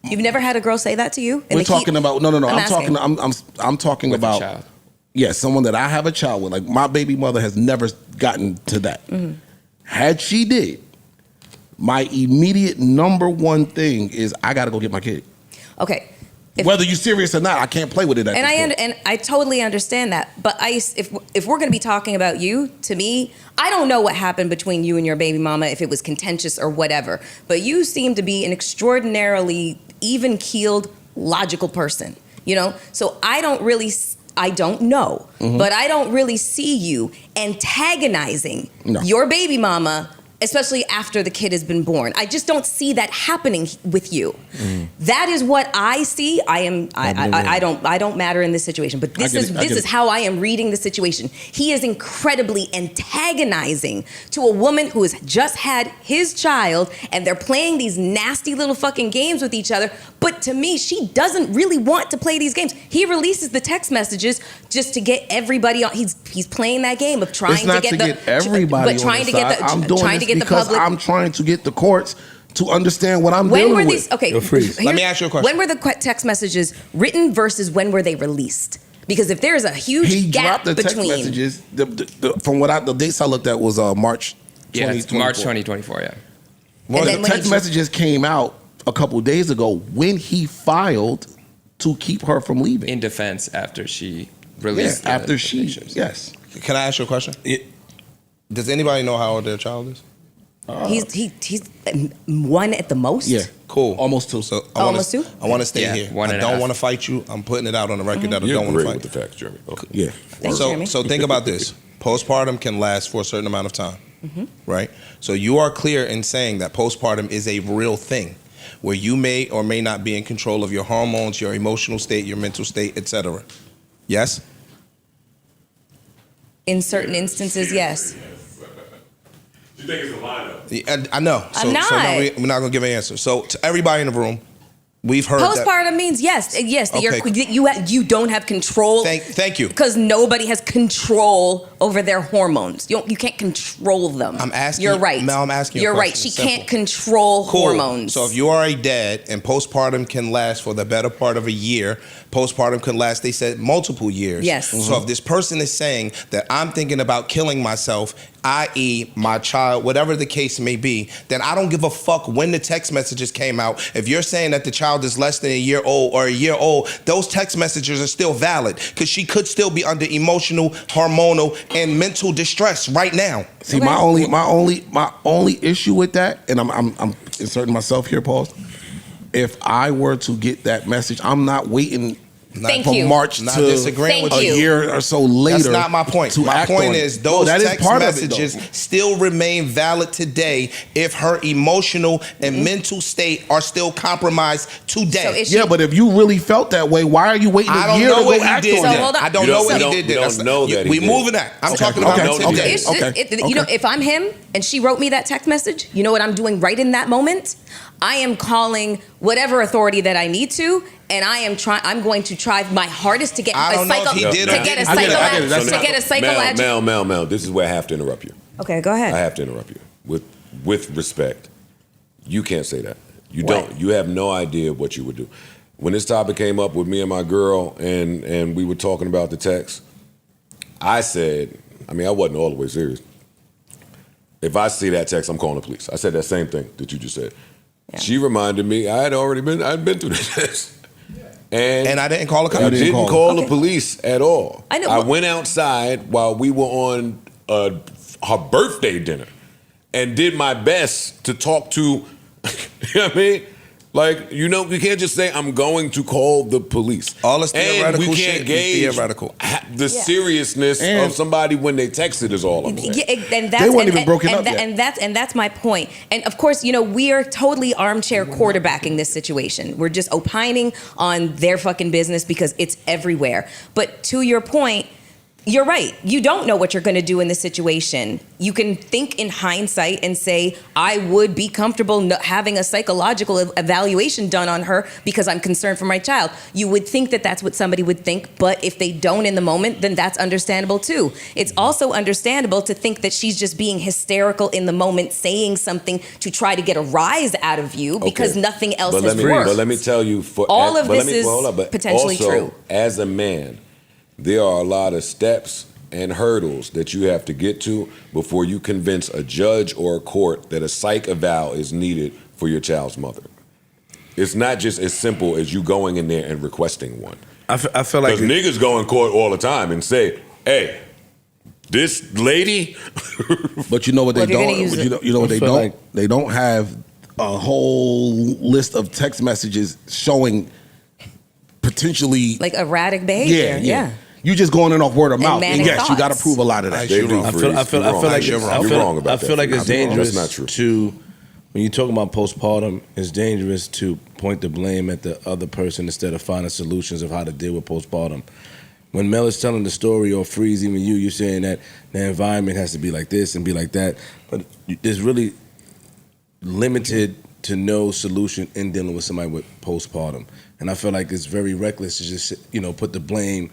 [SPEAKER 7] You've never had a girl say that to you?
[SPEAKER 9] we're talking about no. I'm talking
[SPEAKER 10] With a
[SPEAKER 9] about
[SPEAKER 10] child.
[SPEAKER 9] someone that I have a child with. Like my baby mother has never gotten to that. Had she did, my immediate number one thing is I got to go get my kid.
[SPEAKER 7] Okay.
[SPEAKER 9] Whether you're serious or not, I can't play with it.
[SPEAKER 7] And I totally understand that. But if we're going to be talking about you, to me, I don't know what happened between you and your baby mama, if it was contentious or whatever. But you seem to be an extraordinarily even-keeled, logical person. So I don't know, but I don't really see you antagonizing your baby mama, especially after the kid has been born. I just don't see that happening with you. That is what I see. I don't matter in this situation, but this is how I am reading the situation. He is incredibly antagonizing to a woman who has just had his child, and they're playing these nasty little fucking games with each other. But to me, she doesn't really want to play these games. He releases the text messages just to get everybody on. He's playing that game of trying to get
[SPEAKER 9] everybody on
[SPEAKER 7] trying
[SPEAKER 9] the
[SPEAKER 7] to get
[SPEAKER 9] side. I'm
[SPEAKER 7] the
[SPEAKER 9] doing
[SPEAKER 7] trying
[SPEAKER 9] this
[SPEAKER 7] to get the
[SPEAKER 9] because
[SPEAKER 7] public.
[SPEAKER 9] I'm trying to get the courts to understand what I'm
[SPEAKER 7] When
[SPEAKER 9] dealing
[SPEAKER 7] were
[SPEAKER 9] with.
[SPEAKER 7] these? Okay,
[SPEAKER 3] Let me ask you a question.
[SPEAKER 7] When were the text messages written versus when were they released? Because if there's a huge
[SPEAKER 9] He
[SPEAKER 7] gap
[SPEAKER 9] dropped the text
[SPEAKER 7] between
[SPEAKER 9] messages. From the dates I looked at was March 2024.
[SPEAKER 10] Yeah, it's March 2024, yeah.
[SPEAKER 9] Well,
[SPEAKER 7] And then
[SPEAKER 9] the
[SPEAKER 7] when
[SPEAKER 9] text
[SPEAKER 7] he-
[SPEAKER 9] messages came out a couple days ago when he filed to keep her from leaving.
[SPEAKER 10] In defense after she released the
[SPEAKER 9] after she,
[SPEAKER 10] pictures.
[SPEAKER 9] yes.
[SPEAKER 3] Can I ask you a question? Does anybody know how old their child is?
[SPEAKER 7] he's one at the most.
[SPEAKER 9] Yeah,
[SPEAKER 3] Cool.
[SPEAKER 9] almost two.
[SPEAKER 3] So
[SPEAKER 7] Almost two?
[SPEAKER 3] I want to stay
[SPEAKER 10] Yeah,
[SPEAKER 3] here.
[SPEAKER 10] one
[SPEAKER 3] I
[SPEAKER 10] and a
[SPEAKER 3] don't
[SPEAKER 10] half.
[SPEAKER 3] want to fight you. I'm putting it out on the record that I
[SPEAKER 2] You
[SPEAKER 3] don't want
[SPEAKER 2] agree
[SPEAKER 3] to
[SPEAKER 2] with
[SPEAKER 3] fight.
[SPEAKER 2] the facts, Jeremy. Okay.
[SPEAKER 9] Yeah.
[SPEAKER 7] Thanks, Jeremy.
[SPEAKER 3] So think about this. Postpartum can last for a certain amount of time, right? So you are clear in saying that postpartum is a real thing, where you may or may not be in control of your hormones, your emotional state, your mental state, etc. Yes?
[SPEAKER 7] In certain instances, yes.
[SPEAKER 2] You think it's a lineup?
[SPEAKER 3] Yeah, I know.
[SPEAKER 7] I'm not.
[SPEAKER 3] So no, we're not gonna give an answer. So to everybody in the room, we've heard that.
[SPEAKER 7] Postpartum means yes,
[SPEAKER 3] Okay.
[SPEAKER 7] you don't have control.
[SPEAKER 3] Thank you.
[SPEAKER 7] Because nobody has control over their hormones. You can't control them.
[SPEAKER 3] I'm asking.
[SPEAKER 7] You're right.
[SPEAKER 3] Mel, I'm asking.
[SPEAKER 7] You're
[SPEAKER 3] a
[SPEAKER 7] right.
[SPEAKER 3] question.
[SPEAKER 7] She
[SPEAKER 3] Simple.
[SPEAKER 7] can't control hormones.
[SPEAKER 3] So if you are a dad and postpartum can last for the better part of a year, postpartum can last, they said, multiple years.
[SPEAKER 7] Yes.
[SPEAKER 3] So if this person is saying that I'm thinking about killing myself, i.e. my child, whatever the case may be, then I don't give a fuck when the text messages came out. If you're saying that the child is less than a year old or a year old, those text messages are still valid because she could still be under emotional, hormonal, and mental distress right now.
[SPEAKER 9] See, my only issue with that, and I'm inserting myself here, Paul. If I were to get that message, I'm not waiting
[SPEAKER 7] Thank
[SPEAKER 9] from
[SPEAKER 7] you.
[SPEAKER 9] March
[SPEAKER 3] Not
[SPEAKER 9] to
[SPEAKER 3] disagreeing with
[SPEAKER 9] a
[SPEAKER 3] you.
[SPEAKER 9] year or so later.
[SPEAKER 3] That's not my point.
[SPEAKER 9] to
[SPEAKER 3] My
[SPEAKER 9] act
[SPEAKER 3] point
[SPEAKER 9] on it.
[SPEAKER 3] is
[SPEAKER 9] No,
[SPEAKER 3] those
[SPEAKER 9] that is
[SPEAKER 3] text
[SPEAKER 9] part of it,
[SPEAKER 3] messages
[SPEAKER 9] though.
[SPEAKER 3] still remain valid today if her emotional and mental state are still compromised today.
[SPEAKER 7] So is
[SPEAKER 9] Yeah, but if you really felt that way, why are you waiting
[SPEAKER 3] I
[SPEAKER 9] a
[SPEAKER 3] don't
[SPEAKER 9] year
[SPEAKER 3] know
[SPEAKER 9] to go
[SPEAKER 3] what he
[SPEAKER 9] act
[SPEAKER 3] did.
[SPEAKER 9] on
[SPEAKER 7] So
[SPEAKER 3] then.
[SPEAKER 9] it?
[SPEAKER 7] hold on.
[SPEAKER 3] I don't
[SPEAKER 2] We
[SPEAKER 3] know
[SPEAKER 2] don't-
[SPEAKER 3] what
[SPEAKER 2] we
[SPEAKER 3] he
[SPEAKER 2] don't-
[SPEAKER 3] did.
[SPEAKER 2] we
[SPEAKER 3] then.
[SPEAKER 2] don't know that he
[SPEAKER 3] We
[SPEAKER 2] did.
[SPEAKER 3] moving that. I'm
[SPEAKER 9] Okay,
[SPEAKER 3] talking about
[SPEAKER 9] okay,
[SPEAKER 3] today.
[SPEAKER 9] okay.
[SPEAKER 7] It's just, you know, if I'm him and she wrote me that text message, you know what I'm doing right in that moment? I am calling whatever authority that I need to, and I'm going to try my hardest to get
[SPEAKER 3] I don't know if he did or
[SPEAKER 7] to get a
[SPEAKER 3] didn't. I get it.
[SPEAKER 7] psychological.
[SPEAKER 2] Mel, this is where I have to interrupt you.
[SPEAKER 7] Okay, go ahead.
[SPEAKER 2] I have to interrupt you with respect. You can't say that. You
[SPEAKER 7] What?
[SPEAKER 2] don't. You have no idea what you would do. When this topic came up with me and my girl, and we were talking about the text, I said, I mean, I wasn't all the way serious. If I see that text, I'm calling the police. I said that same thing that you just said.
[SPEAKER 7] Yeah.
[SPEAKER 2] She reminded me I'd been through this.
[SPEAKER 3] And I didn't call the cops.
[SPEAKER 2] I didn't
[SPEAKER 9] call
[SPEAKER 2] call
[SPEAKER 7] Okay.
[SPEAKER 2] the police at all.
[SPEAKER 7] I know.
[SPEAKER 2] I went outside while we were on her birthday dinner and did my best to talk to, you know what I mean? Like, you know, we can't just say, I'm going to call the police.
[SPEAKER 3] All this theoretical
[SPEAKER 2] and we
[SPEAKER 3] shit
[SPEAKER 2] can't
[SPEAKER 3] is
[SPEAKER 2] gauge
[SPEAKER 3] theoretical.
[SPEAKER 2] the seriousness
[SPEAKER 9] And-
[SPEAKER 2] of somebody when they text it is all I'm saying.
[SPEAKER 7] Yeah, and that's,
[SPEAKER 9] They weren't
[SPEAKER 7] and,
[SPEAKER 9] even broken
[SPEAKER 7] and,
[SPEAKER 9] up
[SPEAKER 7] and,
[SPEAKER 9] yet.
[SPEAKER 7] that's my point. And of course, you know, we are totally armchair quarterbacking this situation. We're just opining on their fucking business because it's everywhere. But to your point, you're right. You don't know what you're going to do in this situation. You can think in hindsight and say, I would be comfortable having a psychological evaluation done on her because I'm concerned for my child. You would think that that's what somebody would think, but if they don't in the moment, then that's understandable too. It's also understandable to think that she's just being hysterical in the moment, saying something to try to get a rise out of you because
[SPEAKER 2] Okay.
[SPEAKER 7] nothing else
[SPEAKER 2] But
[SPEAKER 7] has
[SPEAKER 2] let
[SPEAKER 7] worked.
[SPEAKER 2] me tell you,
[SPEAKER 7] All of
[SPEAKER 2] but
[SPEAKER 7] this is potentially
[SPEAKER 2] also,
[SPEAKER 7] true.
[SPEAKER 2] As a man, there are a lot of steps and hurdles that you have to get to before you convince a judge or a court that a psych eval is needed for your child's mother. It's not just as simple as you going in there and requesting one.
[SPEAKER 4] I feel like
[SPEAKER 2] Because niggas go in court all the time and say, hey, this lady,
[SPEAKER 9] But you know what
[SPEAKER 7] Well,
[SPEAKER 9] they
[SPEAKER 7] if you're gonna
[SPEAKER 9] don't.
[SPEAKER 7] use
[SPEAKER 9] You
[SPEAKER 7] it-
[SPEAKER 9] know, you know what
[SPEAKER 4] I
[SPEAKER 9] they
[SPEAKER 4] feel
[SPEAKER 9] don't.
[SPEAKER 4] like-
[SPEAKER 9] They don't have a whole list of text messages showing potentially.
[SPEAKER 7] Like erratic behavior.
[SPEAKER 9] Yeah. You just going in off word of
[SPEAKER 7] And
[SPEAKER 9] move.
[SPEAKER 7] manic
[SPEAKER 9] And yes, you got to
[SPEAKER 7] thoughts.
[SPEAKER 9] prove a lot of that.
[SPEAKER 2] they
[SPEAKER 9] shit.
[SPEAKER 2] do
[SPEAKER 4] I
[SPEAKER 2] freeze.
[SPEAKER 4] feel like
[SPEAKER 2] You're wrong. You're wrong about
[SPEAKER 4] I feel like
[SPEAKER 2] that.
[SPEAKER 4] it's dangerous
[SPEAKER 2] That's not true.
[SPEAKER 4] to when you talk about postpartum. It's dangerous to point the blame at the other person instead of finding solutions of how to deal with postpartum. When Mel is telling the story, or Freeze, even you're saying that the environment has to be like this and be like that, but there's really limited to no solution in dealing with somebody with postpartum. And I feel like it's very reckless to just, you know, put the blame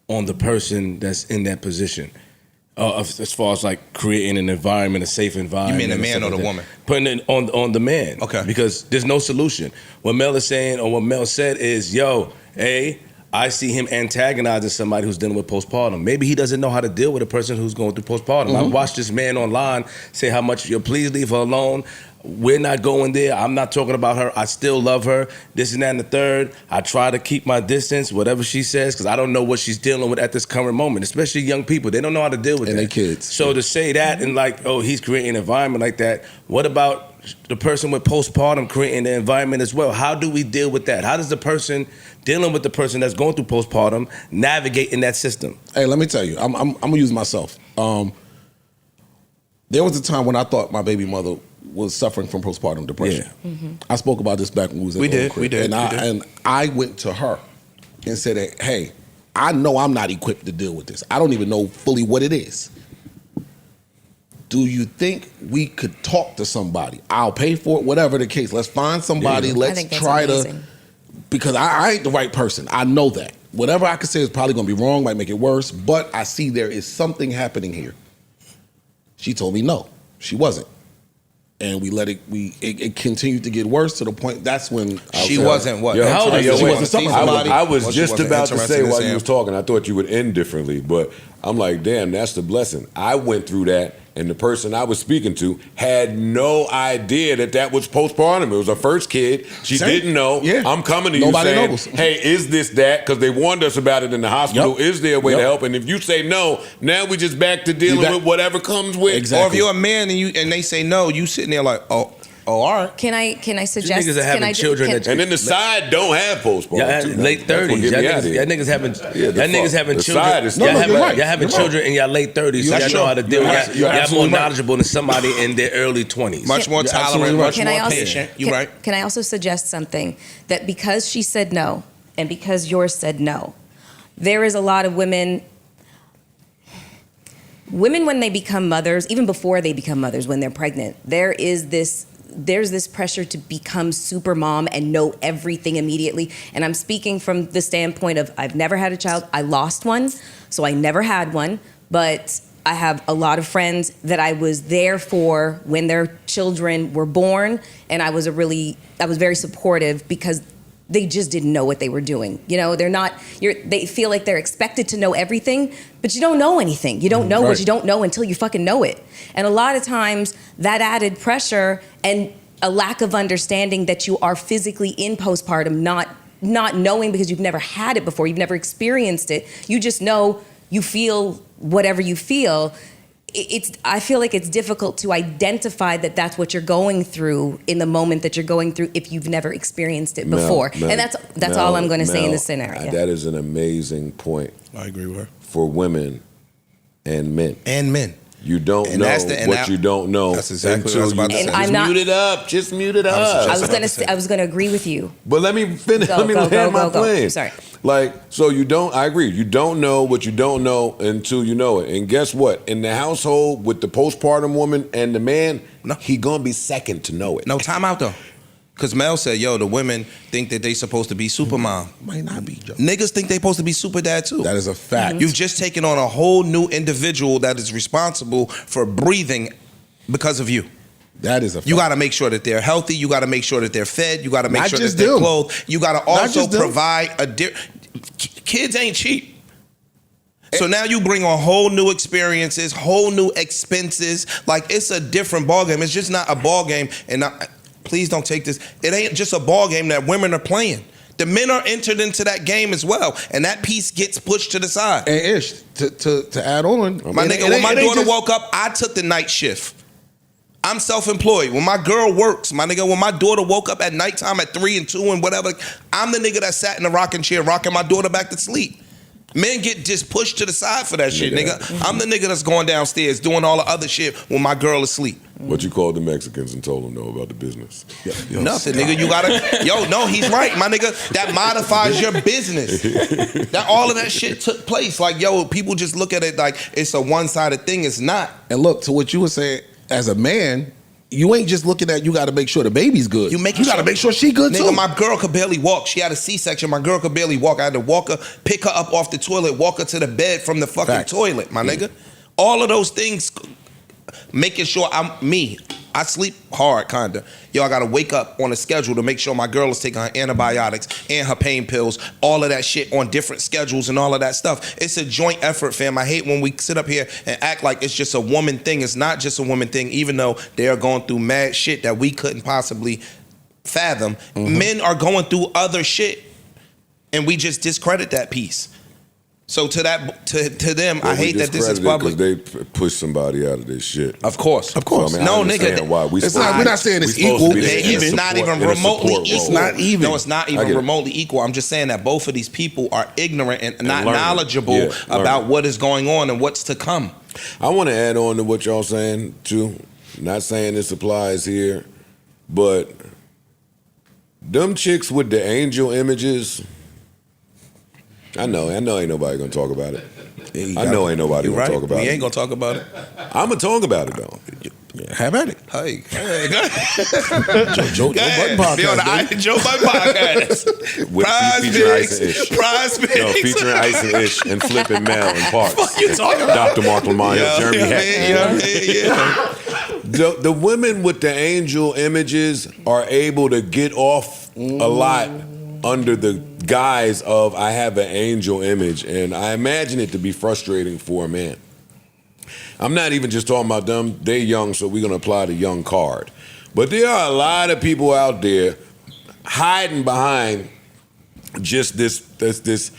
[SPEAKER 4] on the person that's in that position. As far as like creating an environment, a safe environment.
[SPEAKER 3] You mean the
[SPEAKER 4] and
[SPEAKER 3] man
[SPEAKER 4] stuff
[SPEAKER 3] or the
[SPEAKER 4] like that.
[SPEAKER 3] woman?
[SPEAKER 4] Putting it on the man.
[SPEAKER 3] Okay.
[SPEAKER 4] Because there's no solution. What Mel is saying, or what Mel said is, yo, hey, I see him antagonizing somebody who's dealing with postpartum. Maybe he doesn't know how to deal with a person who's going through postpartum. I watched this man online say how much, please leave her alone. We're not going there. I'm not talking about her. I still love her. This and that and the third. I try to keep my distance, whatever she says, because I don't know what she's dealing with at this current moment, especially young people. They don't know how to deal with
[SPEAKER 9] And
[SPEAKER 4] that.
[SPEAKER 9] they kids.
[SPEAKER 4] So to say that and like, oh, he's creating an environment like that, what about the person with postpartum creating the environment as well? How do we deal with that? How does the person dealing with the person that's going through postpartum navigate in that system?
[SPEAKER 9] Hey, let me tell you, I'm gonna use myself. There was a time when I thought my baby mother was suffering from postpartum depression.
[SPEAKER 4] Yeah.
[SPEAKER 9] I spoke about this back when we was at
[SPEAKER 3] We
[SPEAKER 9] the
[SPEAKER 3] did,
[SPEAKER 9] crib.
[SPEAKER 3] we did,
[SPEAKER 9] And
[SPEAKER 3] we did.
[SPEAKER 9] I went to her and said, hey, I know I'm not equipped to deal with this. I don't even know fully what it is. Do you think we could talk to somebody? I'll pay for it, whatever the case. Let's find somebody.
[SPEAKER 7] I
[SPEAKER 9] Let's
[SPEAKER 7] think that's
[SPEAKER 9] try
[SPEAKER 7] amazing.
[SPEAKER 9] because I ain't the right person. I know that. Whatever I could say is probably going to be wrong, might make it worse, but I see there is something happening here. She told me no, she wasn't. And we let it, it continued to get worse to the point, that's when
[SPEAKER 3] She wasn't what?
[SPEAKER 2] Yo,
[SPEAKER 3] How old are you?
[SPEAKER 2] yo,
[SPEAKER 3] She
[SPEAKER 2] wait.
[SPEAKER 3] wasn't seeing
[SPEAKER 2] I was-
[SPEAKER 3] somebody?
[SPEAKER 2] I was
[SPEAKER 3] Or she
[SPEAKER 2] just
[SPEAKER 3] wasn't
[SPEAKER 2] about to
[SPEAKER 3] interested
[SPEAKER 2] say
[SPEAKER 3] in
[SPEAKER 2] while
[SPEAKER 3] seeing
[SPEAKER 2] you was talking, I thought you would end differently, but I'm like, damn, that's the blessing. I went through that, and the person I was speaking to had no idea that was postpartum. It was her first kid. She
[SPEAKER 9] Same.
[SPEAKER 2] didn't know.
[SPEAKER 9] Yeah.
[SPEAKER 2] I'm coming to
[SPEAKER 9] Nobody
[SPEAKER 2] you saying,
[SPEAKER 9] knows.
[SPEAKER 2] hey, is this that? Because they warned us about it in the hospital.
[SPEAKER 9] Yep.
[SPEAKER 2] Is there a way to
[SPEAKER 9] Yep.
[SPEAKER 2] help? And if you say no, now we just back to dealing with whatever comes with.
[SPEAKER 9] Exactly.
[SPEAKER 3] Or if you're a man and they say no, you sitting there like, oh, all right.
[SPEAKER 7] Can I suggest?
[SPEAKER 4] niggas are having
[SPEAKER 7] can I,
[SPEAKER 4] children
[SPEAKER 7] can,
[SPEAKER 4] that
[SPEAKER 2] And then the side don't have postpartum. too.
[SPEAKER 4] Late
[SPEAKER 2] That's what
[SPEAKER 4] 30s.
[SPEAKER 2] get
[SPEAKER 4] Y'all
[SPEAKER 2] me out of here.
[SPEAKER 4] niggas having
[SPEAKER 2] Yeah, the
[SPEAKER 4] y'all niggas
[SPEAKER 2] fuck.
[SPEAKER 4] having
[SPEAKER 2] The
[SPEAKER 4] children.
[SPEAKER 2] side is
[SPEAKER 9] No,
[SPEAKER 4] Y'all
[SPEAKER 9] no,
[SPEAKER 4] having,
[SPEAKER 9] you're right.
[SPEAKER 4] y'all having
[SPEAKER 9] You're
[SPEAKER 4] children in your late 30s. So
[SPEAKER 9] That's
[SPEAKER 4] y'all know how to
[SPEAKER 9] true.
[SPEAKER 4] deal with
[SPEAKER 9] You're
[SPEAKER 4] it.
[SPEAKER 9] right. You're
[SPEAKER 4] Y'all more
[SPEAKER 9] absolutely right.
[SPEAKER 4] knowledgeable than somebody in their early 20s.
[SPEAKER 3] Much more
[SPEAKER 9] You're
[SPEAKER 3] tolerant,
[SPEAKER 9] absolutely
[SPEAKER 3] much
[SPEAKER 9] right.
[SPEAKER 7] Can
[SPEAKER 3] more
[SPEAKER 7] I also
[SPEAKER 3] patient.
[SPEAKER 7] can,
[SPEAKER 3] You're right.
[SPEAKER 7] Can I also suggest something that because she said no and because yours said no, there is a lot of women when they become mothers, even before they become mothers, when they're pregnant, there's this pressure to become super mom and know everything immediately. And I'm speaking from the standpoint of I've never had a child. I lost one, so I never had one. But I have a lot of friends that I was there for when their children were born, and I was very supportive because they just didn't know what they were doing. You know, they feel like they're expected to know everything, but you don't know anything. You don't know what you don't know until you fucking know it. And a lot of times that added pressure and a lack of understanding that you are physically in postpartum, not knowing because you've never had it before, you've never experienced it. You just know you feel whatever you feel. I feel like it's difficult to identify that that's what you're going through in the moment that you're going through if you've never experienced it before. And that's all I'm going to say in this scenario.
[SPEAKER 2] That is an amazing point.
[SPEAKER 3] I agree with her.
[SPEAKER 2] For women and men.
[SPEAKER 3] And men.
[SPEAKER 2] You don't
[SPEAKER 3] And
[SPEAKER 2] know
[SPEAKER 3] that's the- and
[SPEAKER 2] what
[SPEAKER 3] that-
[SPEAKER 2] you don't know
[SPEAKER 3] that's exactly what I was
[SPEAKER 2] until
[SPEAKER 3] about to
[SPEAKER 2] you
[SPEAKER 3] say.
[SPEAKER 7] And I'm
[SPEAKER 2] just
[SPEAKER 7] not-
[SPEAKER 2] mute it up. Just mute it
[SPEAKER 3] I was
[SPEAKER 2] up.
[SPEAKER 3] just-
[SPEAKER 7] I was going to agree with you.
[SPEAKER 2] But let me finish.
[SPEAKER 7] Go,
[SPEAKER 2] let me
[SPEAKER 7] go,
[SPEAKER 2] land
[SPEAKER 7] go,
[SPEAKER 2] my
[SPEAKER 7] go, go.
[SPEAKER 2] plane.
[SPEAKER 7] Sorry.
[SPEAKER 2] Like, so you don't, I agree. You don't know what you don't know until you know it. And guess what? In the household with the postpartum woman and the man, he going to be second to know it.
[SPEAKER 3] No, time out though. Because Mel said, yo, the women think that they supposed to be super mom.
[SPEAKER 9] Might not be, Joe.
[SPEAKER 3] Niggas think they supposed to be super dad too.
[SPEAKER 9] That is a fact.
[SPEAKER 3] You've just taken on a whole new individual that is responsible for breathing because of you.
[SPEAKER 9] That is a fact.
[SPEAKER 3] You got to make sure that they're healthy. You got to make sure that they're fed. You got to make
[SPEAKER 9] Not
[SPEAKER 3] sure that
[SPEAKER 9] just
[SPEAKER 3] they're
[SPEAKER 9] them.
[SPEAKER 3] clothed. You got to also
[SPEAKER 9] just them.
[SPEAKER 3] provide kids ain't cheap. So now you bring on whole new experiences, whole new expenses. Like it's a different ballgame. It's just not a ballgame. And please don't take this. It ain't just a ballgame that women are playing. The men are entered into that game as well, and that piece gets pushed to the side.
[SPEAKER 9] And Ish, to add on,
[SPEAKER 3] My nigga, when my daughter woke up, I took the night shift. I'm self-employed. When my girl works, my nigga, when my daughter woke up at nighttime at 3 and 2 and whatever, I'm the nigga that sat in the rocking chair rocking my daughter back to sleep. Men get just pushed to the side for that shit, nigga. I'm the nigga that's going downstairs doing all the other shit when my girl is asleep.
[SPEAKER 2] What you called the Mexicans and told them no about the business?
[SPEAKER 3] Nothing, nigga. You gotta, no, he's right, my nigga. That modifies your business. That all of that shit took place. Like, yo, people just look at it like it's a one-sided thing. It's not.
[SPEAKER 9] And look, to what you were saying, as a man, you ain't just looking at, you got to make sure the baby's good. You got to make sure she good
[SPEAKER 3] nigga,
[SPEAKER 9] too.
[SPEAKER 3] my girl could barely walk. She had a C-section. My girl could barely walk. I had to walk her, pick her up off the toilet, walk her to the bed from the fucking
[SPEAKER 9] Facts.
[SPEAKER 3] toilet, my nigga. All of those things, making sure I sleep hard, kinda. Yo, I gotta wake up on a schedule to make sure my girl is taking her antibiotics and her pain pills, all of that shit on different schedules and all of that stuff. It's a joint effort, fam. I hate when we sit up here and act like it's just a woman thing. It's not just a woman thing, even though they are going through mad shit that we couldn't possibly fathom. Men are going through other shit, and we just discredit that piece. So to them, I hate that this is public.
[SPEAKER 2] Because they push somebody out of this shit.
[SPEAKER 3] Of course.
[SPEAKER 2] So, I mean, I
[SPEAKER 3] No,
[SPEAKER 2] understand
[SPEAKER 3] nigga.
[SPEAKER 2] why.
[SPEAKER 9] We're not saying it's equal.
[SPEAKER 3] It's not even remotely equal.
[SPEAKER 9] Not even.
[SPEAKER 3] No, it's not
[SPEAKER 2] I
[SPEAKER 3] even
[SPEAKER 2] get it.
[SPEAKER 3] remotely equal. I'm just saying that both of these people are ignorant and not
[SPEAKER 2] learning.
[SPEAKER 3] knowledgeable
[SPEAKER 2] Yeah,
[SPEAKER 3] about
[SPEAKER 2] learning.
[SPEAKER 3] what is going on and what's to come.
[SPEAKER 2] I want to add on to what y'all saying too. Not saying this applies here, but them chicks with the angel images, I know ain't nobody gonna talk about it.
[SPEAKER 3] Yeah,
[SPEAKER 2] I know ain't nobody
[SPEAKER 3] you
[SPEAKER 2] gonna
[SPEAKER 3] right.
[SPEAKER 2] talk about
[SPEAKER 3] We
[SPEAKER 2] it.
[SPEAKER 3] ain't gonna talk about it.
[SPEAKER 2] I'm gonna talk about it though.
[SPEAKER 9] Have at it.
[SPEAKER 3] Hey, go ahead.
[SPEAKER 9] Joe Budden podcast.
[SPEAKER 3] Be on the Joe Budden podcast.
[SPEAKER 2] With
[SPEAKER 3] Prize
[SPEAKER 2] featuring Ice
[SPEAKER 3] picks.
[SPEAKER 2] and Ish.
[SPEAKER 3] Prize picks.
[SPEAKER 2] No, featuring Ice and Ish and Flippin' Mel and Parks.
[SPEAKER 3] What you talking about?
[SPEAKER 2] Dr. Mark Lamont, Jeremy Hecht.
[SPEAKER 3] Yeah.
[SPEAKER 2] The women with the angel images are able to get off a lot under the guise of I have an angel image, and I imagine it to be frustrating for a man. I'm not even just talking about them. They're young, so we're going to apply the young card. But there are a lot of people out there hiding behind just this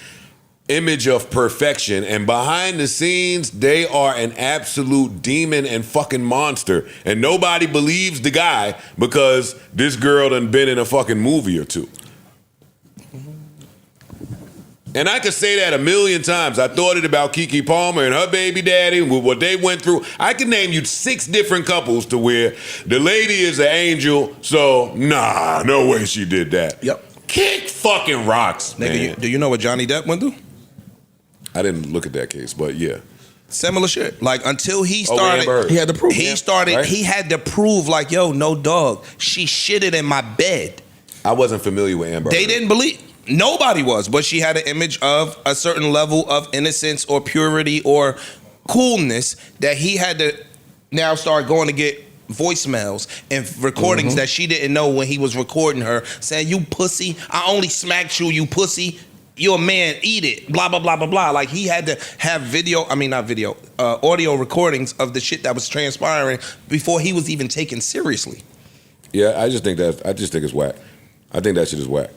[SPEAKER 2] image of perfection, and behind the scenes, they are an absolute demon and fucking monster, and nobody believes the guy because this girl done been in a fucking movie or two. And I could say that a million times. I thought it about Keke Palmer and her baby daddy, with what they went through. I could name you 6 different couples to where the lady is an angel, so nah, no way she did that.
[SPEAKER 3] Yep.
[SPEAKER 2] Kick fucking rocks, man.
[SPEAKER 3] Nigga, do you know what Johnny Depp went through?
[SPEAKER 2] I didn't look at that case, but yeah.
[SPEAKER 3] Similar shit. Like until he
[SPEAKER 2] Amber
[SPEAKER 3] started,
[SPEAKER 2] Heard.
[SPEAKER 9] He had to prove.
[SPEAKER 2] Right?
[SPEAKER 3] He had to prove like, yo, no dog, she shitted in my bed.
[SPEAKER 2] I wasn't familiar with Amber
[SPEAKER 3] They
[SPEAKER 2] Heard.
[SPEAKER 3] didn't believe. Nobody was, but she had an image of a certain level of innocence or purity or coolness that he had to now start going to get voicemails and recordings that she didn't know when he was recording her, saying, "You pussy, I only smacked you, you pussy. You're a man, eat it, blah, blah, blah, blah, blah." Like he had to have audio recordings of the shit that was transpiring before he was even taken seriously.
[SPEAKER 2] Yeah, I just think it's whack. I think that shit is whack.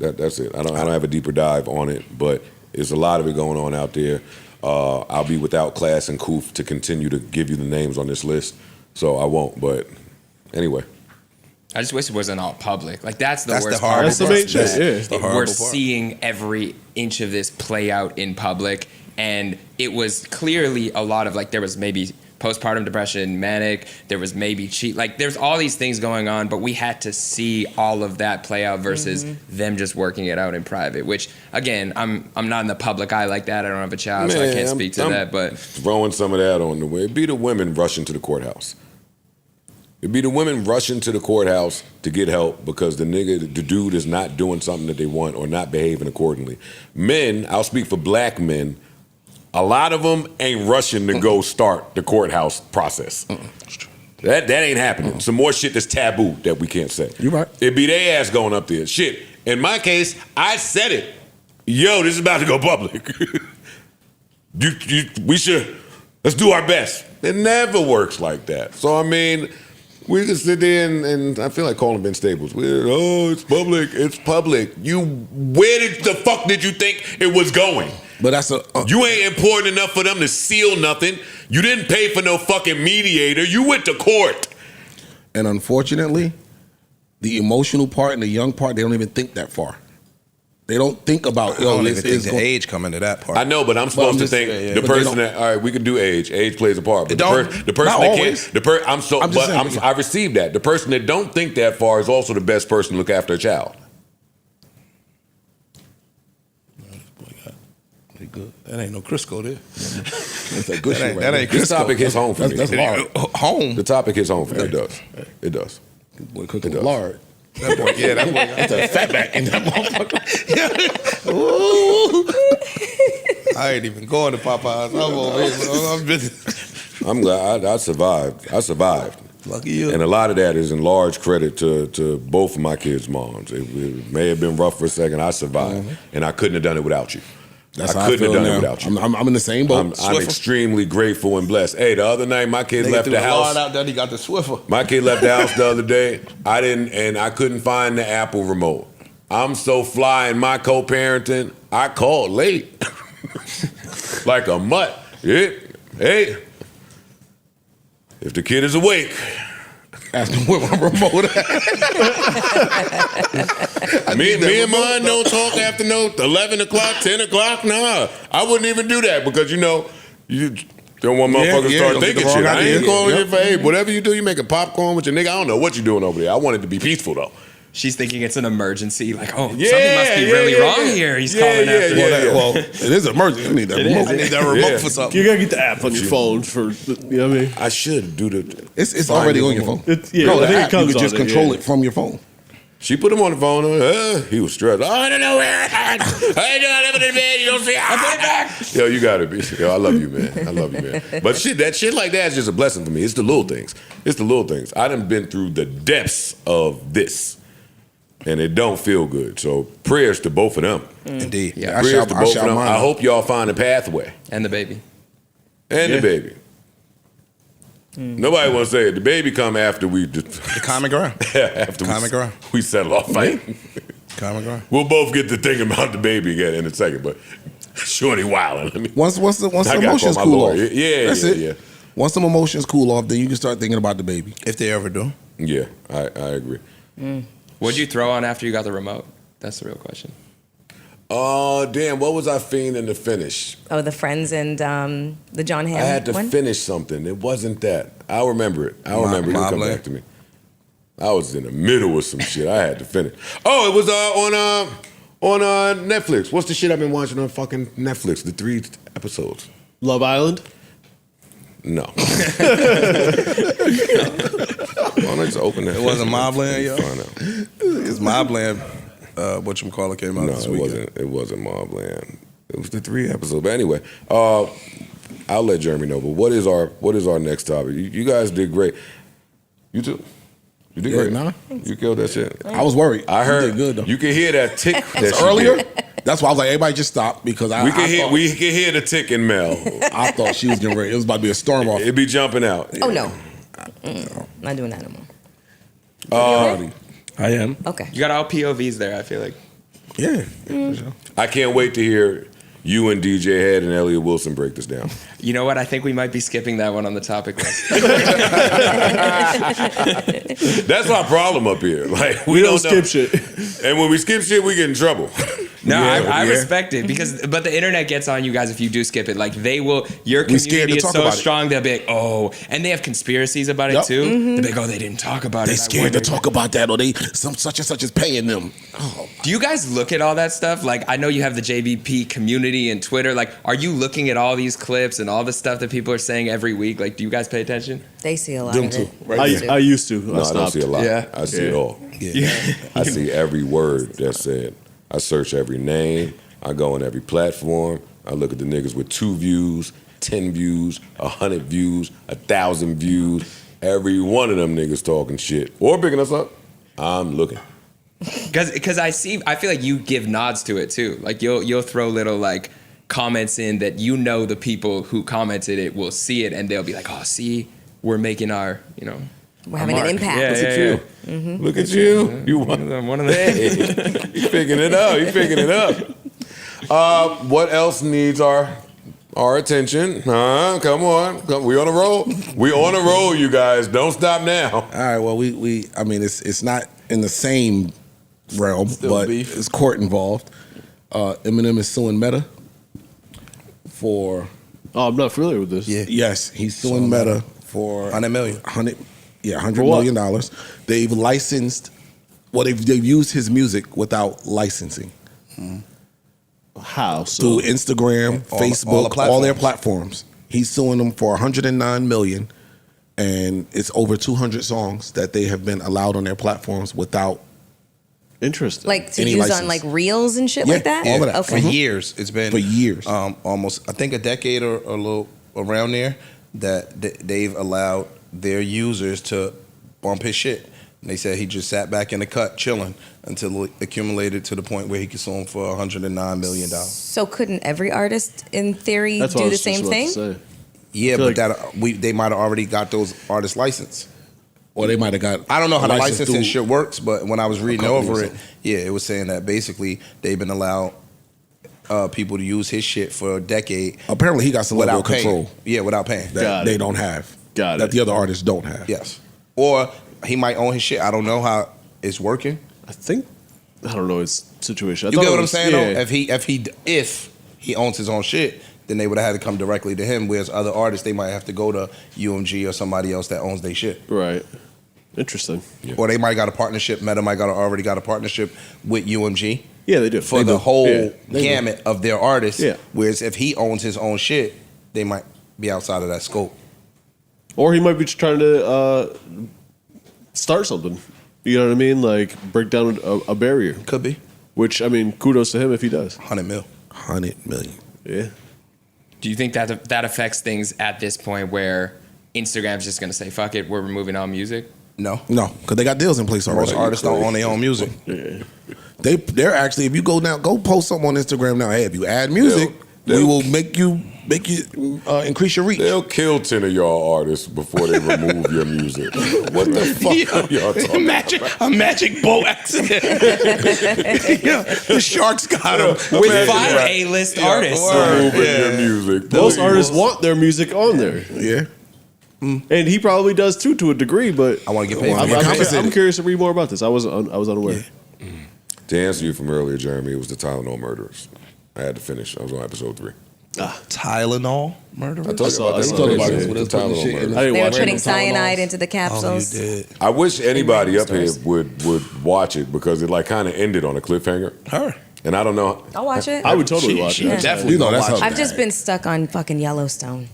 [SPEAKER 2] That's it. I don't have a deeper dive on it, but there's a lot of it going on out there. I'll be without class and Koof to continue to give you the names on this list, so I won't. But anyway,
[SPEAKER 10] I just wish it wasn't all public. Like that's the
[SPEAKER 3] That's
[SPEAKER 10] worst
[SPEAKER 3] the horrible
[SPEAKER 10] part.
[SPEAKER 6] That's the
[SPEAKER 3] part.
[SPEAKER 6] main shit.
[SPEAKER 3] That's
[SPEAKER 6] Yeah.
[SPEAKER 3] the horrible
[SPEAKER 10] We're
[SPEAKER 3] part.
[SPEAKER 10] seeing every inch of this play out in public, and it was clearly a lot of like there was maybe postpartum depression, manic, there was maybe like there's all these things going on, but we had to see all of that play out versus them just working it out in private, which again, I'm not in the public eye like that. I don't have a child, so I can't speak to that, but
[SPEAKER 2] throwing some of that on the way. It'd be the women rushing to the courthouse. It'd be the women rushing to the courthouse to get help because the dude is not doing something that they want or not behaving accordingly. Men, I'll speak for black men, a lot of them ain't rushing to go start the courthouse process. That ain't happening. Some more shit that's taboo that we can't say.
[SPEAKER 9] You right.
[SPEAKER 2] It'd be their ass going up there. Shit. In my case, I said it. Yo, this is about to go public. Let's do our best. It never works like that. So I mean, we can sit there and I feel like calling Ben Staples. It's public. It's public. Where the fuck did you think it was going?
[SPEAKER 9] But that's
[SPEAKER 2] You ain't important enough for them to seal nothing. You didn't pay for no fucking mediator. You went to court.
[SPEAKER 9] and unfortunately, the emotional part and the young part, they don't even think that far. They don't think about
[SPEAKER 3] I don't
[SPEAKER 9] this
[SPEAKER 3] even think
[SPEAKER 9] is
[SPEAKER 3] the age come into that part.
[SPEAKER 2] I know, but I'm supposed to think the
[SPEAKER 9] But they
[SPEAKER 2] person that, all right, we can do age. Age plays a part. But the person
[SPEAKER 9] not
[SPEAKER 2] that
[SPEAKER 9] always.
[SPEAKER 2] can't,
[SPEAKER 9] I'm just saying.
[SPEAKER 2] I received that. The person that don't think that far is also the best person to look after a child.
[SPEAKER 3] Good. That ain't no Crisco there.
[SPEAKER 9] That's a good shit right
[SPEAKER 3] that
[SPEAKER 9] there.
[SPEAKER 3] ain't
[SPEAKER 2] This topic hits home for me.
[SPEAKER 9] That's lard.
[SPEAKER 3] Home.
[SPEAKER 2] The topic hits home for me. It does. It does.
[SPEAKER 9] Boy cooking
[SPEAKER 2] It does.
[SPEAKER 9] lard.
[SPEAKER 3] That boy, yeah, that boy.
[SPEAKER 9] That's a fatback in that motherfucker.
[SPEAKER 3] I ain't even going to Popeyes. I'm over here. Bro. I'm busy.
[SPEAKER 2] I'm glad I survived. I survived.
[SPEAKER 3] Lucky you.
[SPEAKER 2] And a lot of that is in large credit to both of my kids' moms. It may have been rough for a second. I survived. And I couldn't have done it without you.
[SPEAKER 9] That's
[SPEAKER 2] I
[SPEAKER 9] how
[SPEAKER 2] couldn't
[SPEAKER 9] feel
[SPEAKER 2] have done
[SPEAKER 9] now.
[SPEAKER 2] it without you.
[SPEAKER 9] I'm in the same boat.
[SPEAKER 2] I'm
[SPEAKER 9] Swiffer.
[SPEAKER 2] extremely grateful and blessed. Hey, the other night my kid
[SPEAKER 3] Nigga
[SPEAKER 2] left
[SPEAKER 3] threw
[SPEAKER 2] the
[SPEAKER 3] lard
[SPEAKER 2] house.
[SPEAKER 3] out there. He got the Swiffer.
[SPEAKER 2] My kid left the house the other day. I couldn't find the Apple remote. I'm so fly in my co-parenting. I called late, like a mutt. Hey, if the kid is awake,
[SPEAKER 9] Ask him where my remote at.
[SPEAKER 2] me and mine don't talk after 11 o'clock, 10 o'clock. Nah, I wouldn't even do that because you don't want motherfuckers
[SPEAKER 9] Yeah,
[SPEAKER 2] start
[SPEAKER 9] don't get the
[SPEAKER 2] thinking
[SPEAKER 9] wrong
[SPEAKER 2] shit. I ain't
[SPEAKER 9] idea.
[SPEAKER 2] calling
[SPEAKER 9] Yep.
[SPEAKER 2] you for, hey, whatever you do, you making popcorn with your nigga. I don't know what you're doing over there. I want it to be peaceful though.
[SPEAKER 10] she's thinking it's an emergency. Like, oh, something must be really wrong here. He's calling after.
[SPEAKER 9] Well, it is an emergency. I need that remote.
[SPEAKER 3] I need that remote for something.
[SPEAKER 6] You gotta get the app on your phone for, you know what I mean?
[SPEAKER 2] I should do the.
[SPEAKER 9] It's already on your phone.
[SPEAKER 6] Yeah,
[SPEAKER 9] No,
[SPEAKER 6] I
[SPEAKER 9] the
[SPEAKER 6] think it
[SPEAKER 9] app,
[SPEAKER 6] comes
[SPEAKER 9] you could just
[SPEAKER 6] on it,
[SPEAKER 9] control
[SPEAKER 6] yeah.
[SPEAKER 9] it from your phone.
[SPEAKER 2] She put him on the phone. He was stressed. Oh, I don't know where. I ain't doing it in bed. You don't see. I put it back. Yo, you gotta be. Yo, I love you, man. I love you, man. But that shit like that is just a blessing for me. It's the little things. It's the little things. I done been through the depths of this, and it don't feel good. So prayers to both of them.
[SPEAKER 3] Indeed.
[SPEAKER 10] Yeah.
[SPEAKER 2] Prayers to both of them.
[SPEAKER 9] mine
[SPEAKER 2] I
[SPEAKER 9] out.
[SPEAKER 2] hope y'all find a pathway.
[SPEAKER 10] And the baby.
[SPEAKER 2] And the baby. Nobody wants to say it. The baby come after we
[SPEAKER 3] The common ground.
[SPEAKER 2] after
[SPEAKER 3] Common ground.
[SPEAKER 2] we settle off fighting.
[SPEAKER 3] Common ground.
[SPEAKER 2] We'll both get to think about the baby again in a second, but shorty wilding. I mean,
[SPEAKER 9] Once the
[SPEAKER 2] I gotta
[SPEAKER 9] emotions
[SPEAKER 2] call my
[SPEAKER 9] cool
[SPEAKER 2] lawyer.
[SPEAKER 9] off.
[SPEAKER 2] Yeah,
[SPEAKER 9] That's
[SPEAKER 2] yeah,
[SPEAKER 9] it.
[SPEAKER 2] yeah.
[SPEAKER 9] Once the emotions cool off, then you can start thinking about the baby.
[SPEAKER 3] If they ever do.
[SPEAKER 2] Yeah, I agree.
[SPEAKER 10] What'd you throw on after you got the remote? That's the real question.
[SPEAKER 2] Oh, damn, what was I fiending to finish?
[SPEAKER 7] Oh, the Friends and the John Hamm
[SPEAKER 2] I had to
[SPEAKER 7] one?
[SPEAKER 2] finish something. It wasn't that. I'll remember it. I'll remember it. It'll come
[SPEAKER 3] Mobland.
[SPEAKER 2] back to me. I was in the middle of some shit. I had to finish. Oh, it was on Netflix. What's the shit I've been watching on fucking Netflix? The 3 episodes.
[SPEAKER 6] Love Island?
[SPEAKER 2] No. Why don't I just open that?
[SPEAKER 3] It wasn't Mobland, yo?
[SPEAKER 2] Find out.
[SPEAKER 3] It's Mobland. Whatchamacallit came out
[SPEAKER 2] No,
[SPEAKER 3] this
[SPEAKER 2] it
[SPEAKER 3] weekend.
[SPEAKER 2] wasn't Mobland. It was the 3 episodes. But anyway, I'll let Jeremy know. But what is our next topic? You guys did great. You too. You did great.
[SPEAKER 9] nah.
[SPEAKER 2] You killed that shit.
[SPEAKER 9] I was worried.
[SPEAKER 2] I
[SPEAKER 9] You
[SPEAKER 2] heard
[SPEAKER 9] did good though.
[SPEAKER 2] You can hear that tick that she
[SPEAKER 9] Earlier,
[SPEAKER 2] did.
[SPEAKER 9] that's why I was like, everybody just stop because
[SPEAKER 2] We can hear the tick in Mel.
[SPEAKER 9] I thought she was getting ready. It was about to be a storm off.
[SPEAKER 2] It'd be jumping out.
[SPEAKER 7] Oh, no. Not doing that no more.
[SPEAKER 3] I am.
[SPEAKER 7] Okay.
[SPEAKER 10] You got all POVs there, I feel like.
[SPEAKER 9] Yeah.
[SPEAKER 2] I can't wait to hear you and DJ Head and Elliot Wilson break this down.
[SPEAKER 10] You know what? I think we might be skipping that one on the topic list.
[SPEAKER 2] That's my problem up here. Like we
[SPEAKER 6] don't
[SPEAKER 2] know.
[SPEAKER 6] skip shit.
[SPEAKER 2] And when we skip shit, we get in trouble.
[SPEAKER 10] No,
[SPEAKER 2] Yeah,
[SPEAKER 10] I
[SPEAKER 2] yeah.
[SPEAKER 10] respect it but the internet gets on you guys if you do skip it. Like they will, your
[SPEAKER 9] We scared
[SPEAKER 10] community
[SPEAKER 9] to
[SPEAKER 10] is
[SPEAKER 9] talk
[SPEAKER 10] so
[SPEAKER 9] about it.
[SPEAKER 10] strong. They'll be like, oh, and they have conspiracies about it
[SPEAKER 9] Yup.
[SPEAKER 10] too.
[SPEAKER 7] Mm-hmm.
[SPEAKER 10] They'll be like, oh, they didn't talk about
[SPEAKER 9] They
[SPEAKER 10] it. I
[SPEAKER 9] scared to
[SPEAKER 10] wonder."
[SPEAKER 9] talk about that, or some such and such is paying them. Oh,
[SPEAKER 10] Do you guys look at all that stuff? Like, I know you have the JVP community and Twitter. Like, are you looking at all these clips and all the stuff that people are saying every week? Like, do you guys pay attention?
[SPEAKER 7] They see a lot
[SPEAKER 9] them
[SPEAKER 7] of
[SPEAKER 9] too.
[SPEAKER 7] it.
[SPEAKER 9] Right
[SPEAKER 6] I used to.
[SPEAKER 2] No, I don't
[SPEAKER 6] stopped.
[SPEAKER 2] see a lot.
[SPEAKER 10] Yeah.
[SPEAKER 2] I see it all.
[SPEAKER 3] Yeah.
[SPEAKER 2] I see every word that's said. I search every name. I go on every platform. I look at the niggas with 2 views, 10 views, 100 views, 1,000 views. Every one of them niggas talking shit or picking us up. I'm looking.
[SPEAKER 10] Because I feel like you give nods to it too. Like you'll throw little like comments in that you know the people who commented it will see it and they'll be like, oh, see, we're making our,
[SPEAKER 7] We're having an impact.
[SPEAKER 10] Yeah,
[SPEAKER 2] Look at
[SPEAKER 10] yeah,
[SPEAKER 2] you. Look at you. You
[SPEAKER 10] one of the
[SPEAKER 2] Hey, you picking it up. You picking it up. What else needs our attention? Come on. We on a roll. We on a roll, you guys. Don't stop now.
[SPEAKER 9] All right. Well, I mean, it's not in the same realm, but
[SPEAKER 3] beef.
[SPEAKER 9] it's court involved. Eminem is suing Meta for.
[SPEAKER 6] Oh, I'm not familiar with this.
[SPEAKER 3] Yeah.
[SPEAKER 9] Yes, he's suing Meta for
[SPEAKER 3] 100 million.
[SPEAKER 9] $100
[SPEAKER 6] For what?
[SPEAKER 9] million. They've licensed. Well, they've used his music without licensing
[SPEAKER 6] How? So
[SPEAKER 9] through Instagram,
[SPEAKER 3] all the
[SPEAKER 9] Facebook, all their
[SPEAKER 3] platforms.
[SPEAKER 9] platforms. He's suing them for $109 million, and it's over 200 songs that they have been allowed on their platforms without.
[SPEAKER 6] interesting.
[SPEAKER 7] Like to
[SPEAKER 9] Any
[SPEAKER 7] use
[SPEAKER 9] license.
[SPEAKER 7] on like reels and shit
[SPEAKER 9] Yeah,
[SPEAKER 7] like that?
[SPEAKER 9] all of that.
[SPEAKER 3] For
[SPEAKER 7] Okay.
[SPEAKER 3] years. It's been
[SPEAKER 9] For years.
[SPEAKER 3] almost I think a decade or a little around there that they've allowed their users to bump his shit. And they said he just sat back in the cut chilling until it accumulated to the point where he could sue him for $109 million.
[SPEAKER 7] So couldn't every artist, in theory,
[SPEAKER 6] That's what I
[SPEAKER 7] do the
[SPEAKER 6] was just
[SPEAKER 7] same
[SPEAKER 6] about to
[SPEAKER 7] thing?
[SPEAKER 6] say.
[SPEAKER 3] Yeah,
[SPEAKER 6] feel
[SPEAKER 3] but they might have already got those artists licensed.
[SPEAKER 9] Or they might have got.
[SPEAKER 3] I don't know how the
[SPEAKER 9] license
[SPEAKER 3] licensing
[SPEAKER 9] through-
[SPEAKER 3] shit works, but when I was reading
[SPEAKER 9] company or
[SPEAKER 3] over it,
[SPEAKER 9] something.
[SPEAKER 3] yeah, it was saying that basically they've been allowed people to use his shit for a decade
[SPEAKER 9] Apparently, he got some level
[SPEAKER 3] without
[SPEAKER 9] of control
[SPEAKER 3] paying. Yeah, without paying.
[SPEAKER 9] that
[SPEAKER 6] Got
[SPEAKER 9] they
[SPEAKER 6] it.
[SPEAKER 9] don't have.
[SPEAKER 6] Got
[SPEAKER 9] that
[SPEAKER 6] it.
[SPEAKER 9] the other artists don't have.
[SPEAKER 3] Yes. Or he might own his shit. I don't know how it's working.
[SPEAKER 6] I think I don't know his situation. I
[SPEAKER 3] You
[SPEAKER 6] thought
[SPEAKER 3] get
[SPEAKER 6] it
[SPEAKER 3] what I'm
[SPEAKER 6] was-
[SPEAKER 3] saying?
[SPEAKER 6] yeah.
[SPEAKER 3] Though? If he owns his own shit, then they would have had to come directly to him. Whereas other artists, they might have to go to UMG or somebody else that owns their shit.
[SPEAKER 6] Right. Interesting.
[SPEAKER 2] Yeah.
[SPEAKER 3] Or they might got a partnership. Meta might already got a partnership with UMG
[SPEAKER 6] Yeah, they do.
[SPEAKER 3] for
[SPEAKER 6] They
[SPEAKER 3] the
[SPEAKER 6] do.
[SPEAKER 3] whole
[SPEAKER 6] Yeah, they do.
[SPEAKER 3] gamut of their artists.
[SPEAKER 6] Yeah.
[SPEAKER 3] Whereas if he owns his own shit, they might be outside of that scope.
[SPEAKER 6] Or he might be just trying to start something. You know what I mean? Like break down a barrier.
[SPEAKER 3] Could be.
[SPEAKER 6] Which, I mean, kudos to him if he does.
[SPEAKER 3] 100 mil.
[SPEAKER 9] 100 million.
[SPEAKER 6] Yeah.
[SPEAKER 10] Do you think that that affects things at this point where Instagram's just going to say, fuck it, we're removing all music?
[SPEAKER 3] No.
[SPEAKER 9] No, because they got deals in place already.
[SPEAKER 3] Most artists don't own their own music.
[SPEAKER 6] Yeah.
[SPEAKER 9] They're actually, if you go post something on Instagram now. Hey, if you add music, we will make you increase your reach.
[SPEAKER 2] They'll kill 10 of y'all artists before they remove your music. What the fuck are y'all talking about?
[SPEAKER 3] A magic boat accident. The sharks got him.
[SPEAKER 10] With 5 A-list artists.
[SPEAKER 2] Removing your music.
[SPEAKER 6] Most artists want their music on there.
[SPEAKER 9] Yeah.
[SPEAKER 6] And he probably does too, to a degree, but
[SPEAKER 3] I want to get paid.
[SPEAKER 6] I'm curious to read more about this. I was unaware.
[SPEAKER 2] To answer you from earlier, Jeremy, it was the Tylenol murderers. I had to finish. I was on episode 3.
[SPEAKER 3] Tylenol murder.
[SPEAKER 2] I told you about
[SPEAKER 6] I
[SPEAKER 2] that.
[SPEAKER 6] saw
[SPEAKER 2] on
[SPEAKER 6] about
[SPEAKER 2] the
[SPEAKER 6] this
[SPEAKER 2] show,
[SPEAKER 6] when
[SPEAKER 2] the Tylenol murderers.
[SPEAKER 6] I didn't
[SPEAKER 7] They were
[SPEAKER 6] watch
[SPEAKER 7] putting
[SPEAKER 6] it.
[SPEAKER 7] cyanide into the
[SPEAKER 3] Oh, you
[SPEAKER 7] capsules.
[SPEAKER 3] did.
[SPEAKER 2] I wish anybody up here
[SPEAKER 7] stars.
[SPEAKER 2] would watch it because it like kind of ended on a cliffhanger.
[SPEAKER 3] Her.
[SPEAKER 2] And I don't know.
[SPEAKER 7] I'll watch it.
[SPEAKER 6] I would totally watch it.
[SPEAKER 3] Definitely.
[SPEAKER 9] You know, that's
[SPEAKER 3] watch
[SPEAKER 9] how-
[SPEAKER 3] it.
[SPEAKER 7] I've just been stuck on fucking Yellowstone.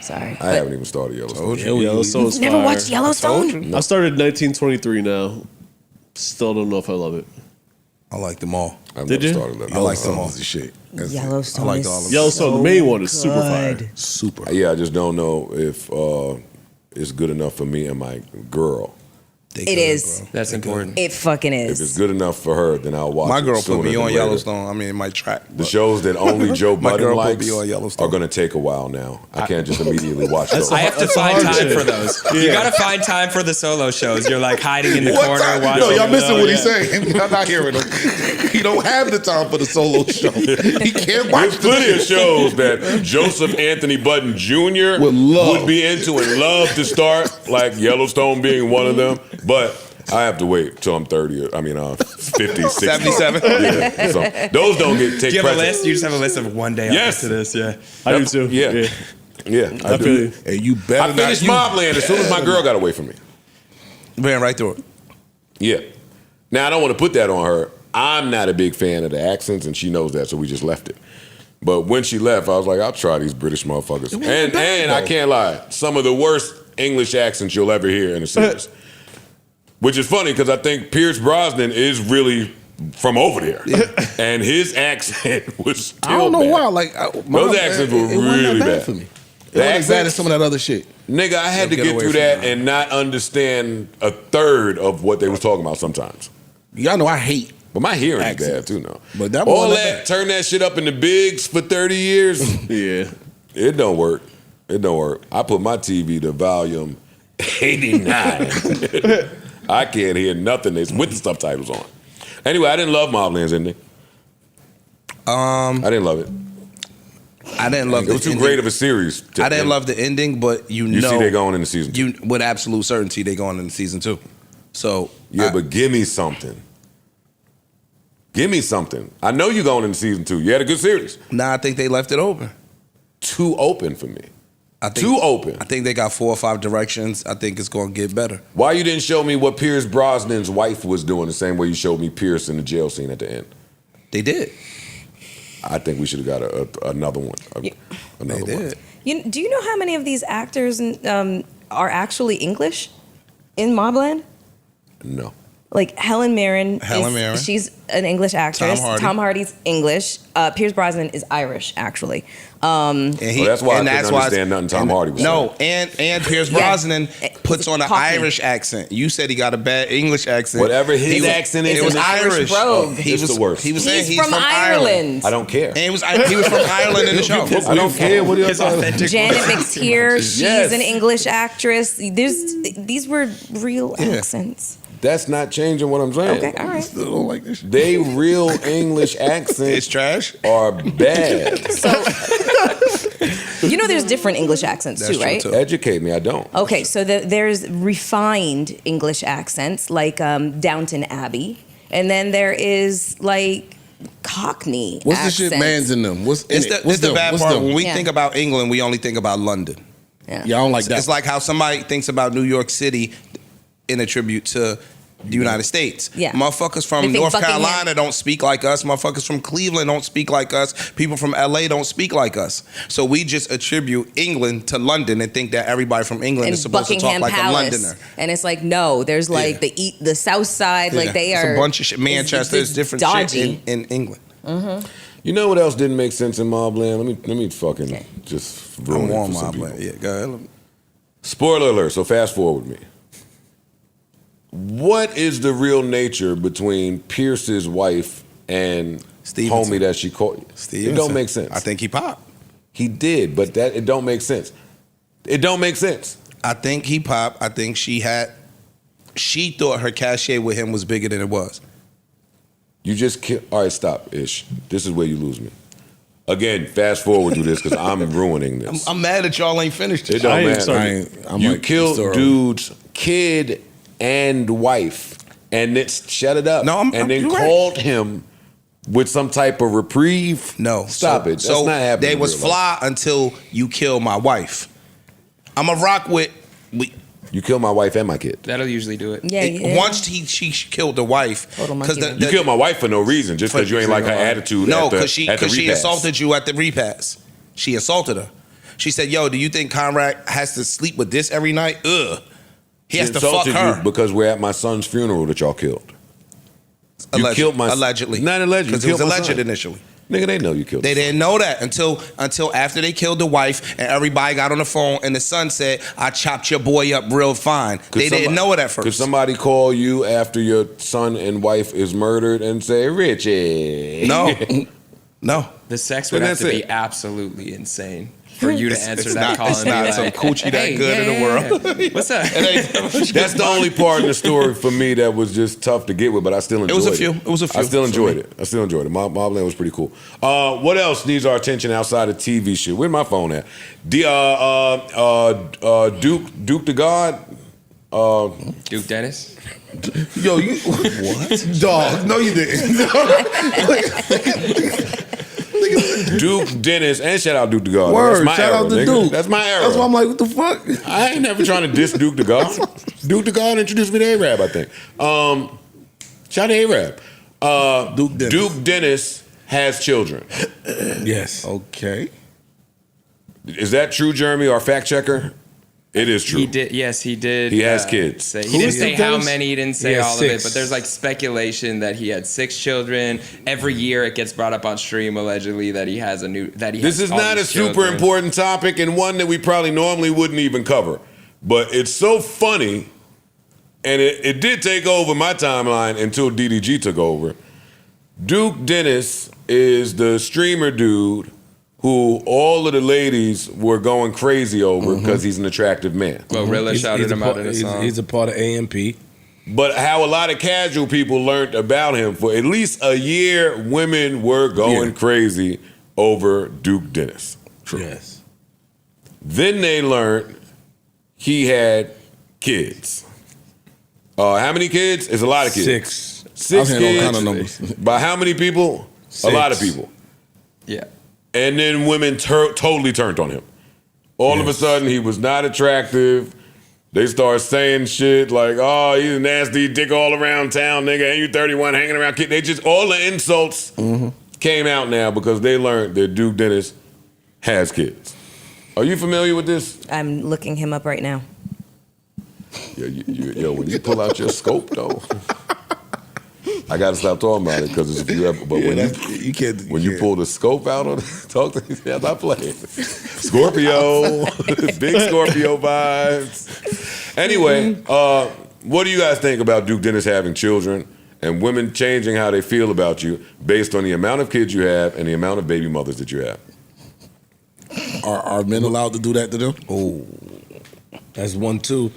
[SPEAKER 7] Sorry.
[SPEAKER 2] I haven't even started Yellowstone.
[SPEAKER 6] Yellowstone's
[SPEAKER 7] Never
[SPEAKER 6] fire.
[SPEAKER 7] watched Yellowstone?
[SPEAKER 6] I started 1923 now. Still don't know if I love it.
[SPEAKER 3] I like them all.
[SPEAKER 2] I've
[SPEAKER 6] Did
[SPEAKER 2] never
[SPEAKER 6] you?
[SPEAKER 2] started that.
[SPEAKER 3] I like them all.
[SPEAKER 9] This shit.
[SPEAKER 7] Yellowstone.
[SPEAKER 3] I like
[SPEAKER 7] is
[SPEAKER 3] all of them.
[SPEAKER 6] Yellowstone, the main one, is super fire.
[SPEAKER 7] good.
[SPEAKER 9] Super.
[SPEAKER 2] Yeah, I just don't know if it's good enough for me and my girl.
[SPEAKER 3] They
[SPEAKER 7] It
[SPEAKER 3] good,
[SPEAKER 7] is.
[SPEAKER 3] bro.
[SPEAKER 10] That's important.
[SPEAKER 7] It fucking
[SPEAKER 2] If it's
[SPEAKER 7] is.
[SPEAKER 2] good enough for her, then I'll watch
[SPEAKER 3] My
[SPEAKER 2] it.
[SPEAKER 3] girl put
[SPEAKER 2] sooner
[SPEAKER 3] me
[SPEAKER 2] than
[SPEAKER 3] on
[SPEAKER 2] later.
[SPEAKER 3] Yellowstone. I mean, it might track.
[SPEAKER 2] The
[SPEAKER 3] but-
[SPEAKER 2] shows that only Joe
[SPEAKER 3] My
[SPEAKER 2] Budden
[SPEAKER 3] girl put
[SPEAKER 2] likes
[SPEAKER 3] me on Yellowstone.
[SPEAKER 2] are going to take a while now. I can't just immediately watch those.
[SPEAKER 10] I have to
[SPEAKER 6] That's a
[SPEAKER 10] find
[SPEAKER 6] hard
[SPEAKER 10] time
[SPEAKER 6] shit.
[SPEAKER 10] for those. You got to find time for the solo shows. You're like hiding in the corner watching.
[SPEAKER 9] Yo, y'all missing what he's
[SPEAKER 10] Yeah.
[SPEAKER 9] saying. Y'all not hearing him. He don't have the time for the solo show. He can't watch
[SPEAKER 2] There's plenty of shows that Joseph Anthony Budden Jr. would be into and love to start, like Yellowstone being one of them. But I have to wait till I'm 30. 50, 60.
[SPEAKER 3] 77.
[SPEAKER 2] Yeah, so those don't take
[SPEAKER 10] Do you have a
[SPEAKER 2] precedence.
[SPEAKER 10] list? You just have a list of one day I'll
[SPEAKER 2] Yes.
[SPEAKER 10] get to this. Yeah.
[SPEAKER 6] I do too.
[SPEAKER 2] Yeah. Yeah, I
[SPEAKER 6] I
[SPEAKER 2] do.
[SPEAKER 6] feel you.
[SPEAKER 9] And you better
[SPEAKER 2] I finished Mobland as soon as my girl got away from me.
[SPEAKER 3] Ran right through it.
[SPEAKER 2] Yeah. Now I don't want to put that on her. I'm not a big fan of the accents, and she knows that, so we just left it. But when she left, I was like, I'll try these British motherfuckers. And I can't lie, some of the worst English accents you'll ever hear in a series. Which is funny because I think Pierce Brosnan is really from over there, and his accent was still
[SPEAKER 9] I don't know
[SPEAKER 2] bad.
[SPEAKER 9] why. Like
[SPEAKER 2] Those accents were
[SPEAKER 9] it wasn't
[SPEAKER 2] really
[SPEAKER 9] that
[SPEAKER 2] bad.
[SPEAKER 9] for me.
[SPEAKER 2] The
[SPEAKER 9] It wasn't as bad
[SPEAKER 2] accents-
[SPEAKER 9] as some of that other shit.
[SPEAKER 2] Nigga, I had to
[SPEAKER 3] Get
[SPEAKER 2] get
[SPEAKER 3] away
[SPEAKER 2] through
[SPEAKER 3] from
[SPEAKER 2] that
[SPEAKER 3] that.
[SPEAKER 2] and not understand a third of what they was talking about sometimes.
[SPEAKER 9] Y'all know I hate.
[SPEAKER 2] But my hearing is
[SPEAKER 9] Accents.
[SPEAKER 2] bad too now.
[SPEAKER 9] But that
[SPEAKER 2] all
[SPEAKER 9] wasn't
[SPEAKER 2] that,
[SPEAKER 9] bad.
[SPEAKER 2] turn that shit up in the bigs for 30 years.
[SPEAKER 6] Yeah.
[SPEAKER 2] It don't work. It don't work. I put my TV to volume 89. I can't hear nothing that's with the subtitles on. Anyway, I didn't love Mobland's ending. I didn't love it.
[SPEAKER 3] I didn't love
[SPEAKER 2] It was
[SPEAKER 3] the
[SPEAKER 2] too
[SPEAKER 3] ending.
[SPEAKER 2] great of a series. to
[SPEAKER 3] I didn't
[SPEAKER 2] end.
[SPEAKER 3] love the ending, but you
[SPEAKER 2] You
[SPEAKER 3] know
[SPEAKER 2] see they going into season 2.
[SPEAKER 3] with absolute certainty they going into season 2. So
[SPEAKER 2] Yeah, but give me something. Give me something. I know you're going into season 2. You had a good series.
[SPEAKER 3] now I think they left it open.
[SPEAKER 2] Too open for me.
[SPEAKER 3] I think,
[SPEAKER 2] Too open.
[SPEAKER 3] I think they got 4 or 5 directions. I think it's going to get better.
[SPEAKER 2] Why you didn't show me what Pierce Brosnan's wife was doing the same way you showed me Pierce in the jail scene at the end?
[SPEAKER 3] They did.
[SPEAKER 2] I think we should have got another one. Another
[SPEAKER 3] They
[SPEAKER 2] one.
[SPEAKER 3] did.
[SPEAKER 7] Do you know how many of these actors are actually English in Mobland?
[SPEAKER 2] No.
[SPEAKER 7] Like Helen Mirren.
[SPEAKER 3] Helen Mirren.
[SPEAKER 7] She's an English actress.
[SPEAKER 3] Tom Hardy.
[SPEAKER 7] Hardy's English. Pierce Brosnan is Irish, actually.
[SPEAKER 3] And
[SPEAKER 2] that's why I couldn't understand nothing Tom Hardy was
[SPEAKER 3] No, and Pierce
[SPEAKER 7] Yeah.
[SPEAKER 3] Brosnan puts on an
[SPEAKER 7] Cockney.
[SPEAKER 3] Irish accent. You said he got a bad English accent.
[SPEAKER 2] Whatever his
[SPEAKER 3] He was-
[SPEAKER 2] accent is
[SPEAKER 3] it was
[SPEAKER 2] in this
[SPEAKER 3] Irish.
[SPEAKER 7] rogue.
[SPEAKER 3] He
[SPEAKER 2] It's
[SPEAKER 3] was
[SPEAKER 2] the worst.
[SPEAKER 3] He was saying
[SPEAKER 7] He's
[SPEAKER 3] he's
[SPEAKER 7] from Ireland.
[SPEAKER 2] I don't care.
[SPEAKER 3] And he was from Ireland in the show.
[SPEAKER 2] I don't care what
[SPEAKER 10] His authentic
[SPEAKER 7] Janet
[SPEAKER 10] voice.
[SPEAKER 7] McTeer, she's
[SPEAKER 2] Yes.
[SPEAKER 7] an English actress. These were real accents.
[SPEAKER 2] That's not changing what I'm saying.
[SPEAKER 7] Okay, all right.
[SPEAKER 9] Still don't like this shit.
[SPEAKER 2] They real English
[SPEAKER 3] It's
[SPEAKER 2] accents
[SPEAKER 3] trash.
[SPEAKER 2] are bad.
[SPEAKER 7] You know there's different English accents
[SPEAKER 3] That's
[SPEAKER 7] too,
[SPEAKER 3] true,
[SPEAKER 7] right?
[SPEAKER 3] too.
[SPEAKER 2] Educate me, I don't.
[SPEAKER 7] Okay, so there's refined English accents like Downton Abbey, and then there is like Cockney
[SPEAKER 9] What's the
[SPEAKER 7] accents.
[SPEAKER 9] shit man's in them? What's in
[SPEAKER 3] It's
[SPEAKER 9] it?
[SPEAKER 3] the,
[SPEAKER 9] What's
[SPEAKER 3] it's the
[SPEAKER 9] them?
[SPEAKER 3] bad
[SPEAKER 9] What's
[SPEAKER 3] part.
[SPEAKER 9] them?
[SPEAKER 3] When we
[SPEAKER 7] Yeah.
[SPEAKER 3] think about England, we only think about London.
[SPEAKER 7] Yeah.
[SPEAKER 9] Yeah, I don't like that.
[SPEAKER 3] It's like how somebody thinks about New York City. in a tribute to the United States.
[SPEAKER 7] Yeah.
[SPEAKER 3] Motherfuckers
[SPEAKER 7] They
[SPEAKER 3] from
[SPEAKER 7] think
[SPEAKER 3] North
[SPEAKER 7] Buckingham-
[SPEAKER 3] Carolina don't speak like us. Motherfuckers from Cleveland don't speak like us. People from LA don't speak like us. So we just attribute England to London and think that everybody from England
[SPEAKER 7] And
[SPEAKER 3] is supposed
[SPEAKER 7] Buckingham
[SPEAKER 3] to talk like
[SPEAKER 7] Palace.
[SPEAKER 3] a Londoner.
[SPEAKER 7] And it's like, no, there's like the South Side, like they
[SPEAKER 3] It's
[SPEAKER 7] are
[SPEAKER 3] a bunch of shit. Manchester is
[SPEAKER 7] it's
[SPEAKER 3] different
[SPEAKER 7] dodgy.
[SPEAKER 3] shit in England.
[SPEAKER 2] You know what else didn't make sense in Mobland? Let me fucking just ruin
[SPEAKER 3] I'm
[SPEAKER 2] it
[SPEAKER 3] on
[SPEAKER 2] for some
[SPEAKER 3] my
[SPEAKER 2] people.
[SPEAKER 3] plan. Yeah, go ahead.
[SPEAKER 2] Spoiler alert, so fast forward me. What is the real nature between Pierce's wife and
[SPEAKER 3] Stevenson.
[SPEAKER 2] homie that she called? It don't make sense.
[SPEAKER 3] I think he popped.
[SPEAKER 2] He did, but that it don't make sense. It don't make sense.
[SPEAKER 3] I think he popped. I think she thought her cachet with him was bigger than it was.
[SPEAKER 2] You just all right, stop, Ish. This is where you lose me. Again, fast forward to this because I'm ruining this.
[SPEAKER 3] I'm mad that y'all ain't finished
[SPEAKER 2] It
[SPEAKER 3] it.
[SPEAKER 2] don't
[SPEAKER 6] I ain't
[SPEAKER 2] matter.
[SPEAKER 6] started.
[SPEAKER 2] You killed dude's kid and wife, and then shut it up.
[SPEAKER 3] No,
[SPEAKER 2] and then
[SPEAKER 3] you're right.
[SPEAKER 2] called him with some type of reprieve.
[SPEAKER 3] No,
[SPEAKER 2] stop it. That's
[SPEAKER 3] so
[SPEAKER 2] not happening.
[SPEAKER 3] they
[SPEAKER 2] in
[SPEAKER 3] was
[SPEAKER 2] real life.
[SPEAKER 3] fly until you kill my wife. I'm a rock with.
[SPEAKER 2] You killed my wife and my kid.
[SPEAKER 10] That'll usually do it.
[SPEAKER 7] yeah.
[SPEAKER 3] Once she killed the wife,
[SPEAKER 7] Total
[SPEAKER 3] because
[SPEAKER 7] monkey
[SPEAKER 2] You killed my wife for no reason, just because you ain't like her attitude.
[SPEAKER 3] No,
[SPEAKER 2] because
[SPEAKER 3] she assaulted you at the repass. She assaulted her. She said, "Yo, do you think Conrad has to sleep with this every night? Ugh, he has to fuck her."
[SPEAKER 2] because we're at my son's funeral that y'all killed. You killed my
[SPEAKER 3] allegedly.
[SPEAKER 2] Not allegedly.
[SPEAKER 3] Because
[SPEAKER 2] You
[SPEAKER 3] it was
[SPEAKER 2] killed my
[SPEAKER 3] alleged
[SPEAKER 2] son.
[SPEAKER 3] initially.
[SPEAKER 2] Nigga, they know you killed.
[SPEAKER 3] They didn't know that until after they killed the wife and everybody got on the phone and the son said, "I chopped your boy up real fine." They didn't know it at
[SPEAKER 2] Could
[SPEAKER 3] first.
[SPEAKER 2] somebody call you after your son and wife is murdered and say, "Richie"?
[SPEAKER 3] No, no.
[SPEAKER 10] The sex would
[SPEAKER 2] Then
[SPEAKER 10] have to
[SPEAKER 2] that's
[SPEAKER 10] be
[SPEAKER 2] it.
[SPEAKER 10] absolutely insane for you to answer
[SPEAKER 3] It's
[SPEAKER 10] that
[SPEAKER 3] not-
[SPEAKER 10] call.
[SPEAKER 3] it's
[SPEAKER 10] and be
[SPEAKER 3] not
[SPEAKER 10] like,
[SPEAKER 3] some coochie that
[SPEAKER 10] "Hey,
[SPEAKER 3] good in the world."
[SPEAKER 10] What's up?
[SPEAKER 2] That's the only part in the story for me that was just tough to get with, but I still enjoyed it.
[SPEAKER 3] It was a few
[SPEAKER 2] I still
[SPEAKER 3] for
[SPEAKER 2] enjoyed
[SPEAKER 3] me.
[SPEAKER 2] it. Mobland was pretty cool. What else needs our attention outside of TV shit? Where's my phone at? Duke the God.
[SPEAKER 10] Duke Dennis.
[SPEAKER 9] Yo, you what? Dog? No, you didn't.
[SPEAKER 2] Duke Dennis, and shout out Duke the God.
[SPEAKER 9] Word,
[SPEAKER 2] That's my
[SPEAKER 9] shout
[SPEAKER 2] era,
[SPEAKER 9] out to
[SPEAKER 2] nigga.
[SPEAKER 9] Duke.
[SPEAKER 2] That's my era.
[SPEAKER 9] That's why I'm like, what the fuck?
[SPEAKER 2] I ain't never trying to diss Duke the God. Duke the God introduced me to A-Rab, I think. Shout out to A-Rab. Duke Dennis has children.
[SPEAKER 9] Yes. Okay.
[SPEAKER 2] Is that true, Jeremy, our fact checker? It is true.
[SPEAKER 10] He did. Yes, he did.
[SPEAKER 2] He has kids.
[SPEAKER 10] He
[SPEAKER 9] Who
[SPEAKER 10] didn't
[SPEAKER 9] is
[SPEAKER 10] say
[SPEAKER 9] Duke
[SPEAKER 10] how
[SPEAKER 9] Dennis?
[SPEAKER 10] many. He didn't say
[SPEAKER 9] He has
[SPEAKER 10] all of it.
[SPEAKER 9] 6.
[SPEAKER 10] But there's like speculation that he had 6 children. Every year it gets brought up on stream allegedly that he has
[SPEAKER 2] This is
[SPEAKER 10] all
[SPEAKER 2] not a
[SPEAKER 10] these
[SPEAKER 2] super
[SPEAKER 10] children.
[SPEAKER 2] important topic and one that we probably normally wouldn't even cover. But it's so funny, and it did take over my timeline until DDG took over. Duke Dennis is the streamer dude who all of the ladies were going crazy over because he's an attractive man.
[SPEAKER 10] Glorilla shouted him out in a song.
[SPEAKER 9] He's a part of AMP.
[SPEAKER 2] But how a lot of casual people learned about him for at least a year, women were going crazy over Duke Dennis.
[SPEAKER 9] True. Yes.
[SPEAKER 2] Then they learned he had kids. How many kids? It's a lot of kids.
[SPEAKER 9] 6.
[SPEAKER 2] 6
[SPEAKER 9] I'm hearing
[SPEAKER 2] kids.
[SPEAKER 9] all kind of numbers.
[SPEAKER 2] By how many people?
[SPEAKER 9] 6.
[SPEAKER 2] A lot of people.
[SPEAKER 10] Yeah.
[SPEAKER 2] And then women totally turned on him. All of a sudden, he was not attractive. They start saying shit like, "Oh, he's a nasty dick all around town, nigga. And you 31 hanging around kids." They just, all the insults came out now because they learned that Duke Dennis has kids. Are you familiar with this?
[SPEAKER 7] I'm looking him up right now.
[SPEAKER 2] Yo, when you pull out your scope, though, I got to stop talking about it because if you ever, but when you pull the scope out on talk to me, I'm not playing. Scorpio, big Scorpio vibes. Anyway, what do you guys think about Duke Dennis having children and women changing how they feel about you based on the amount of kids you have and the amount of baby mothers that you have?
[SPEAKER 9] Are men allowed to do that to them?
[SPEAKER 11] Oh, that's 1, 2.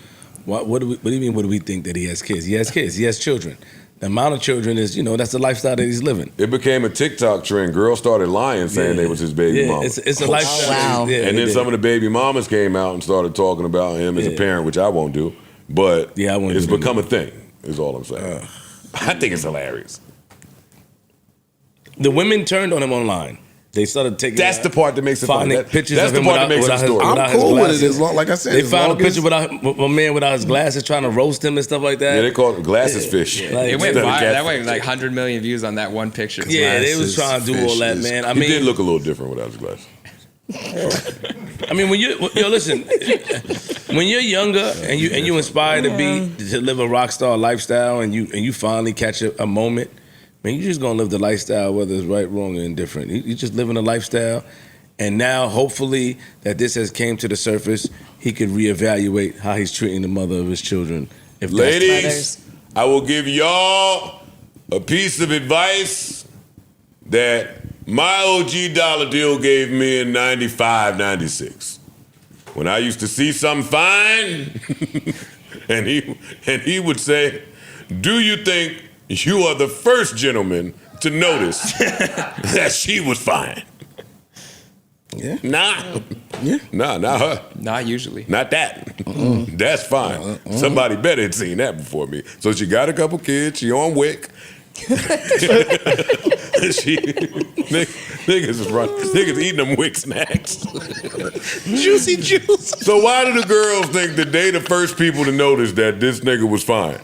[SPEAKER 11] What do you mean? What do we think that he has kids? He has kids. He has children. The amount of children is, that's the lifestyle that he's living.
[SPEAKER 2] It became a TikTok trend. Girls started lying, saying they was his baby mama.
[SPEAKER 11] It's a lifestyle.
[SPEAKER 7] Wow.
[SPEAKER 11] Yeah,
[SPEAKER 2] And then some of the baby mamas came out and started talking about him as a parent, which I won't do. But it's become a thing, is all I'm saying. I think it's hilarious.
[SPEAKER 11] The women turned on him online. They started taking.
[SPEAKER 2] That's the part that makes it funny.
[SPEAKER 11] finding pictures
[SPEAKER 2] That's
[SPEAKER 11] of
[SPEAKER 2] the
[SPEAKER 11] him
[SPEAKER 2] part that
[SPEAKER 11] without,
[SPEAKER 2] makes it
[SPEAKER 11] without his,
[SPEAKER 2] story.
[SPEAKER 11] without
[SPEAKER 9] I'm
[SPEAKER 11] his
[SPEAKER 9] cool with
[SPEAKER 11] glasses.
[SPEAKER 9] it as long, like I said.
[SPEAKER 11] They
[SPEAKER 9] as
[SPEAKER 11] found a
[SPEAKER 9] long as-
[SPEAKER 11] picture without a man without his glasses trying to roast him and stuff like that.
[SPEAKER 2] Yeah, they call it glasses fish.
[SPEAKER 11] Like,
[SPEAKER 10] It went
[SPEAKER 2] Instead of
[SPEAKER 10] viral. That
[SPEAKER 2] catfish.
[SPEAKER 10] went like 100 million views on that one picture.
[SPEAKER 11] Yeah, they was trying to do all that,
[SPEAKER 9] Fishes.
[SPEAKER 11] man. I
[SPEAKER 2] He
[SPEAKER 11] mean,
[SPEAKER 2] did look a little different without his glasses.
[SPEAKER 11] I mean, when you listen, when you're younger and you inspired to live a rock star lifestyle, and you finally catch a moment, man, you just gonna live the lifestyle whether it's right, wrong, or indifferent. You just living a lifestyle, and now hopefully that this has came to the surface, he could reevaluate how he's treating the mother of his children. If that's
[SPEAKER 2] Ladies,
[SPEAKER 7] Mothers.
[SPEAKER 2] I will give y'all a piece of advice that my OG dollar deal gave me in 95, 96. When I used to see something fine, and he would say, "Do you think you are the first gentleman to notice that she was fine?"
[SPEAKER 9] Yeah.
[SPEAKER 2] Nah.
[SPEAKER 9] Yeah.
[SPEAKER 2] Nah, not her.
[SPEAKER 10] Not usually.
[SPEAKER 2] Not that. That's fine. Somebody better had seen that before me. So she got a couple kids. She on WIC. Niggas is running. Niggas eating them WIC snacks.
[SPEAKER 9] Juicy juice.
[SPEAKER 2] So why do the girls think that they the first people to notice that this nigga was fine?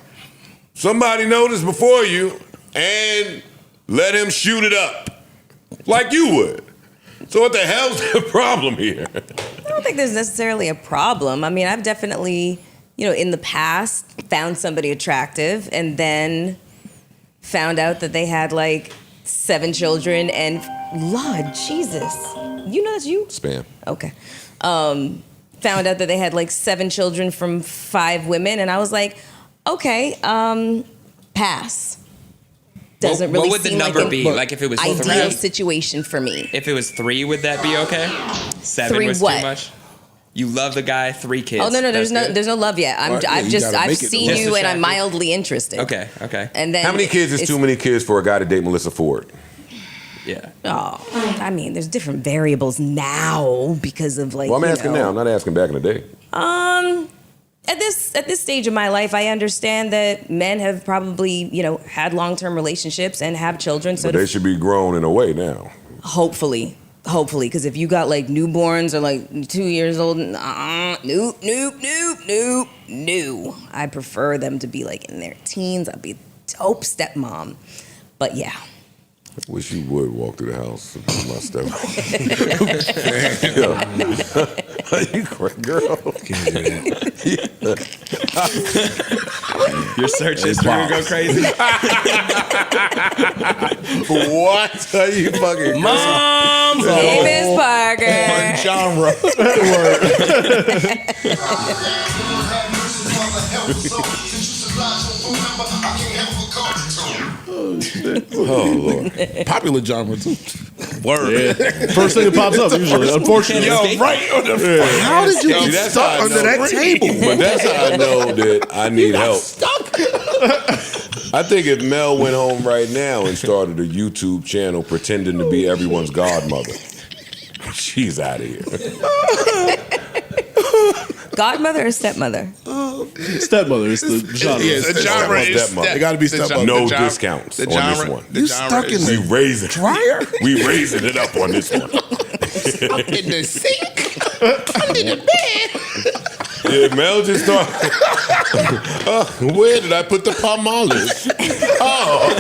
[SPEAKER 2] Somebody noticed before you and let him shoot it up like you would. So what the hell's the problem here?
[SPEAKER 7] I don't think there's necessarily a problem. I mean, I've definitely, in the past found somebody attractive and then found out that they had like 7 children and, Lord Jesus, that's you?
[SPEAKER 2] Spam.
[SPEAKER 7] Okay. Found out that they had like 7 children from 5 women, and I was like, okay, pass. Doesn't really
[SPEAKER 10] what would the
[SPEAKER 7] seem
[SPEAKER 10] number
[SPEAKER 7] like an
[SPEAKER 10] be? Like if it was
[SPEAKER 7] ideal
[SPEAKER 10] 3?
[SPEAKER 7] situation for me.
[SPEAKER 10] If it was 3, would that be okay? 7
[SPEAKER 7] 3
[SPEAKER 10] was
[SPEAKER 7] what?
[SPEAKER 10] too much. You love the guy, 3 kids.
[SPEAKER 7] Oh no,
[SPEAKER 10] That's good.
[SPEAKER 7] there's no love yet.
[SPEAKER 9] Right, yeah, you gotta
[SPEAKER 7] I've
[SPEAKER 9] make it
[SPEAKER 7] seen
[SPEAKER 10] though.
[SPEAKER 7] you
[SPEAKER 10] Just
[SPEAKER 7] and I'm
[SPEAKER 10] attractive.
[SPEAKER 7] mildly interested.
[SPEAKER 10] Okay.
[SPEAKER 7] And then
[SPEAKER 2] How many kids is
[SPEAKER 7] it's-
[SPEAKER 2] too many kids for a guy to date Melissa Ford?
[SPEAKER 10] Yeah.
[SPEAKER 7] Oh, I mean, there's different variables now because of like.
[SPEAKER 2] Well, I'm asking now. I'm not asking back in the day.
[SPEAKER 7] At this stage of my life, I understand that men have probably had long-term relationships and have children. So
[SPEAKER 2] But they should be grown in a way now.
[SPEAKER 7] hopefully, because if you got like newborns or like 2 years old, nope. I prefer them to be like in their teens. I'd be a dope stepmom, but yeah.
[SPEAKER 2] Wish you would walk through the house and be my stepmom. You crazy girl.
[SPEAKER 10] Your search history would go crazy.
[SPEAKER 2] What are you fucking
[SPEAKER 11] Mom's
[SPEAKER 7] Hey, Miss Parker.
[SPEAKER 9] Genre.
[SPEAKER 2] Oh, Lord.
[SPEAKER 9] Popular genre too.
[SPEAKER 11] Word.
[SPEAKER 6] Yeah. First thing that pops up usually, unfortunately.
[SPEAKER 9] Right on the How did you
[SPEAKER 2] See,
[SPEAKER 9] get
[SPEAKER 2] that's
[SPEAKER 9] stuck
[SPEAKER 2] how I
[SPEAKER 9] under
[SPEAKER 2] know.
[SPEAKER 9] that table?
[SPEAKER 2] But that's how I know that I need help. I think if Mel went home right now and started a YouTube channel pretending to be everyone's godmother, she's out of here.
[SPEAKER 7] Godmother or stepmother?
[SPEAKER 6] Stepmother is the genre.
[SPEAKER 9] Yeah,
[SPEAKER 3] The genre is
[SPEAKER 2] Stepmother.
[SPEAKER 9] It got to be stepmother.
[SPEAKER 2] No
[SPEAKER 3] the genre-
[SPEAKER 2] discounts
[SPEAKER 3] the
[SPEAKER 2] on this
[SPEAKER 3] genre-
[SPEAKER 2] one.
[SPEAKER 3] the
[SPEAKER 9] You
[SPEAKER 3] genre
[SPEAKER 9] stuck in
[SPEAKER 3] is-
[SPEAKER 2] We
[SPEAKER 9] the
[SPEAKER 2] raising
[SPEAKER 9] dryer?
[SPEAKER 2] We raising it up on this one.
[SPEAKER 3] in the sink under the bed.
[SPEAKER 2] Yeah, Mel just thought, where did I put the palmolive? Oh,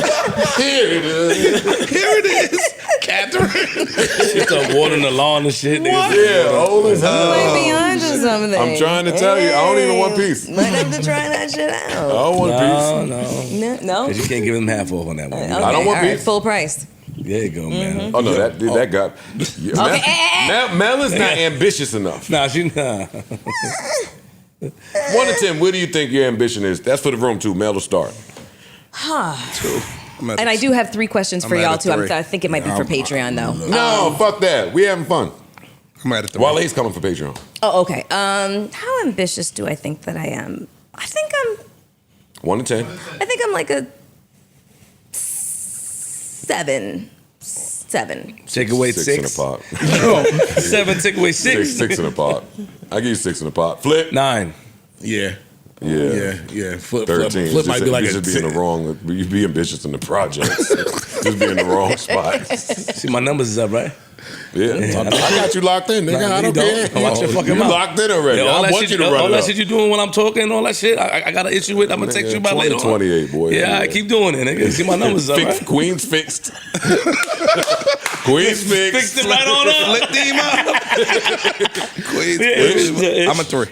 [SPEAKER 2] here it is.
[SPEAKER 3] Here it is, Catherine.
[SPEAKER 11] She start watering the lawn and shit.
[SPEAKER 2] Yeah, old as
[SPEAKER 7] You
[SPEAKER 2] hell.
[SPEAKER 7] might be onto something.
[SPEAKER 2] I'm trying to tell you, I don't even want peace.
[SPEAKER 7] Might have to try that shit
[SPEAKER 2] I
[SPEAKER 7] out.
[SPEAKER 2] don't want peace.
[SPEAKER 11] No.
[SPEAKER 7] No?
[SPEAKER 11] Because you can't give him half off on that one.
[SPEAKER 7] Okay,
[SPEAKER 2] I don't want
[SPEAKER 7] all right,
[SPEAKER 2] peace.
[SPEAKER 7] full price.
[SPEAKER 11] There you go, man.
[SPEAKER 2] Oh no, that got. Yeah, Mel is not ambitious enough.
[SPEAKER 11] Nah.
[SPEAKER 2] 1 to 10, where do you think your ambition is? That's for the room too. Mel will start.
[SPEAKER 7] And I do have 3 questions for
[SPEAKER 3] I'm at
[SPEAKER 7] y'all
[SPEAKER 3] a
[SPEAKER 7] too.
[SPEAKER 3] three.
[SPEAKER 7] I think it might be for Patreon though.
[SPEAKER 2] No, fuck that. We having fun.
[SPEAKER 3] I'm at it.
[SPEAKER 2] Wale's coming for Patreon.
[SPEAKER 7] Oh, okay. How ambitious do I think that I am? I think
[SPEAKER 2] 1 to 10.
[SPEAKER 7] I'm like a 7.
[SPEAKER 11] Take away
[SPEAKER 2] 6 in a
[SPEAKER 11] 6.
[SPEAKER 2] pot.
[SPEAKER 11] 7, take away 6.
[SPEAKER 2] 6 in a pot. I give you 6 in a pot. Flip.
[SPEAKER 11] 9.
[SPEAKER 9] Yeah.
[SPEAKER 2] Yeah.
[SPEAKER 9] Yeah. Flip
[SPEAKER 2] 13.
[SPEAKER 9] Flip might be like
[SPEAKER 2] you
[SPEAKER 9] a
[SPEAKER 2] just be in the wrong. You be ambitious in the projects. Just be in the wrong spot.
[SPEAKER 11] See, my numbers is up, right?
[SPEAKER 2] Yeah, I got you locked in, nigga.
[SPEAKER 11] Nah,
[SPEAKER 2] I don't
[SPEAKER 11] you
[SPEAKER 2] care.
[SPEAKER 11] Watch your fucking
[SPEAKER 2] You
[SPEAKER 11] mouth.
[SPEAKER 2] locked in already.
[SPEAKER 11] Yeah,
[SPEAKER 2] I want you to run
[SPEAKER 11] all
[SPEAKER 2] it
[SPEAKER 11] that
[SPEAKER 2] up.
[SPEAKER 11] shit you doing when I'm talking, all that shit. I got an issue with. I'm gonna text you about later.
[SPEAKER 2] 28, boy.
[SPEAKER 11] Yeah, I keep doing it, nigga. See my numbers up. Right?
[SPEAKER 2] Queen's fixed. Queen's fixed.
[SPEAKER 11] Fixed it right on up.
[SPEAKER 3] Flip team up. Queens.
[SPEAKER 11] Yeah.
[SPEAKER 3] I'm a 3.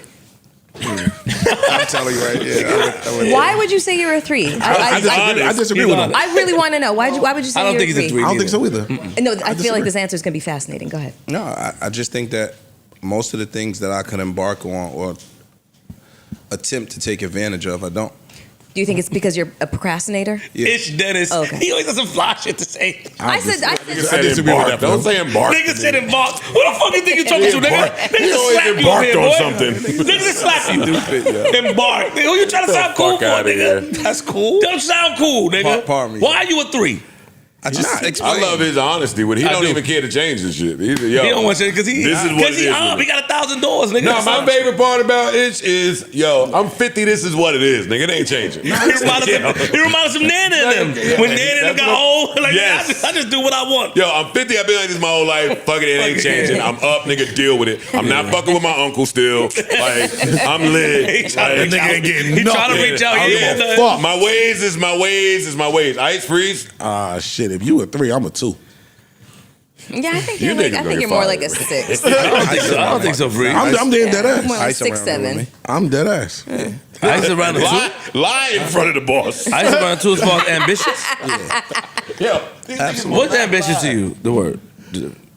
[SPEAKER 3] I'm telling you right. Yeah.
[SPEAKER 7] Why would you say you're a 3?
[SPEAKER 9] I disagree with him.
[SPEAKER 7] I really want to know. Why would you say
[SPEAKER 11] I don't
[SPEAKER 7] you're
[SPEAKER 11] think
[SPEAKER 7] a
[SPEAKER 11] he's a
[SPEAKER 7] 3?
[SPEAKER 11] 3.
[SPEAKER 9] I don't think so either.
[SPEAKER 7] No, I feel
[SPEAKER 9] disagree.
[SPEAKER 7] like this answer is going to be fascinating. Go ahead.
[SPEAKER 3] No, I just think that most of the things that I could embark on or attempt to take advantage of, I don't.
[SPEAKER 7] Do you think it's because you're a procrastinator?
[SPEAKER 11] It's Dennis.
[SPEAKER 7] Okay.
[SPEAKER 11] He always has some fly shit to say.
[SPEAKER 7] I said
[SPEAKER 2] I disagree with that. Don't say embark.
[SPEAKER 11] Nigga said embark. Who the fuck you think you talking to, nigga?
[SPEAKER 2] He
[SPEAKER 11] Niggas
[SPEAKER 2] always
[SPEAKER 11] slap you over
[SPEAKER 2] embarked
[SPEAKER 11] here,
[SPEAKER 2] on
[SPEAKER 11] boy.
[SPEAKER 2] something.
[SPEAKER 11] Niggas slap you. Embark. Nigga, who you trying to sound cool
[SPEAKER 2] fuck
[SPEAKER 11] for,
[SPEAKER 2] outta here.
[SPEAKER 11] nigga? That's cool. Don't sound cool, nigga.
[SPEAKER 3] Pardon me.
[SPEAKER 11] Why are you a 3?
[SPEAKER 3] I just
[SPEAKER 2] I
[SPEAKER 3] explain.
[SPEAKER 2] love his honesty. When he
[SPEAKER 11] I
[SPEAKER 2] don't
[SPEAKER 11] do.
[SPEAKER 2] even care to change this shit. Yo,
[SPEAKER 11] He don't want to because he
[SPEAKER 2] This is what it is.
[SPEAKER 11] He got 1,000 doors, nigga.
[SPEAKER 2] No, my favorite part about it is, yo, I'm 50. This is what it is, nigga. It ain't changing.
[SPEAKER 11] He reminds of Nana and them. When Nana and them got old, like,
[SPEAKER 2] Yes.
[SPEAKER 11] I just do what I want.
[SPEAKER 2] Yo, I'm 50. I've been like this my whole life. Fuck it, it ain't changing. I'm up, nigga. Deal with it. I'm not fucking with my uncle still. Like, I'm lit.
[SPEAKER 11] He trying to reach out. He trying to reach out.
[SPEAKER 9] I don't
[SPEAKER 11] Yeah,
[SPEAKER 9] give a
[SPEAKER 11] nah.
[SPEAKER 9] fuck.
[SPEAKER 2] My ways is my ways is my ways. Ice freeze.
[SPEAKER 9] Shit, if you a 3, I'm a 2.
[SPEAKER 7] Yeah, I think
[SPEAKER 2] You
[SPEAKER 7] you're, like,
[SPEAKER 2] niggas
[SPEAKER 7] I think
[SPEAKER 2] better
[SPEAKER 7] you're more
[SPEAKER 2] fire.
[SPEAKER 7] like a 6.
[SPEAKER 11] I don't think so, Free.
[SPEAKER 9] I'm dead ass.
[SPEAKER 7] More like
[SPEAKER 3] Ice
[SPEAKER 7] 6,
[SPEAKER 3] around the room,
[SPEAKER 7] 7.
[SPEAKER 9] I'm dead ass.
[SPEAKER 11] I used to run a 2.
[SPEAKER 2] Lie in front of the boss.
[SPEAKER 11] I used to run a 2 as far as ambitious.
[SPEAKER 2] Yo,
[SPEAKER 11] What's ambitious to you? The word.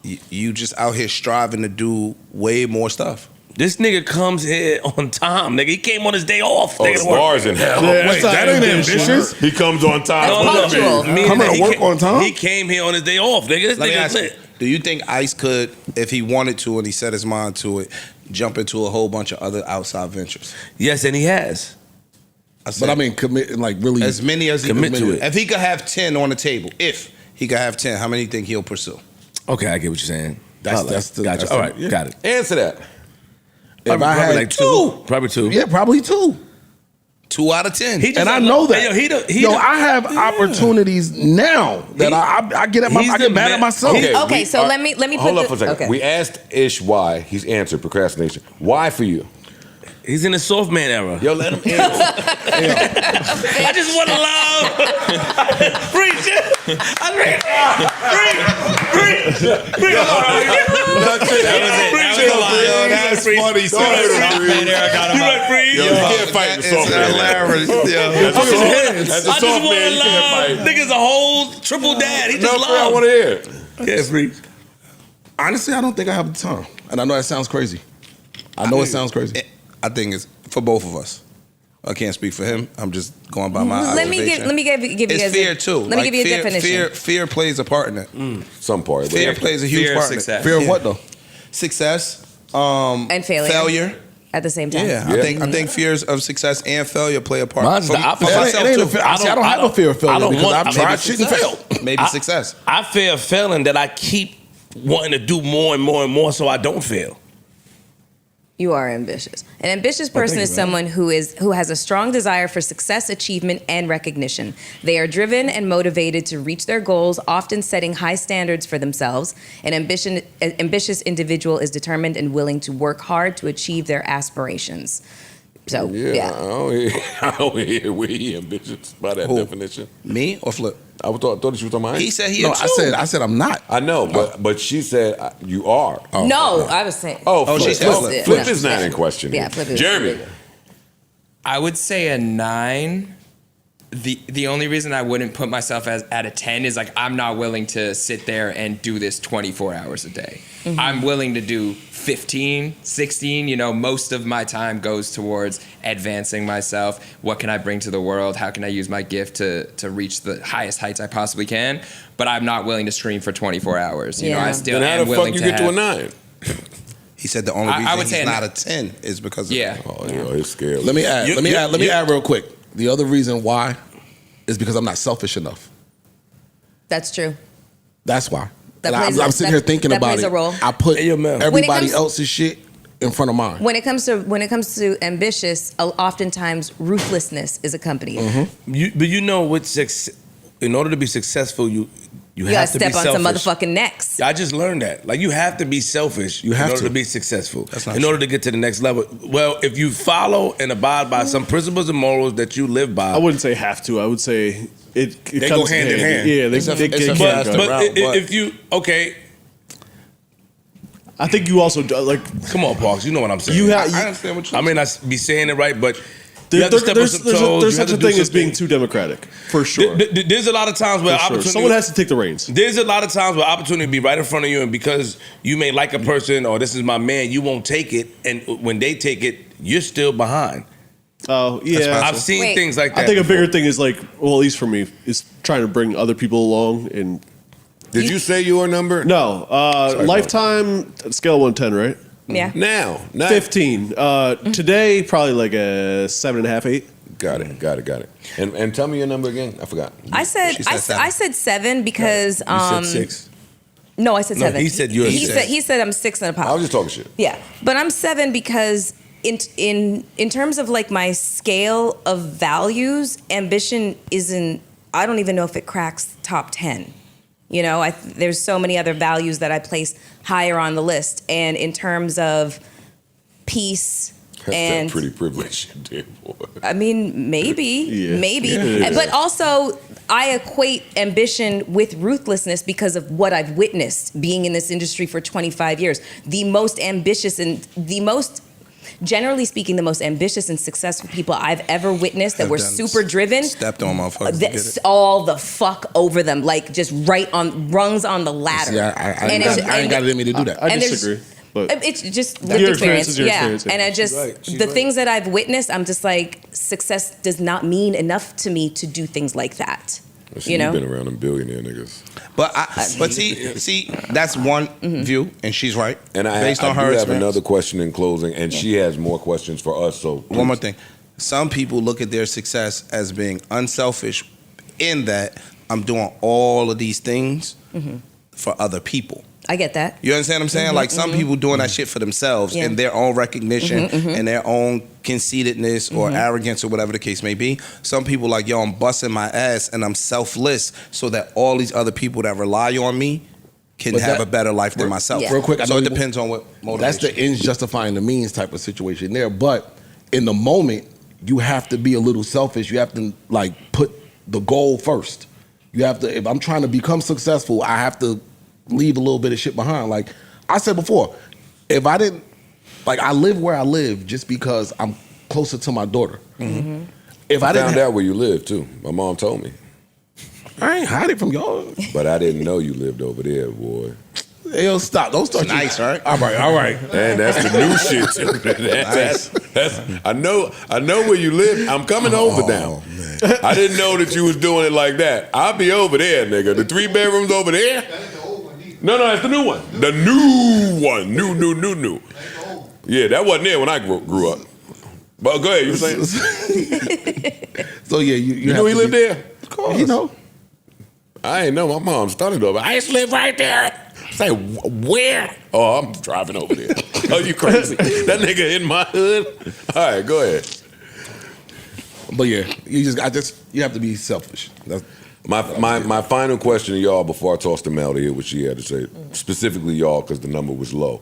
[SPEAKER 3] You just out here striving to do way more stuff.
[SPEAKER 11] This nigga comes here on time, nigga. He came on his day off.
[SPEAKER 2] oh,
[SPEAKER 11] Nigga, to work.
[SPEAKER 2] bars in hell.
[SPEAKER 9] Wait, that ain't ambitious.
[SPEAKER 2] He comes on time.
[SPEAKER 7] That's punctual.
[SPEAKER 11] Meaning
[SPEAKER 9] Coming
[SPEAKER 11] that
[SPEAKER 9] to
[SPEAKER 11] he
[SPEAKER 9] work
[SPEAKER 11] came-
[SPEAKER 9] on time?
[SPEAKER 11] He came here on his day off, nigga. This
[SPEAKER 3] Let me
[SPEAKER 11] nigga
[SPEAKER 3] ask you,
[SPEAKER 11] lit.
[SPEAKER 3] do you think Ice could, if he wanted to and he set his mind to it, jump into a whole bunch of other outside ventures?
[SPEAKER 11] Yes, and he has.
[SPEAKER 9] But I mean, commit and like really.
[SPEAKER 3] As many as he
[SPEAKER 11] Commit
[SPEAKER 3] could.
[SPEAKER 11] to it.
[SPEAKER 3] If he could have 10 on the table, if he could have 10, how many do you think he'll pursue?
[SPEAKER 11] Okay, I get what you're saying.
[SPEAKER 9] That's
[SPEAKER 11] Gotcha.
[SPEAKER 9] that's
[SPEAKER 11] All right,
[SPEAKER 9] yeah.
[SPEAKER 11] got it.
[SPEAKER 2] Answer that.
[SPEAKER 9] If I had
[SPEAKER 11] like
[SPEAKER 9] 2,
[SPEAKER 11] Probably 2.
[SPEAKER 9] yeah, probably 2.
[SPEAKER 3] 2 out of 10.
[SPEAKER 11] He just
[SPEAKER 9] And I
[SPEAKER 11] don't
[SPEAKER 9] know that.
[SPEAKER 11] Hey, yo,
[SPEAKER 9] I have opportunities now that I get
[SPEAKER 11] he's
[SPEAKER 9] I
[SPEAKER 11] the
[SPEAKER 9] get mad
[SPEAKER 11] man-
[SPEAKER 9] at myself.
[SPEAKER 7] Okay, so let me put
[SPEAKER 2] Hold up
[SPEAKER 7] the-
[SPEAKER 2] for a second.
[SPEAKER 7] okay.
[SPEAKER 2] We asked Ish why. He's answered procrastination. Why for you?
[SPEAKER 11] He's in the soft man era.
[SPEAKER 2] Yo, let him answer.
[SPEAKER 11] I just want to love. Preach it.
[SPEAKER 3] That's funny.
[SPEAKER 2] You can't fight in the soft man.
[SPEAKER 3] hilarious.
[SPEAKER 2] That's a soft
[SPEAKER 11] I
[SPEAKER 2] man.
[SPEAKER 11] just want to love. Nigga's a whole triple dad. He just
[SPEAKER 2] No, I
[SPEAKER 11] love.
[SPEAKER 2] want to hear it.
[SPEAKER 11] Yeah, free.
[SPEAKER 9] Honestly, I don't think I have the time, and I know that sounds crazy. I know it sounds crazy.
[SPEAKER 3] I think it's for both of us. I can't speak for him. I'm just going by my
[SPEAKER 7] Let me
[SPEAKER 3] observation.
[SPEAKER 7] give you
[SPEAKER 3] It's
[SPEAKER 7] guys
[SPEAKER 3] fear too.
[SPEAKER 7] Let me give you a definition.
[SPEAKER 3] Fear plays a part in it.
[SPEAKER 2] Some part.
[SPEAKER 3] Fear plays a huge
[SPEAKER 10] Fear of
[SPEAKER 3] part in it.
[SPEAKER 10] success.
[SPEAKER 9] Fear of what though?
[SPEAKER 3] Success,
[SPEAKER 7] And failure.
[SPEAKER 3] failure.
[SPEAKER 7] At the same time.
[SPEAKER 3] Yeah, I think fears of success and failure play a part.
[SPEAKER 11] Mine's the opposite.
[SPEAKER 3] For
[SPEAKER 9] It
[SPEAKER 3] myself
[SPEAKER 9] ain't a
[SPEAKER 3] too.
[SPEAKER 9] fear. I don't have a fear of
[SPEAKER 11] I
[SPEAKER 9] failure
[SPEAKER 11] don't
[SPEAKER 9] because
[SPEAKER 11] want-
[SPEAKER 9] I've
[SPEAKER 11] maybe
[SPEAKER 9] tried shit and failed.
[SPEAKER 3] Maybe success.
[SPEAKER 11] I fear failing that I keep wanting to do more and more and more so I don't fail.
[SPEAKER 7] You are ambitious. An ambitious person is someone who has a strong desire for success, achievement, and recognition. They are driven and motivated to reach their goals, often setting high standards for themselves. An ambitious individual is determined and willing to work hard to achieve their aspirations. So, yeah.
[SPEAKER 2] I don't hear we ambitious by that
[SPEAKER 3] Who?
[SPEAKER 2] definition.
[SPEAKER 3] Me or Flip?
[SPEAKER 2] I thought you was talking about
[SPEAKER 3] He
[SPEAKER 2] Ice.
[SPEAKER 3] said he.
[SPEAKER 9] No,
[SPEAKER 3] a two.
[SPEAKER 9] I said I'm not.
[SPEAKER 2] I know, but she said you are.
[SPEAKER 7] No, I was saying.
[SPEAKER 2] Oh,
[SPEAKER 3] Oh,
[SPEAKER 2] Flip.
[SPEAKER 3] she said Flip.
[SPEAKER 2] Flip is not in question.
[SPEAKER 7] Yeah, Flip is.
[SPEAKER 2] Jeremy.
[SPEAKER 10] I would say a 9. The only reason I wouldn't put myself as at a 10 is like I'm not willing to sit there and do this 24 hours a day.
[SPEAKER 7] Mm-hmm.
[SPEAKER 10] I'm willing to do 15, 16, most of my time goes towards advancing myself. What can I bring to the world? How can I use my gift to reach the highest heights I possibly can? But I'm not willing to stream for 24 hours.
[SPEAKER 7] Yeah.
[SPEAKER 10] I still
[SPEAKER 2] Then how
[SPEAKER 10] am
[SPEAKER 2] the
[SPEAKER 10] willing
[SPEAKER 2] fuck you
[SPEAKER 10] to
[SPEAKER 2] get to a
[SPEAKER 10] have-
[SPEAKER 2] 9?
[SPEAKER 3] He said the only
[SPEAKER 10] I
[SPEAKER 3] reason
[SPEAKER 10] would say
[SPEAKER 3] he's
[SPEAKER 10] a
[SPEAKER 3] not
[SPEAKER 10] nine.
[SPEAKER 3] a 10 is because of
[SPEAKER 10] Yeah.
[SPEAKER 2] Oh, it's scary.
[SPEAKER 9] Let me add.
[SPEAKER 11] You-
[SPEAKER 9] Let me
[SPEAKER 11] you-
[SPEAKER 9] add. Let me
[SPEAKER 11] you-
[SPEAKER 9] add real quick. The other reason why is because I'm not selfish enough.
[SPEAKER 7] That's true.
[SPEAKER 9] That's why.
[SPEAKER 7] That
[SPEAKER 9] And
[SPEAKER 7] plays
[SPEAKER 9] I'm
[SPEAKER 7] a-
[SPEAKER 9] sitting
[SPEAKER 7] that-
[SPEAKER 9] here thinking
[SPEAKER 7] that
[SPEAKER 9] about
[SPEAKER 7] plays
[SPEAKER 9] it.
[SPEAKER 7] a role.
[SPEAKER 9] I put
[SPEAKER 11] Hey, yo, man.
[SPEAKER 9] everybody
[SPEAKER 7] comes-
[SPEAKER 9] else's shit in front of mine.
[SPEAKER 7] When it comes to ambitious, oftentimes ruthlessness is accompanied.
[SPEAKER 11] But you know, with in order to be successful, You
[SPEAKER 7] gotta
[SPEAKER 11] have to be
[SPEAKER 7] step on some
[SPEAKER 11] selfish.
[SPEAKER 7] motherfucking necks.
[SPEAKER 11] I just learned that. Like, you have to be selfish in order to be successful. In order to get to the next level. Well, if you follow and abide by some principles and morals that you live by.
[SPEAKER 6] I wouldn't say have to. I would say it
[SPEAKER 11] They
[SPEAKER 6] comes
[SPEAKER 11] go hand in hand.
[SPEAKER 6] Yeah, they
[SPEAKER 11] But if you, okay.
[SPEAKER 6] I think you also like.
[SPEAKER 11] Come on, Parks. You know what I'm saying.
[SPEAKER 3] I understand what you're
[SPEAKER 11] I may not be saying it right, but you have to step on some toes.
[SPEAKER 6] There's
[SPEAKER 11] You have
[SPEAKER 6] such a
[SPEAKER 11] to do
[SPEAKER 6] thing as being
[SPEAKER 11] something.
[SPEAKER 6] too democratic, for sure.
[SPEAKER 11] There's a lot of times where
[SPEAKER 6] For sure.
[SPEAKER 11] opportunity.
[SPEAKER 6] Someone has to take the reins.
[SPEAKER 11] There's a lot of times where opportunity be right in front of you, and because you may like a person or this is my man, you won't take it, and when they take it, you're still behind.
[SPEAKER 6] Oh yeah,
[SPEAKER 11] I've seen things like that.
[SPEAKER 6] I think
[SPEAKER 11] before.
[SPEAKER 6] a bigger thing is like, well, at least for me, is trying to bring other people along. And
[SPEAKER 2] did you say your number?
[SPEAKER 6] No, lifetime scale 1 to 10, right?
[SPEAKER 7] Yeah.
[SPEAKER 2] Now,
[SPEAKER 6] 15. Today, probably like a 7.5, 8.
[SPEAKER 2] Got it. And tell me your number again. I forgot.
[SPEAKER 7] I said I said 7 because
[SPEAKER 2] You said 6.
[SPEAKER 7] No, I said
[SPEAKER 11] No,
[SPEAKER 7] 7.
[SPEAKER 11] he said you're
[SPEAKER 7] he
[SPEAKER 11] 6.
[SPEAKER 7] said he said I'm 6 and a pop.
[SPEAKER 2] I was just talking shit.
[SPEAKER 7] Yeah, but I'm 7 because in terms of like my scale of values, ambition isn't. I don't even know if it cracks top 10. You know, there's so many other values that I place higher on the list, and in terms of peace. And
[SPEAKER 2] pretty privileged, dear boy.
[SPEAKER 7] I mean, maybe.
[SPEAKER 2] Yeah.
[SPEAKER 7] But also, I equate ambition with ruthlessness because of what I've witnessed being in this industry for 25 years. The most ambitious and generally speaking, the most ambitious and successful people I've ever witnessed that were super driven.
[SPEAKER 3] Stepped on motherfuckers.
[SPEAKER 7] That's all the fuck over them, like just right on rungs on the ladder.
[SPEAKER 9] See, I ain't got it in me to do that.
[SPEAKER 6] I disagree. But
[SPEAKER 7] it's just
[SPEAKER 6] Your
[SPEAKER 7] lived
[SPEAKER 6] experience
[SPEAKER 7] experience.
[SPEAKER 6] is your
[SPEAKER 7] Yeah.
[SPEAKER 6] experience, yeah.
[SPEAKER 7] And I just, the things that I've witnessed, I'm just like, success does not mean enough to me to do things like that. You know?
[SPEAKER 2] You've been around them billionaire niggas.
[SPEAKER 3] But see, that's one view, and she's right.
[SPEAKER 2] And I
[SPEAKER 3] based on her
[SPEAKER 2] do have
[SPEAKER 3] experience.
[SPEAKER 2] another question in closing, and she has more questions for us. So
[SPEAKER 3] One more thing. Some people look at their success as being unselfish in that I'm doing all of these things for other people.
[SPEAKER 7] I get that.
[SPEAKER 3] You understand what I'm saying? Like some people doing that shit for themselves and their own recognition and their own conceitedness or arrogance or whatever the case may be. Some people like, yo, I'm busting my ass and I'm selfless so that all these other people that rely on me can
[SPEAKER 9] But
[SPEAKER 3] have
[SPEAKER 9] that-
[SPEAKER 3] a better life than myself.
[SPEAKER 9] Real quick, I
[SPEAKER 3] so
[SPEAKER 9] know
[SPEAKER 3] it
[SPEAKER 9] you-
[SPEAKER 3] depends on what motivates
[SPEAKER 9] That's the ends justifying the means type of situation there. But in the moment, you have to be a little selfish. You have to like put the goal first. You have to. If I'm trying to become successful, I have to leave a little bit of shit behind. Like I said before, if I didn't, like I live where I live just because I'm closer to my daughter. If I didn't
[SPEAKER 2] found out where you live too. My mom told me,
[SPEAKER 9] I ain't hiding from y'all.
[SPEAKER 2] but I didn't know you lived over there, boy.
[SPEAKER 9] Hey, yo, stop. Don't start.
[SPEAKER 3] It's nice, right?
[SPEAKER 9] All right.
[SPEAKER 2] And that's the new shit too. That's I know where you live. I'm coming over now. I didn't know that you was doing it like that. I'll be over there, nigga. The 3 bedrooms over there. No, that's the new one. The new one. New. Yeah, that wasn't there when I grew up. But go ahead, you were saying?
[SPEAKER 9] So yeah,
[SPEAKER 2] You knew he lived there?
[SPEAKER 9] Of course. You know.
[SPEAKER 2] I ain't know. My mom started over. I used to live right there. Say, where? Oh, I'm driving over there. Oh, you crazy. That nigga in my hood. All right, go ahead.
[SPEAKER 9] But yeah, you have to be selfish. That's,
[SPEAKER 2] My final question to y'all before I toss to Mel to hear what she had to say, specifically y'all because the number was low.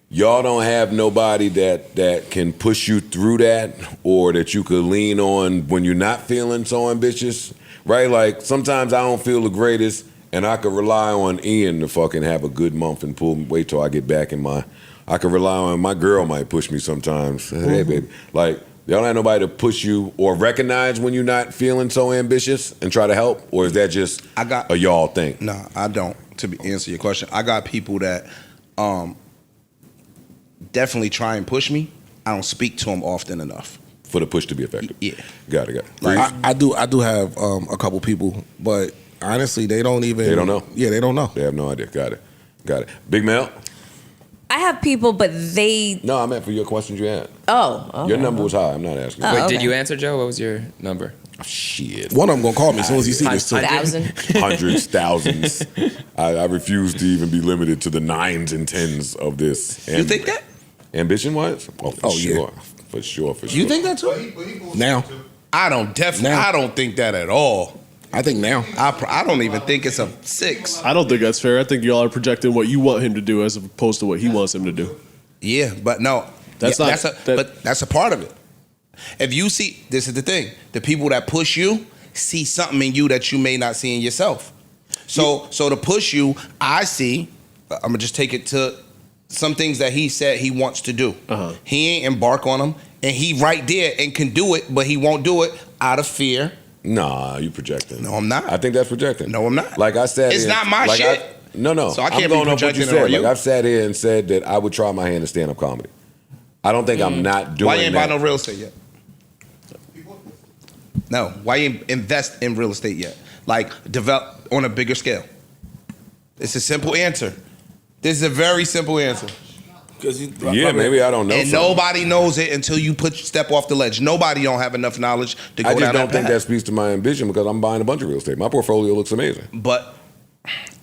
[SPEAKER 2] Y'all don't have nobody that can push you through that or that you could lean on when you're not feeling so ambitious, right? Like sometimes I don't feel the greatest and I could rely on Ian to fucking have a good month and wait till I get back in I could rely on, my girl might push me sometimes. Hey, baby. Like, y'all don't have nobody to push you or recognize when you're not feeling so ambitious and try to help? Or is that just a y'all thing?
[SPEAKER 3] No, I don't. To answer your question, I got people that definitely try and push me. I don't speak to them often enough.
[SPEAKER 2] For the push to be effective?
[SPEAKER 3] Yeah.
[SPEAKER 2] Got it.
[SPEAKER 9] like, I do have a couple people, but honestly, they don't even.
[SPEAKER 2] They don't know?
[SPEAKER 9] Yeah, they don't know.
[SPEAKER 2] They have no idea. Got it. Big Mel?
[SPEAKER 7] I have people, but they.
[SPEAKER 2] No, I meant for your questions you had.
[SPEAKER 7] Oh. Okay.
[SPEAKER 2] Your number was high. I'm not asking.
[SPEAKER 10] Wait, did you answer, Joe? What was your number?
[SPEAKER 2] Shit.
[SPEAKER 9] One of them gonna call me as soon as he sees this too.
[SPEAKER 7] 1,000.
[SPEAKER 2] Hundreds, thousands. I refuse to even be limited to the 9s and 10s of this.
[SPEAKER 3] You think that?
[SPEAKER 2] Ambition wise? Oh, for sure.
[SPEAKER 9] Yeah.
[SPEAKER 2] For sure.
[SPEAKER 3] You think that too?
[SPEAKER 9] Now,
[SPEAKER 3] I don't think that at all.
[SPEAKER 9] I think now.
[SPEAKER 3] I don't even think it's a 6.
[SPEAKER 6] I don't think that's fair. I think y'all are projecting what you want him to do as opposed to what he wants him to do.
[SPEAKER 3] Yeah, but no,
[SPEAKER 6] That's not-
[SPEAKER 3] but that's a part of it. If you see, this is the thing: the people that push you see something in you that you may not see in yourself. So to push you, I see. I'm gonna just take it to some things that he said he wants to do. He ain't embark on them, and he right there and can do it, but he won't do it out of fear.
[SPEAKER 2] Nah, you projecting.
[SPEAKER 3] No, I'm not.
[SPEAKER 2] I think that's projecting.
[SPEAKER 3] No, I'm not.
[SPEAKER 2] Like I said,
[SPEAKER 3] It's not my shit.
[SPEAKER 2] No.
[SPEAKER 3] So I can't
[SPEAKER 2] I'm
[SPEAKER 3] be
[SPEAKER 2] going off what
[SPEAKER 3] projecting
[SPEAKER 2] you
[SPEAKER 3] it
[SPEAKER 2] said.
[SPEAKER 3] on you.
[SPEAKER 2] Like I've sat here and said that I would try my hand at stand-up comedy. I don't think I'm not doing
[SPEAKER 3] Why you ain't buy
[SPEAKER 2] that.
[SPEAKER 3] no real estate yet? No. Why you ain't invest in real estate yet? Like develop on a bigger scale. It's a simple answer. This is a very simple answer.
[SPEAKER 2] Yeah, maybe I don't know.
[SPEAKER 3] And
[SPEAKER 2] something.
[SPEAKER 3] nobody knows it until you step off the ledge. Nobody don't have enough knowledge to go
[SPEAKER 2] I
[SPEAKER 3] down
[SPEAKER 2] just don't think
[SPEAKER 3] path.
[SPEAKER 2] that speaks to my ambition because I'm buying a bunch of real estate. My portfolio looks amazing.
[SPEAKER 3] But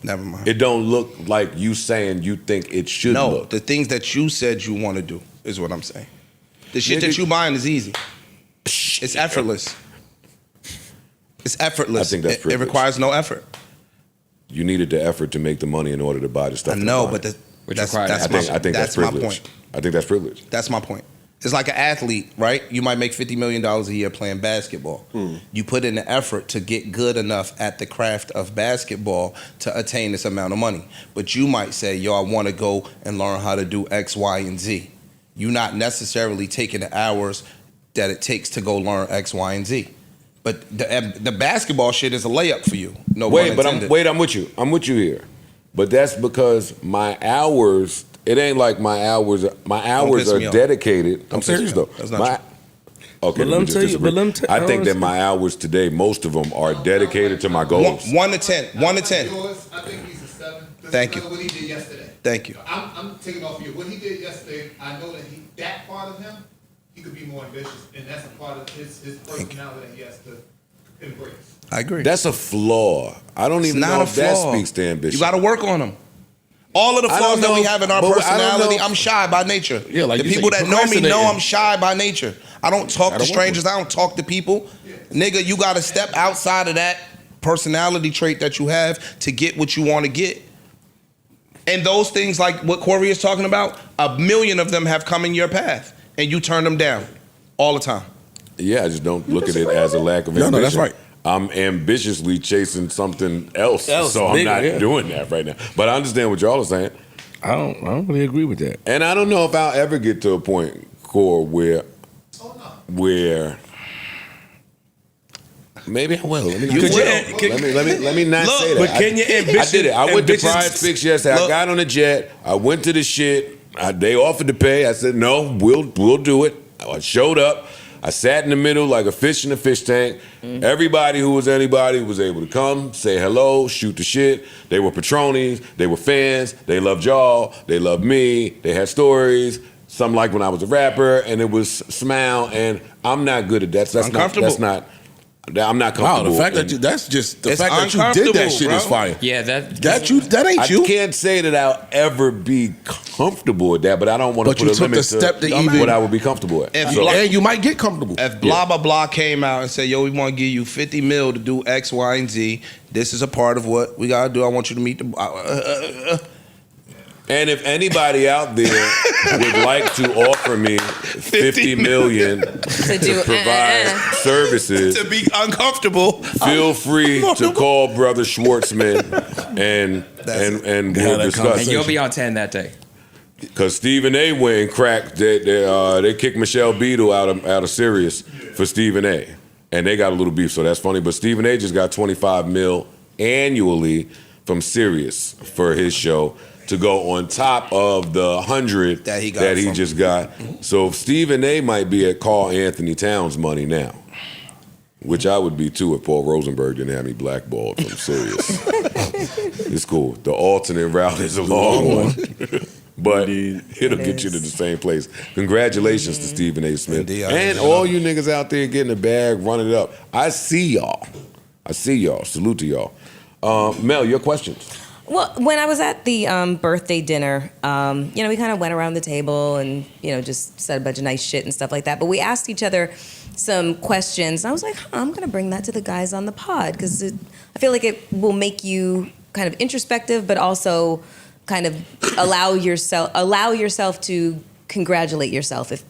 [SPEAKER 3] never mind.
[SPEAKER 2] It don't look like you saying you think it should
[SPEAKER 3] No,
[SPEAKER 2] look.
[SPEAKER 3] the things that you said you want to do is what I'm saying. The shit
[SPEAKER 2] Nigga.
[SPEAKER 3] that you buying is easy. It's effortless. It's effortless.
[SPEAKER 2] I think that's
[SPEAKER 3] it
[SPEAKER 2] privilege.
[SPEAKER 3] requires no effort.
[SPEAKER 2] You needed the effort to make the money in order to buy the stuff.
[SPEAKER 3] I know,
[SPEAKER 2] you're
[SPEAKER 3] but
[SPEAKER 2] buying.
[SPEAKER 3] that's
[SPEAKER 2] I think that's
[SPEAKER 3] my
[SPEAKER 2] privilege.
[SPEAKER 3] point.
[SPEAKER 2] I think that's privilege.
[SPEAKER 3] That's my point. It's like an athlete, right? You might make $50 million a year playing basketball. You put in the effort to get good enough at the craft of basketball to attain this amount of money. But you might say, yo, I want to go and learn how to do X, Y, and Z. You're not necessarily taking the hours that it takes to go learn X, Y, and Z. But the basketball shit is a layup for you. No
[SPEAKER 2] Wait,
[SPEAKER 3] pun
[SPEAKER 2] but
[SPEAKER 3] intended.
[SPEAKER 2] I'm with you. I'm with you here. But that's because my hours. It ain't like my hours. My hours
[SPEAKER 3] piss
[SPEAKER 2] are
[SPEAKER 3] me off.
[SPEAKER 2] dedicated.
[SPEAKER 3] Don't
[SPEAKER 2] I'm
[SPEAKER 3] piss me
[SPEAKER 2] serious
[SPEAKER 3] off.
[SPEAKER 2] though.
[SPEAKER 3] That's not
[SPEAKER 2] My-
[SPEAKER 3] true.
[SPEAKER 2] Okay,
[SPEAKER 11] But let me tell you- but let me tell-
[SPEAKER 2] I think that my hours today, most of them are dedicated to my goals.
[SPEAKER 3] 1 to 10. 1 to 10.
[SPEAKER 12] I think he's a 7.
[SPEAKER 3] Thank you.
[SPEAKER 12] What he did yesterday.
[SPEAKER 3] Thank you.
[SPEAKER 12] I'm taking off you. What he did yesterday, I know that that part of him, he could be more ambitious, and that's a part of his personality that he has to embrace.
[SPEAKER 3] I agree.
[SPEAKER 2] That's a flaw. I don't even know if that speaks to ambition.
[SPEAKER 3] You got to work on them. All of the
[SPEAKER 2] I
[SPEAKER 3] flaws
[SPEAKER 2] don't
[SPEAKER 3] that we
[SPEAKER 2] know,
[SPEAKER 3] have in our
[SPEAKER 2] but I don't
[SPEAKER 3] personality,
[SPEAKER 2] know.
[SPEAKER 3] I'm shy by nature.
[SPEAKER 9] Yeah, like
[SPEAKER 3] the
[SPEAKER 9] you
[SPEAKER 3] people
[SPEAKER 9] said,
[SPEAKER 3] that know me know
[SPEAKER 9] procrastinating.
[SPEAKER 3] I'm shy by nature. I don't talk to
[SPEAKER 9] Gotta work
[SPEAKER 3] strangers. I don't talk to people. Nigga, you got to step outside of that personality trait that you have to get what you want to get. And those things like what Corey is talking about, 1 million of them have come in your path, and you turn them down all the time.
[SPEAKER 2] Yeah, I just don't look at it as a lack of
[SPEAKER 9] No,
[SPEAKER 2] ambition.
[SPEAKER 9] that's right.
[SPEAKER 2] I'm ambitiously chasing something else, so I'm
[SPEAKER 11] bigger,
[SPEAKER 2] not
[SPEAKER 11] yeah.
[SPEAKER 2] doing that right now. But I understand what y'all are saying,
[SPEAKER 11] I don't really agree with that.
[SPEAKER 2] and I don't know if I'll ever get to a point, Core, where maybe I will. Let me not
[SPEAKER 3] You
[SPEAKER 2] say
[SPEAKER 3] will.
[SPEAKER 2] that. Let me not
[SPEAKER 3] Look,
[SPEAKER 2] say that.
[SPEAKER 11] but can your ambition-
[SPEAKER 2] I did it. I went to
[SPEAKER 11] ambition-
[SPEAKER 2] Pride Fix yesterday. I
[SPEAKER 3] Look.
[SPEAKER 2] got on a jet. I went to the shit. They offered to pay. I said no. We'll do it. I showed up. I sat in the middle like a fish in a fish tank. Everybody who was anybody was able to come, say hello, shoot the shit. They were patronies. They were fans. They loved y'all. They loved me. They had stories. Some like when I was a rapper, and it was smile. And I'm not good at that. So
[SPEAKER 3] Uncomfortable.
[SPEAKER 2] I'm not
[SPEAKER 9] Wow,
[SPEAKER 2] comfortable.
[SPEAKER 9] the fact that
[SPEAKER 2] in-
[SPEAKER 9] you, that's just, the
[SPEAKER 3] It's
[SPEAKER 9] fact that you did that shit
[SPEAKER 3] uncomfortable,
[SPEAKER 9] is
[SPEAKER 3] bro.
[SPEAKER 9] fire.
[SPEAKER 10] Yeah, that
[SPEAKER 9] That ain't
[SPEAKER 2] I
[SPEAKER 9] you.
[SPEAKER 2] can't say that I'll ever be comfortable with that, but I don't want to
[SPEAKER 9] But
[SPEAKER 2] put
[SPEAKER 9] you
[SPEAKER 2] a
[SPEAKER 9] took
[SPEAKER 2] limit
[SPEAKER 9] the step to
[SPEAKER 2] to
[SPEAKER 9] even-
[SPEAKER 2] what I would be comfortable at.
[SPEAKER 3] If
[SPEAKER 2] So-
[SPEAKER 3] Black-
[SPEAKER 9] And you might get comfortable.
[SPEAKER 3] If blah blah blah came out and said, "Yo, we want to give you 50 mil to do X, Y, and Z. This is a part of what we gotta do. I want you to meet the."
[SPEAKER 2] And if anybody out there would like to offer me 50 million
[SPEAKER 7] To do
[SPEAKER 2] to provide services,
[SPEAKER 3] to be uncomfortable.
[SPEAKER 2] feel free to call Brother Schwartzman and we'll discuss
[SPEAKER 10] and you'll
[SPEAKER 2] it.
[SPEAKER 10] be on 10 that day.
[SPEAKER 2] Because Stephen A. went and cracked. They kicked Michelle Beadle out of Sirius for Stephen A. And they got a little beef, so that's funny. But Stephen A. just got 25 mil annually from Sirius for his show to go on top of the 100
[SPEAKER 3] That he got from-
[SPEAKER 2] just got. So Stephen A. might be at Carl Anthony Towns money now, which I would be too if Paul Rosenberg didn't have me blackballed from Sirius. It's cool. The alternate route is a long one. But it'll get you to the same place. Congratulations to Stephen A. Smith.
[SPEAKER 3] Indeed,
[SPEAKER 2] And all you niggas out there getting a bag, running it up. I see y'all. Salute to y'all. Mel, your questions.
[SPEAKER 7] Well, when I was at the birthday dinner, we kind of went around the table and, just said a bunch of nice shit and stuff like that. But we asked each other some questions. And I was like, I'm going to bring that to the guys on the pod because I feel like it will make you kind of introspective, but also kind of allow yourself to congratulate yourself if,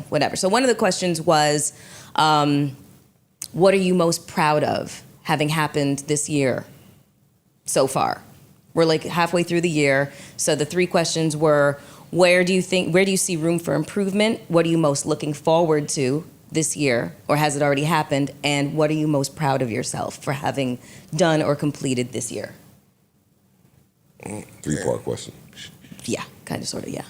[SPEAKER 7] whatever. So one of the questions was, what are you most proud of having happened this year so far? We're like halfway through the year. So the 3 questions were, where do you see room for improvement? What are you most looking forward to this year, or has it already happened? And what are you most proud of yourself for having done or completed this year?
[SPEAKER 2] 3-part question.
[SPEAKER 7] Yeah, kind of, sort of, yeah.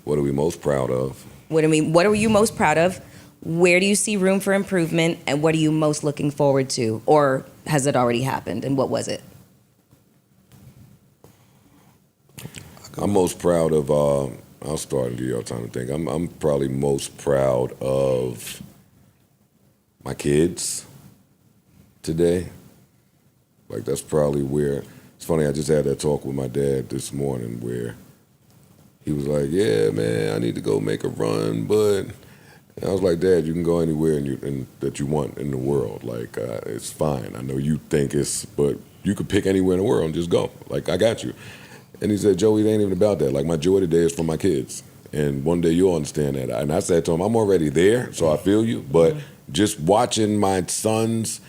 [SPEAKER 2] What are we most proud of?
[SPEAKER 7] What are you most proud of? Where do you see room for improvement? And what are you most looking forward to? Or has it already happened? And what was it?
[SPEAKER 2] I'm most proud of, I'll start and give y'all time to think. I'm probably most proud of my kids today. Like, that's probably where, it's funny, I just had that talk with my dad this morning where he was like, yeah, man, I need to go make a run, but and I was like, Dad, you can go anywhere that you want in the world. Like, it's fine. I know you think but you could pick anywhere in the world and just go. Like, I got you. And he said, Joey, it ain't even about that. Like, my joy today is for my kids. And one day you'll understand that. And I said to him, I'm already there, so I feel you. But just watching my sons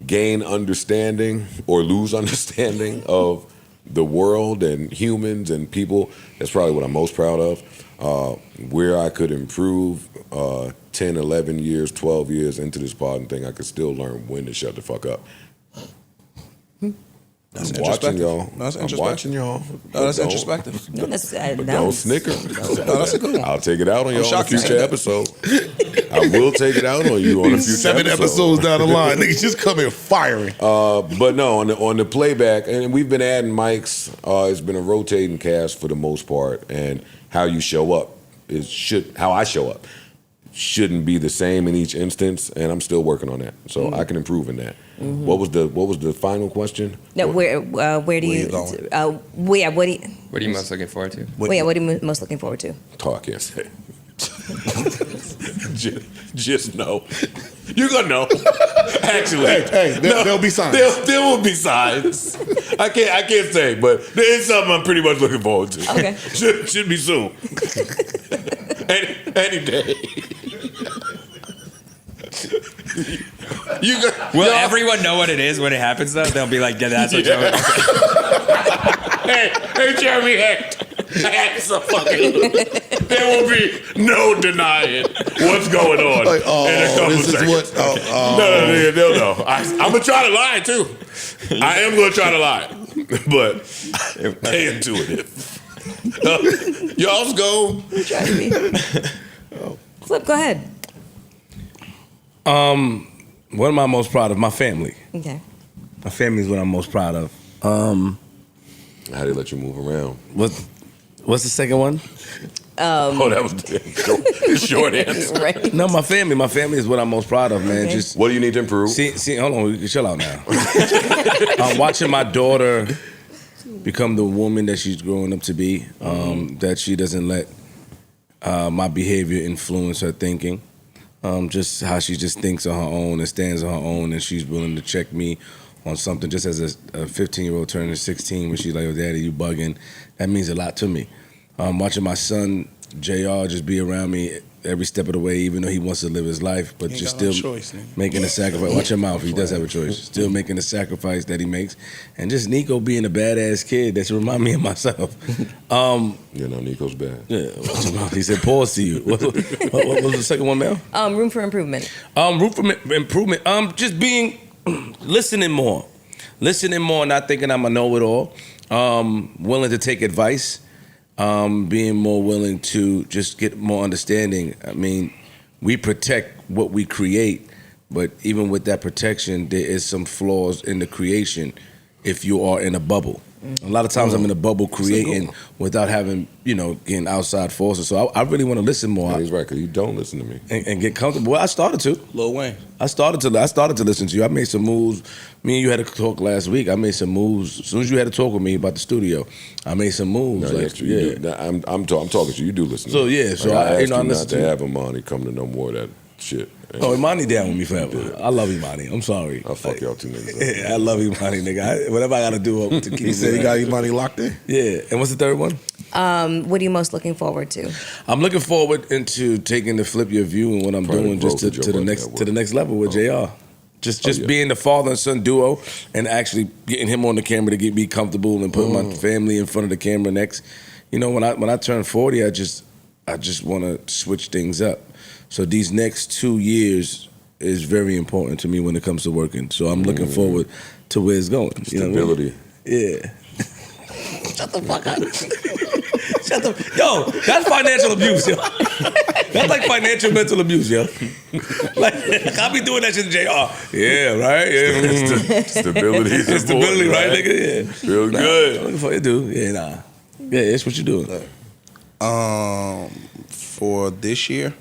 [SPEAKER 2] gain understanding or lose understanding of the world and humans and people, that's probably what I'm most proud of. Where I could improve 10, 11 years, 12 years into this pod and thing, I could still learn when to shut the fuck up.
[SPEAKER 3] That's
[SPEAKER 2] I'm watching y'all.
[SPEAKER 3] That's
[SPEAKER 2] I'm watching y'all.
[SPEAKER 3] No, that's introspective.
[SPEAKER 2] But don't snicker.
[SPEAKER 3] That's a good one.
[SPEAKER 2] I'll take it out on you on a
[SPEAKER 3] shocked you
[SPEAKER 2] future
[SPEAKER 3] said that.
[SPEAKER 2] episode. I will take it out on you on a future
[SPEAKER 9] 7
[SPEAKER 2] episode.
[SPEAKER 9] episodes down the line, niggas just come in firing.
[SPEAKER 2] But no, on the playback, and we've been adding mics. It's been a rotating cast for the most part, and how you show up how I show up shouldn't be the same in each instance, and I'm still working on that, so I can improve in that. Mm-hmm. What was the final question?
[SPEAKER 7] No, where do you? What are you
[SPEAKER 10] most looking forward to?
[SPEAKER 7] What are you most looking forward to?
[SPEAKER 2] Oh, I can't say. just know. You're gonna know. Actually,
[SPEAKER 9] there'll be signs.
[SPEAKER 2] There will be signs. I can't say, but it's something I'm pretty much looking forward to.
[SPEAKER 7] Okay.
[SPEAKER 2] Should be soon. any day.
[SPEAKER 10] Will everyone know what it is when it happens, though? They'll be like, yeah, that's what Joey.
[SPEAKER 2] Hey, Jeremy Hecht. There will be no denying what's going on
[SPEAKER 9] Like,
[SPEAKER 2] in a couple
[SPEAKER 9] this
[SPEAKER 2] seconds.
[SPEAKER 9] is what.
[SPEAKER 2] No, they'll know. I'm gonna try to lie too. I am gonna try to lie, but stay intuitive. Y'all's go.
[SPEAKER 7] Flip, go ahead.
[SPEAKER 11] What am I most proud of? My family.
[SPEAKER 7] Okay.
[SPEAKER 11] My family is what I'm most proud of.
[SPEAKER 2] How they let you move around?
[SPEAKER 11] What's the second one?
[SPEAKER 2] That was the short answer.
[SPEAKER 7] Right.
[SPEAKER 11] No, my family. My family is what I'm most proud of, man.
[SPEAKER 7] Okay.
[SPEAKER 11] Just
[SPEAKER 2] What do you need to improve?
[SPEAKER 11] see, hold on, we can chill out now. Watching my daughter become the woman that she's growing up to be, that she doesn't let my behavior influence her thinking. Just how she just thinks on her own and stands on her own, and she's willing to check me on something. Just as a 15-year-old turning 16, where she's like, "Oh, Daddy, you bugging." That means a lot to me. Watching my son JR just be around me every step of the way, even though he wants to live his life, but just still making a sacrifice. Watch your mouth. He does have a choice. Still making the sacrifice that he makes, and just Nico being a badass kid. That's remind me of myself.
[SPEAKER 2] Nico's bad.
[SPEAKER 11] Yeah, watch your mouth. He said, "Pause to you." What was the second one, Mel?
[SPEAKER 7] Room for improvement.
[SPEAKER 11] Room for improvement. Just listening more, not thinking I'm a know-it-all. Willing to take advice. Being more willing to just get more understanding. I mean, we protect what we create, but even with that protection, there is some flaws in the creation if you are in a bubble. A lot of times I'm in a bubble creating without having, getting outside forces. So I really want to listen more.
[SPEAKER 2] Yeah, he's right, because you don't listen to me.
[SPEAKER 11] And get comfortable. Well, I started to.
[SPEAKER 3] Lil Wayne.
[SPEAKER 11] I started to listen to you. I made some moves. Me and you had a talk last week. I made some moves. As soon as you had a talk with me about the studio, I made some moves.
[SPEAKER 2] No, that's true. You do. I'm talking to you. You do listen.
[SPEAKER 11] So
[SPEAKER 2] to me.
[SPEAKER 11] yeah, so
[SPEAKER 2] I asked
[SPEAKER 11] I
[SPEAKER 2] you not
[SPEAKER 11] listen
[SPEAKER 2] to
[SPEAKER 11] to
[SPEAKER 2] have Imani come to no more of that shit.
[SPEAKER 11] Oh, Imani down with me forever. I love Imani. I'm sorry.
[SPEAKER 2] I'll fuck y'all two niggas up.
[SPEAKER 11] Yeah, I love Imani, nigga. Whatever I gotta do to keep.
[SPEAKER 9] He said he got Imani locked in.
[SPEAKER 11] Yeah, and what's the third one?
[SPEAKER 7] What are you most looking forward to?
[SPEAKER 11] I'm looking forward into taking the Flip Your View and what I'm
[SPEAKER 2] Probably
[SPEAKER 11] doing just to the next level with JR. Just being the father and son duo and actually getting him on the camera to get me comfortable and putting my family in front of the camera next. When I turn 40, I just want to switch things up. So these next 2 years is very important to me when it comes to working. So I'm looking forward to where it's going.
[SPEAKER 2] Stability.
[SPEAKER 11] Yeah. Shut the fuck up. Yo, that's financial abuse, yo. That's like financial mental abuse, yo. Like, I be doing that shit to JR. Yeah, right? Yeah.
[SPEAKER 2] Stability is
[SPEAKER 11] It's stability,
[SPEAKER 2] important,
[SPEAKER 11] right, nigga? Yeah.
[SPEAKER 2] Feel good.
[SPEAKER 11] I'm looking for you, dude. Yeah, nah. Yeah, it's what you doing.
[SPEAKER 3] For this year?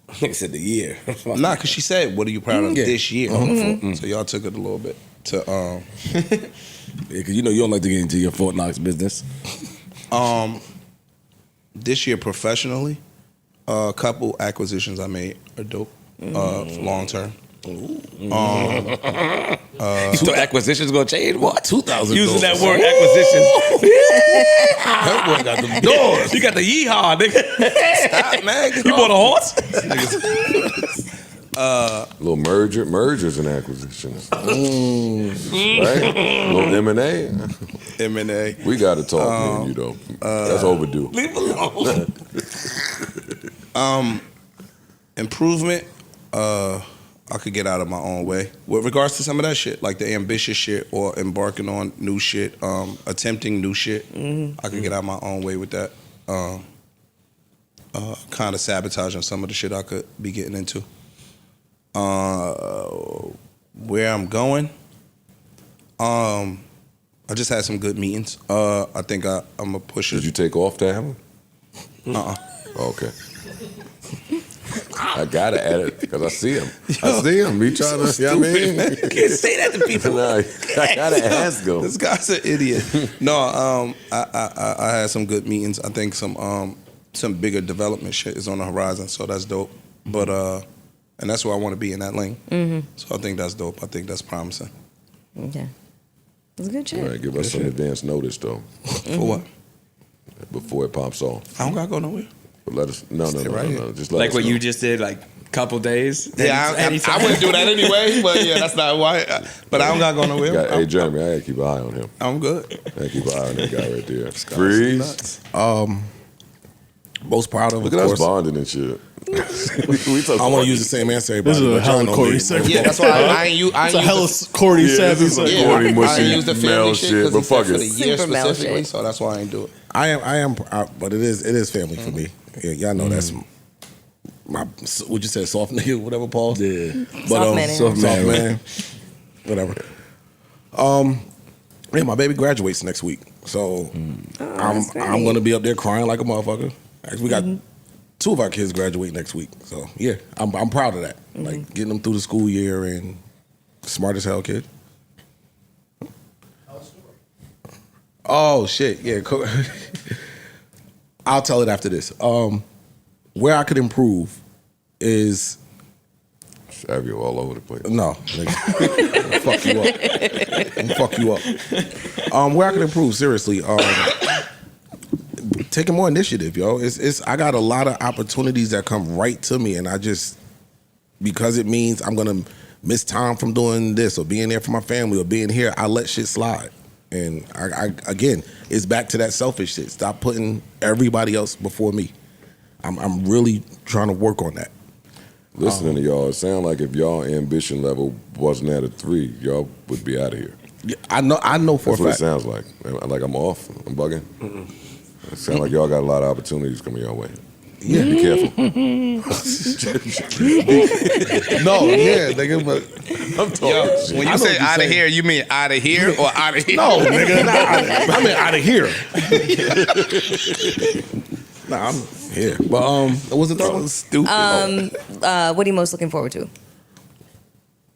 [SPEAKER 11] Nigga said the year.
[SPEAKER 3] Nah, because she said, what are you proud of this year? So y'all took it a little bit to...
[SPEAKER 11] Yeah, because you don't like to get into your Fort Knox business.
[SPEAKER 3] This year professionally, a couple acquisitions I made are dope for long term.
[SPEAKER 11] So acquisitions gonna change? What?
[SPEAKER 9] 2,000
[SPEAKER 11] Using that
[SPEAKER 9] doors.
[SPEAKER 11] word acquisition.
[SPEAKER 9] That boy got them doors.
[SPEAKER 11] You got the yeehaw, nigga.
[SPEAKER 3] Stop, man.
[SPEAKER 11] You bought a horse?
[SPEAKER 2] Little mergers and acquisitions. Right? Little M&A.
[SPEAKER 3] M&A.
[SPEAKER 2] We got to talk, man, you know. That's overdue.
[SPEAKER 11] Leave alone.
[SPEAKER 3] Improvement, I could get out of my own way. With regards to some of that shit, like the ambitious shit or embarking on new shit, attempting new shit, I could get out of my own way with that. Kind of sabotaging some of the shit I could be getting into. Where I'm going, I just had some good meetings. I think I'm gonna push it.
[SPEAKER 2] Did you take off to have them? Okay. I gotta add it because I see him. I see him. He trying to, you know what I mean?
[SPEAKER 3] You can't say that to people.
[SPEAKER 2] No, I gotta ask him.
[SPEAKER 3] This guy's an idiot. No, I had some good meetings. I think some bigger development shit is on the horizon, so that's dope. But and that's where I want to be in that lane. So I think that's dope. I think that's promising.
[SPEAKER 7] Okay. That's good shit.
[SPEAKER 2] All right, give us some advance notice though.
[SPEAKER 3] For what?
[SPEAKER 2] Before it pops off.
[SPEAKER 3] I don't gotta go nowhere.
[SPEAKER 2] But let us no. Just let
[SPEAKER 10] Like
[SPEAKER 2] us
[SPEAKER 10] what
[SPEAKER 2] know.
[SPEAKER 10] you just did, like couple days.
[SPEAKER 3] Yeah, I wouldn't do that anyway. But yeah, that's not why. But I don't gotta go nowhere.
[SPEAKER 2] Hey Jeremy, I gotta keep an eye on him.
[SPEAKER 3] I'm good.
[SPEAKER 2] I gotta keep an eye on that guy right there. Freeze.
[SPEAKER 9] Most proud of,
[SPEAKER 2] Look
[SPEAKER 9] of
[SPEAKER 2] at us
[SPEAKER 9] course.
[SPEAKER 2] bonding and shit.
[SPEAKER 9] I want to use the same answer everybody.
[SPEAKER 6] This is a
[SPEAKER 9] but y'all
[SPEAKER 6] hella
[SPEAKER 9] know
[SPEAKER 6] corny
[SPEAKER 9] me.
[SPEAKER 6] segment.
[SPEAKER 3] Yeah, that's why I ain't use.
[SPEAKER 6] It's a hella corny savage.
[SPEAKER 2] this is
[SPEAKER 6] segment.
[SPEAKER 2] a corny, mushy,
[SPEAKER 3] I ain't use the family
[SPEAKER 2] male
[SPEAKER 3] shit
[SPEAKER 2] shit,
[SPEAKER 3] because
[SPEAKER 2] but
[SPEAKER 3] he said
[SPEAKER 2] fuck
[SPEAKER 3] for the
[SPEAKER 2] it.
[SPEAKER 3] year
[SPEAKER 7] Super male
[SPEAKER 3] specifically,
[SPEAKER 7] shit.
[SPEAKER 3] so that's why I ain't do it.
[SPEAKER 9] I am, but it is family for me. Yeah, y'all know that's my what you said, soft nigga, whatever, Paul.
[SPEAKER 11] Yeah.
[SPEAKER 7] Soft man.
[SPEAKER 9] soft man, whatever. Yeah, my baby graduates next week, so
[SPEAKER 7] that's great.
[SPEAKER 9] I'm gonna be up there crying like a motherfucker. Actually, we got 2 of our kids graduate next week, so yeah, I'm proud of that. Like getting them through the school year and smart as hell kid. Oh shit, yeah. I'll tell it after this. Where I could improve is
[SPEAKER 2] Have you all over the place.
[SPEAKER 9] no, nigga. fuck you up. I'll fuck you up. Where I could improve, seriously. Taking more initiative, yo. It's I got a lot of opportunities that come right to me, and I just because it means I'm gonna miss time from doing this or being there for my family or being here, I let shit slide. And I again, it's back to that selfish shit. Stop putting everybody else before me. I'm really trying to work on that.
[SPEAKER 2] Listening to y'all, it sounds like if y'all ambition level wasn't at a 3, y'all would be out of here.
[SPEAKER 9] Yeah, I know for
[SPEAKER 2] That's
[SPEAKER 9] a
[SPEAKER 2] what it
[SPEAKER 9] fact.
[SPEAKER 2] sounds like. Like I'm off. I'm bugging. It sounds like y'all got a lot of opportunities coming your way.
[SPEAKER 9] Yeah.
[SPEAKER 2] Be careful.
[SPEAKER 9] No, yeah, nigga, but
[SPEAKER 2] I'm talking
[SPEAKER 3] Yo,
[SPEAKER 2] shit.
[SPEAKER 3] when
[SPEAKER 9] I
[SPEAKER 3] you
[SPEAKER 9] know
[SPEAKER 3] say
[SPEAKER 9] what you're
[SPEAKER 3] out of
[SPEAKER 9] saying.
[SPEAKER 3] here, you mean out of here or out of here?
[SPEAKER 9] no, nigga, not I mean out of here. Nah, I'm here. But what was the third one?
[SPEAKER 3] Stupid.
[SPEAKER 7] What are you most looking forward to?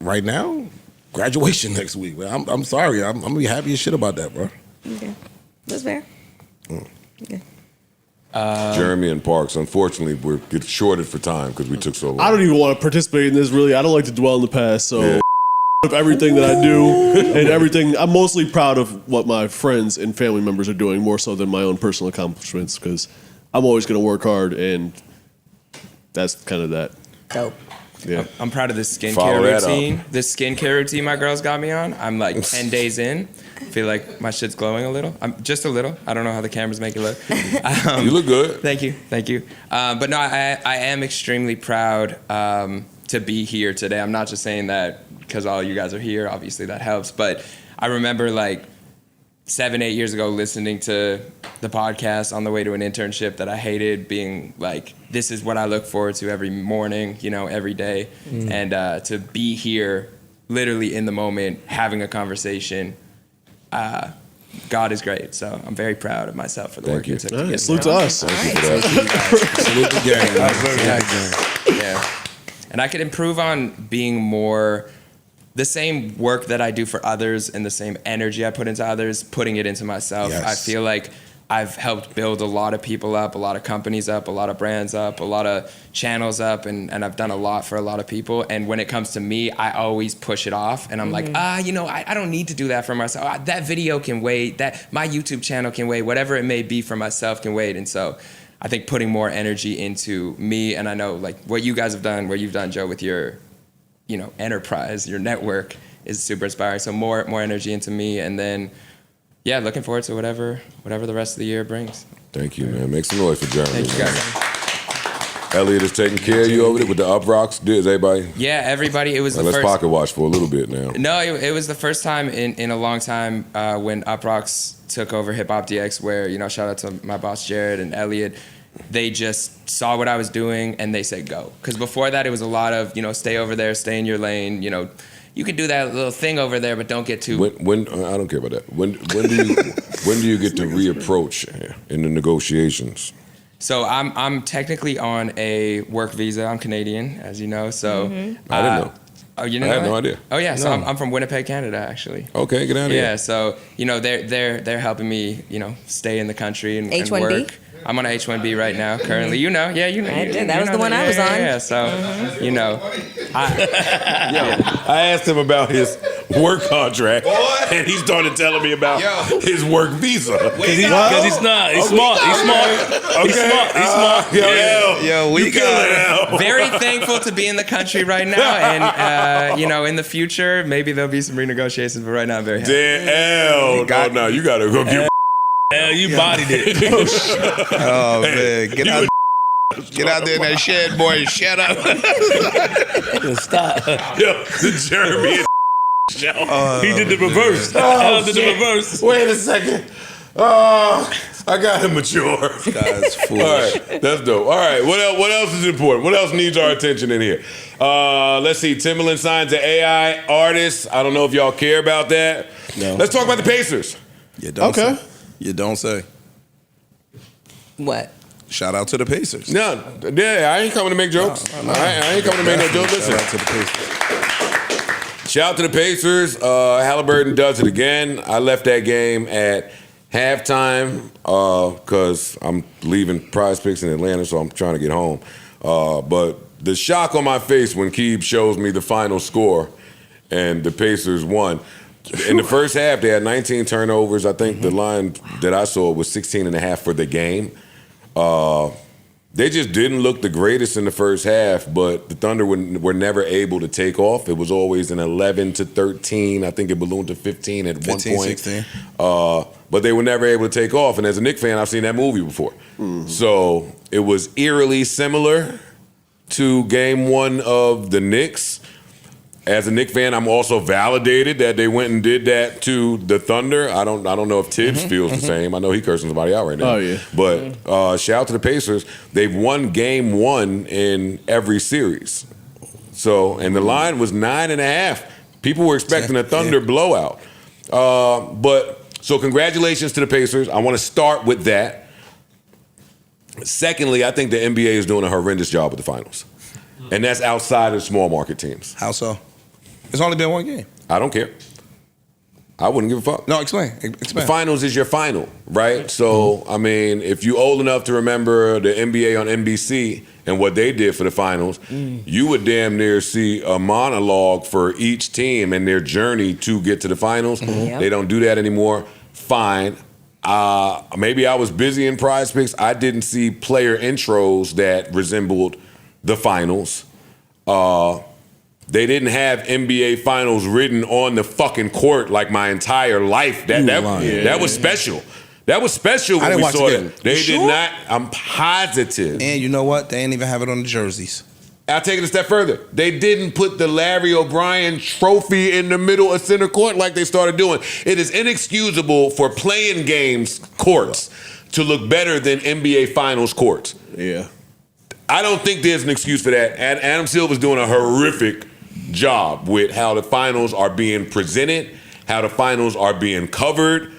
[SPEAKER 9] Right now, graduation next week. Man. I'm sorry. I'm gonna be happy as shit about that, bro.
[SPEAKER 7] Okay, that's fair. Okay.
[SPEAKER 2] Jeremy and Parks, unfortunately, we're get shorted for time because we took so long.
[SPEAKER 6] I don't even want to participate in this. Really, I don't like to dwell in the past. So, of everything that I do and everything, I'm mostly proud of what my friends and family members are doing more so than my own personal accomplishments because I'm always going to work hard, and that's kind of that.
[SPEAKER 7] Dope.
[SPEAKER 6] Yeah.
[SPEAKER 10] I'm proud of this
[SPEAKER 2] Follow
[SPEAKER 10] skincare
[SPEAKER 2] that up.
[SPEAKER 10] routine. This skincare routine my girls got me on. I'm like 10 days in. I feel like my shit's glowing a little. I'm just a little. I don't know how the cameras make it look.
[SPEAKER 2] You look good.
[SPEAKER 10] Thank you. But no, I am extremely proud to be here today. I'm not just saying that because all you guys are here. Obviously that helps. But I remember like 7-8 years ago listening to the podcast on the way to an internship that I hated, being like, this is what I look forward to every morning, every day. And to be here literally in the moment having a conversation, God is great. So I'm very proud of myself for the work you took to get
[SPEAKER 6] Salute to us.
[SPEAKER 3] Salute the game.
[SPEAKER 10] Yeah. And I could improve on being more the same work that I do for others and the same energy I put into others, putting it into myself.
[SPEAKER 9] Yes.
[SPEAKER 10] I feel like I've helped build a lot of people up, a lot of companies up, a lot of brands up, a lot of channels up, and I've done a lot for a lot of people. And when it comes to me, I always push it off. And I'm like, I don't need to do that for myself. That video can wait. That my YouTube channel can wait. Whatever it may be for myself can wait. And so I think putting more energy into me, and I know like what you guys have done, what you've done, Joe, with your enterprise, your network is super inspiring. So more energy into me, and then looking forward to whatever the rest of the year brings.
[SPEAKER 2] Thank you, man. Make some noise for Jeremy.
[SPEAKER 10] Thank you guys.
[SPEAKER 2] Elliot is taking care of you over there with the up rocks. Is everybody?
[SPEAKER 10] Yeah, everybody. It was the
[SPEAKER 2] Let's
[SPEAKER 10] first.
[SPEAKER 2] pocket watch for a little bit now.
[SPEAKER 10] No, it was the first time in a long time when Uprocks took over Hip Hop DX, where shout out to my boss Jared and Elliot. They just saw what I was doing and they said go. Because before that, it was a lot of stay over there, stay in your lane. You could do that little thing over there, but don't get too.
[SPEAKER 2] When I don't care about that. When do you get to reapproach in the negotiations?
[SPEAKER 10] So I'm technically on a work visa. I'm Canadian, as you know. So
[SPEAKER 2] I didn't know.
[SPEAKER 10] Oh, you didn't
[SPEAKER 2] I
[SPEAKER 10] know
[SPEAKER 2] had
[SPEAKER 10] that?
[SPEAKER 2] no idea.
[SPEAKER 10] Oh yeah, so
[SPEAKER 2] No.
[SPEAKER 10] I'm from Winnipeg, Canada, actually.
[SPEAKER 2] Okay, get out of here.
[SPEAKER 10] Yeah, so they're helping me stay in the country and
[SPEAKER 7] H-1B?
[SPEAKER 10] work. I'm on a H-1B right now, currently. You know.
[SPEAKER 7] I did. That was the one I was on.
[SPEAKER 10] Yeah, so
[SPEAKER 2] I asked him about his work contract, and he started telling me about his work visa.
[SPEAKER 11] Because he's not. He's smart. He's smart. He's smart. He's smart.
[SPEAKER 3] Yo, we got
[SPEAKER 10] very thankful to be in the country right now, and in the future maybe there'll be some renegotiations. But right now I'm very happy.
[SPEAKER 2] Damn. No, you gotta go get.
[SPEAKER 11] Hell, you bodied it.
[SPEAKER 3] Oh man, get out there in that shed, boy. And shut up.
[SPEAKER 11] Stop.
[SPEAKER 2] Yo, the Jeremy show.
[SPEAKER 11] He did the reverse. Did the reverse.
[SPEAKER 2] Wait a second. I gotta mature.
[SPEAKER 3] Guy's foolish.
[SPEAKER 2] All right, that's dope. All right, what else is important? What else needs our attention in here? Let's see. Timberland signs an AI artist. I don't know if y'all care about that.
[SPEAKER 3] No.
[SPEAKER 2] Let's talk about the Pacers.
[SPEAKER 3] You don't
[SPEAKER 6] Okay.
[SPEAKER 3] say. You don't say.
[SPEAKER 7] What?
[SPEAKER 3] Shout out to the Pacers.
[SPEAKER 2] No, I ain't coming to make jokes.
[SPEAKER 3] No.
[SPEAKER 2] I ain't coming to make no jokes. Listen.
[SPEAKER 3] Shout out to the Pacers.
[SPEAKER 2] Shout out to the Pacers. Halliburton does it again. I left that game at halftime because I'm leaving Prize Picks in Atlanta, so I'm trying to get home. But the shock on my face when Keeb shows me the final score and the Pacers won. In the first half, they had 19 turnovers. I think the line that I saw was 16 and a half for the game. They just didn't look the greatest in the first half, but the Thunder were never able to take off. It was always an 11-13. I think it ballooned to 15 at
[SPEAKER 3] 15,
[SPEAKER 2] one point.
[SPEAKER 3] 16.
[SPEAKER 2] But they were never able to take off. And as a Knicks fan, I've seen that movie before. So it was eerily similar to game one of the Knicks. As a Knicks fan, I'm also validated that they went and did that to the Thunder. I don't know if Tibbs feels the same. I know he cursing somebody out right now.
[SPEAKER 6] Oh, yeah.
[SPEAKER 2] But shout out to the Pacers. They've won game 1 in every series. So, and the line was 9.5. People were expecting a Thunder blowout. So congratulations to the Pacers. I want to start with that. Secondly, I think the NBA is doing a horrendous job with the finals. And that's outside of small market teams.
[SPEAKER 3] How so? It's only been one game.
[SPEAKER 2] I don't care. I wouldn't give a fuck.
[SPEAKER 3] No, explain.
[SPEAKER 2] The finals is your final, right? So, I mean, if you old enough to remember the NBA on NBC and what they did for the finals, you would damn near see a monologue for each team and their journey to get to the finals.
[SPEAKER 7] Yep.
[SPEAKER 2] They don't do that anymore. Fine. Maybe I was busy in Prize Picks. I didn't see player intros that resembled the finals. They didn't have NBA finals written on the fucking court like my entire life. That was special. That was special when we saw it. They did not. I'm positive.
[SPEAKER 3] And you know what? They ain't even have it on the jerseys.
[SPEAKER 2] I'll take it a step further. They didn't put the Larry O'Brien trophy in the middle of center court like they started doing. It is inexcusable for playing games courts to look better than NBA finals courts.
[SPEAKER 6] Yeah.
[SPEAKER 2] I don't think there's an excuse for that. And Adam Silver's doing a horrific job with how the finals are being presented, how the finals are being covered.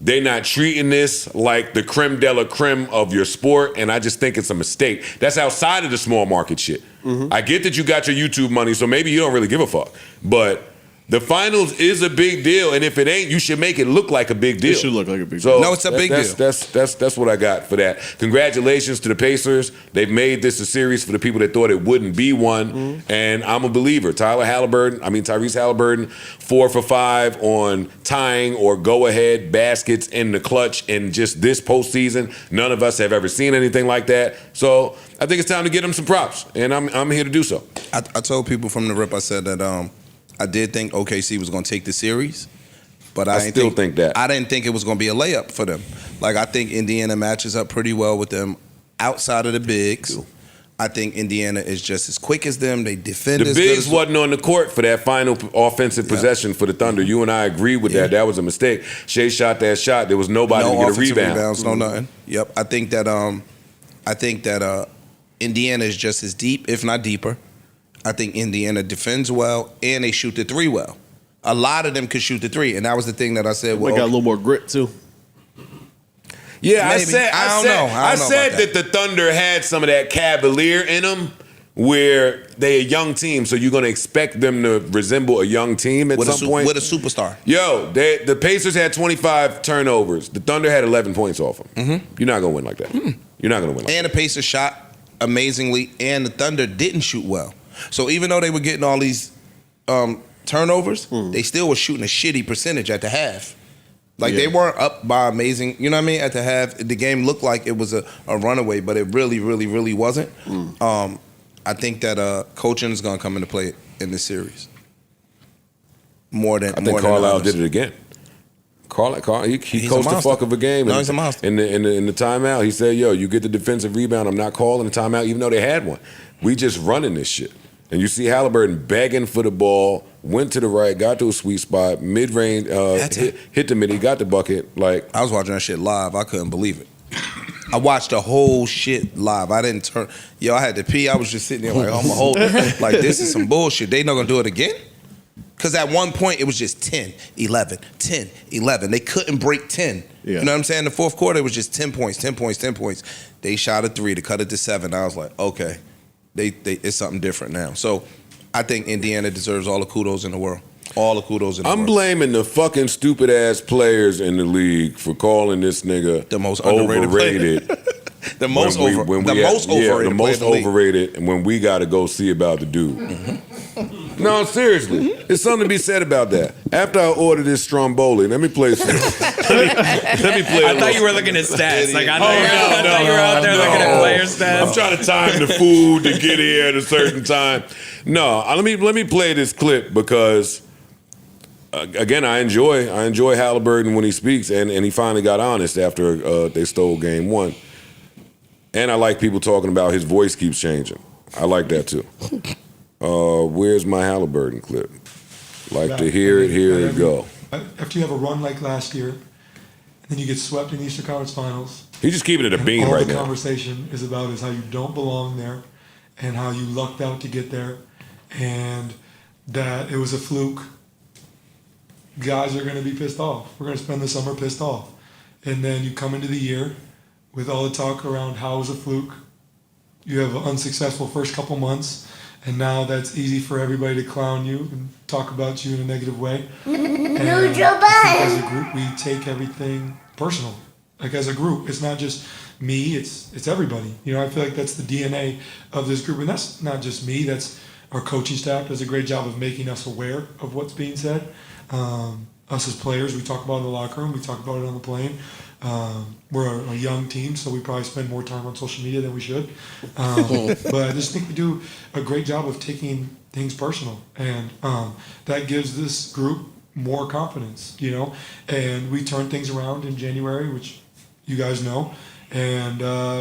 [SPEAKER 2] They're not treating this like the creme de la creme of your sport, and I just think it's a mistake. That's outside of the small market shit. I get that you got your YouTube money, so maybe you don't really give a fuck. But the finals is a big deal, and if it ain't, you should make it look like a big deal.
[SPEAKER 6] It should look like a big
[SPEAKER 2] So
[SPEAKER 6] deal.
[SPEAKER 3] No, it's a big deal.
[SPEAKER 2] That's what I got for that. Congratulations to the Pacers. They've made this a series for the people that thought it wouldn't be one, and I'm a believer. Tyrese Halliburton, 4 for 5 on tying or go-ahead baskets in the clutch in just this postseason. None of us have ever seen anything like that. So I think it's time to get him some props, and I'm here to do so.
[SPEAKER 3] I told people from the rip, I said that I did think OKC was going to take the series, but I
[SPEAKER 2] still think that.
[SPEAKER 3] I didn't think it was going to be a layup for them. Like, I think Indiana matches up pretty well with them outside of the bigs. I think Indiana is just as quick as them. They defend
[SPEAKER 2] The
[SPEAKER 3] as good
[SPEAKER 2] bigs
[SPEAKER 3] as
[SPEAKER 2] wasn't on the court for that final offensive possession for the Thunder. You and I agree with that. That was a mistake. Shea shot that shot. There was nobody to get a
[SPEAKER 3] offensive
[SPEAKER 2] rebound.
[SPEAKER 3] rebounds, no nothing. Yep. I think that Indiana is just as deep, if not deeper. I think Indiana defends well, and they shoot the three well. A lot of them could shoot the three, and that was the thing that I said.
[SPEAKER 6] They got a little more grit too.
[SPEAKER 2] Yeah,
[SPEAKER 3] Maybe.
[SPEAKER 2] I said that the Thunder had some of that cavalier in them, where they a young team, so you're going to expect them to resemble a young team at some point.
[SPEAKER 3] With a superstar.
[SPEAKER 2] Yo, the Pacers had 25 turnovers. The Thunder had 11 points off them. You're not going to win like that. You're not going to win like that.
[SPEAKER 3] And the Pacers shot amazingly, and the Thunder didn't shoot well. So even though they were getting all these turnovers, they still were shooting a shitty percentage at the half. Like, they weren't up by amazing, you know what I mean? At the half, the game looked like it was a runaway, but it really, really, really wasn't. I think that coaching is going to come into play in this series. I
[SPEAKER 2] think Carlisle did it again. He coached the fuck of a game.
[SPEAKER 3] No, he's a monster.
[SPEAKER 2] In the timeout, he said, yo, you get the defensive rebound. I'm not calling the timeout, even though they had one. We just running this shit. And you see Halliburton begging for the ball, went to the right, got to a sweet spot, mid-range, hit the mid, he got the bucket. Like,
[SPEAKER 3] I was watching that shit live. I couldn't believe it. I watched the whole shit live. I didn't turn. I had to pee. I was just sitting there like, I'm a whole. Like, this is some bullshit. They not going to do it again? Because at one point, it was just 10, 11, 10, 11. They couldn't break 10.
[SPEAKER 6] Yeah.
[SPEAKER 3] You know what I'm saying? The fourth quarter, it was just 10 points, 10 points, 10 points. They shot a 3 to cut it to 7. I was like, okay. It's something different now. So I think Indiana deserves all the kudos in the world. All the kudos in the world.
[SPEAKER 2] I'm blaming the fucking stupid ass players in the league for calling this nigga
[SPEAKER 3] the most overrated. The most overrated,
[SPEAKER 2] and when we got to go see about the dude. No, seriously, there's something to be said about that. After I order this Stromboli, let me play some. let me play.
[SPEAKER 10] I thought you were looking at stats. Like I thought you were out there looking at player stats.
[SPEAKER 2] I'm trying to time the food to get here at a certain time. No, let me play this clip because. Again, I enjoy Halliburton when he speaks, and he finally got honest after they stole game 1. And I like people talking about his voice keeps changing. I like that too. Where's my Halliburton clip? Like to hear it go.
[SPEAKER 13] After you have a run like last year, and then you get swept in the Eastern Conference Finals.
[SPEAKER 2] He's just keeping it a bean
[SPEAKER 13] all
[SPEAKER 2] right
[SPEAKER 13] the
[SPEAKER 2] now.
[SPEAKER 13] conversation is about is how you don't belong there, and how you lucked out to get there, and that it was a fluke. Guys are going to be pissed off. We're going to spend the summer pissed off. And then you come into the year with all the talk around how it was a fluke. You have an unsuccessful first couple months, and now that's easy for everybody to clown you and talk about you in a negative way. And I think as a group, we take everything personal. Like as a group, it's not just me, it's everybody. You know, I feel like that's the DNA of this group. And that's not just me, that's our coaching staff does a great job of making us aware of what's being said. Us as players, we talk about it in the locker room, we talk about it on the plane. We're a young team, so we probably spend more time on social media than we should. But I just think we do a great job of taking things personal. And that gives this group more confidence, you know. And we turned things around in January, which you guys know. And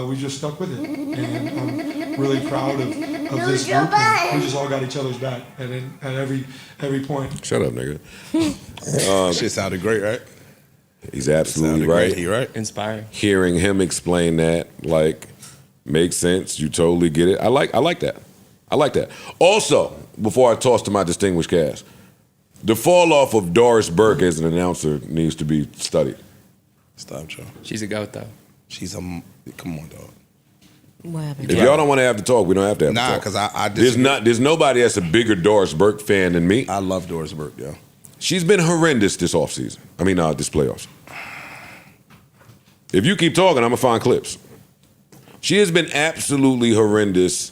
[SPEAKER 13] we just stuck with it. And I'm really proud of this group. And we just all got each other's back at every point.
[SPEAKER 2] Shut up, nigga.
[SPEAKER 3] Shit sounded great, right?
[SPEAKER 2] He's absolutely right.
[SPEAKER 3] He right.
[SPEAKER 10] Inspiring.
[SPEAKER 2] Hearing him explain that, like, makes sense. You totally get it. I like that. I like that. Also, before I toss to my distinguished cast, the fall off of Doris Burke as an announcer needs to be studied.
[SPEAKER 3] Stop, Joe.
[SPEAKER 10] She's a goat, though.
[SPEAKER 3] She's a come on, dog.
[SPEAKER 7] What happened?
[SPEAKER 2] If y'all don't want to have the talk, we don't have to have the talk.
[SPEAKER 3] Nah, because I disagree.
[SPEAKER 2] There's nobody that's a bigger Doris Burke fan than me.
[SPEAKER 3] I love Doris Burke, yo.
[SPEAKER 2] She's been horrendous this offseason. This playoffs. If you keep talking, I'm going to find clips. She has been absolutely horrendous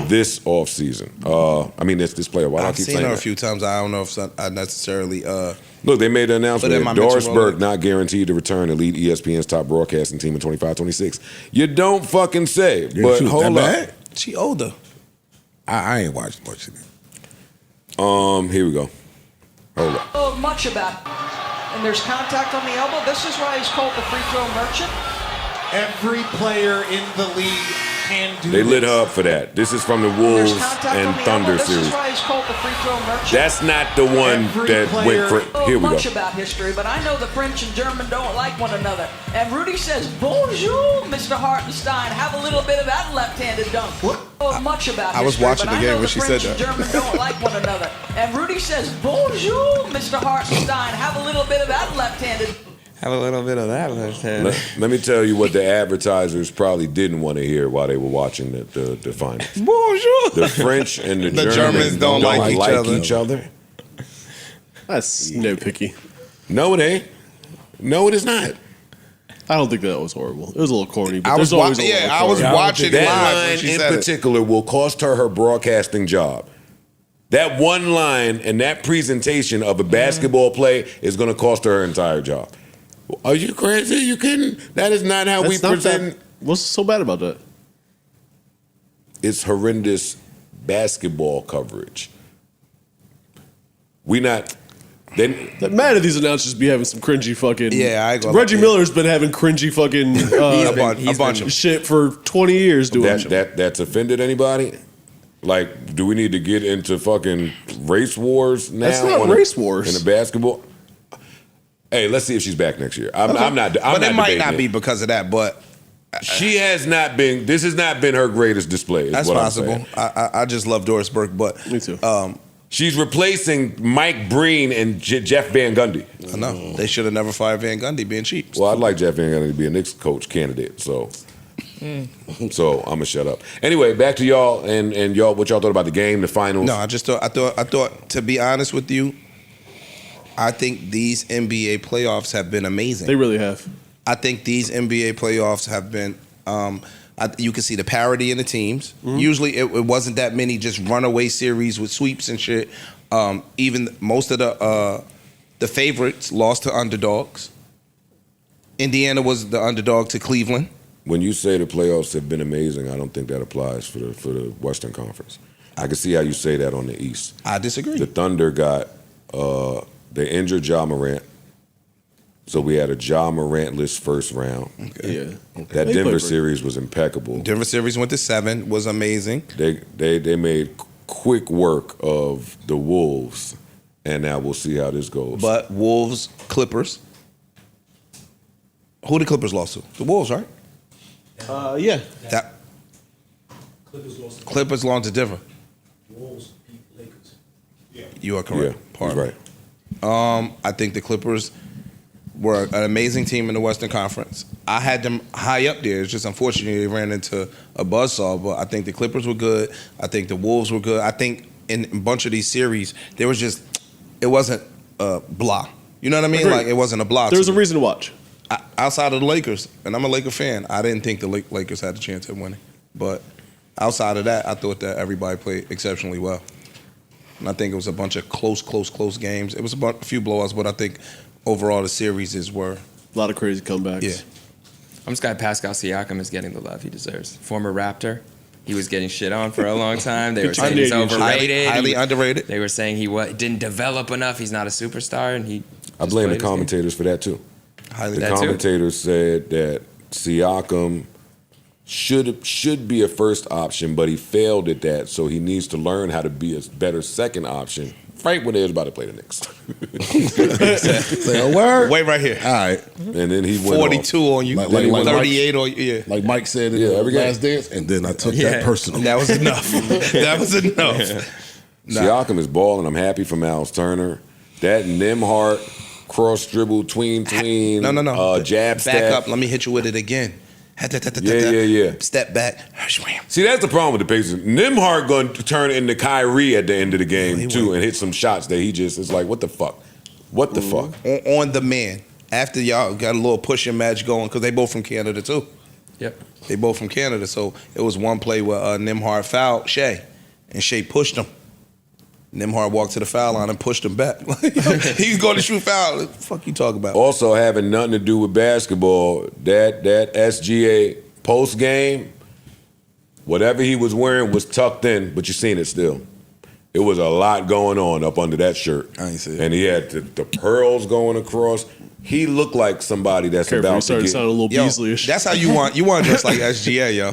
[SPEAKER 2] this offseason. This playoff. Why do I
[SPEAKER 3] I've
[SPEAKER 2] keep
[SPEAKER 3] seen
[SPEAKER 2] saying
[SPEAKER 3] her a
[SPEAKER 2] that?
[SPEAKER 3] few times. I don't know if I necessarily.
[SPEAKER 2] Look, they made an announcement
[SPEAKER 3] Put in my
[SPEAKER 2] that Doris
[SPEAKER 3] mention roll.
[SPEAKER 2] Burke not guaranteed to return to lead ESPN's top broadcasting team in 25-26. You don't fucking say. But
[SPEAKER 9] shoot,
[SPEAKER 2] hold
[SPEAKER 9] that
[SPEAKER 2] up.
[SPEAKER 9] bad?
[SPEAKER 3] She older.
[SPEAKER 9] I ain't watched much of it.
[SPEAKER 2] Here we go. Hold up.
[SPEAKER 14] Oh, much about it. And there's contact on the elbow. This is why he's called the free throw merchant.
[SPEAKER 12] Every player in the league can do
[SPEAKER 2] They
[SPEAKER 12] this.
[SPEAKER 2] lit her up for that. This is from the
[SPEAKER 14] There's
[SPEAKER 2] Wolves
[SPEAKER 14] contact
[SPEAKER 2] and
[SPEAKER 14] on the
[SPEAKER 2] Thunder
[SPEAKER 14] elbow. This
[SPEAKER 2] series.
[SPEAKER 14] is why he's called the free throw merchant.
[SPEAKER 2] That's not the one
[SPEAKER 12] Every
[SPEAKER 2] that went for.
[SPEAKER 14] Oh,
[SPEAKER 2] Here we go.
[SPEAKER 14] much about history, but I know the French and German don't like one another. And Rudy says, "Bonjour, Mr. Hartenstein. Have a little bit of that left-handed dunk." Oh, much about
[SPEAKER 3] I was
[SPEAKER 14] history,
[SPEAKER 3] watching
[SPEAKER 14] but
[SPEAKER 3] the
[SPEAKER 14] I
[SPEAKER 3] game
[SPEAKER 14] know
[SPEAKER 3] when
[SPEAKER 14] the
[SPEAKER 3] she
[SPEAKER 14] French
[SPEAKER 3] said
[SPEAKER 14] and
[SPEAKER 3] that.
[SPEAKER 14] German don't like one another. And Rudy says, "Bonjour, Mr. Hartenstein. Have a little bit of that left-handed."
[SPEAKER 10] Have a little bit of that left hand.
[SPEAKER 2] Let me tell you what the advertisers probably didn't want to hear while they were watching the finals.
[SPEAKER 3] Bonjour.
[SPEAKER 2] The French and the
[SPEAKER 3] Germans don't like
[SPEAKER 2] each other.
[SPEAKER 6] That's nitpicky.
[SPEAKER 2] No, it ain't. No, it is not.
[SPEAKER 6] I don't think that was horrible. It was a little corny, but
[SPEAKER 3] I was
[SPEAKER 6] there's always a
[SPEAKER 3] wa- yeah,
[SPEAKER 6] little
[SPEAKER 3] I was
[SPEAKER 6] corny.
[SPEAKER 3] watching
[SPEAKER 2] That
[SPEAKER 3] live when
[SPEAKER 2] line
[SPEAKER 3] she
[SPEAKER 2] in
[SPEAKER 3] said it.
[SPEAKER 2] particular will cost her broadcasting job. That one line and that presentation of a basketball play is going to cost her entire job. Are you crazy? You kidding? That is not how we
[SPEAKER 6] That's not
[SPEAKER 2] present.
[SPEAKER 6] What's so bad about that?
[SPEAKER 2] It's horrendous basketball coverage. We not. Then
[SPEAKER 6] Mad at these announcers be having some cringy fucking.
[SPEAKER 3] Yeah, I ain't gonna
[SPEAKER 6] Reggie
[SPEAKER 3] lie.
[SPEAKER 6] Miller's been having cringy fucking
[SPEAKER 3] a bunch of
[SPEAKER 6] shit for 20 years doing
[SPEAKER 2] that's offended anybody? Like, do we need to get into fucking race wars now?
[SPEAKER 6] That's not race wars.
[SPEAKER 2] In the basketball. Hey, let's see if she's back next year. I'm not.
[SPEAKER 3] But it might
[SPEAKER 2] debating
[SPEAKER 3] not
[SPEAKER 2] it.
[SPEAKER 3] be because of that. But
[SPEAKER 2] She has not been. This has not been her greatest display. Is
[SPEAKER 3] that's
[SPEAKER 2] what
[SPEAKER 3] possible.
[SPEAKER 2] I'm saying.
[SPEAKER 3] I just love Doris Burke. But
[SPEAKER 6] Me too.
[SPEAKER 2] She's replacing Mike Breen and Jeff Van Gundy.
[SPEAKER 3] I know they should have never fired Van Gundy being cheap.
[SPEAKER 2] Well, I'd like Jeff Van Gundy to be a Knicks coach candidate. So, so I'm gonna shut up. Anyway, back to y'all and y'all. What y'all thought about the game, the finals?
[SPEAKER 3] No, I thought. To be honest with you, I think these NBA playoffs have been amazing.
[SPEAKER 6] They really have.
[SPEAKER 3] I think these NBA playoffs have been. You can see the parity in the teams.
[SPEAKER 6] Mm-hmm.
[SPEAKER 3] Usually, it wasn't that many just runaway series with sweeps and shit. Even most of the favorites lost to underdogs. Indiana was the underdog to Cleveland.
[SPEAKER 2] When you say the playoffs have been amazing, I don't think that applies for the Western Conference. I can see how you say that on the East.
[SPEAKER 3] I disagree.
[SPEAKER 2] The Thunder got they injured Ja Morant, so we had a Ja Morant-less first round.
[SPEAKER 3] Okay.
[SPEAKER 6] Yeah.
[SPEAKER 2] That
[SPEAKER 6] They
[SPEAKER 2] Denver
[SPEAKER 6] played
[SPEAKER 2] series was impeccable.
[SPEAKER 3] Denver series went to 7, was amazing.
[SPEAKER 2] They made quick work of the Wolves, and now we'll see how this goes.
[SPEAKER 3] But Wolves, Clippers. Who the Clippers lost to? The Wolves, right?
[SPEAKER 5] Yeah.
[SPEAKER 3] That Clippers lost to Denver.
[SPEAKER 12] Wolves beat Lakers. Yeah.
[SPEAKER 3] You are correct.
[SPEAKER 2] Yeah, he's right.
[SPEAKER 3] I think the Clippers were an amazing team in the Western Conference. I had them high up there. It's just unfortunately they ran into a buzzsaw. But I think the Clippers were good. I think the Wolves were good. I think in a bunch of these series, it wasn't blah. You know what I mean?
[SPEAKER 6] Agreed.
[SPEAKER 3] Like it wasn't a blah.
[SPEAKER 6] There's a reason to watch.
[SPEAKER 3] Outside of the Lakers, and I'm a Laker fan, I didn't think the Lakers had a chance at winning. But outside of that, I thought that everybody played exceptionally well. And I think it was a bunch of close games. It was a few blowouts, but I think overall the series were
[SPEAKER 6] a lot of crazy comebacks.
[SPEAKER 3] Yeah.
[SPEAKER 10] I'm just glad Pascal Siakam is getting the love he deserves. Former Raptor. He was getting shit on for a long time. They were saying he's overrated.
[SPEAKER 3] Highly underrated.
[SPEAKER 10] They were saying he didn't develop enough. He's not a superstar, and
[SPEAKER 2] I blame the commentators for that too. The commentators said that Siakam should be a first option, but he failed at that, so he needs to learn how to be a better second option. Right when they was about to play the Knicks.
[SPEAKER 9] Say a word.
[SPEAKER 3] Wait right here.
[SPEAKER 9] All right.
[SPEAKER 2] And then he went
[SPEAKER 3] 42
[SPEAKER 2] off.
[SPEAKER 3] on you,
[SPEAKER 9] Like
[SPEAKER 3] 38 on you. Yeah.
[SPEAKER 9] Like Mike said in the last dance, and then I took that personal.
[SPEAKER 3] That was enough. That was enough.
[SPEAKER 2] Siakam is balling. I'm happy for Miles Turner. That Nembhard cross dribble, tween.
[SPEAKER 3] No.
[SPEAKER 2] Jab
[SPEAKER 3] Back
[SPEAKER 2] step.
[SPEAKER 3] up. Let me hit you with it again.
[SPEAKER 2] Yeah.
[SPEAKER 3] Step back.
[SPEAKER 2] See, that's the problem with the Pacers. Nembhard going to turn into Kyrie at the end of the game too, and hit some shots that he just is like, what the fuck? What the fuck?
[SPEAKER 3] On the man. After y'all got a little pushing match going, because they both from Canada too.
[SPEAKER 10] Yep.
[SPEAKER 3] They both from Canada, so it was one play where Nembhard fouled Shea, and Shea pushed him. Nembhard walked to the foul line and pushed him back. He's going to shoot foul. What the fuck you talking about?
[SPEAKER 2] Also having nothing to do with basketball, that SGA post game, whatever he was wearing was tucked in, but you seen it still. It was a lot going on up under that shirt.
[SPEAKER 3] I ain't see it.
[SPEAKER 2] And he had the pearls going across. He looked like somebody that's about to get...
[SPEAKER 6] sound a little Beasley-ish.
[SPEAKER 3] That's how you want to dress like SGA, yo.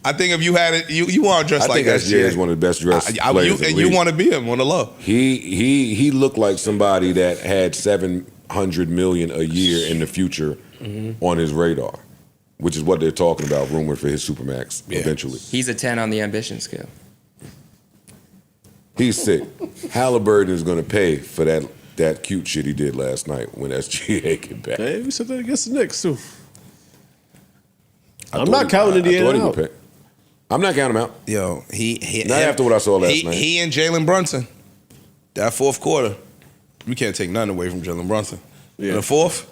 [SPEAKER 3] I think if you had it, you want to dress like SGA.
[SPEAKER 2] I think SGA is one of the best dressed players.
[SPEAKER 3] And you want to be him on the low.
[SPEAKER 2] He looked like somebody that had $700 million a year in the future on his radar, which is what they're talking about, rumored for his Supermax eventually.
[SPEAKER 10] He's a 10 on the ambition scale.
[SPEAKER 2] He's sick. Halliburton is going to pay for that cute shit he did last night when SGA came back.
[SPEAKER 6] Hey, we said that against the Knicks too. I'm not counting Indiana out.
[SPEAKER 2] I'm not counting him out.
[SPEAKER 3] Yo,
[SPEAKER 2] not after what I saw last night.
[SPEAKER 3] He and Jalen Brunson, that fourth quarter, you can't take nothing away from Jalen Brunson.
[SPEAKER 6] Yeah.
[SPEAKER 3] In the fourth,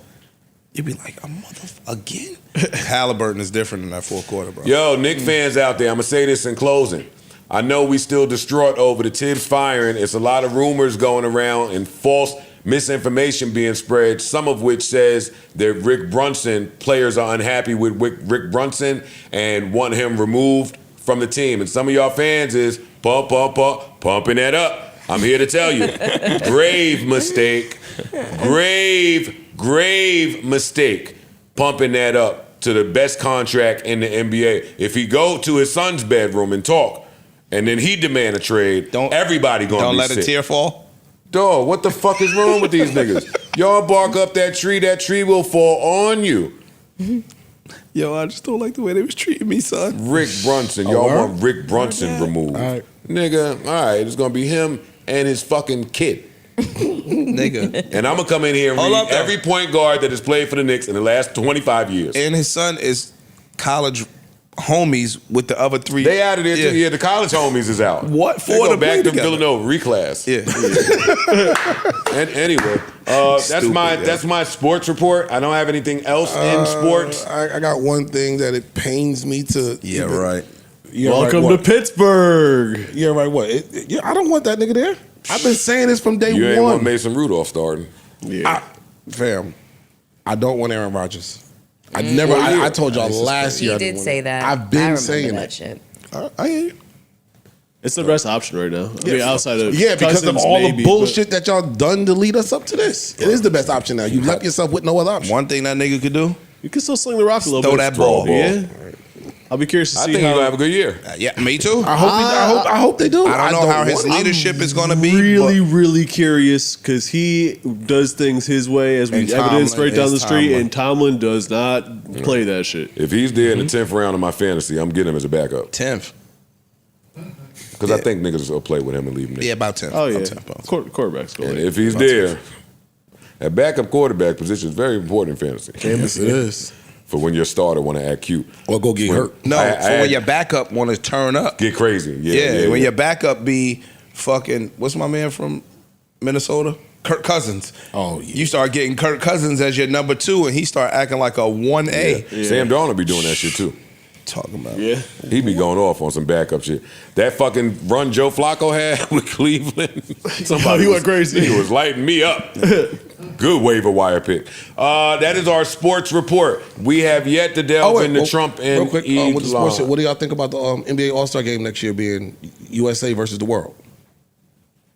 [SPEAKER 3] you'd be like, a motherfucker again? Halliburton is different in that fourth quarter, bro.
[SPEAKER 2] Yo, Knicks fans out there, I'm going to say this in closing. I know we still distraught over the Tibbs firing. It's a lot of rumors going around and false misinformation being spread, some of which says that Rick Brunson, players are unhappy with Rick Brunson and want him removed from the team. And some of y'all fans is pumping that up. I'm here to tell you, grave mistake, grave mistake, pumping that up to the best contract in the NBA. If he go to his son's bedroom and talk, and then he demand a trade, everybody gonna be sick.
[SPEAKER 3] Don't let a tear fall.
[SPEAKER 2] Dog, what the fuck is wrong with these niggas? Y'all bark up that tree will fall on you.
[SPEAKER 3] Yo, I just don't like the way they was treating me, son.
[SPEAKER 2] Rick Brunson. Y'all want Rick Brunson removed. All right. Nigga, all right, it's gonna be him and his fucking kid.
[SPEAKER 3] Nigga.
[SPEAKER 2] And I'm gonna come in here and read every point guard that has played for the Knicks in the last 25 years.
[SPEAKER 3] And his son is college homies with the other three.
[SPEAKER 2] They out of there too. Yeah, the college homies is out.
[SPEAKER 3] What?
[SPEAKER 2] They go back to Villanova, reclass.
[SPEAKER 3] Yeah.
[SPEAKER 2] And anyway, that's my sports report. I don't have anything else in sports.
[SPEAKER 9] I got one thing that it pains me to.
[SPEAKER 3] Yeah, right.
[SPEAKER 6] Welcome to Pittsburgh.
[SPEAKER 9] Yeah, right. What? I don't want that nigga there. I've been saying this from day
[SPEAKER 2] You ain't
[SPEAKER 9] one.
[SPEAKER 2] want Mason Rudolph starting.
[SPEAKER 6] Yeah.
[SPEAKER 9] Fam, I don't want Aaron Rodgers. I told y'all last year.
[SPEAKER 7] You did say that.
[SPEAKER 9] I've been
[SPEAKER 7] remember
[SPEAKER 9] saying
[SPEAKER 7] that
[SPEAKER 9] it.
[SPEAKER 7] shit.
[SPEAKER 9] I hear you.
[SPEAKER 6] It's the best option right now. I mean, outside of
[SPEAKER 9] because of
[SPEAKER 6] Cousins,
[SPEAKER 9] all
[SPEAKER 6] maybe,
[SPEAKER 9] the bullshit that y'all done to lead us up to this. It is the best option now. You left yourself with no other option.
[SPEAKER 3] One thing that nigga could do,
[SPEAKER 6] you can still sling the rock a little
[SPEAKER 3] throw
[SPEAKER 6] bit.
[SPEAKER 3] that ball.
[SPEAKER 6] Yeah. I'll be curious to
[SPEAKER 2] I
[SPEAKER 6] see
[SPEAKER 2] think
[SPEAKER 6] how.
[SPEAKER 2] he's gonna have a good year.
[SPEAKER 3] Yeah, me too.
[SPEAKER 9] I hope they do.
[SPEAKER 3] I don't know how his
[SPEAKER 9] want-
[SPEAKER 3] leadership is going to be.
[SPEAKER 6] Really, really curious because he does things his way, as we
[SPEAKER 3] And
[SPEAKER 6] evidenced
[SPEAKER 3] Tomlin
[SPEAKER 6] right down the
[SPEAKER 3] is
[SPEAKER 6] street,
[SPEAKER 3] Tomlin.
[SPEAKER 6] and Tomlin does not play that shit.
[SPEAKER 2] If he's there in the 10th round of my fantasy, I'm getting him as a backup
[SPEAKER 3] 10th.
[SPEAKER 2] because I think niggas will play with him and leave him there.
[SPEAKER 3] Yeah, about 10th.
[SPEAKER 6] Oh yeah,
[SPEAKER 3] About 10th.
[SPEAKER 6] quarterback's going.
[SPEAKER 2] And if he's there, that backup quarterback position is very important in fantasy.
[SPEAKER 9] Yes, it is.
[SPEAKER 2] For when your starter want to act cute
[SPEAKER 9] Or go get hurt.
[SPEAKER 3] No,
[SPEAKER 2] I
[SPEAKER 3] for when your backup want to turn up.
[SPEAKER 2] get crazy.
[SPEAKER 3] Yeah, when your backup be fucking, what's my man from Minnesota? Kirk Cousins.
[SPEAKER 9] Oh, yeah.
[SPEAKER 3] You start getting Kirk Cousins as your number 2, and he start acting like a 1A.
[SPEAKER 2] Sam Darnold be doing that shit too.
[SPEAKER 3] Talking about
[SPEAKER 6] Yeah,
[SPEAKER 2] He be going off on some backup shit. That fucking run Joe Flacco had with Cleveland.
[SPEAKER 6] he went crazy.
[SPEAKER 2] He was lighting me up. Good waiver wire pick. That is our sports report. We have yet to delve into Trump and
[SPEAKER 9] real quick, with the sports shit,
[SPEAKER 2] Elon.
[SPEAKER 9] what do y'all think about the NBA All-Star game next year being USA versus the world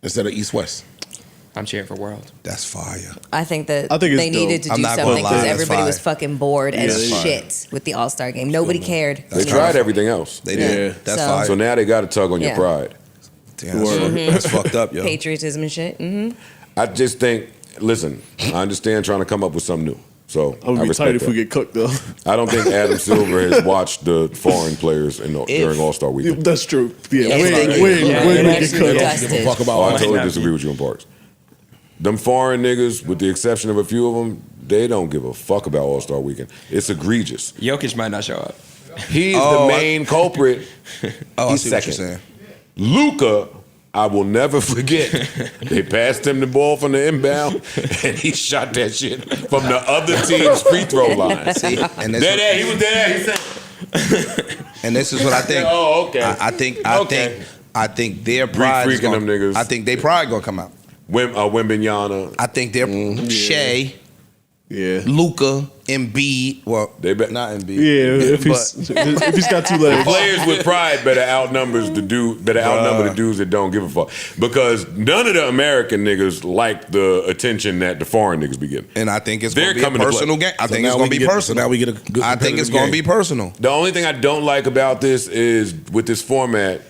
[SPEAKER 9] instead of East-West?
[SPEAKER 10] I'm cheering for World.
[SPEAKER 3] That's fire.
[SPEAKER 7] I think that
[SPEAKER 6] I think it's
[SPEAKER 7] they needed to
[SPEAKER 3] dope.
[SPEAKER 7] do
[SPEAKER 3] I'm not gonna
[SPEAKER 7] something
[SPEAKER 3] lie,
[SPEAKER 7] because
[SPEAKER 3] that's
[SPEAKER 7] everybody was
[SPEAKER 3] fire.
[SPEAKER 7] fucking bored as
[SPEAKER 3] that's
[SPEAKER 7] shit with the All-Star game. Nobody cared.
[SPEAKER 2] They tried everything else.
[SPEAKER 3] They did.
[SPEAKER 6] Yeah.
[SPEAKER 3] That's
[SPEAKER 7] So-
[SPEAKER 3] fire.
[SPEAKER 2] So now they got to tug on your
[SPEAKER 7] Yeah.
[SPEAKER 2] pride.
[SPEAKER 3] Damn, that's fucked up, yo.
[SPEAKER 7] Patriotism and shit. hmm
[SPEAKER 2] I just think, listen, I understand trying to come up with something new. So
[SPEAKER 6] I'm
[SPEAKER 2] I
[SPEAKER 6] gonna be
[SPEAKER 2] respect
[SPEAKER 6] tight if
[SPEAKER 2] that.
[SPEAKER 6] we get cooked though.
[SPEAKER 2] I don't think Adam Silver has watched the foreign players during All-Star weekend.
[SPEAKER 6] That's true. Yeah,
[SPEAKER 7] Yes,
[SPEAKER 6] when
[SPEAKER 7] they
[SPEAKER 6] when
[SPEAKER 7] do.
[SPEAKER 6] when
[SPEAKER 7] Yeah,
[SPEAKER 6] we
[SPEAKER 7] they
[SPEAKER 6] get
[SPEAKER 7] actually
[SPEAKER 6] cooked.
[SPEAKER 7] dusted.
[SPEAKER 9] Give a fuck about
[SPEAKER 2] Oh, I
[SPEAKER 9] all
[SPEAKER 2] totally
[SPEAKER 9] that.
[SPEAKER 2] disagree with you in parts. Them foreign niggas, with the exception of a few of them, they don't give a fuck about All-Star weekend. It's egregious.
[SPEAKER 10] Jokic might not show up.
[SPEAKER 2] He's the main culprit.
[SPEAKER 3] Oh, I
[SPEAKER 2] He's
[SPEAKER 3] see what
[SPEAKER 2] second.
[SPEAKER 3] you're saying.
[SPEAKER 2] Luka, I will never forget. They passed him the ball from the inbound, and he shot that shit from the other team's free throw line.
[SPEAKER 3] See, and this,
[SPEAKER 2] He was dead. He said,
[SPEAKER 3] and this is what I think.
[SPEAKER 2] Oh, okay.
[SPEAKER 3] I think their pride is
[SPEAKER 2] freaking
[SPEAKER 3] gonna,
[SPEAKER 2] them niggas.
[SPEAKER 3] I think their pride gonna come out.
[SPEAKER 2] Wembenyama.
[SPEAKER 3] I think they're Shea,
[SPEAKER 6] Yeah.
[SPEAKER 3] Luka, Embiid. Well,
[SPEAKER 2] They bet
[SPEAKER 3] not Embiid.
[SPEAKER 6] Yeah, if he's got 2 legs.
[SPEAKER 2] players with pride better outnumber the dudes that don't give a fuck. Because none of the American niggas like the attention that the foreign niggas be getting.
[SPEAKER 3] And I think it's
[SPEAKER 2] They're
[SPEAKER 3] going to be a
[SPEAKER 2] coming to play.
[SPEAKER 3] personal game. I
[SPEAKER 9] So
[SPEAKER 3] think
[SPEAKER 9] now
[SPEAKER 3] it's
[SPEAKER 9] we
[SPEAKER 3] going to be
[SPEAKER 9] get- so
[SPEAKER 3] personal.
[SPEAKER 9] now we get a good
[SPEAKER 3] I think it's
[SPEAKER 9] competitive
[SPEAKER 3] going to
[SPEAKER 9] game.
[SPEAKER 3] be personal.
[SPEAKER 2] The only thing I don't like about this is with this format,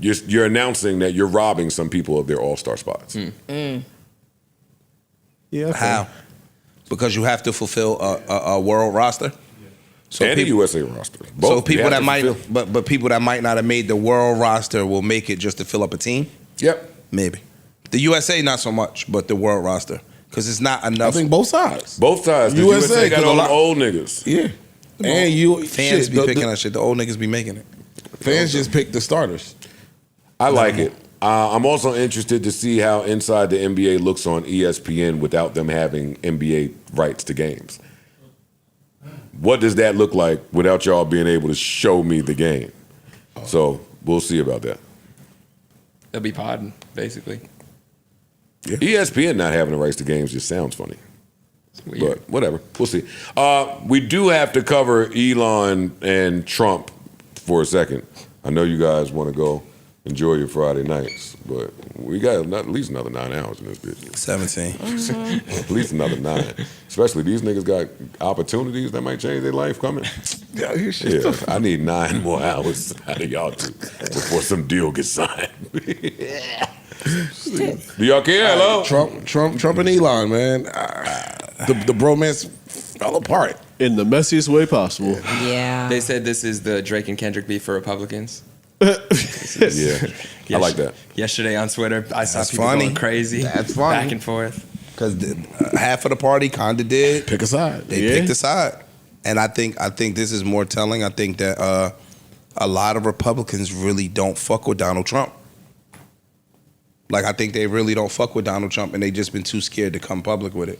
[SPEAKER 2] you're announcing that you're robbing some people of their all-star spots.
[SPEAKER 6] Yeah. Okay.
[SPEAKER 3] How? Because you have to fulfill a world roster. So
[SPEAKER 2] And the USA roster. Both.
[SPEAKER 3] So
[SPEAKER 2] You
[SPEAKER 3] people
[SPEAKER 2] have
[SPEAKER 3] that
[SPEAKER 2] to
[SPEAKER 3] might,
[SPEAKER 2] fulfill.
[SPEAKER 3] but people that might not have made the world roster will make it just to fill up a team.
[SPEAKER 2] Yep.
[SPEAKER 3] Maybe the USA not so much, but the world roster because it's not
[SPEAKER 9] I
[SPEAKER 3] enough.
[SPEAKER 9] think both sides.
[SPEAKER 2] Both sides. 'Cause
[SPEAKER 9] USA,
[SPEAKER 2] USA got
[SPEAKER 9] 'cause a
[SPEAKER 2] all
[SPEAKER 9] lot-
[SPEAKER 2] them old niggas.
[SPEAKER 9] Yeah. And you
[SPEAKER 3] Fans
[SPEAKER 9] shit,
[SPEAKER 3] be
[SPEAKER 9] the-
[SPEAKER 3] picking
[SPEAKER 9] the-
[SPEAKER 3] that shit. The old niggas be making it.
[SPEAKER 9] Fans just pick the starters.
[SPEAKER 2] I like it. I'm also interested to see how Inside the NBA looks on ESPN without them having NBA rights to games. What does that look like without y'all being able to show me the game? So we'll see about that.
[SPEAKER 10] They'll be podding, basically.
[SPEAKER 2] ESPN not having the rights to games just sounds funny.
[SPEAKER 10] It's weird.
[SPEAKER 2] But whatever, we'll see. We do have to cover Elon and Trump for a second. I know you guys want to go enjoy your Friday nights, but we got at least another 9 hours in this bitch.
[SPEAKER 3] 17.
[SPEAKER 2] At least another 9. Especially these niggas got opportunities that might change their life coming. Yeah, I need 9 more hours out of y'all two before some deal gets signed. Do y'all care? Hello?
[SPEAKER 9] Trump and Elon, man. The bromance fell apart.
[SPEAKER 6] In the messiest way possible.
[SPEAKER 7] Yeah.
[SPEAKER 10] They said this is the Drake and Kendrick beef for Republicans.
[SPEAKER 2] Yeah, I like that.
[SPEAKER 10] Yesterday on Twitter, I saw
[SPEAKER 3] That's
[SPEAKER 10] people
[SPEAKER 3] funny.
[SPEAKER 10] going crazy.
[SPEAKER 3] That's funny.
[SPEAKER 10] Back and forth.
[SPEAKER 3] Because half of the party kind of did
[SPEAKER 9] Pick a side.
[SPEAKER 3] They picked a side, and I think this is more telling. I think that a lot of Republicans really don't fuck with Donald Trump. Like I think they really don't fuck with Donald Trump, and they just been too scared to come public with it.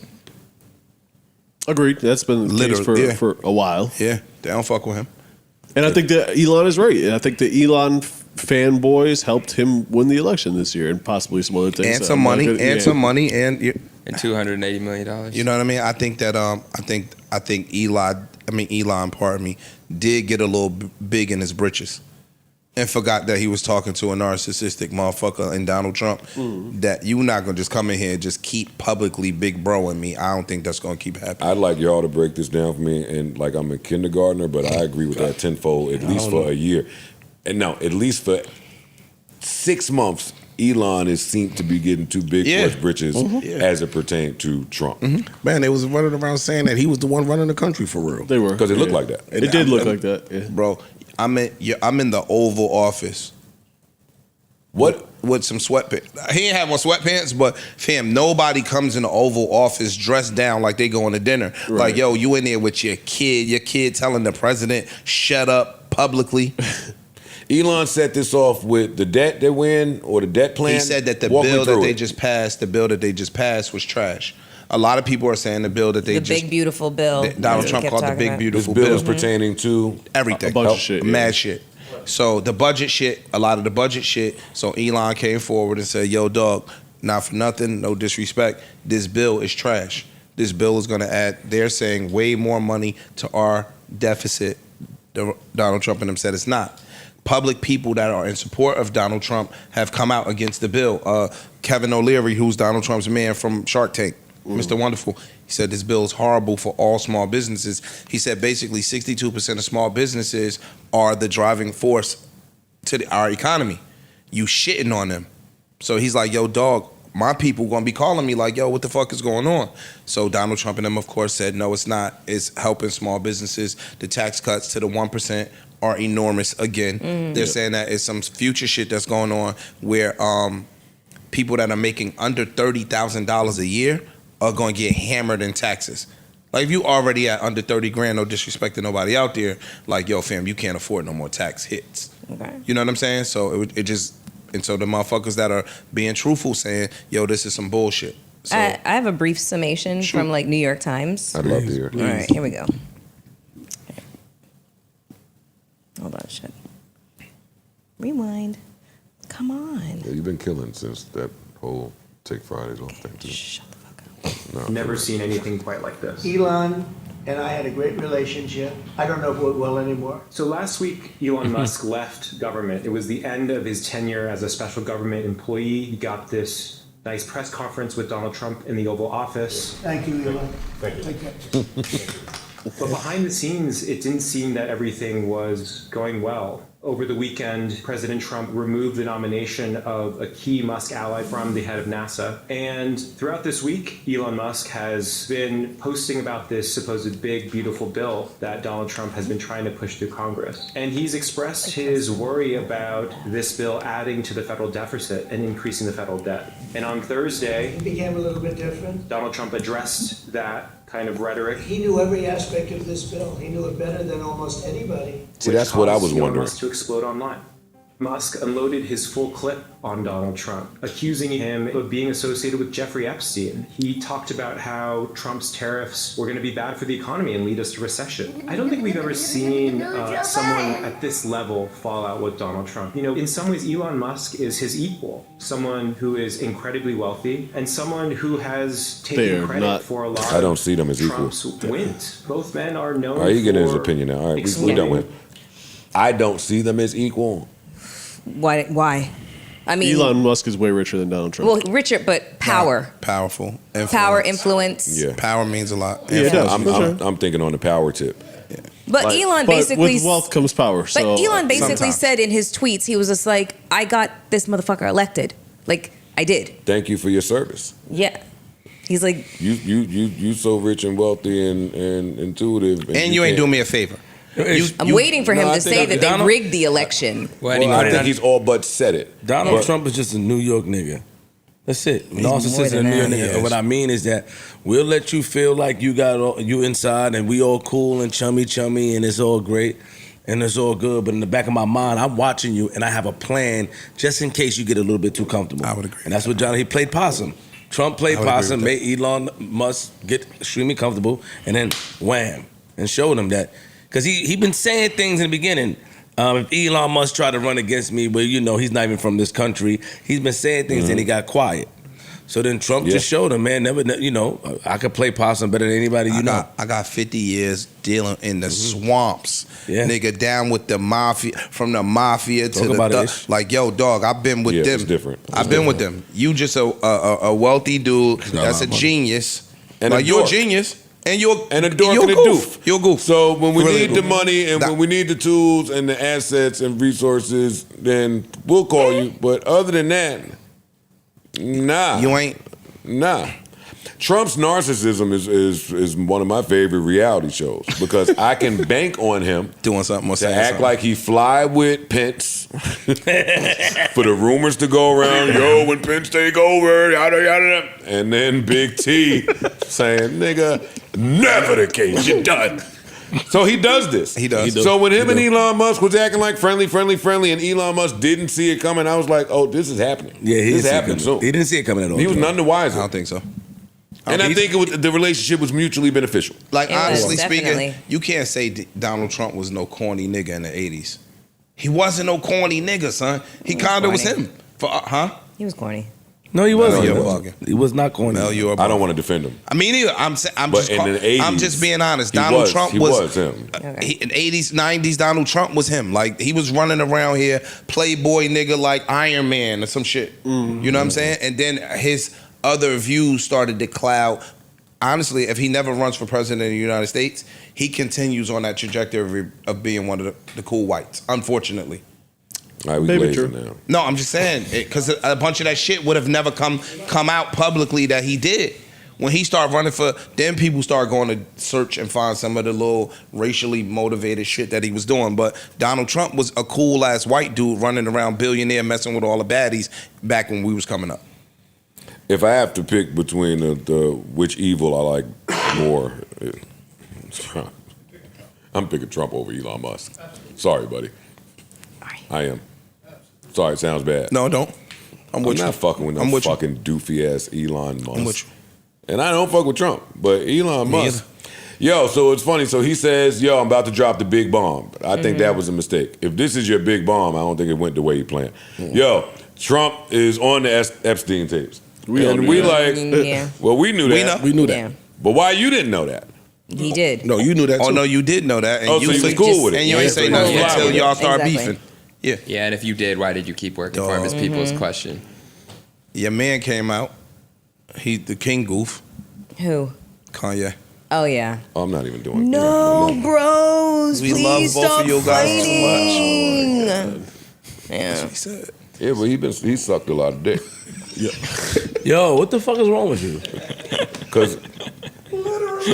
[SPEAKER 6] Agreed. That's been the case for a while.
[SPEAKER 3] Yeah, they don't fuck with him.
[SPEAKER 6] And I think that Elon is right. And I think the Elon fanboys helped him win the election this year, and possibly some other things.
[SPEAKER 3] And some money, and
[SPEAKER 10] And $280 million.
[SPEAKER 3] You know what I mean? I think that I think Elon, pardon me, did get a little big in his britches. and forgot that he was talking to a narcissistic motherfucker in Donald Trump, that you not gonna just come in here and just keep publicly big broing me. I don't think that's gonna keep happening.
[SPEAKER 2] I'd like y'all to break this down for me, and like I'm a kindergartner, but I agree with that tenfold, at least for a year. And no, at least for 6 months, Elon is seemed to be getting too big for his britches as it pertained to Trump.
[SPEAKER 9] Man, they was running around saying that he was the one running the country for real.
[SPEAKER 6] They were.
[SPEAKER 2] Because it looked like that.
[SPEAKER 6] It did look like that. Yeah.
[SPEAKER 3] Bro, I'm in the Oval Office.
[SPEAKER 2] What?
[SPEAKER 3] With some sweatpants. He ain't have on sweatpants, but fam, nobody comes in the Oval Office dressed down like they going to dinner.
[SPEAKER 6] Right.
[SPEAKER 3] Like, yo, you in there with your kid telling the president, shut up publicly.
[SPEAKER 2] Elon set this off with the debt they win or the debt plan.
[SPEAKER 3] He said that the
[SPEAKER 2] Walk me
[SPEAKER 3] bill that
[SPEAKER 2] through
[SPEAKER 3] they
[SPEAKER 2] it.
[SPEAKER 3] just passed, was trash. A lot of people are saying the bill that they
[SPEAKER 7] The big beautiful bill.
[SPEAKER 3] Donald
[SPEAKER 7] that
[SPEAKER 3] Trump
[SPEAKER 7] we kept
[SPEAKER 3] called the
[SPEAKER 7] talking
[SPEAKER 3] big
[SPEAKER 7] about.
[SPEAKER 3] beautiful
[SPEAKER 2] This bill
[SPEAKER 3] bill.
[SPEAKER 2] is pertaining to
[SPEAKER 3] Everything.
[SPEAKER 6] A bunch of shit, yeah.
[SPEAKER 3] Mad shit. So the budget shit, a lot of the budget shit. So Elon came forward and said, yo, dog, not for nothing, no disrespect, this bill is trash. This bill is going to add, they're saying, way more money to our deficit. Donald Trump and them said it's not. Public people that are in support of Donald Trump have come out against the bill. Kevin O'Leary, who's Donald Trump's man from Shark Tank, Mr. Wonderful, he said this bill is horrible for all small businesses. He said basically 62% of small businesses are the driving force to our economy. You shitting on them. So he's like, yo, dog, my people gonna be calling me like, yo, what the fuck is going on? So Donald Trump and them, of course, said, no, it's not. It's helping small businesses. The tax cuts to the 1% are enormous again. They're saying that it's some future shit that's going on where people that are making under $30,000 a year are going to get hammered in taxes. Like if you already at under 30 grand, no disrespect to nobody out there, like, yo, fam, you can't afford no more tax hits.
[SPEAKER 7] Okay.
[SPEAKER 3] You know what I'm saying? So it just, and so the motherfuckers that are being truthful saying, yo, this is some bullshit. So,
[SPEAKER 7] I have a brief summation from like New York Times.
[SPEAKER 2] I'd love to hear it.
[SPEAKER 7] All right, here we go. Hold on, shit. Rewind. Come on.
[SPEAKER 2] Yeah, you've been killing since that whole Take Fridays off thing, too.
[SPEAKER 7] Shut the fuck up.
[SPEAKER 2] No,
[SPEAKER 15] Never seen anything quite like this.
[SPEAKER 16] Elon and I had a great relationship. I don't know if it went well anymore.
[SPEAKER 15] So last week, Elon Musk left government. It was the end of his tenure as a special government employee. He got this nice press conference with Donald Trump in the Oval Office.
[SPEAKER 16] Thank you, Elon.
[SPEAKER 15] Thank you.
[SPEAKER 16] Okay.
[SPEAKER 15] But behind the scenes, it didn't seem that everything was going well. Over the weekend, President Trump removed the nomination of a key Musk ally from the head of NASA. And throughout this week, Elon Musk has been posting about this supposed big, beautiful bill that Donald Trump has been trying to push through Congress. And he's expressed his worry about this bill adding to the federal deficit and increasing the federal debt. And on Thursday,
[SPEAKER 16] It became a little bit different.
[SPEAKER 15] Donald Trump addressed that kind of rhetoric.
[SPEAKER 16] He knew every aspect of this bill. He knew it better than almost anybody.
[SPEAKER 2] See, that's what I was
[SPEAKER 15] caused Elon
[SPEAKER 2] wondering.
[SPEAKER 15] Musk to explode online. Musk unloaded his full clip on Donald Trump, accusing him of being associated with Jeffrey Epstein. He talked about how Trump's tariffs were going to be bad for the economy and lead us to recession. I don't think we've ever seen someone at this level fall out with Donald Trump. You know, in some ways, Elon Musk is his equal, someone who is incredibly wealthy and someone who has taken credit for a lot
[SPEAKER 2] I don't see them as
[SPEAKER 15] Trump's
[SPEAKER 2] equals.
[SPEAKER 15] wins. Both men are known
[SPEAKER 2] All right, you get his
[SPEAKER 15] for
[SPEAKER 2] opinion now. All right, we
[SPEAKER 15] explaining-
[SPEAKER 2] done with. I don't see them as equal.
[SPEAKER 7] Why? I mean,
[SPEAKER 6] Elon Musk is way richer than Donald Trump.
[SPEAKER 7] well, Richard, but power.
[SPEAKER 3] Powerful.
[SPEAKER 7] Power, influence.
[SPEAKER 2] Yeah,
[SPEAKER 3] Power means a lot.
[SPEAKER 6] Yeah, it does.
[SPEAKER 2] I'm thinking on the power tip.
[SPEAKER 7] But
[SPEAKER 6] Like,
[SPEAKER 7] Elon
[SPEAKER 6] but
[SPEAKER 7] basically.
[SPEAKER 6] with wealth comes power.
[SPEAKER 7] But
[SPEAKER 6] So
[SPEAKER 7] Elon basically
[SPEAKER 3] sometimes.
[SPEAKER 7] said in his tweets, he was just like, I got this motherfucker elected. Like, I did.
[SPEAKER 2] Thank you for your service.
[SPEAKER 7] Yeah. He's like,
[SPEAKER 2] You so rich and wealthy and intuitive.
[SPEAKER 3] And you ain't doing me a favor.
[SPEAKER 7] I'm waiting for him
[SPEAKER 2] I
[SPEAKER 7] to
[SPEAKER 2] think
[SPEAKER 7] say that they
[SPEAKER 11] Donald-
[SPEAKER 7] rigged the election.
[SPEAKER 2] Well, I think he's all but said it.
[SPEAKER 11] Donald
[SPEAKER 2] But-
[SPEAKER 11] Trump is just a New York nigga. That's it.
[SPEAKER 7] more
[SPEAKER 11] Narcissist
[SPEAKER 7] than
[SPEAKER 11] and a New York
[SPEAKER 7] that.
[SPEAKER 11] nigga.
[SPEAKER 3] Yes.
[SPEAKER 11] And what I mean is that we'll let you feel like you got you inside and we all cool and chummy and it's all great and it's all good. But in the back of my mind, I'm watching you and I have a plan just in case you get a little bit too comfortable.
[SPEAKER 3] I would agree
[SPEAKER 11] And that's what Johnny, he played possum. Trump played
[SPEAKER 3] I would agree
[SPEAKER 11] possum,
[SPEAKER 3] with
[SPEAKER 11] made Elon Musk get extremely comfortable, and then wham, and showed him that. Because he been saying things in the beginning. If Elon Musk tried to run against me, well, you know, he's not even from this country. He's been saying things and he got quiet. So then Trump just showed him, man, I could play possum better than anybody you know.
[SPEAKER 3] I got 50 years dealing in the swamps. Yeah. Nigga, down with the mafia, from the mafia to the like, yo, dog, I've been with them.
[SPEAKER 2] It's different.
[SPEAKER 3] I've been with them. You just a wealthy dude that's a genius.
[SPEAKER 2] And
[SPEAKER 3] like, you're a genius. And you're
[SPEAKER 2] a dork
[SPEAKER 3] you're
[SPEAKER 2] and a
[SPEAKER 3] goof.
[SPEAKER 2] doof.
[SPEAKER 3] You're a goof.
[SPEAKER 2] So when we
[SPEAKER 3] Really
[SPEAKER 2] need the money and when we need the tools and the assets and resources, then we'll call you. But other than that, nah.
[SPEAKER 3] You ain't.
[SPEAKER 2] Nah. Trump's narcissism is one of my favorite reality shows because I can bank on him
[SPEAKER 3] doing something or
[SPEAKER 2] to act like he fly with Pence for the rumors to go around. Yo, when Pence take over, yada yada, and then Big T saying, "Nigga, never the case. You're done." So he does this.
[SPEAKER 3] He does.
[SPEAKER 2] So when him and Elon Musk was acting like friendly, and Elon Musk didn't see it coming, I was like, "Oh, this is happening.
[SPEAKER 11] Yeah,
[SPEAKER 2] this is happening soon."
[SPEAKER 11] He didn't see it coming at all.
[SPEAKER 2] He was none the wiser.
[SPEAKER 3] I don't think so.
[SPEAKER 2] And I think the relationship was mutually beneficial.
[SPEAKER 3] Like,
[SPEAKER 7] It was,
[SPEAKER 3] honestly
[SPEAKER 7] definitely.
[SPEAKER 3] speaking, you can't say Donald Trump was no corny nigga in the 80s. He wasn't no corny nigga, son. He kind of was him.
[SPEAKER 7] He was corny.
[SPEAKER 11] No, he wasn't.
[SPEAKER 3] You're bugging.
[SPEAKER 11] He was not corny.
[SPEAKER 3] Mel, you're
[SPEAKER 2] I don't want to defend him.
[SPEAKER 3] I mean, either. I'm
[SPEAKER 2] But in the 80s,
[SPEAKER 3] I'm just being honest.
[SPEAKER 2] he
[SPEAKER 3] Donald
[SPEAKER 2] was-
[SPEAKER 3] Trump
[SPEAKER 2] he was him.
[SPEAKER 3] In 80s, 90s, Donald Trump was him. Like, he was running around here, playboy nigga like Iron Man or some shit. You know what I'm saying? And then his other views started to cloud. Honestly, if he never runs for president of the United States, he continues on that trajectory of being one of the cool whites, unfortunately.
[SPEAKER 2] All right, we glazing now.
[SPEAKER 3] No, I'm just saying, because a bunch of that shit would have never come out publicly that he did. When he started running for, then people started going to search and find some of the little racially motivated shit that he was doing. But Donald Trump was a cool ass white dude running around billionaire, messing with all the baddies back when we was coming up.
[SPEAKER 2] If I have to pick between the which evil I like more, I'm picking Trump over Elon Musk. Sorry, buddy. I am. Sorry, it sounds bad.
[SPEAKER 3] No, don't. I'm
[SPEAKER 2] not fucking with no fucking doofy ass Elon Musk. I'm with you. And I don't fuck with Trump, but Elon Musk. Yo, so it's funny. So he says, yo, I'm about to drop the big bomb. I think that was a mistake. If this is your big bomb, I don't think it went the way you planned. Yo, Trump is on the Epstein tapes. We knew that.
[SPEAKER 9] We knew that.
[SPEAKER 2] But why you didn't know that?
[SPEAKER 7] He did.
[SPEAKER 9] No, you knew that too.
[SPEAKER 3] Oh, no, you did know that. And
[SPEAKER 2] so you was cool with it.
[SPEAKER 3] And you ain't say nothing until y'all start beefing. Yeah.
[SPEAKER 10] Yeah, and if you did, why did you keep working for him? Is people's question.
[SPEAKER 3] Your man came out. He the king goof.
[SPEAKER 7] Who?
[SPEAKER 3] Kanye.
[SPEAKER 7] Oh, yeah.
[SPEAKER 2] I'm not even doing
[SPEAKER 7] No, bros.
[SPEAKER 3] We
[SPEAKER 7] please
[SPEAKER 3] love both
[SPEAKER 7] stop
[SPEAKER 3] of you guys
[SPEAKER 7] fighting.
[SPEAKER 3] too much.
[SPEAKER 7] Yeah.
[SPEAKER 3] That's what he said.
[SPEAKER 2] Yeah, but he sucked a lot of dick.
[SPEAKER 11] Yo, what the fuck is wrong with you?
[SPEAKER 2] Because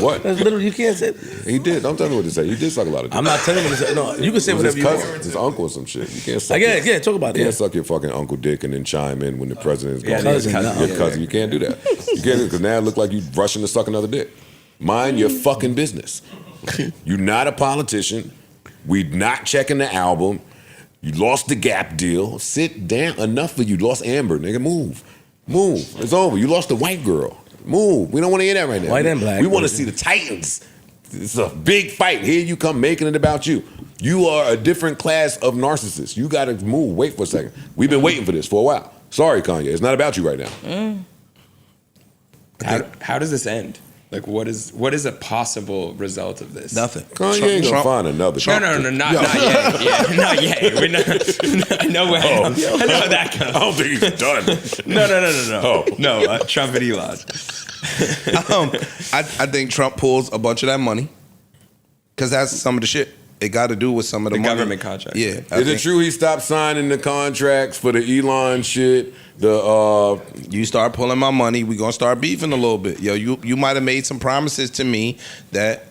[SPEAKER 2] what?
[SPEAKER 11] That's literally, you can't say.
[SPEAKER 2] He did. Don't tell me what to say. He did suck a lot of dick.
[SPEAKER 11] I'm not telling you what to say. No, you can say
[SPEAKER 2] It was
[SPEAKER 11] whatever
[SPEAKER 2] his
[SPEAKER 11] you
[SPEAKER 2] cousin,
[SPEAKER 11] want.
[SPEAKER 2] his uncle or some shit. You can't suck.
[SPEAKER 11] Yeah, talk about it.
[SPEAKER 2] You can't suck your fucking uncle dick and then chime in when the president's going.
[SPEAKER 11] cousin,
[SPEAKER 2] Your cousin. You can't do that. You can't because now it look like you rushing to suck another dick. Mind your fucking business. You're not a politician. We not checking the album. You lost the Gap deal. Sit down. Enough of you. Lost Amber, nigga. Move. It's over. You lost the white girl. Move. We don't want to hear that right now.
[SPEAKER 11] White and black.
[SPEAKER 2] We want to see the Titans. It's a big fight. Here you come making it about you. You are a different class of narcissist. You got to move. Wait for a second. We've been waiting for this for a while. Sorry, Kanye. It's not about you right now.
[SPEAKER 10] How does this end? Like, what is a possible result of this?
[SPEAKER 3] Nothing.
[SPEAKER 2] Kanye ain't gonna find another.
[SPEAKER 10] No, not yet. Yeah, not yet. We're not. I know where. I know that goes.
[SPEAKER 2] I don't think he's done.
[SPEAKER 10] No. No, Trump and Elon.
[SPEAKER 3] I think Trump pulls a bunch of that money because that's some of the shit. It got to do with some of the money.
[SPEAKER 10] Government contracts.
[SPEAKER 3] Yeah.
[SPEAKER 2] Is it true he stopped signing the contracts for the Elon shit?
[SPEAKER 3] You start pulling my money, we gonna start beefing a little bit. Yo, you might have made some promises to me that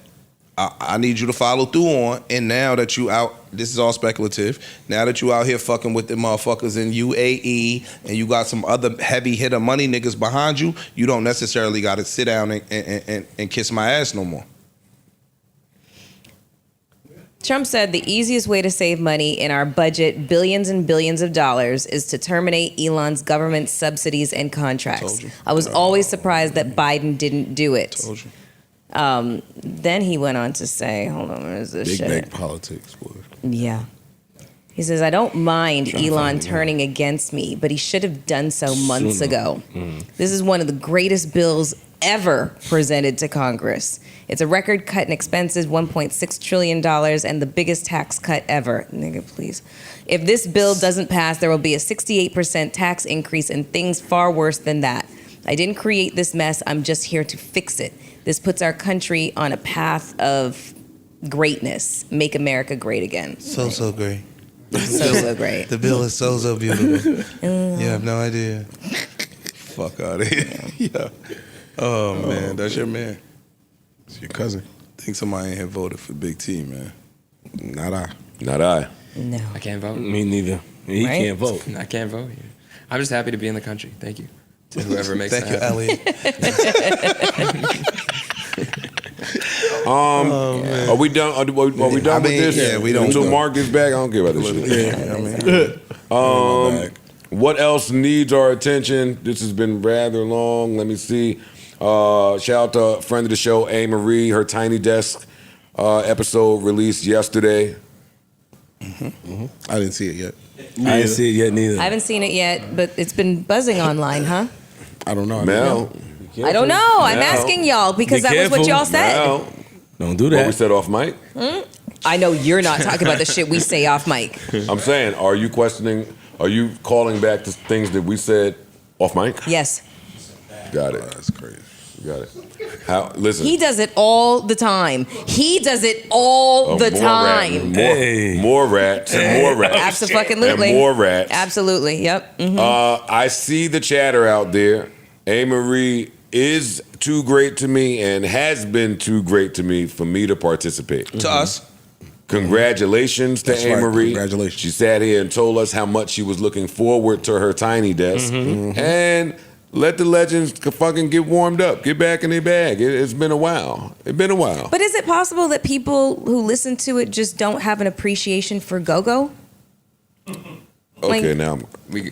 [SPEAKER 3] I need you to follow through on, and now that you out, this is all speculative. Now that you out here fucking with the motherfuckers in UAE, and you got some other heavy hitter money niggas behind you, you don't necessarily got to sit down and kiss my ass no more.
[SPEAKER 7] Trump said the easiest way to save money in our budget, billions and billions of dollars, is to terminate Elon's government subsidies and contracts. I was always surprised that Biden didn't do it.
[SPEAKER 3] Told you.
[SPEAKER 7] Then he went on to say, hold on, where is this
[SPEAKER 9] Big
[SPEAKER 7] shit?
[SPEAKER 9] bank politics, boy.
[SPEAKER 7] Yeah. He says, I don't mind Elon turning against me, but he should have done so months ago. This is one of the greatest bills ever presented to Congress. It's a record cut in expenses, $1.6 trillion, and the biggest tax cut ever. Nigga, please. If this bill doesn't pass, there will be a 68% tax increase and things far worse than that. I didn't create this mess. I'm just here to fix it. This puts our country on a path of greatness. Make America great again.
[SPEAKER 17] So great.
[SPEAKER 7] So great.
[SPEAKER 17] The bill is so beautiful. You have no idea.
[SPEAKER 3] Fuck out of here. Yeah. Oh man, that's your man.
[SPEAKER 9] It's your cousin.
[SPEAKER 3] I think somebody in here voted for Big T, man.
[SPEAKER 9] Not I.
[SPEAKER 2] Not I.
[SPEAKER 7] No.
[SPEAKER 10] I can't vote.
[SPEAKER 11] Me neither. He
[SPEAKER 7] Right?
[SPEAKER 11] can't vote.
[SPEAKER 10] I can't vote. I'm just happy to be in the country. Thank you to whoever makes
[SPEAKER 17] Thank you,
[SPEAKER 10] that happen.
[SPEAKER 17] Elliot.
[SPEAKER 2] Are we done? Are we done with this?
[SPEAKER 3] yeah, we don't
[SPEAKER 2] Until
[SPEAKER 3] go.
[SPEAKER 2] Mark gets back, I don't care about this shit.
[SPEAKER 3] Yeah, I mean,
[SPEAKER 2] What else needs our attention? This has been rather long. Let me see. Shout out to a friend of the show, A. Marie. Her Tiny Desk episode released yesterday.
[SPEAKER 9] I didn't see it yet.
[SPEAKER 11] I didn't see it yet neither.
[SPEAKER 7] I haven't seen it yet, but it's been buzzing online, huh?
[SPEAKER 9] I don't know.
[SPEAKER 2] Mel.
[SPEAKER 7] I don't know. I'm asking y'all because
[SPEAKER 11] Be
[SPEAKER 7] that was what
[SPEAKER 11] careful.
[SPEAKER 7] y'all said.
[SPEAKER 2] Mel.
[SPEAKER 11] Don't do
[SPEAKER 2] What we
[SPEAKER 11] that.
[SPEAKER 2] said off mic?
[SPEAKER 7] I know you're not talking about the shit we say off mic.
[SPEAKER 2] I'm saying, are you questioning, are you calling back to things that we said off mic?
[SPEAKER 7] Yes.
[SPEAKER 2] Got it.
[SPEAKER 9] That's crazy.
[SPEAKER 2] Got it. How? Listen.
[SPEAKER 7] He does it all the time. He does it all the
[SPEAKER 2] more
[SPEAKER 7] time.
[SPEAKER 2] More rats. More rats.
[SPEAKER 7] Absolutely.
[SPEAKER 2] And more rats.
[SPEAKER 7] Absolutely. Yep. Mhm.
[SPEAKER 2] I see the chatter out there. A. Marie is too great to me and has been too great to me for me to participate.
[SPEAKER 3] to us.
[SPEAKER 2] Congratulations to
[SPEAKER 9] That's
[SPEAKER 2] A.
[SPEAKER 9] right.
[SPEAKER 2] Marie.
[SPEAKER 9] Congratulations.
[SPEAKER 2] She sat here and told us how much she was looking forward to her Tiny Desk. And let the legends fucking get warmed up. Get back in their bag. It's been a while. It's been a while.
[SPEAKER 7] But is it possible that people who listen to it just don't have an appreciation for go-go?
[SPEAKER 2] Okay, now
[SPEAKER 10] We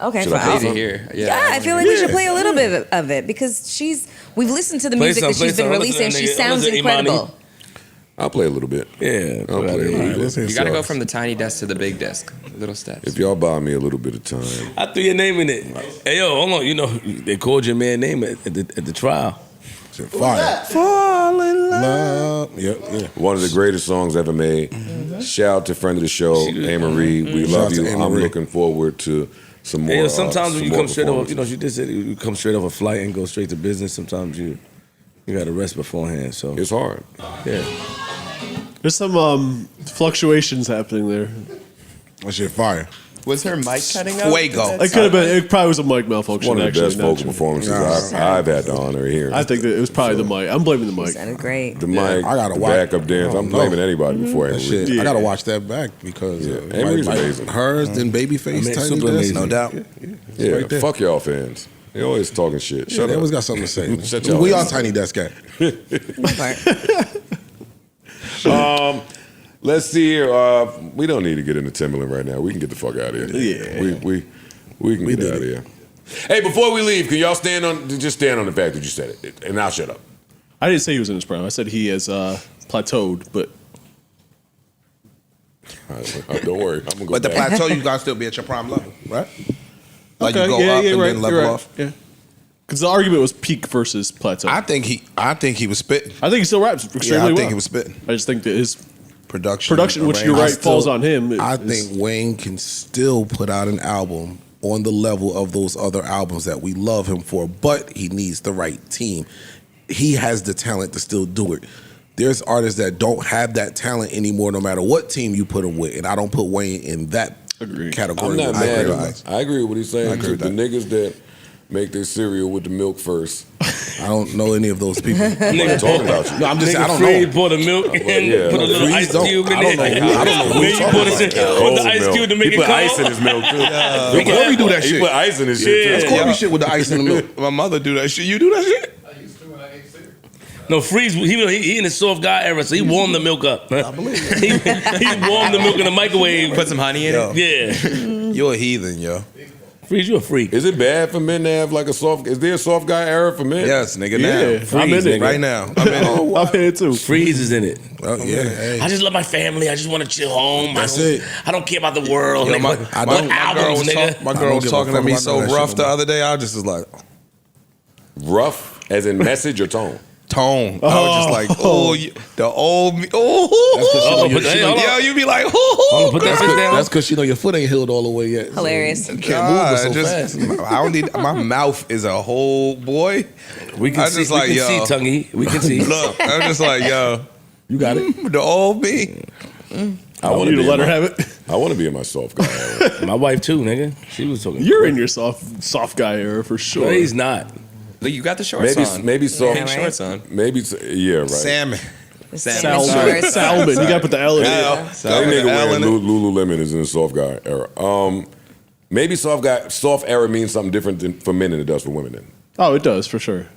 [SPEAKER 7] Okay,
[SPEAKER 2] Should I
[SPEAKER 7] fine.
[SPEAKER 2] play some?
[SPEAKER 10] here.
[SPEAKER 7] Yeah, I feel like we should play a little bit of it because we've listened to the
[SPEAKER 11] Play
[SPEAKER 7] music
[SPEAKER 11] some,
[SPEAKER 7] that
[SPEAKER 11] play
[SPEAKER 7] she's been
[SPEAKER 11] some.
[SPEAKER 7] releasing.
[SPEAKER 11] Listen to
[SPEAKER 7] She
[SPEAKER 11] that nigga.
[SPEAKER 7] sounds
[SPEAKER 11] Listen to Imani.
[SPEAKER 7] incredible.
[SPEAKER 2] I'll play a little bit.
[SPEAKER 11] Yeah.
[SPEAKER 2] I'll play a little bit.
[SPEAKER 10] You got to go from the tiny desk to the big desk. Little steps.
[SPEAKER 2] If y'all buy me a little bit of time.
[SPEAKER 11] I threw your name in it. Hey, yo, hold on. You know, they called your man name at the trial.
[SPEAKER 9] Fire. Fall in love. Yep, yeah.
[SPEAKER 2] One of the greatest songs ever made. Shout out to friend of the show, A. Marie. We
[SPEAKER 9] Shout
[SPEAKER 2] love
[SPEAKER 9] out to
[SPEAKER 2] you.
[SPEAKER 9] A.
[SPEAKER 2] I'm
[SPEAKER 9] Marie.
[SPEAKER 2] looking forward to some more.
[SPEAKER 11] Hey, yo, sometimes when
[SPEAKER 2] some
[SPEAKER 11] you
[SPEAKER 2] more
[SPEAKER 11] come straight off, you know,
[SPEAKER 2] performances.
[SPEAKER 11] she did say you come straight off a flight and go straight to business. Sometimes you got to rest beforehand. So
[SPEAKER 2] it's hard.
[SPEAKER 11] Yeah.
[SPEAKER 6] There's some fluctuations happening there.
[SPEAKER 9] That shit fire.
[SPEAKER 10] Was her mic cutting out?
[SPEAKER 3] Fuego.
[SPEAKER 6] It could have been. It probably was a mic malfunction.
[SPEAKER 2] One of the
[SPEAKER 6] actually,
[SPEAKER 2] best vocal performances I've had the honor of hearing.
[SPEAKER 6] I think that it was probably the mic. I'm blaming the mic.
[SPEAKER 7] Sounded great.
[SPEAKER 2] The mic,
[SPEAKER 9] I gotta
[SPEAKER 2] the
[SPEAKER 9] watch-
[SPEAKER 2] backup dance. I'm
[SPEAKER 9] no.
[SPEAKER 2] blaming anybody before
[SPEAKER 9] That shit, I gotta watch that back because
[SPEAKER 2] Amory's amazing.
[SPEAKER 9] hers, then Babyface,
[SPEAKER 3] I mean,
[SPEAKER 9] Tiny
[SPEAKER 3] super
[SPEAKER 9] Desk,
[SPEAKER 3] amazing. No doubt.
[SPEAKER 2] Yeah,
[SPEAKER 9] right there.
[SPEAKER 2] fuck y'all fans. They always talking shit.
[SPEAKER 9] Yeah,
[SPEAKER 2] Shut
[SPEAKER 9] they
[SPEAKER 2] up.
[SPEAKER 9] always got something to say. man.
[SPEAKER 2] Shut y'all
[SPEAKER 9] We
[SPEAKER 2] ass
[SPEAKER 9] are Tiny Desk guy.
[SPEAKER 2] Let's see here. We don't need to get into Timberland right now. We can get the fuck out of here.
[SPEAKER 6] Yeah.
[SPEAKER 2] We can get out of here. Hey, before we leave, can y'all stand on the fact that you said it, and I'll shut up.
[SPEAKER 6] I didn't say he was in his prime. I said he has plateaued, but
[SPEAKER 2] Don't worry, I'm gonna go.
[SPEAKER 3] But the
[SPEAKER 2] back.
[SPEAKER 3] plateau, you gotta still be at your prime level, right? Like
[SPEAKER 6] okay,
[SPEAKER 3] you go
[SPEAKER 6] yeah,
[SPEAKER 3] up
[SPEAKER 6] yeah,
[SPEAKER 3] and
[SPEAKER 6] right,
[SPEAKER 3] then level
[SPEAKER 6] you're right.
[SPEAKER 3] off.
[SPEAKER 6] Yeah, because the argument was peak versus plateau.
[SPEAKER 3] I think he was spitting.
[SPEAKER 6] I think he still raps extremely
[SPEAKER 3] I
[SPEAKER 6] well.
[SPEAKER 3] think he was spitting.
[SPEAKER 6] I just think that his
[SPEAKER 3] Production,
[SPEAKER 6] which you're right, falls on him.
[SPEAKER 9] I think Wayne can still put out an album on the level of those other albums that we love him for, but he needs the right team. He has the talent to still do it. There's artists that don't have that talent anymore, no matter what team you put him with, and I don't put Wayne in that category.
[SPEAKER 2] I'm not
[SPEAKER 9] I
[SPEAKER 2] mad.
[SPEAKER 9] agree
[SPEAKER 2] at
[SPEAKER 9] with
[SPEAKER 2] I agree with what he's saying.
[SPEAKER 9] I agree with
[SPEAKER 2] The
[SPEAKER 9] that.
[SPEAKER 2] niggas that make their cereal with the milk first.
[SPEAKER 9] I don't know any of those people.
[SPEAKER 2] I'm not talking about you.
[SPEAKER 9] No, I'm just saying, I don't
[SPEAKER 11] Freeze
[SPEAKER 9] know.
[SPEAKER 11] pour the milk and
[SPEAKER 2] yeah.
[SPEAKER 11] put a little
[SPEAKER 9] Freeze
[SPEAKER 11] ice
[SPEAKER 9] don't.
[SPEAKER 11] cube in
[SPEAKER 9] I don't
[SPEAKER 11] it.
[SPEAKER 9] know who- I don't know who
[SPEAKER 11] Then
[SPEAKER 9] you're
[SPEAKER 11] you
[SPEAKER 9] talking
[SPEAKER 11] put
[SPEAKER 9] about.
[SPEAKER 11] the ice cube to make
[SPEAKER 2] he
[SPEAKER 11] it
[SPEAKER 2] put
[SPEAKER 11] cold.
[SPEAKER 2] ice in his milk too.
[SPEAKER 9] Before we do that
[SPEAKER 2] He
[SPEAKER 9] shit.
[SPEAKER 2] put ice in his shit
[SPEAKER 9] Of
[SPEAKER 2] too.
[SPEAKER 9] course we shit with the ice in the milk.
[SPEAKER 3] My mother do that shit. You do that shit?
[SPEAKER 12] I used to when I ate cereal.
[SPEAKER 11] No, Freeze, he in the soft guy era, so he warmed the milk up. I believe he warmed the milk in the microwave.
[SPEAKER 10] Put some honey in it.
[SPEAKER 11] Yeah.
[SPEAKER 3] You're a heathen, yo.
[SPEAKER 11] Freeze, you a freak.
[SPEAKER 2] Is it bad for men to have like a soft? Is there a soft guy era for men?
[SPEAKER 3] Yes, nigga.
[SPEAKER 6] Yeah,
[SPEAKER 3] Now,
[SPEAKER 6] I'm in it
[SPEAKER 3] right now. I'm in it.
[SPEAKER 6] I'm in it too.
[SPEAKER 11] Freeze is in it.
[SPEAKER 3] Oh, yeah. Hey.
[SPEAKER 11] I just love my family. I just want to chill home.
[SPEAKER 3] That's it.
[SPEAKER 11] I don't care about the world.
[SPEAKER 3] Yo,
[SPEAKER 11] nigga.
[SPEAKER 3] my
[SPEAKER 11] What albums, nigga?
[SPEAKER 3] My girl was talking to me so rough the other day. I just was like,
[SPEAKER 2] rough as in message or tone.
[SPEAKER 3] Tone. I was just like, oh, the old me. Oh, yo, you be like, oh,
[SPEAKER 11] put that shit down.
[SPEAKER 9] That's because your foot ain't healed all the way yet.
[SPEAKER 7] Hilarious.
[SPEAKER 9] You can't move it so
[SPEAKER 3] just,
[SPEAKER 9] fast.
[SPEAKER 3] I don't need. My mouth is a whole boy.
[SPEAKER 11] We can see, we can see, Tonguey. We can see.
[SPEAKER 3] Look, I'm just like, yo,
[SPEAKER 9] you got it.
[SPEAKER 3] The old me.
[SPEAKER 2] I want
[SPEAKER 6] You
[SPEAKER 2] to
[SPEAKER 6] to let her have it.
[SPEAKER 2] I want to be in my soft guy era.
[SPEAKER 11] My wife too, nigga. She was talking.
[SPEAKER 6] You're in your soft guy era for sure.
[SPEAKER 11] No, he's not.
[SPEAKER 10] Look, you got the shorts on.
[SPEAKER 2] Maybe soft
[SPEAKER 10] Pink shorts on.
[SPEAKER 2] Maybe yeah, right.
[SPEAKER 3] Salmon.
[SPEAKER 6] Salmon. Salmon. You got to put the L in it.
[SPEAKER 2] That nigga wearing Lululemon is in the soft guy era. Maybe soft era means something different for men than it does for women. Then.
[SPEAKER 6] Oh, it does for sure.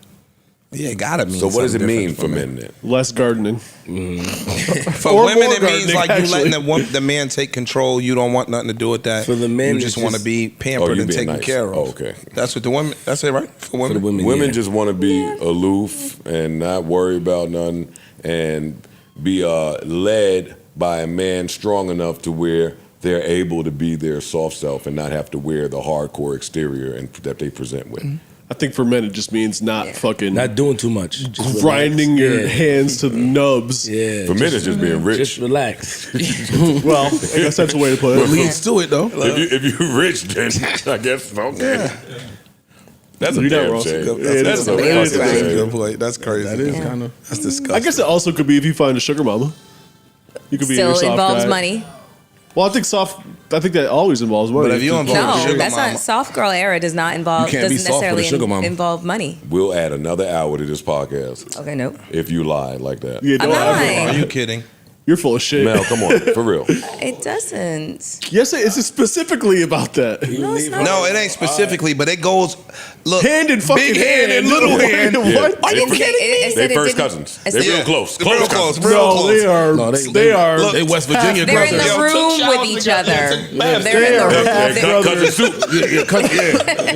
[SPEAKER 3] Yeah, it gotta mean.
[SPEAKER 2] So what does it
[SPEAKER 3] something
[SPEAKER 2] mean
[SPEAKER 3] different
[SPEAKER 2] for men then?
[SPEAKER 6] Less gardening.
[SPEAKER 3] For
[SPEAKER 6] Or
[SPEAKER 3] women,
[SPEAKER 6] more
[SPEAKER 3] it means
[SPEAKER 6] gardening,
[SPEAKER 3] like you
[SPEAKER 6] actually.
[SPEAKER 3] letting the man take control. You don't want nothing to do with that.
[SPEAKER 11] For the men,
[SPEAKER 3] you just
[SPEAKER 11] it's
[SPEAKER 3] want to
[SPEAKER 11] just-
[SPEAKER 3] be pampered
[SPEAKER 2] you
[SPEAKER 3] and
[SPEAKER 2] being
[SPEAKER 3] taken
[SPEAKER 2] nice.
[SPEAKER 3] care of.
[SPEAKER 2] Oh, okay.
[SPEAKER 3] That's what the women. That's it, right? For women.
[SPEAKER 2] Women just want to be aloof and not worry about nothing and be led by a man strong enough to where they're able to be their soft self and not have to wear the hardcore exterior and that they present with.
[SPEAKER 6] I think for men it just means not fucking
[SPEAKER 11] Not doing too much. Just
[SPEAKER 6] grinding
[SPEAKER 11] relax.
[SPEAKER 6] your
[SPEAKER 11] Yeah.
[SPEAKER 6] hands to the nubs.
[SPEAKER 11] Yeah.
[SPEAKER 2] For men, it's just being rich.
[SPEAKER 11] Just relax.
[SPEAKER 6] Well, I guess that's the way to put
[SPEAKER 9] It
[SPEAKER 6] it.
[SPEAKER 9] leads to it though.
[SPEAKER 2] If you're rich, then I guess okay. That's a
[SPEAKER 6] You're not
[SPEAKER 2] damn
[SPEAKER 6] wrong.
[SPEAKER 2] shame.
[SPEAKER 6] Yeah,
[SPEAKER 2] That's
[SPEAKER 6] it
[SPEAKER 2] a
[SPEAKER 6] is.
[SPEAKER 2] fucking
[SPEAKER 6] It is.
[SPEAKER 2] shame.
[SPEAKER 3] Good point. That's crazy.
[SPEAKER 9] That is kind of.
[SPEAKER 3] That's disgusting.
[SPEAKER 6] I guess it also could be if you find a sugar mama. You could be
[SPEAKER 7] Still
[SPEAKER 6] your soft
[SPEAKER 7] involves
[SPEAKER 6] guy.
[SPEAKER 7] money.
[SPEAKER 6] Well, I think that always involves money.
[SPEAKER 3] But if you involve
[SPEAKER 7] No,
[SPEAKER 3] sugar
[SPEAKER 7] that's
[SPEAKER 3] mama.
[SPEAKER 7] not soft girl era. Does not involve.
[SPEAKER 9] You can't be
[SPEAKER 7] Doesn't
[SPEAKER 9] soft with a
[SPEAKER 7] necessarily
[SPEAKER 9] sugar mama.
[SPEAKER 7] involve money.
[SPEAKER 2] We'll add another hour to this podcast
[SPEAKER 7] Okay, nope.
[SPEAKER 2] if you lie like that.
[SPEAKER 6] Yeah,
[SPEAKER 7] I'm
[SPEAKER 6] don't
[SPEAKER 7] not
[SPEAKER 6] ever-
[SPEAKER 7] lying.
[SPEAKER 3] Are you kidding?
[SPEAKER 6] You're full of shit.
[SPEAKER 2] Mel, come on, for real.
[SPEAKER 7] It doesn't.
[SPEAKER 6] Yes, it's specifically about that.
[SPEAKER 7] No, it's not.
[SPEAKER 3] No, it ain't specifically, but it goes. Look,
[SPEAKER 6] Hand and fucking
[SPEAKER 3] big hand and little hand.
[SPEAKER 6] What?
[SPEAKER 3] Are you
[SPEAKER 7] It-
[SPEAKER 3] kidding me?
[SPEAKER 7] it said
[SPEAKER 2] They
[SPEAKER 7] it
[SPEAKER 2] first
[SPEAKER 7] didn't-
[SPEAKER 2] cousins.
[SPEAKER 7] it
[SPEAKER 2] They
[SPEAKER 7] said-
[SPEAKER 2] real close.
[SPEAKER 3] Real
[SPEAKER 2] Close
[SPEAKER 3] close.
[SPEAKER 2] cousins.
[SPEAKER 3] Real
[SPEAKER 6] No,
[SPEAKER 3] close.
[SPEAKER 6] they are.
[SPEAKER 9] No,
[SPEAKER 6] they are.
[SPEAKER 9] They West Virginia
[SPEAKER 7] They're in
[SPEAKER 9] brothers.
[SPEAKER 7] the room with each other. They're in the
[SPEAKER 2] Yeah, cousin soup.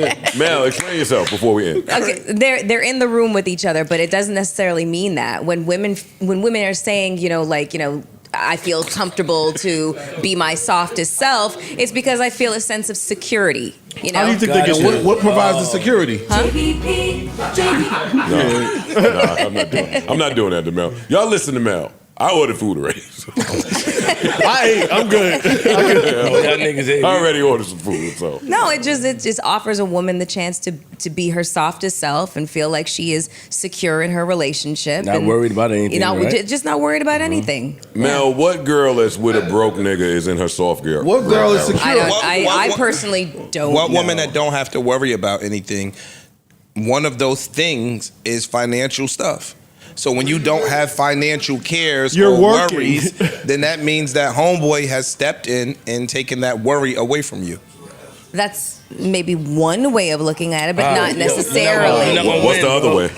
[SPEAKER 9] Yeah.
[SPEAKER 2] Mel, explain yourself before we end.
[SPEAKER 7] Okay, they're in the room with each other, but it doesn't necessarily mean that when women are saying, I feel comfortable to be my softest self, it's because I feel a sense of security. You know,
[SPEAKER 6] How do you think they get
[SPEAKER 9] What provides the security?
[SPEAKER 2] I'm not doing that to Mel. Y'all listen to Mel. I ordered food already.
[SPEAKER 6] I'm good.
[SPEAKER 11] Y'all niggas ain't-
[SPEAKER 2] I already ordered some food, so.
[SPEAKER 7] No, it just offers a woman the chance to be her softest self and feel like she is secure in her relationship.
[SPEAKER 11] Not
[SPEAKER 7] and,
[SPEAKER 11] worried about anything, right?
[SPEAKER 7] just not worried about anything.
[SPEAKER 2] Mel, what girl that's with a broke nigga is in her soft gear?
[SPEAKER 9] What girl is secure?
[SPEAKER 7] I personally don't.
[SPEAKER 3] What
[SPEAKER 7] know.
[SPEAKER 3] woman that don't have to worry about anything? One of those things is financial stuff. So when you don't have financial cares
[SPEAKER 6] You're
[SPEAKER 3] or
[SPEAKER 6] working.
[SPEAKER 3] worries, then that means that homeboy has stepped in and taken that worry away from you.
[SPEAKER 7] That's maybe one way of looking at it, but not
[SPEAKER 11] yo,
[SPEAKER 7] necessarily.
[SPEAKER 11] you're not gonna
[SPEAKER 2] What's
[SPEAKER 11] win,
[SPEAKER 2] the other
[SPEAKER 11] bro.
[SPEAKER 2] way?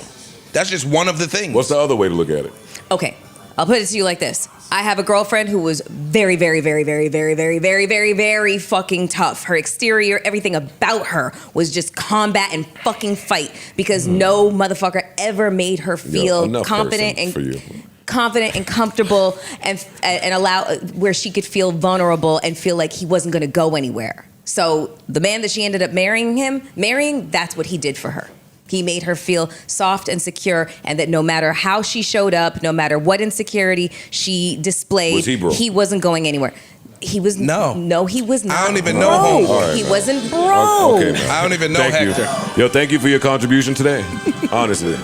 [SPEAKER 3] That's just one of the things.
[SPEAKER 2] What's the other way to look at it?
[SPEAKER 7] Okay, I'll put it to you like this. I have a girlfriend who was very, very, very, very, very, very, very, very, very fucking tough. Her exterior, everything about her was just combat and fucking fight because no motherfucker ever made her feel
[SPEAKER 2] enough
[SPEAKER 7] confident
[SPEAKER 2] person for you.
[SPEAKER 7] confident and comfortable and allow where she could feel vulnerable and feel like he wasn't going to go anywhere. So the man that she ended up marrying, that's what he did for her. He made her feel soft and secure, and that no matter how she showed up, no matter what insecurity she displayed,
[SPEAKER 2] Was he broke?
[SPEAKER 7] he wasn't going anywhere. He was no, he was not.
[SPEAKER 3] I don't even know
[SPEAKER 7] broke.
[SPEAKER 3] homeboy.
[SPEAKER 2] All right,
[SPEAKER 7] He
[SPEAKER 2] man.
[SPEAKER 7] wasn't broke.
[SPEAKER 2] Okay, man.
[SPEAKER 3] I don't even know
[SPEAKER 2] Thank
[SPEAKER 3] Hector.
[SPEAKER 2] you. Yo, thank you for your contribution today. Honestly.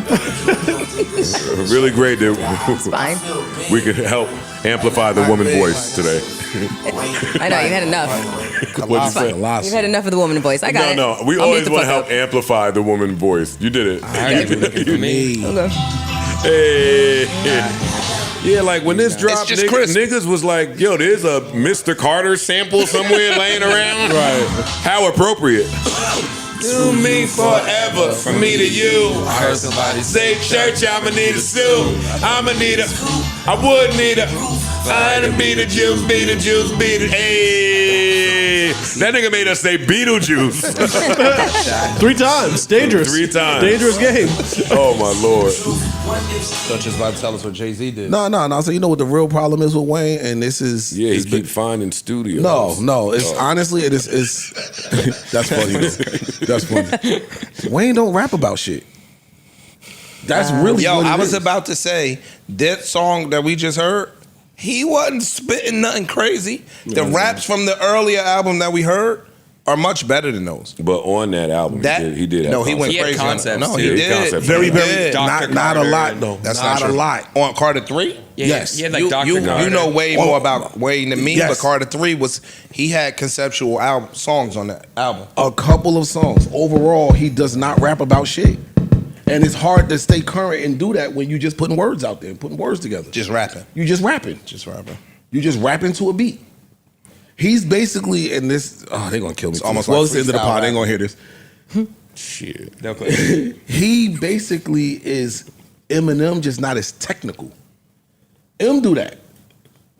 [SPEAKER 2] Really great that
[SPEAKER 7] Fine.
[SPEAKER 2] we could help amplify the woman voice today.
[SPEAKER 7] I know you had enough.
[SPEAKER 2] What'd you
[SPEAKER 7] It's fine.
[SPEAKER 2] say?
[SPEAKER 7] You've had enough of the woman voice. I got it.
[SPEAKER 2] No, we
[SPEAKER 7] I'll
[SPEAKER 2] always
[SPEAKER 7] mute the
[SPEAKER 2] want to
[SPEAKER 7] fuck
[SPEAKER 2] help amplify the woman voice. You did it.
[SPEAKER 7] Okay.
[SPEAKER 2] Hey. Yeah, like when this dropped,
[SPEAKER 3] just crisp.
[SPEAKER 2] niggas was like, yo, there's a Mr. Carter sample somewhere laying around.
[SPEAKER 6] Right.
[SPEAKER 2] How appropriate. Do me forever, from me to you.
[SPEAKER 17] I heard somebody
[SPEAKER 2] Say church, I'ma need a suit. I would need a. I beat the juice, beat the juice, beat it. Hey. That nigga made us say Beetlejuice.
[SPEAKER 6] 3 times. Dangerous.
[SPEAKER 2] 3 times.
[SPEAKER 6] Dangerous game.
[SPEAKER 2] Oh my Lord.
[SPEAKER 3] Thought you was about to tell us what Jay-Z did.
[SPEAKER 9] No. So you know what the real problem is with Wayne, and this is
[SPEAKER 2] He keep finding studios.
[SPEAKER 9] No. It's honestly it is. That's funny. That's funny. Wayne don't rap about shit. That's really
[SPEAKER 3] Yo,
[SPEAKER 9] what it
[SPEAKER 3] I was
[SPEAKER 9] is.
[SPEAKER 3] about to say that song that we just heard. He wasn't spitting nothing crazy. The raps from the earlier album that we heard are much better than those.
[SPEAKER 2] But on that album, he did have
[SPEAKER 3] no, he went
[SPEAKER 2] concepts.
[SPEAKER 3] crazy.
[SPEAKER 10] concepts,
[SPEAKER 3] No,
[SPEAKER 10] too.
[SPEAKER 3] he
[SPEAKER 10] He
[SPEAKER 3] did.
[SPEAKER 10] had concepts.
[SPEAKER 9] Very, very
[SPEAKER 10] Dr.
[SPEAKER 9] not a
[SPEAKER 10] Carter.
[SPEAKER 9] lot though.
[SPEAKER 3] That's
[SPEAKER 9] not
[SPEAKER 3] not
[SPEAKER 9] a
[SPEAKER 3] true.
[SPEAKER 9] lot.
[SPEAKER 3] On Carter 3?
[SPEAKER 10] Yeah,
[SPEAKER 9] Yes.
[SPEAKER 10] he had like Dr. Carter.
[SPEAKER 3] You know way more about Wayne than me,
[SPEAKER 9] Yes.
[SPEAKER 3] but Carter 3 he had conceptual songs on that album.
[SPEAKER 9] A couple of songs. Overall, he does not rap about shit. And it's hard to stay current and do that when you just putting words out there, putting words together.
[SPEAKER 3] Just rapping.
[SPEAKER 9] You just rapping. You just rapping to a beat. He's basically in this. Oh, they're gonna kill me.
[SPEAKER 3] It's almost
[SPEAKER 9] well,
[SPEAKER 3] like
[SPEAKER 9] it's the end of the
[SPEAKER 3] freestyle
[SPEAKER 9] pod. They ain't
[SPEAKER 3] rap.
[SPEAKER 9] gonna hear this.
[SPEAKER 2] Shit.
[SPEAKER 9] He basically is Eminem, just not as technical. M do that,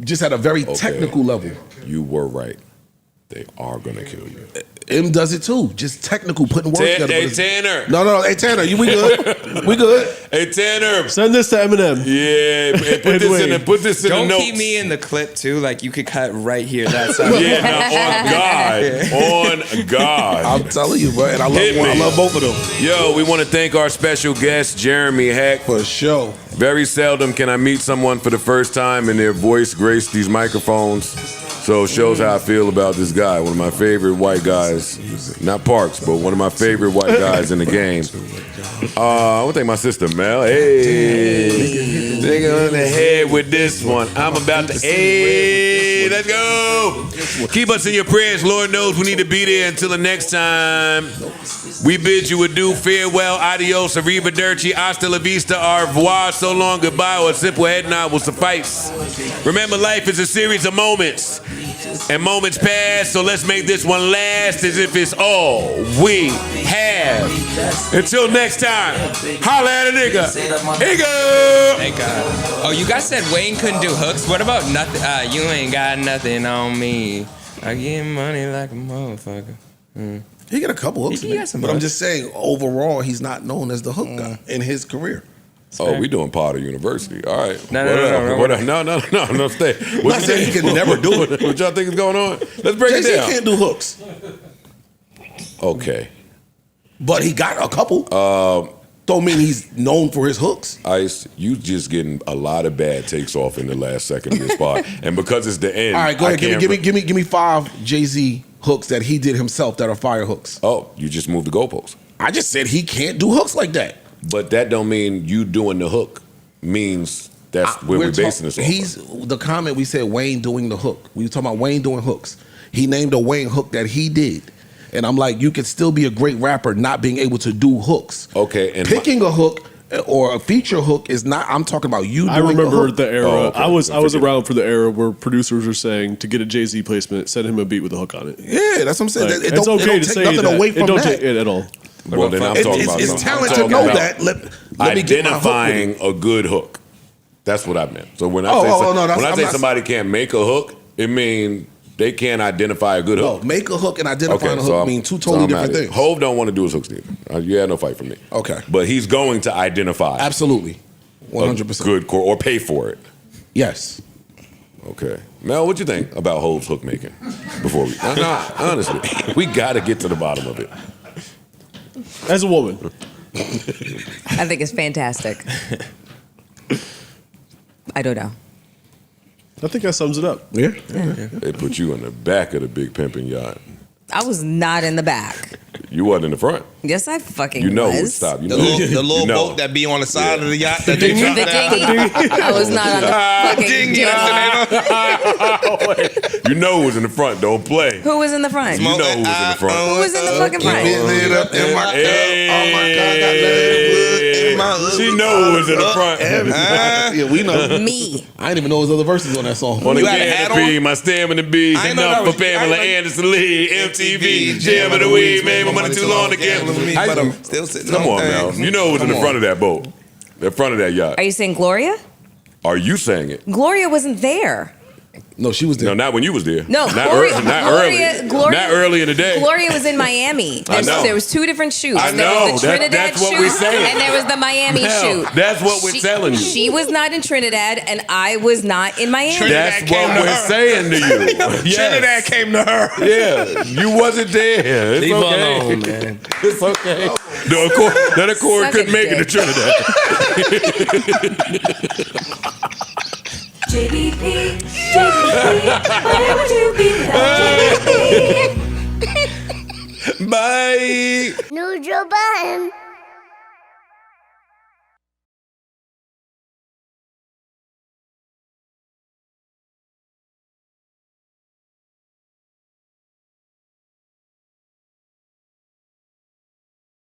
[SPEAKER 9] just at a very technical level.
[SPEAKER 2] You were right. They are gonna kill you.
[SPEAKER 9] M does it too, just technical, putting words together.
[SPEAKER 2] Hey
[SPEAKER 9] but it's-
[SPEAKER 2] Tanner.
[SPEAKER 9] No. Hey Tanner, we good? We good?
[SPEAKER 2] Hey Tanner.
[SPEAKER 6] Send this to Eminem.
[SPEAKER 2] Yeah, and put this in
[SPEAKER 10] Don't
[SPEAKER 2] the notes.
[SPEAKER 10] keep me in the clip too. Like you could cut right here. That's on
[SPEAKER 2] God.
[SPEAKER 9] I'm telling you, bro, and I
[SPEAKER 2] Hit me.
[SPEAKER 9] love both of them.
[SPEAKER 2] Yo, we want to thank our special guest, Jeremy Hecht.
[SPEAKER 9] For sure.
[SPEAKER 2] Very seldom can I meet someone for the first time and their voice graced these microphones. So it shows how I feel about this guy. One of my favorite white guys. Not Parks, but one of my favorite white guys in the game. I want to thank my sister, Mel. Hey. Nigga on the head with this one. I'm about to... Hey, let's go. Keep us in your prayers. Lord knows we need to be there until the next time. We bid you adieu, farewell, adios, arrivederci, hasta la vista, au revoir, so long, goodbye, or a simple head nod will suffice. Remember, life is a series of moments, and moments pass, so let's make this one last as if it's all we have. Until next time, holla at a nigga. Here you go.
[SPEAKER 10] Thank God. Oh, you guys said Wayne couldn't do hooks. What about nothing? You ain't got nothing on me. I get money like a motherfucker.
[SPEAKER 9] He got a couple hooks,
[SPEAKER 10] He got some
[SPEAKER 9] but I'm
[SPEAKER 10] hooks.
[SPEAKER 9] just saying, overall, he's not known as the hook guy in his career.
[SPEAKER 2] Oh, we doing Potter University. All right.
[SPEAKER 10] No,
[SPEAKER 2] Stay.
[SPEAKER 9] I'm not saying he can never do it.
[SPEAKER 2] What y'all think is going on? Let's break it
[SPEAKER 9] Jay-Z
[SPEAKER 2] down.
[SPEAKER 9] can't do hooks,
[SPEAKER 2] Okay.
[SPEAKER 9] but he got a couple. Don't mean he's known for his hooks.
[SPEAKER 2] Ice, you just getting a lot of bad takes off in the last second of this spot, and because it's the end.
[SPEAKER 9] All right, go ahead. Give me 5 Jay-Z hooks that he did himself that are fire hooks.
[SPEAKER 2] Oh, you just moved the goalpost.
[SPEAKER 9] I just said he can't do hooks like that.
[SPEAKER 2] But that don't mean you doing the hook means that's where we're basing this on.
[SPEAKER 9] The comment we said Wayne doing the hook. We were talking about Wayne doing hooks. He named a Wayne hook that he did. And I'm like, you could still be a great rapper not being able to do hooks.
[SPEAKER 2] Okay. And
[SPEAKER 9] picking a hook or a feature hook is not. I'm talking about you doing
[SPEAKER 6] I remember
[SPEAKER 9] a hook.
[SPEAKER 6] the era.
[SPEAKER 2] Oh, okay.
[SPEAKER 6] I was around for the era where producers were saying to get a Jay-Z placement, send him a beat with a hook on it.
[SPEAKER 9] Yeah, that's what I'm saying.
[SPEAKER 6] Like,
[SPEAKER 9] It
[SPEAKER 6] it's
[SPEAKER 9] don't
[SPEAKER 6] okay to
[SPEAKER 9] take
[SPEAKER 6] say
[SPEAKER 9] nothing
[SPEAKER 6] that.
[SPEAKER 9] away from
[SPEAKER 6] It don't
[SPEAKER 9] that.
[SPEAKER 6] take it at all.
[SPEAKER 2] Well, then I'm talking about
[SPEAKER 9] it's
[SPEAKER 2] something.
[SPEAKER 9] talent
[SPEAKER 2] I'm
[SPEAKER 9] to
[SPEAKER 2] talking
[SPEAKER 9] know
[SPEAKER 2] about
[SPEAKER 9] that. Let me get my hook with
[SPEAKER 2] identifying
[SPEAKER 9] it.
[SPEAKER 2] a good hook. That's what I meant. So when I
[SPEAKER 9] I'm
[SPEAKER 2] say
[SPEAKER 9] not-
[SPEAKER 2] somebody can't make a hook, it means they can't identify a good hook.
[SPEAKER 9] No, make a hook and identifying a hook mean two
[SPEAKER 2] so
[SPEAKER 9] totally
[SPEAKER 2] I'm
[SPEAKER 9] different
[SPEAKER 2] at it.
[SPEAKER 9] things.
[SPEAKER 2] Hove don't want to do his hooks neither. You had no fight from me.
[SPEAKER 9] Okay.
[SPEAKER 2] But he's going to identify.
[SPEAKER 9] Absolutely. 100%.
[SPEAKER 2] A good core or pay for it.
[SPEAKER 9] Yes.
[SPEAKER 2] Okay. Mel, what you think about Hove's hook making? Before we honestly, we gotta get to the bottom of it.
[SPEAKER 6] As a woman.
[SPEAKER 7] I think it's fantastic. I don't know.
[SPEAKER 6] I think that sums it up.
[SPEAKER 9] Yeah.
[SPEAKER 2] They put you in the back of the big pimping yacht.
[SPEAKER 7] I was not in the back.
[SPEAKER 2] You wasn't in the front.
[SPEAKER 7] Yes, I fucking
[SPEAKER 2] You know,
[SPEAKER 7] was.
[SPEAKER 2] stop. You
[SPEAKER 3] The
[SPEAKER 2] know,
[SPEAKER 3] little
[SPEAKER 2] you know.
[SPEAKER 3] boat that be on the side of the yacht that they
[SPEAKER 7] The
[SPEAKER 3] jump
[SPEAKER 7] dinghy. I was not on the fucking
[SPEAKER 3] Dinghy.
[SPEAKER 7] dinghy.
[SPEAKER 2] You know who was in the front. Don't play.
[SPEAKER 7] Who was in the front?
[SPEAKER 2] You know who was in the front.
[SPEAKER 7] Who was in the fucking front?
[SPEAKER 3] Lit up in my cup. Oh my God, got
[SPEAKER 2] Hey.
[SPEAKER 3] in my hood.
[SPEAKER 2] She know who was in the front.
[SPEAKER 9] Yeah, we know.
[SPEAKER 7] Me.
[SPEAKER 9] I didn't even know his other verses on that song.
[SPEAKER 2] On the
[SPEAKER 3] You had a hat
[SPEAKER 2] canopy, my stamina be
[SPEAKER 3] I know
[SPEAKER 2] enough
[SPEAKER 3] that
[SPEAKER 2] for
[SPEAKER 3] was-
[SPEAKER 2] Pamela
[SPEAKER 3] I know-
[SPEAKER 2] Anderson Lee, MTV, Jam of the Week, made my money too long to gamble with me.
[SPEAKER 3] But I'm still sitting
[SPEAKER 2] Come on,
[SPEAKER 3] things.
[SPEAKER 2] now. You know who was in the
[SPEAKER 3] Come
[SPEAKER 2] front of that boat. The front of that yacht.
[SPEAKER 7] Are you saying Gloria?
[SPEAKER 2] Are you saying it?
[SPEAKER 7] Gloria wasn't there.
[SPEAKER 9] No, she was there.
[SPEAKER 2] No, not when you was there.
[SPEAKER 7] No,
[SPEAKER 2] not
[SPEAKER 7] Gloria,
[SPEAKER 2] not
[SPEAKER 7] Gloria,
[SPEAKER 2] early.
[SPEAKER 7] Gloria,
[SPEAKER 2] Not early in the day.
[SPEAKER 7] Gloria was in Miami.
[SPEAKER 2] I know.
[SPEAKER 7] There was two different shoots.
[SPEAKER 2] I
[SPEAKER 7] There
[SPEAKER 2] know.
[SPEAKER 7] was the Trinidad
[SPEAKER 2] That's what
[SPEAKER 7] shoot,
[SPEAKER 2] we're saying.
[SPEAKER 7] and there was the Miami
[SPEAKER 2] No,
[SPEAKER 7] shoot.
[SPEAKER 2] that's what we're telling you.
[SPEAKER 7] She was not in Trinidad, and I was not in Miami.
[SPEAKER 2] That's what we're saying to you. Yes.
[SPEAKER 3] Trinidad came to her.
[SPEAKER 2] Yeah, you wasn't there. It's
[SPEAKER 11] Leave her
[SPEAKER 2] okay.
[SPEAKER 11] alone, man.
[SPEAKER 2] It's okay. The Accord
[SPEAKER 7] Suck
[SPEAKER 2] couldn't
[SPEAKER 7] a
[SPEAKER 2] make it to
[SPEAKER 7] dick.
[SPEAKER 2] Trinidad.
[SPEAKER 18] JBP, where would you be without JBP?
[SPEAKER 2] Bye.
[SPEAKER 8] No Joe Budden.